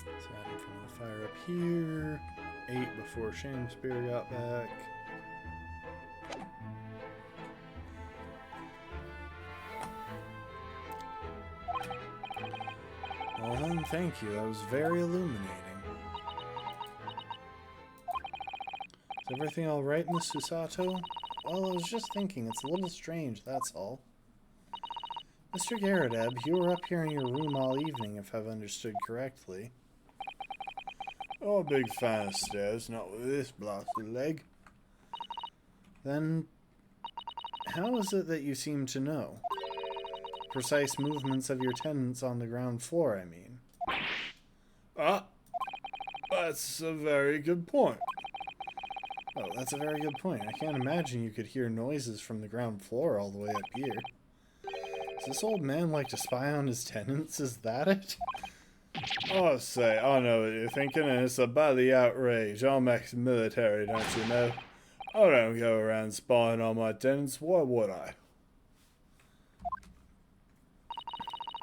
Sat in front of the fire up here. 8 before Shamspeare got back. Well then, thank you. That was very illuminating. Is everything alright, Miss Susato? Well, I was just thinking, it's a little strange, that's all. Mr. Garadeb, you were up here in your room all evening, if I've understood correctly. Oh, a big fan of stairs, not with this blasted leg. Then, how is it that you seem to know? Precise movements of your tenants on the ground floor, I mean. Ah, that's a very good point. Oh, that's a very good point. I can't imagine you could hear noises from the ground floor all the way up here. Does this old man like to spy on his tenants? Is that it? Oh, say, I know what you're thinking, and it's about the outrage. I'm ex-military, don't you know? I don't go around spying on my tenants. Why would I?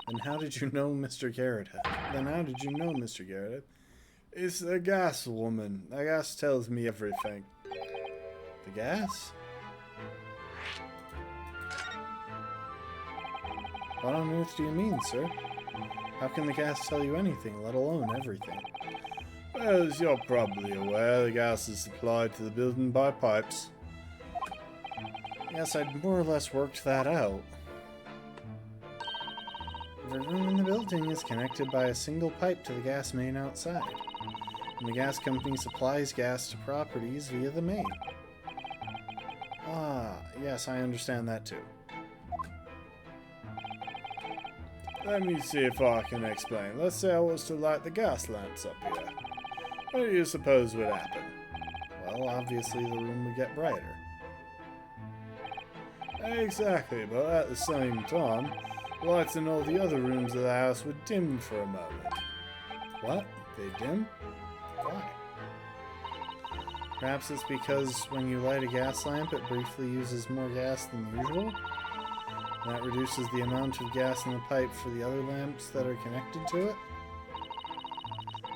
Then how did you know Mr. Garadeb? It's the gas woman. The gas tells me everything. The gas? What on earth do you mean, sir? How can the gas tell you anything, let alone everything? Well, as you're probably aware, the gas is supplied to the building by pipes. Yes, I'd more or less worked that out. Every room in the building is connected by a single pipe to the gas main outside, and the gas company supplies gas to properties via the main. Ah, yes, I understand that too. Let me see if I can explain. Let's say I was to light the gas lamps up here. What do you suppose would happen? Well, obviously the room would get brighter. Exactly, but at the same time, lights in all the other rooms of the house would dim for a moment. What? They dim? Why? Perhaps it's because when you light a gas lamp, it briefly uses more gas than usual? And that reduces the amount of gas in the pipe for the other lamps that are connected to it?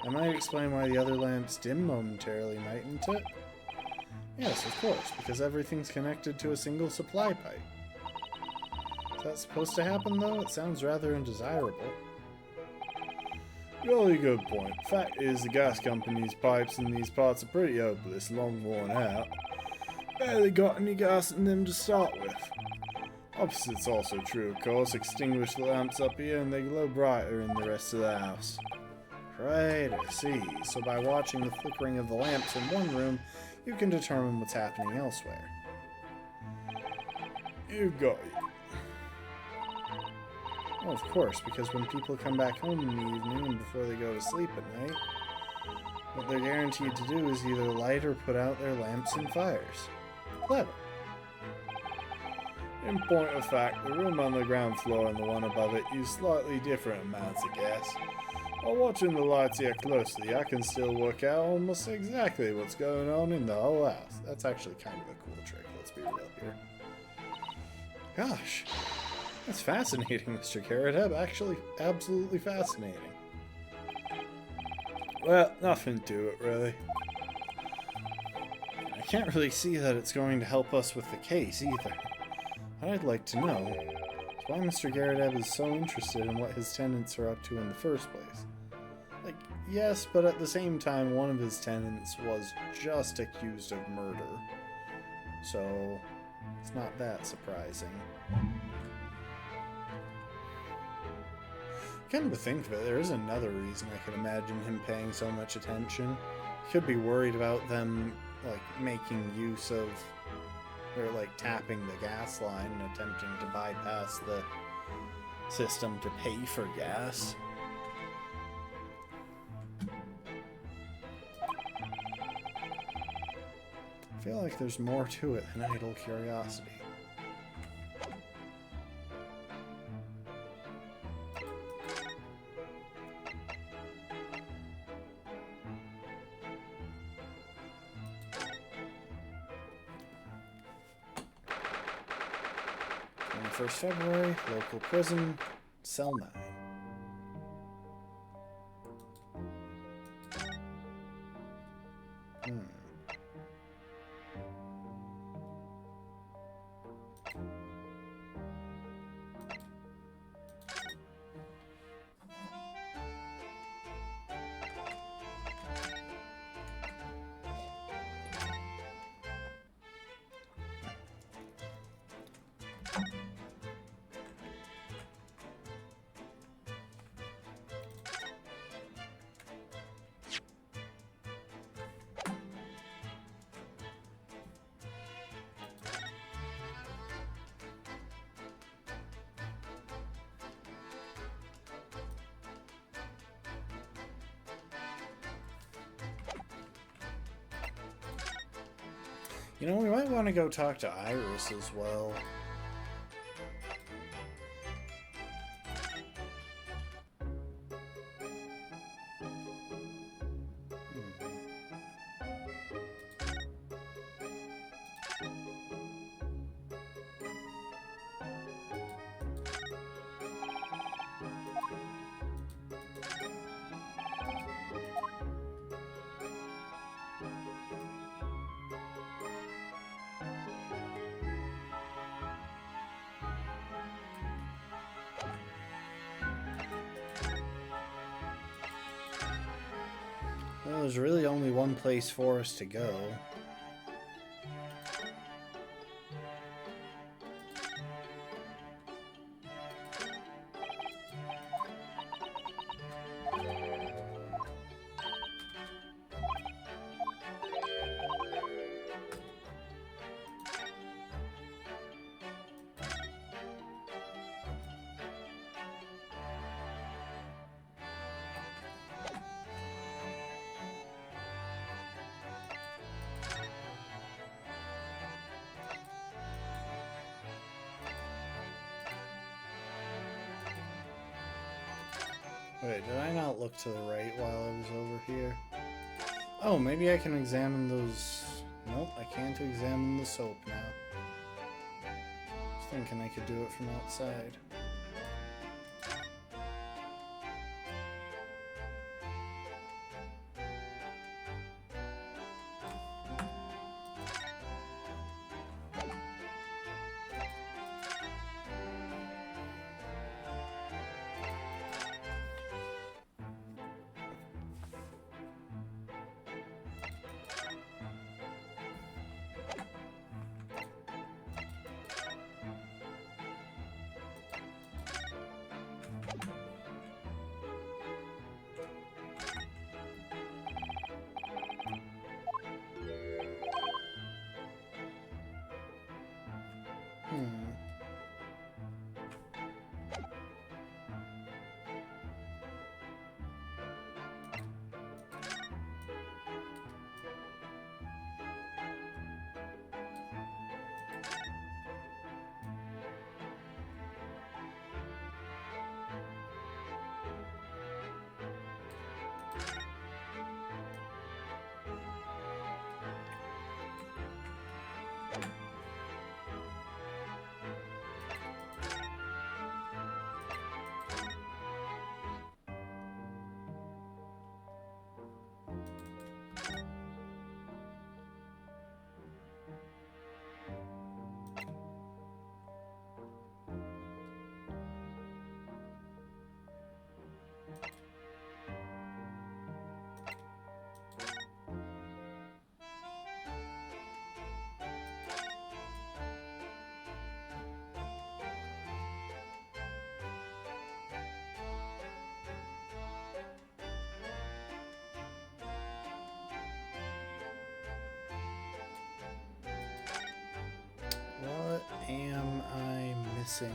I might explain why the other lamps dim momentarily, mightn't it? Yes, of course, because everything's connected to a single supply pipe. Is that supposed to happen, though? It sounds rather undesirable. Really good point. Fact is, the gas company's pipes in these parts are pretty hopeless, long worn out. Barely got any gas in them to start with. Opposite's also true, of course. Extinguish the lamps up here and they glow brighter in the rest of the house. Right, I see. So by watching the flickering of the lamps in one room, you can determine what's happening elsewhere. You got it. Well, of course, because when people come back home in the evening and before they go to sleep at night, what they're guaranteed to do is either light or put out their lamps and fires. Clever. In point of fact, the room on the ground floor and the one above it use slightly different amounts of gas. While watching the lights here closely, I can still work out almost exactly what's going on in the whole house. That's actually kind of a cool trick, let's be real here. Gosh, that's fascinating, Mr. Garrett. Actually, absolutely fascinating. Well, nothing to it, really. I can't really see that it's going to help us with the case, either. What I'd like to know is why Mr. Garrett is so interested in what his tenants are up to in the first place. Like, yes, but at the same time, one of his tenants was just accused of murder. So, it's not that surprising. Come to think of it, there is another reason I could imagine him paying so much attention. He could be worried about them, like, making use of, or like tapping the gas line and attempting to bypass the system to pay for gas. I feel like there's more to it than idle curiosity. February, local prison, cell 9. You know, we might want to go talk to Iris as well. Well, there's really only one place for us to go. Wait, did I not look to the right while I was over here? Oh, maybe I can examine those... Nope, I can't examine the soap now. I was thinking I could do it from outside. missing?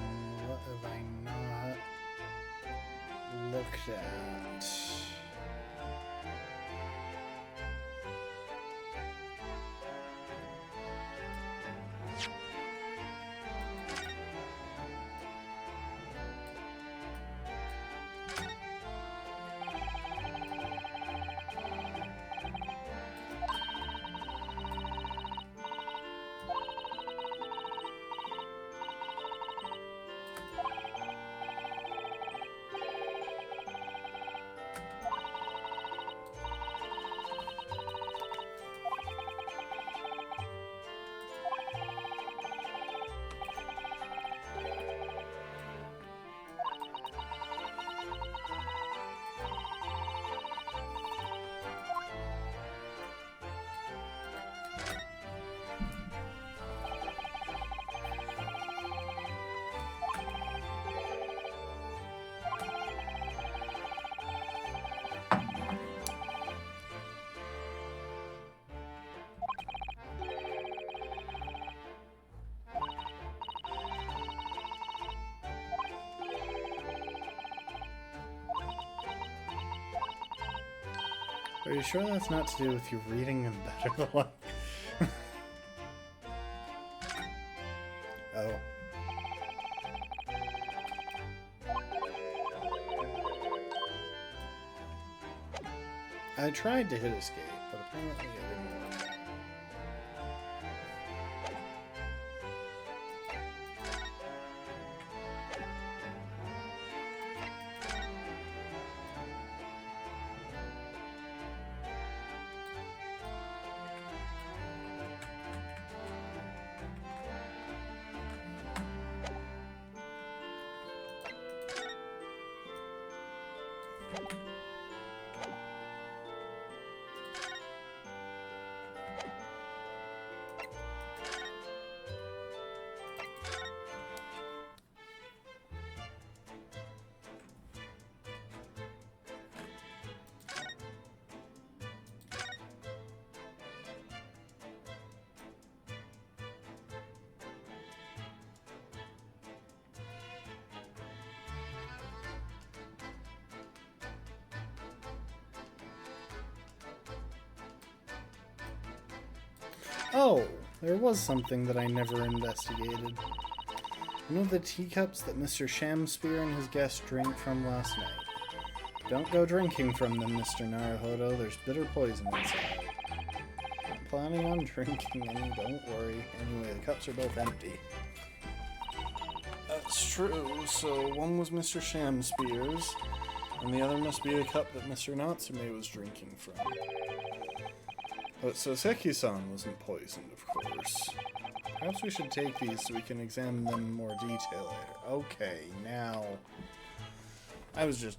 What have I not looked at? Are you sure that's not to do with you reading them better? Oh. I tried to hit escape, but apparently it didn't work. Oh, there was something that I never investigated. You know the teacups that Mr. Shamspear and his guests drank from last night? Don't go drinking from them, Mr. Naruhodo. There's bitter poison inside. I'm planning on drinking any, don't worry. Anyway, the cups are both empty. That's true. So one was Mr. Shamspear's, and the other must be a cup that Mr. Natsume was drinking from. But Soseki-san wasn't poisoned, of course. Perhaps we should take these so we can examine them in more detail later. Okay, now... I just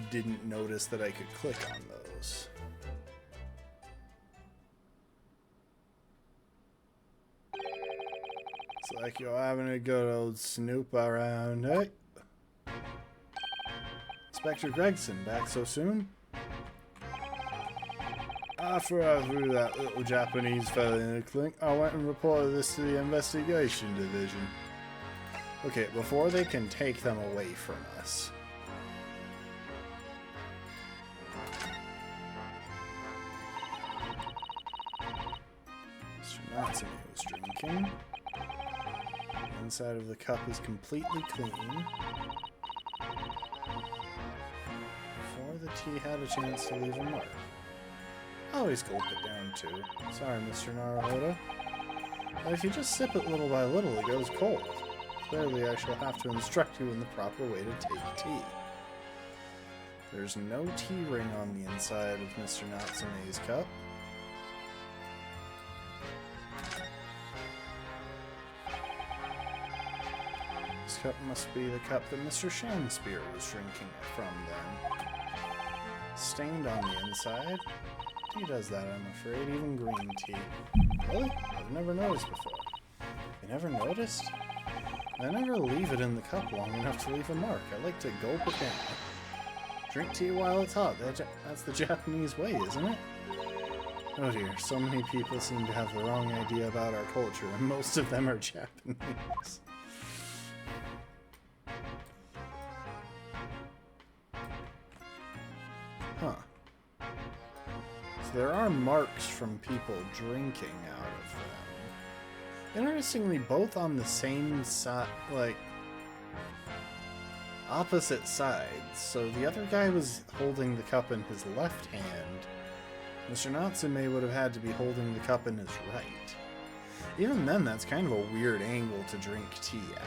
didn't notice that I could click on those. It's like you're having a good old snoop around, eh? Inspector Gregson, back so soon? After I threw that little Japanese fella in a clink, I went and reported this to the investigation division. Okay, before they can take them away from us. Mr. Natsume was drinking. The inside of the cup is completely clean. Before the tea had a chance to leave a mark. I always gulp it down too. Sorry, Mr. Naruhodo. But if you just sip it little by little, it goes cold. Clearly, I shall have to instruct you in the proper way to take tea. There's no tea ring on the inside of Mr. Natsume's cup. This cup must be the cup that Mr. Shamspear was drinking from then. Stained on the inside. Tea does that, I'm afraid, even green tea. Really? I've never noticed before. You never noticed? I never leave it in the cup long enough to leave a mark. I like to gulp it down. Drink tea while it's hot. That's the Japanese way, isn't it? Oh dear, so many people seem to have the wrong idea about our culture, and most of them are Japanese. So there are marks from people drinking out of them. Interestingly, both on the same side, like, opposite sides. So the other guy was holding the cup in his left hand. Mr. Natsume would have had to be holding the cup in his right. Even then, that's kind of a weird angle to drink tea at.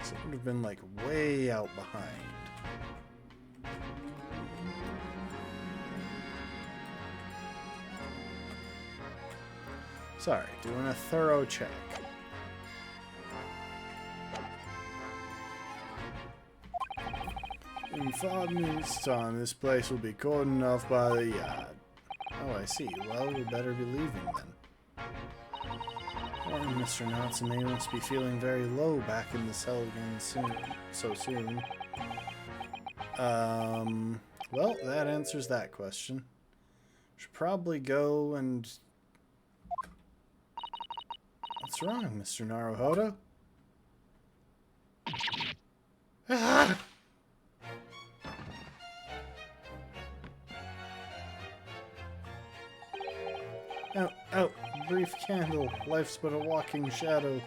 So it would have been like way out behind. Sorry, doing a thorough check. In 5 minutes' time, this place will be cordoned off by the yard. Oh, I see. Well, we better be leaving then. Oh, Mr. Natsume must be feeling very low back in the cell again so soon. Well, that answers that question. Should probably go and... What's wrong, Mr. Naruhodo? Ah! Out, out, brief candle. Life's but a walking shadow.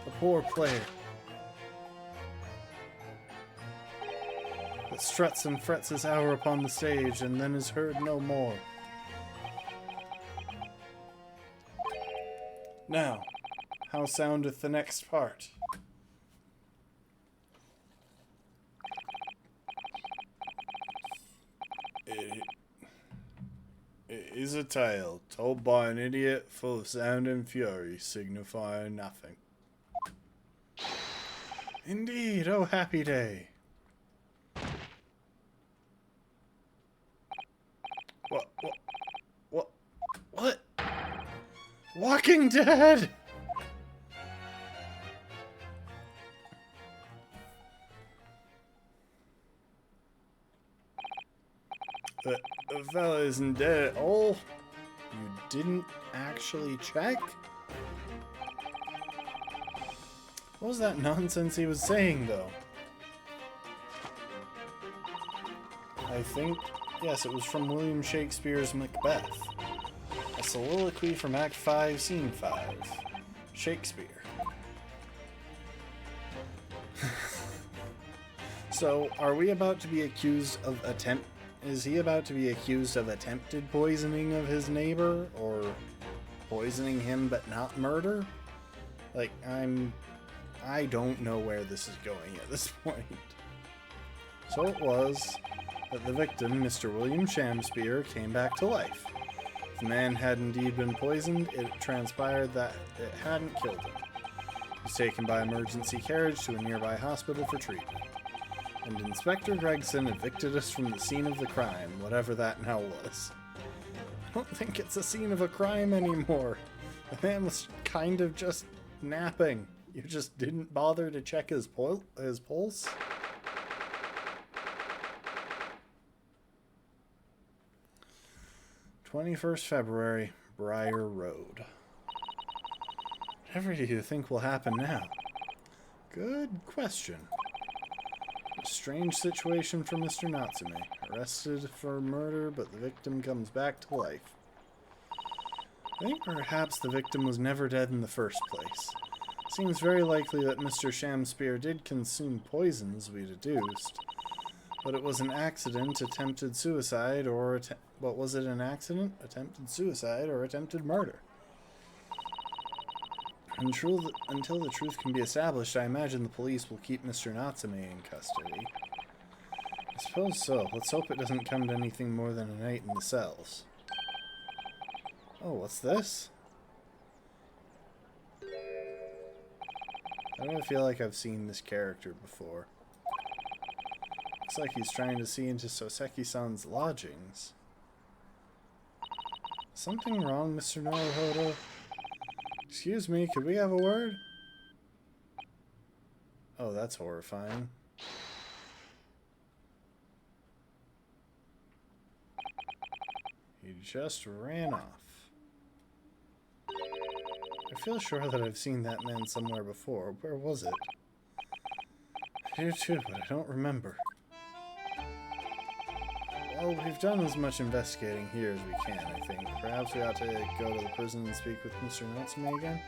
A poor player that struts and frets his hour upon the stage and then is heard no more. Now, how soundeth the next part? It is a tale told by an idiot full of sound and fury, signifying nothing. Indeed, oh happy day. What? Walking Dead! The fella isn't dead at all. You didn't actually check? What was that nonsense he was saying, though? I think, yes, it was from William Shakespeare's Macbeth. A soliloquy from Act 5, Scene 5. Shakespeare. So, are we about to be accused of Is he about to be accused of attempted poisoning of his neighbor, or poisoning him but not murder? Like, I don't know where this is going at this point. So it was that the victim, Mr. William Shamspeare, came back to life. If the man had indeed been poisoned, it transpired that it hadn't killed him. He was taken by emergency carriage to a nearby hospital for treatment. And Inspector Gregson evicted us from the scene of the crime, whatever that now was. I don't think it's a scene of a crime anymore. The man was kind of just napping. You just didn't bother to check his pulse? February 21st, Briar Road. Whatever do you think will happen now? Good question. A strange situation for Mr. Natsume. Arrested for murder, but the victim comes back to life. I think perhaps the victim was never dead in the first place. Seems very likely that Mr. Shamspeare did consume poison, as we deduced. But it was an accident, attempted suicide, or... What was it, an accident? Attempted suicide, or attempted murder? Until the truth can be established, I imagine the police will keep Mr. Natsume in custody. I suppose so. Let's hope it doesn't come to anything more than a night in the cells. Oh, what's this? I don't feel like I've seen this character before. Looks like he's trying to see into Soseki-san's lodgings. Something wrong, Mr. Naruhodo? Excuse me, could we have a word? Oh, that's horrifying. He just ran off. I feel sure that I've seen that man somewhere before. Where was it? I do too, but I don't remember. Well, we've done as much investigating here as we can, I think. Perhaps we ought to go to the prison and speak with Mr. Natsume again.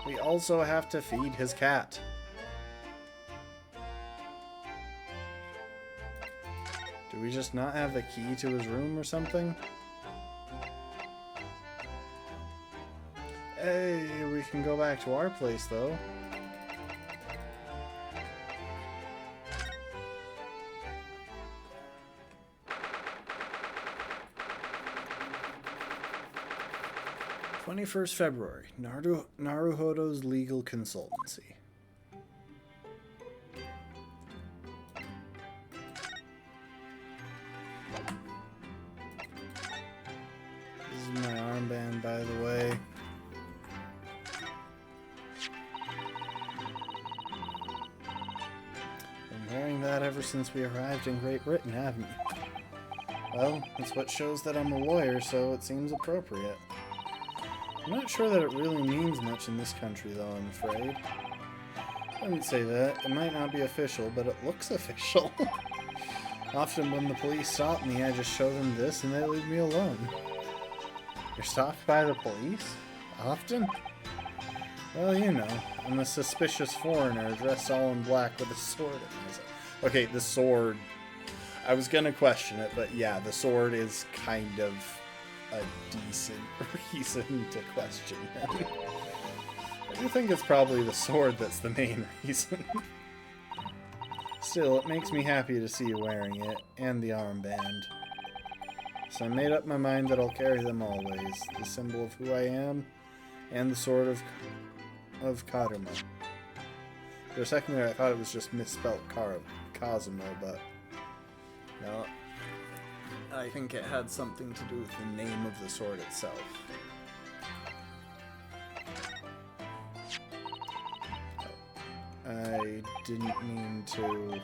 We also have to feed his cat. Do we just not have the key to his room or something? Hey, we can go back to our place, though. February, Naruhodo's legal consultancy. This is my armband, by the way. Been wearing that ever since we arrived in Great Britain, haven't you? Well, it's what shows that I'm a lawyer, so it seems appropriate. I'm not sure that it really means much in this country, though, I'm afraid. I wouldn't say that. It might not be official, but it looks official. Often when the police stop me, I just show them this and they leave me alone. You're stopped by the police? Often? Well, you know, I'm a suspicious foreigner dressed all in black with a sword at my side. Okay, the sword. I was gonna question it, but yeah, the sword is kind of a decent reason to question him. I do think it's probably the sword that's the main reason. Still, it makes me happy to see you wearing it, and the armband. So I made up my mind that I'll carry them always, the symbol of who I am, and the sword of Karuma. For a second there I thought it was just misspelt Kazuma, but no. I think it had something to do with the name of the sword itself. I didn't mean to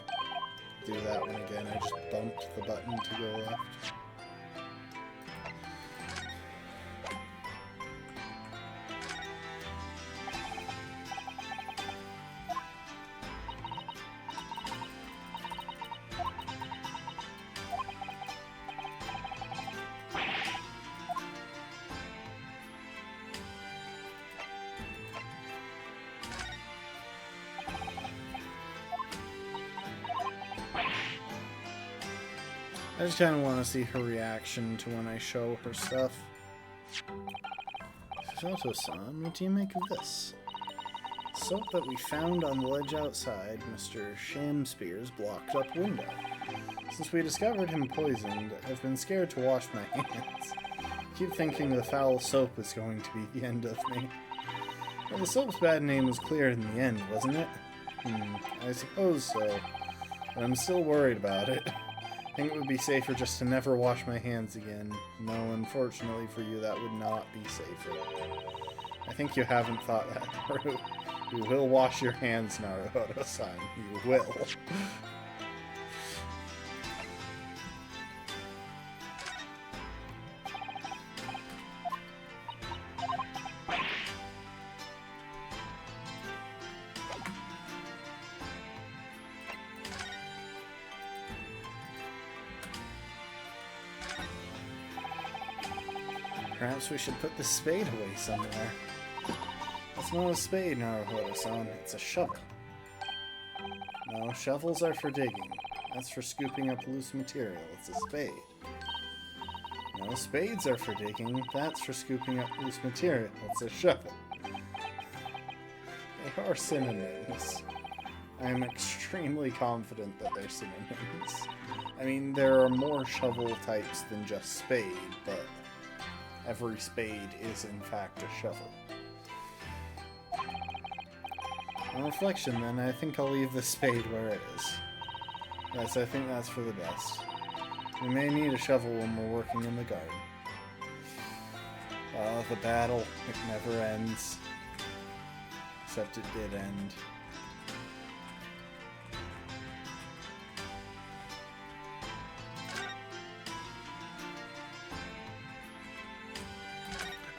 do that one again. I just bumped the button to go left. I just kind of want to see her reaction to when I show her stuff. Shoto-san, what do you make of this? Soap that we found on the ledge outside Mr. Shamspear's blocked up window. Since we discovered him poisoned, I've been scared to wash my hands. I keep thinking the foul soap is going to be the end of me. Well, the soap's bad name was clear in the end, wasn't it? I suppose so. But I'm still worried about it. I think it would be safer just to never wash my hands again. No, unfortunately for you, that would not be safer. I think you haven't thought that through. You will wash your hands, Naruhodo-san. You will. Perhaps we should put the spade away somewhere. It's not a spade, Naruhodo-san. It's a shovel. No, shovels are for digging. That's for scooping up loose material. It's a spade. No, spades are for digging. That's for scooping up loose material. It's a shovel. They are synonyms. I am extremely confident that they're synonyms. I mean, there are more shovel types than just spade, but every spade is in fact a shovel. On reflection then, I think I'll leave the spade where it is. Yes, I think that's for the best. We may need a shovel when we're working in the garden. The battle, it never ends. Except it did end.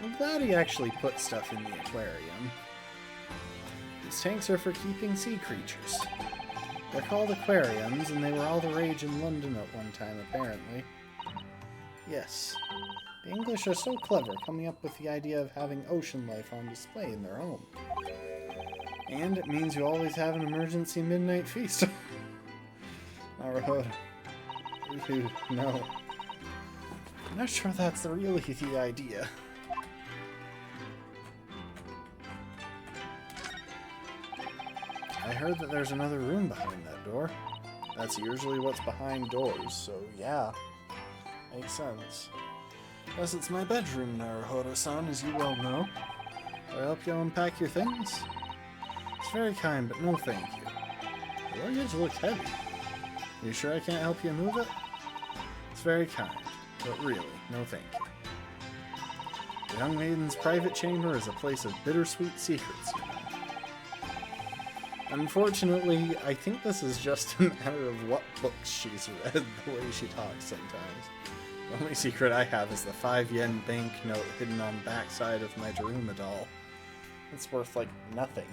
I'm glad he actually put stuff in the aquarium. These tanks are for keeping sea creatures. They're called aquariums, and they were all the rage in London at one time, apparently. Yes. The English are so clever, coming up with the idea of having ocean life on display in their home. And it means you always have an emergency midnight feast. Naruhodo. No. I'm not sure that's really the idea. I heard that there's another room behind that door. That's usually what's behind doors, so yeah. Makes sense. Yes, it's my bedroom, Naruhodo-san, as you well know. Will I help you unpack your things? It's very kind, but no thank you. The luggage looks heavy. You sure I can't help you move it? It's very kind, but really, no thank you. The young maiden's private chamber is a place of bittersweet secrets, you know. Unfortunately, I think this is just a matter of what books she's read, the way she talks sometimes. The only secret I have is the 5-yen banknote hidden on the backside of my Daruma doll. It's worth, like, nothing.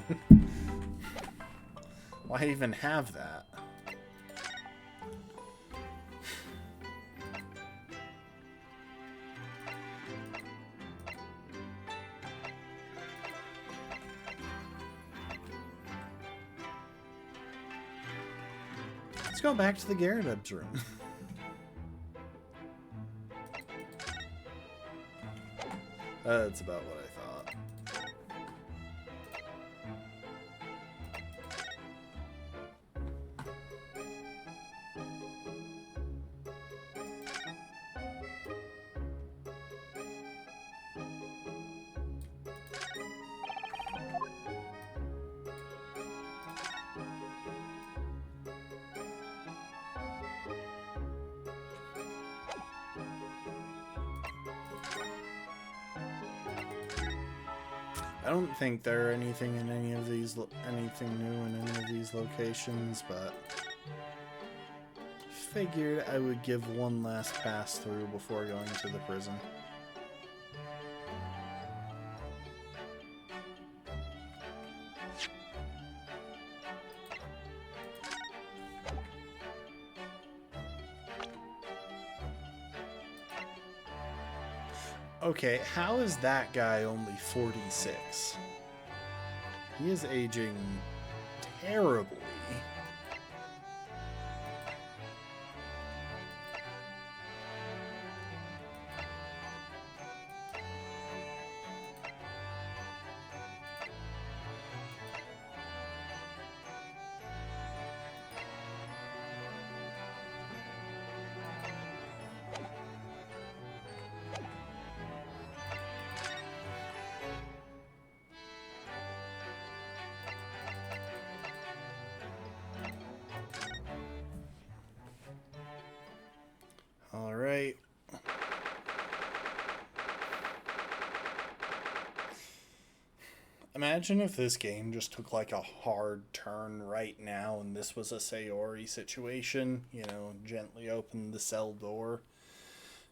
Why even have that? Let's go back to the Gyarados room. That's about what I thought. I don't think there are anything in any of these, anything new in any of these locations, but figured I would give one last pass through before going to the prison. Okay, how is that guy only 46? He is aging terribly. Alright. Imagine if this game just took like a hard turn right now and this was a Sayori situation. You know, gently open the cell door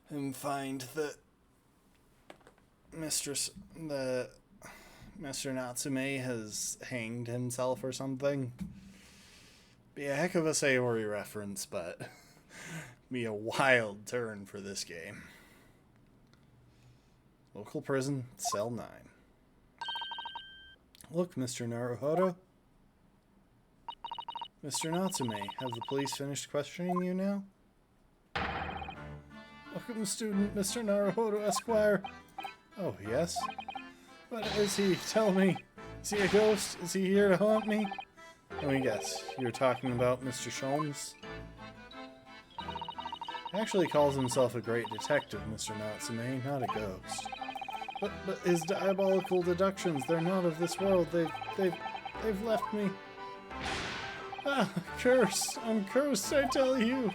and find that Mr. Natsume has hanged himself or something. Be a heck of a Sayori reference, but be a wild turn for this game. Local prison, cell 9. Look, Mr. Naruhodo. Mr. Natsume, have the police finished questioning you now? Welcome, student, Mr. Naruhodo, Esquire. Oh, yes? What is he? Tell me. Is he a ghost? Is he here to haunt me? Let me guess. You're talking about Mr. Sholmes? He actually calls himself a great detective, Mr. Natsume, not a ghost. But his diabolical deductions, they're not of this world. They've left me. Ah, curse! I'm cursed, I tell you!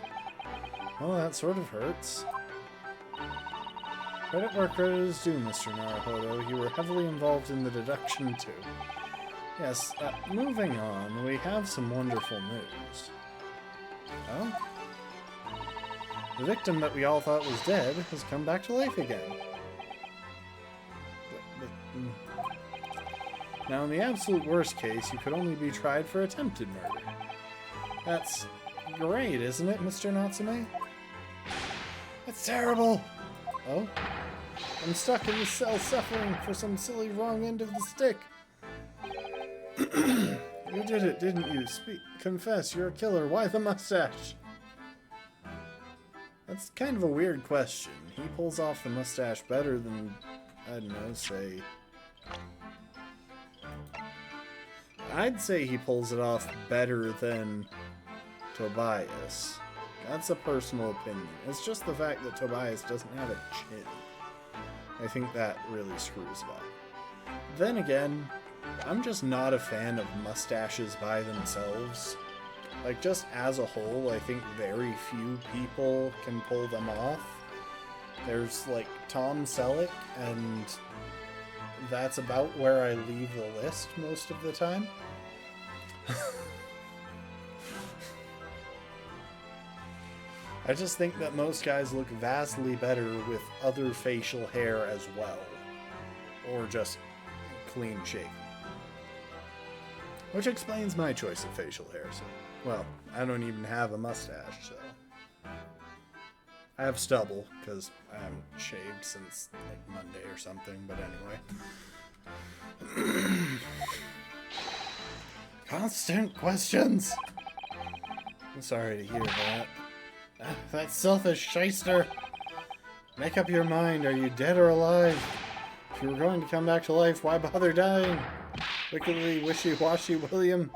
Well, that sort of hurts. Credit where credit is due, Mr. Naruhodo. You were heavily involved in the deduction, too. Yes, moving on, we have some wonderful news. Oh? The victim that we all thought was dead has come back to life again. Now, in the absolute worst case, you could only be tried for attempted murder. That's great, isn't it, Mr. Natsume? That's terrible! Oh? I'm stuck in this cell suffering for some silly wrong end of the stick. You did it, didn't you? Confess, you're a killer. Why the mustache? That's kind of a weird question. He pulls off the mustache better than, I don't know, say... I'd say he pulls it off better than Tobias. That's a personal opinion. It's just the fact that Tobias doesn't have a chin. I think that really screws it up. Then again, I'm just not a fan of mustaches by themselves. Like, just as a whole, I think very few people can pull them off. There's, like, Tom Selleck, and that's about where I leave the list most of the time. I just think that most guys look vastly better with other facial hair as well. Or just clean shaven. Which explains my choice of facial hair, so... Well, I don't even have a mustache, so... I have stubble, because I haven't shaved since, like, Monday or something, but anyway. Constant questions! I'm sorry to hear that. That selfish shyster! Make up your mind, are you dead or alive? If you were going to come back to life, why bother dying? Wickedly wishy-washy, William.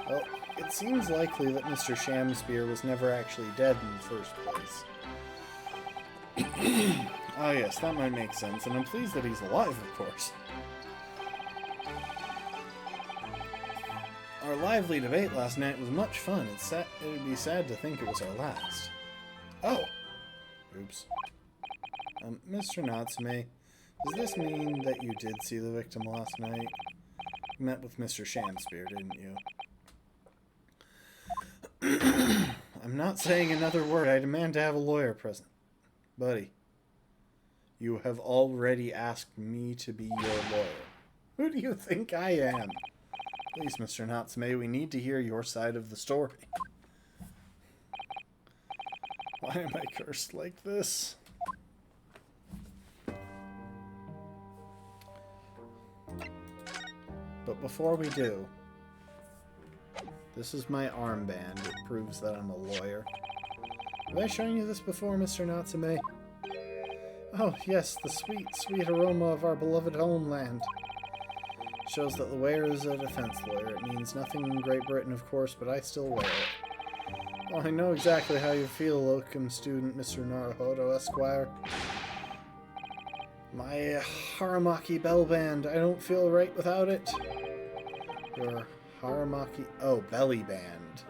Well, it seems likely that Mr. Shamspear was never actually dead in the first place. Ah yes, that might make sense, and I'm pleased that he's alive, of course. Our lively debate last night was much fun. It would be sad to think it was our last. Oh! Oops. Mr. Natsume, does this mean that you did see the victim last night? You met with Mr. Shamspear, didn't you? I'm not saying another word. I demand to have a lawyer present. Buddy, you have already asked me to be your lawyer. Who do you think I am? Please, Mr. Natsume, we need to hear your side of the story. Why am I cursed like this? But before we do, this is my armband. It proves that I'm a lawyer. Have I shown you this before, Mr. Natsume? Oh, yes, the sweet, sweet aroma of our beloved homeland. Shows that the wearer is a defense lawyer. It means nothing in Great Britain, of course, but I still wear it. Oh, I know exactly how you feel, locum student Mr. Naruhodo, Esquire. My Haramaki bell band. I don't feel right without it. Your Haramaki... Oh, belly band.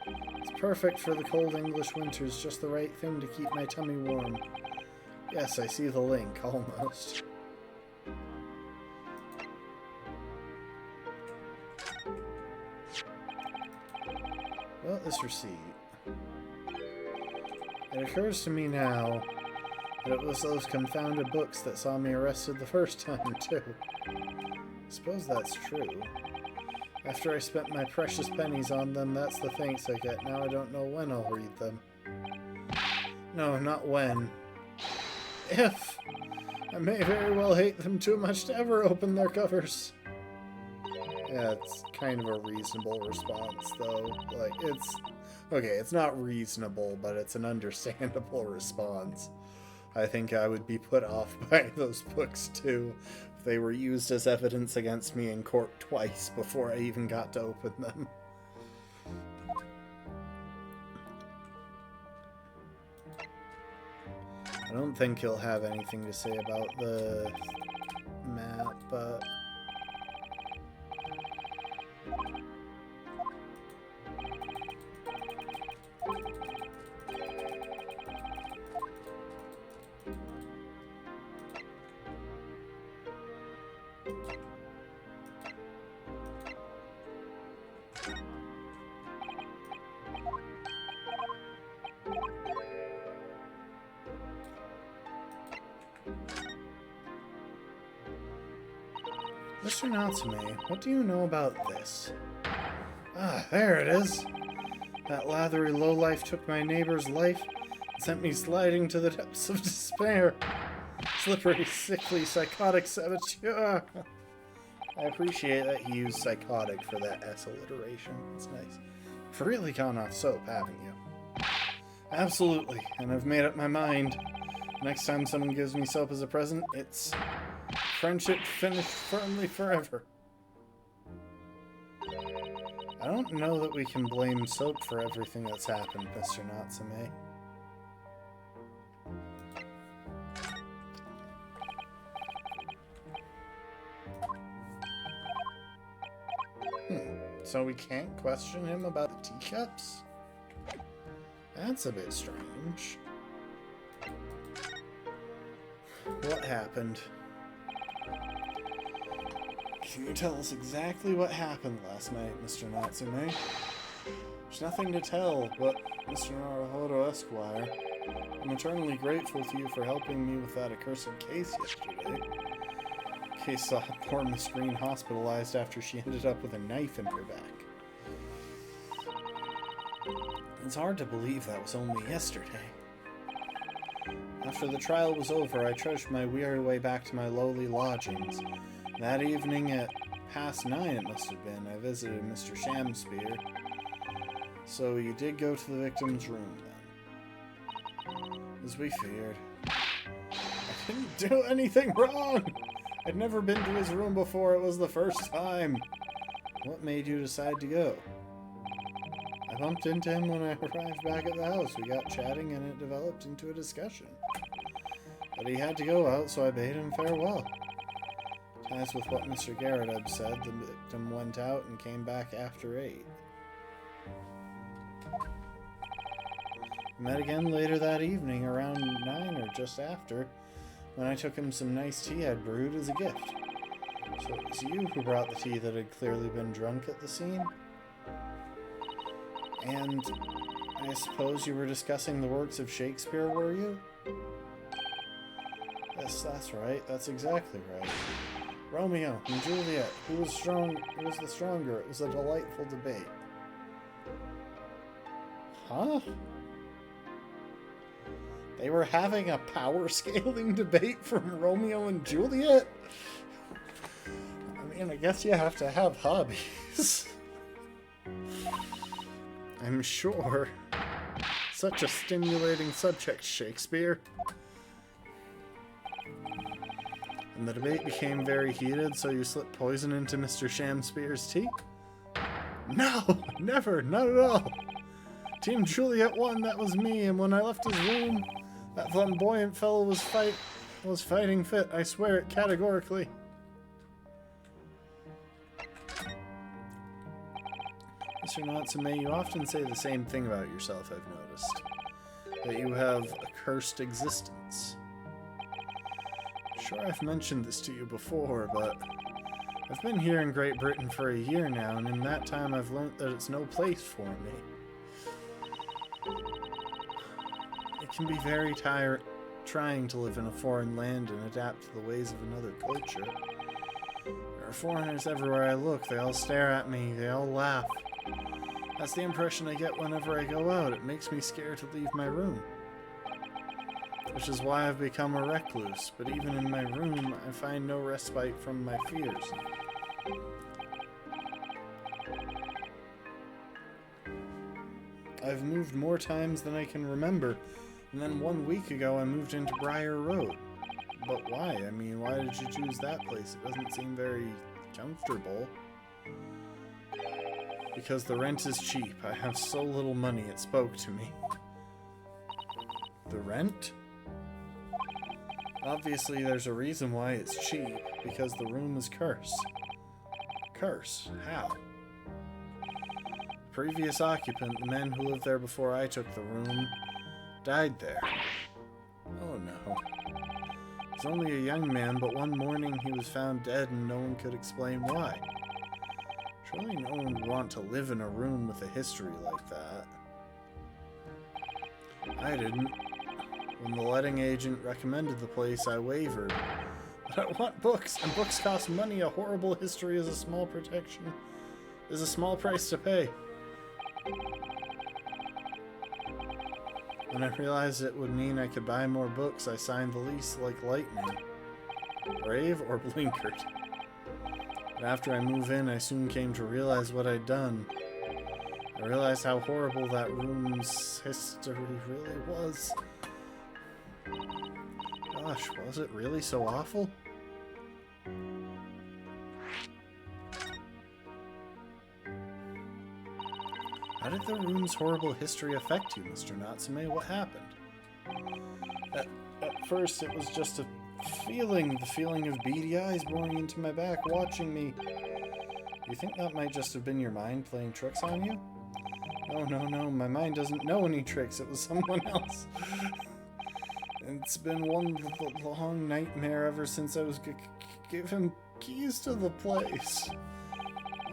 It's perfect for the cold English winters. Just the right thing to keep my tummy warm. Yes, I see the link, almost. Well, this receipt. It occurs to me now that it was those confounded books that saw me arrested the first time, too. I suppose that's true. After I spent my precious pennies on them, that's the thanks I get. Now I don't know when I'll read them. No, not when. If! I may very well hate them too much to ever open their covers. Yeah, it's kind of a reasonable response, though. Like, it's... Okay, it's not reasonable, but it's an understandable response. I think I would be put off by those books, too, if they were used as evidence against me in court twice before I even got to open them. I don't think he'll have anything to say about the map, but... Mr. Natsume, what do you know about this? Ah, there it is. That lathery lowlife took my neighbor's life and sent me sliding to the depths of despair. Slippery, sickly, psychotic saboteur. I appreciate that he used psychotic for that S alliteration. It's nice. You've really gone off soap, haven't you? Absolutely, and I've made up my mind. Next time someone gives me soap as a present, it's friendship finished firmly forever. I don't know that we can blame soap for everything that's happened, Mr. Natsume. So we can't question him about the teacups? That's a bit strange. What happened? Can you tell us exactly what happened last night, Mr. Natsume? There's nothing to tell, but Mr. Naruhodo Esquire, I'm eternally grateful to you for helping me with that accursed case yesterday. Case saw poor Miss Green hospitalized after she ended up with a knife in her back. It's hard to believe that was only yesterday. After the trial was over, I trudged my weary way back to my lowly lodgings. That evening at 9:30 it must have been, I visited Mr. Shamspear. So you did go to the victim's room then? As we feared. I didn't do anything wrong! I'd never been to his room before, it was the first time. What made you decide to go? I bumped into him when I arrived back at the house. We got chatting and it developed into a discussion. But he had to go out, so I bade him farewell. As with what Mr. Garrett said, the victim went out and came back after 8. We met again later that evening, around 9 or just after, when I took him some nice tea I'd brewed as a gift. So it was you who brought the tea that had clearly been drunk at the scene? And I suppose you were discussing the works of Shakespeare, were you? Yes, that's right. That's exactly right. Romeo and Juliet. Who was the stronger? It was a delightful debate. Huh? They were having a power scaling debate from Romeo and Juliet? I mean, I guess you have to have hobbies. I'm sure. Such a stimulating subject, Shakespeare. And the debate became very heated, so you slipped poison into Mr. Shamspear's tea? No! Never! Not at all! Team Juliet won, that was me, and when I left his room, that flamboyant fellow was fighting fit, I swear it categorically. Mr. Natsume, you often say the same thing about yourself, I've noticed. That you have a cursed existence. Sure, I've mentioned this to you before, but I've been here in Great Britain for a year now, and in that time I've learned that it's no place for me. It can be very trying to live in a foreign land and adapt to the ways of another culture. There are foreigners everywhere I look. They all stare at me. They all laugh. That's the impression I get whenever I go out. It makes me scared to leave my room. Which is why I've become a recluse, but even in my room, I find no respite from my fears. I've moved more times than I can remember, and then 1 week ago I moved into Briar Road. But why? I mean, why did you choose that place? It doesn't seem very comfortable. Because the rent is cheap. I have so little money, it spoke to me. The rent? Obviously, there's a reason why it's cheap, because the room is cursed. Curse? How? The previous occupant, the men who lived there before I took the room, died there. Oh no. He's only a young man, but one morning he was found dead and no one could explain why. Surely no one would want to live in a room with a history like that. I didn't. When the letting agent recommended the place, I wavered. But I want books, and books cost money. A horrible history is a small protection. Is a small price to pay. When I realized it would mean I could buy more books, I signed the lease like lightning. Brave or blinkered? But after I moved in, I soon came to realize what I'd done. I realized how horrible that room's history really was. Gosh, was it really so awful? How did the room's horrible history affect you, Mr. Natsume? What happened? At first, it was just a feeling. The feeling of beady eyes boring into my back, watching me. You think that might just have been your mind playing tricks on you? No. My mind doesn't know any tricks. It was someone else. It's been one long nightmare ever since I was given keys to the place.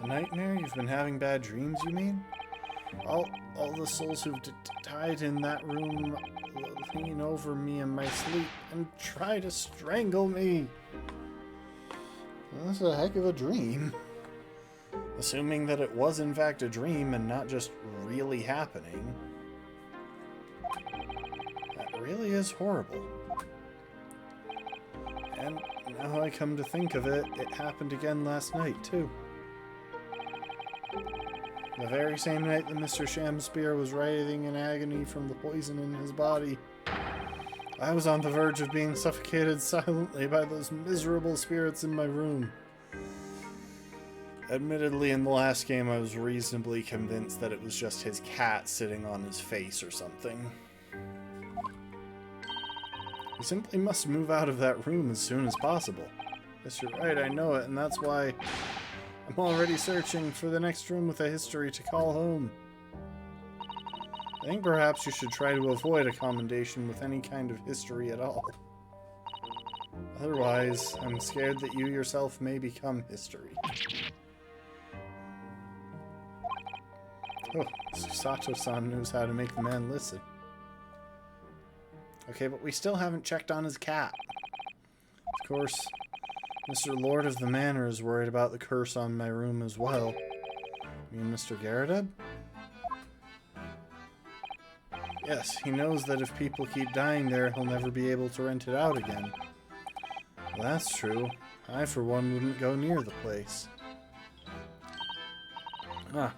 A nightmare? You've been having bad dreams, you mean? All the souls who've died in that room lean over me in my sleep and try to strangle me. That's a heck of a dream. Assuming that it was in fact a dream and not just really happening. That really is horrible. And now I come to think of it, it happened again last night too. The very same night that Mr. Shamspear was writhing in agony from the poison in his body. I was on the verge of being suffocated silently by those miserable spirits in my room. Admittedly, in the last game I was reasonably convinced that it was just his cat sitting on his face or something. We simply must move out of that room as soon as possible. Yes, you're right, I know it, and that's why I'm already searching for the next room with a history to call home. I think perhaps you should try to avoid a commendation with any kind of history at all. Otherwise, I'm scared that you yourself may become history. Oh, Sato-san knows how to make the man listen. Okay, but we still haven't checked on his cat. Of course, Mr. Lord of the Manor is worried about the curse on my room as well. You mean Mr. Garrideb? Yes, he knows that if people keep dying there, he'll never be able to rent it out again. Well, that's true. I, for one, wouldn't go near the place.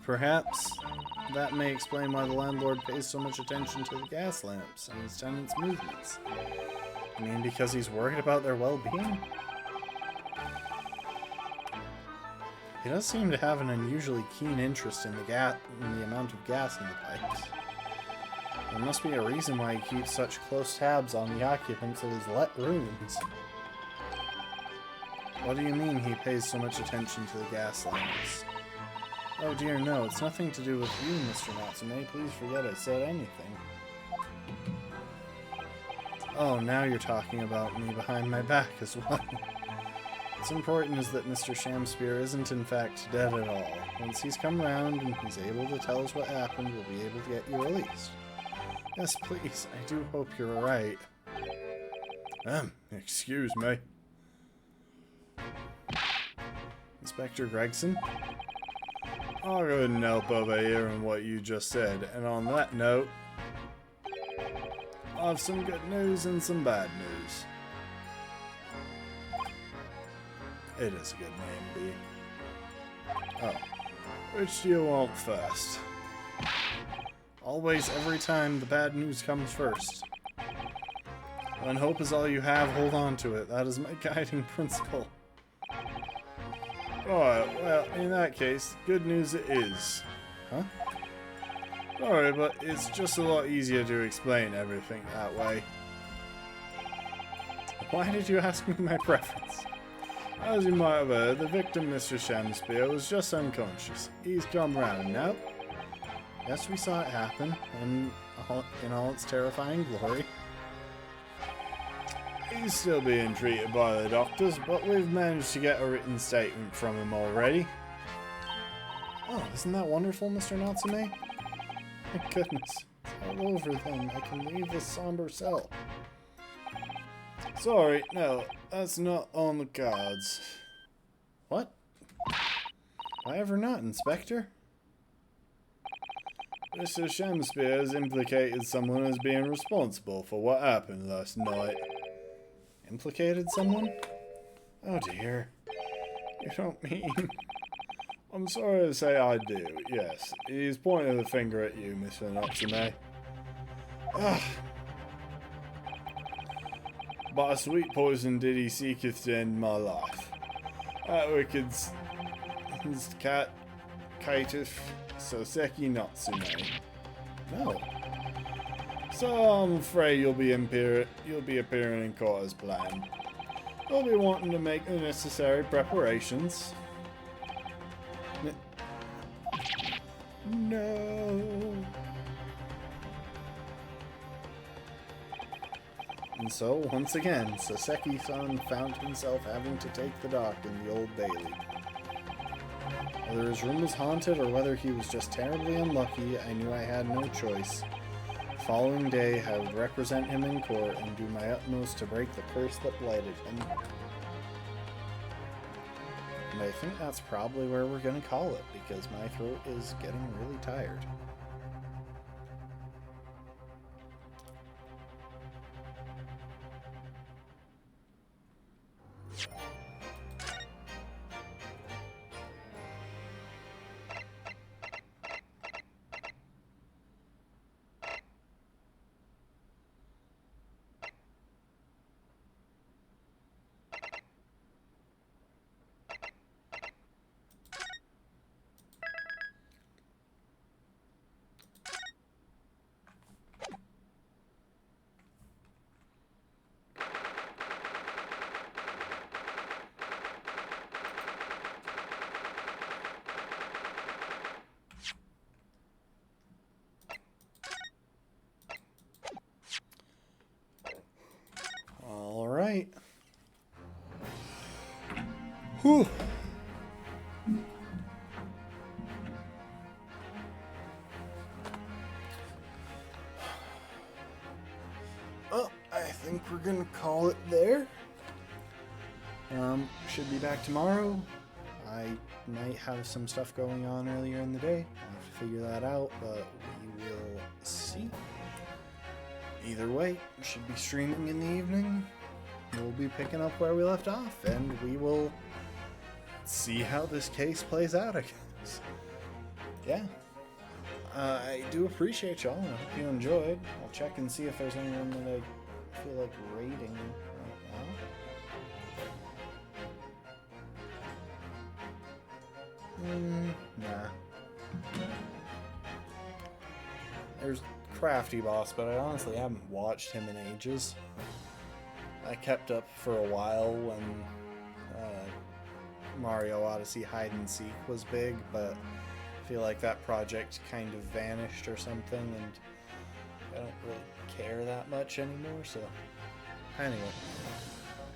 Perhaps that may explain why the landlord pays so much attention to the gas lamps and his tenants' movements. I mean, because he's worried about their well-being? He does seem to have an unusually keen interest in the amount of gas in the pipes. There must be a reason why he keeps such close tabs on the occupants of his let rooms. What do you mean he pays so much attention to the gas lamps? Oh dear, no, it's nothing to do with you, Mr. Natsume. Please forget I said anything. Oh, now you're talking about me behind my back as well. What's important is that Mr. Shamspear isn't in fact dead at all. Once he's come round and he's able to tell us what happened, we'll be able to get you released. Yes, please, I do hope you're alright. Excuse me. Inspector Gregson? I couldn't help overhearing what you just said, and on that note, I have some good news and some bad news. It is a good name, B. Oh, which do you want first? Always, every time, the bad news comes first. When hope is all you have, hold on to it. That is my guiding principle. Alright, well, in that case, good news it is. Huh? Sorry, but it's just a lot easier to explain everything that way. Why did you ask me my preference? As you might have heard, the victim, Mr. Shamspear, was just unconscious. He's come round now. Yes, we saw it happen, and in all its terrifying glory. He's still being treated by the doctors, but we've managed to get a written statement from him already. Oh, isn't that wonderful, Mr. Natsume? My goodness, all over them. I can leave this somber cell. Sorry, no, that's not on the cards. What? Why ever not, Inspector? Mr. Shakespeare has implicated someone as being responsible for what happened last night. Implicated someone? Oh dear. You don't mean... I'm sorry to say I do, yes. He's pointing the finger at you, Mr. Natsume. Ah. By sweet poison did he seeketh to end my life. That wicked cat, caitiff, Soseki Natsume. No. So I'm afraid you'll be appearing in court as planned. You'll be wanting to make the necessary preparations. No. And so, once again, Soseki-san found himself having to take the dock in the Old Bailey. Whether his room was haunted or whether he was just terribly unlucky, I knew I had no choice. The following day, I would represent him in court and do my utmost to break the curse that blighted him. And I think that's probably where we're going to call it, because my throat is getting really tired. Alright. Whew. Well, I think we're gonna call it there. Should be back tomorrow. I might have some stuff going on earlier in the day. I'll have to figure that out, but we will see. Either way, we should be streaming in the evening. We'll be picking up where we left off, and we will see how this case plays out, I guess. Yeah. I do appreciate y'all. I hope you enjoyed. I'll check and see if there's anyone that I feel like rating right now. Nah. There's Crafty Boss, but I honestly haven't watched him in ages. I kept up for a while when Mario Odyssey Hide and Seek was big, but I feel like that project kind of vanished or something, and I don't really care that much anymore, so anyway.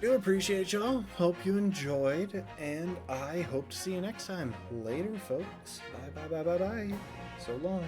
Do appreciate y'all. Hope you enjoyed, and I hope to see you next time. Later, folks. Bye, bye, bye, bye, bye. So long.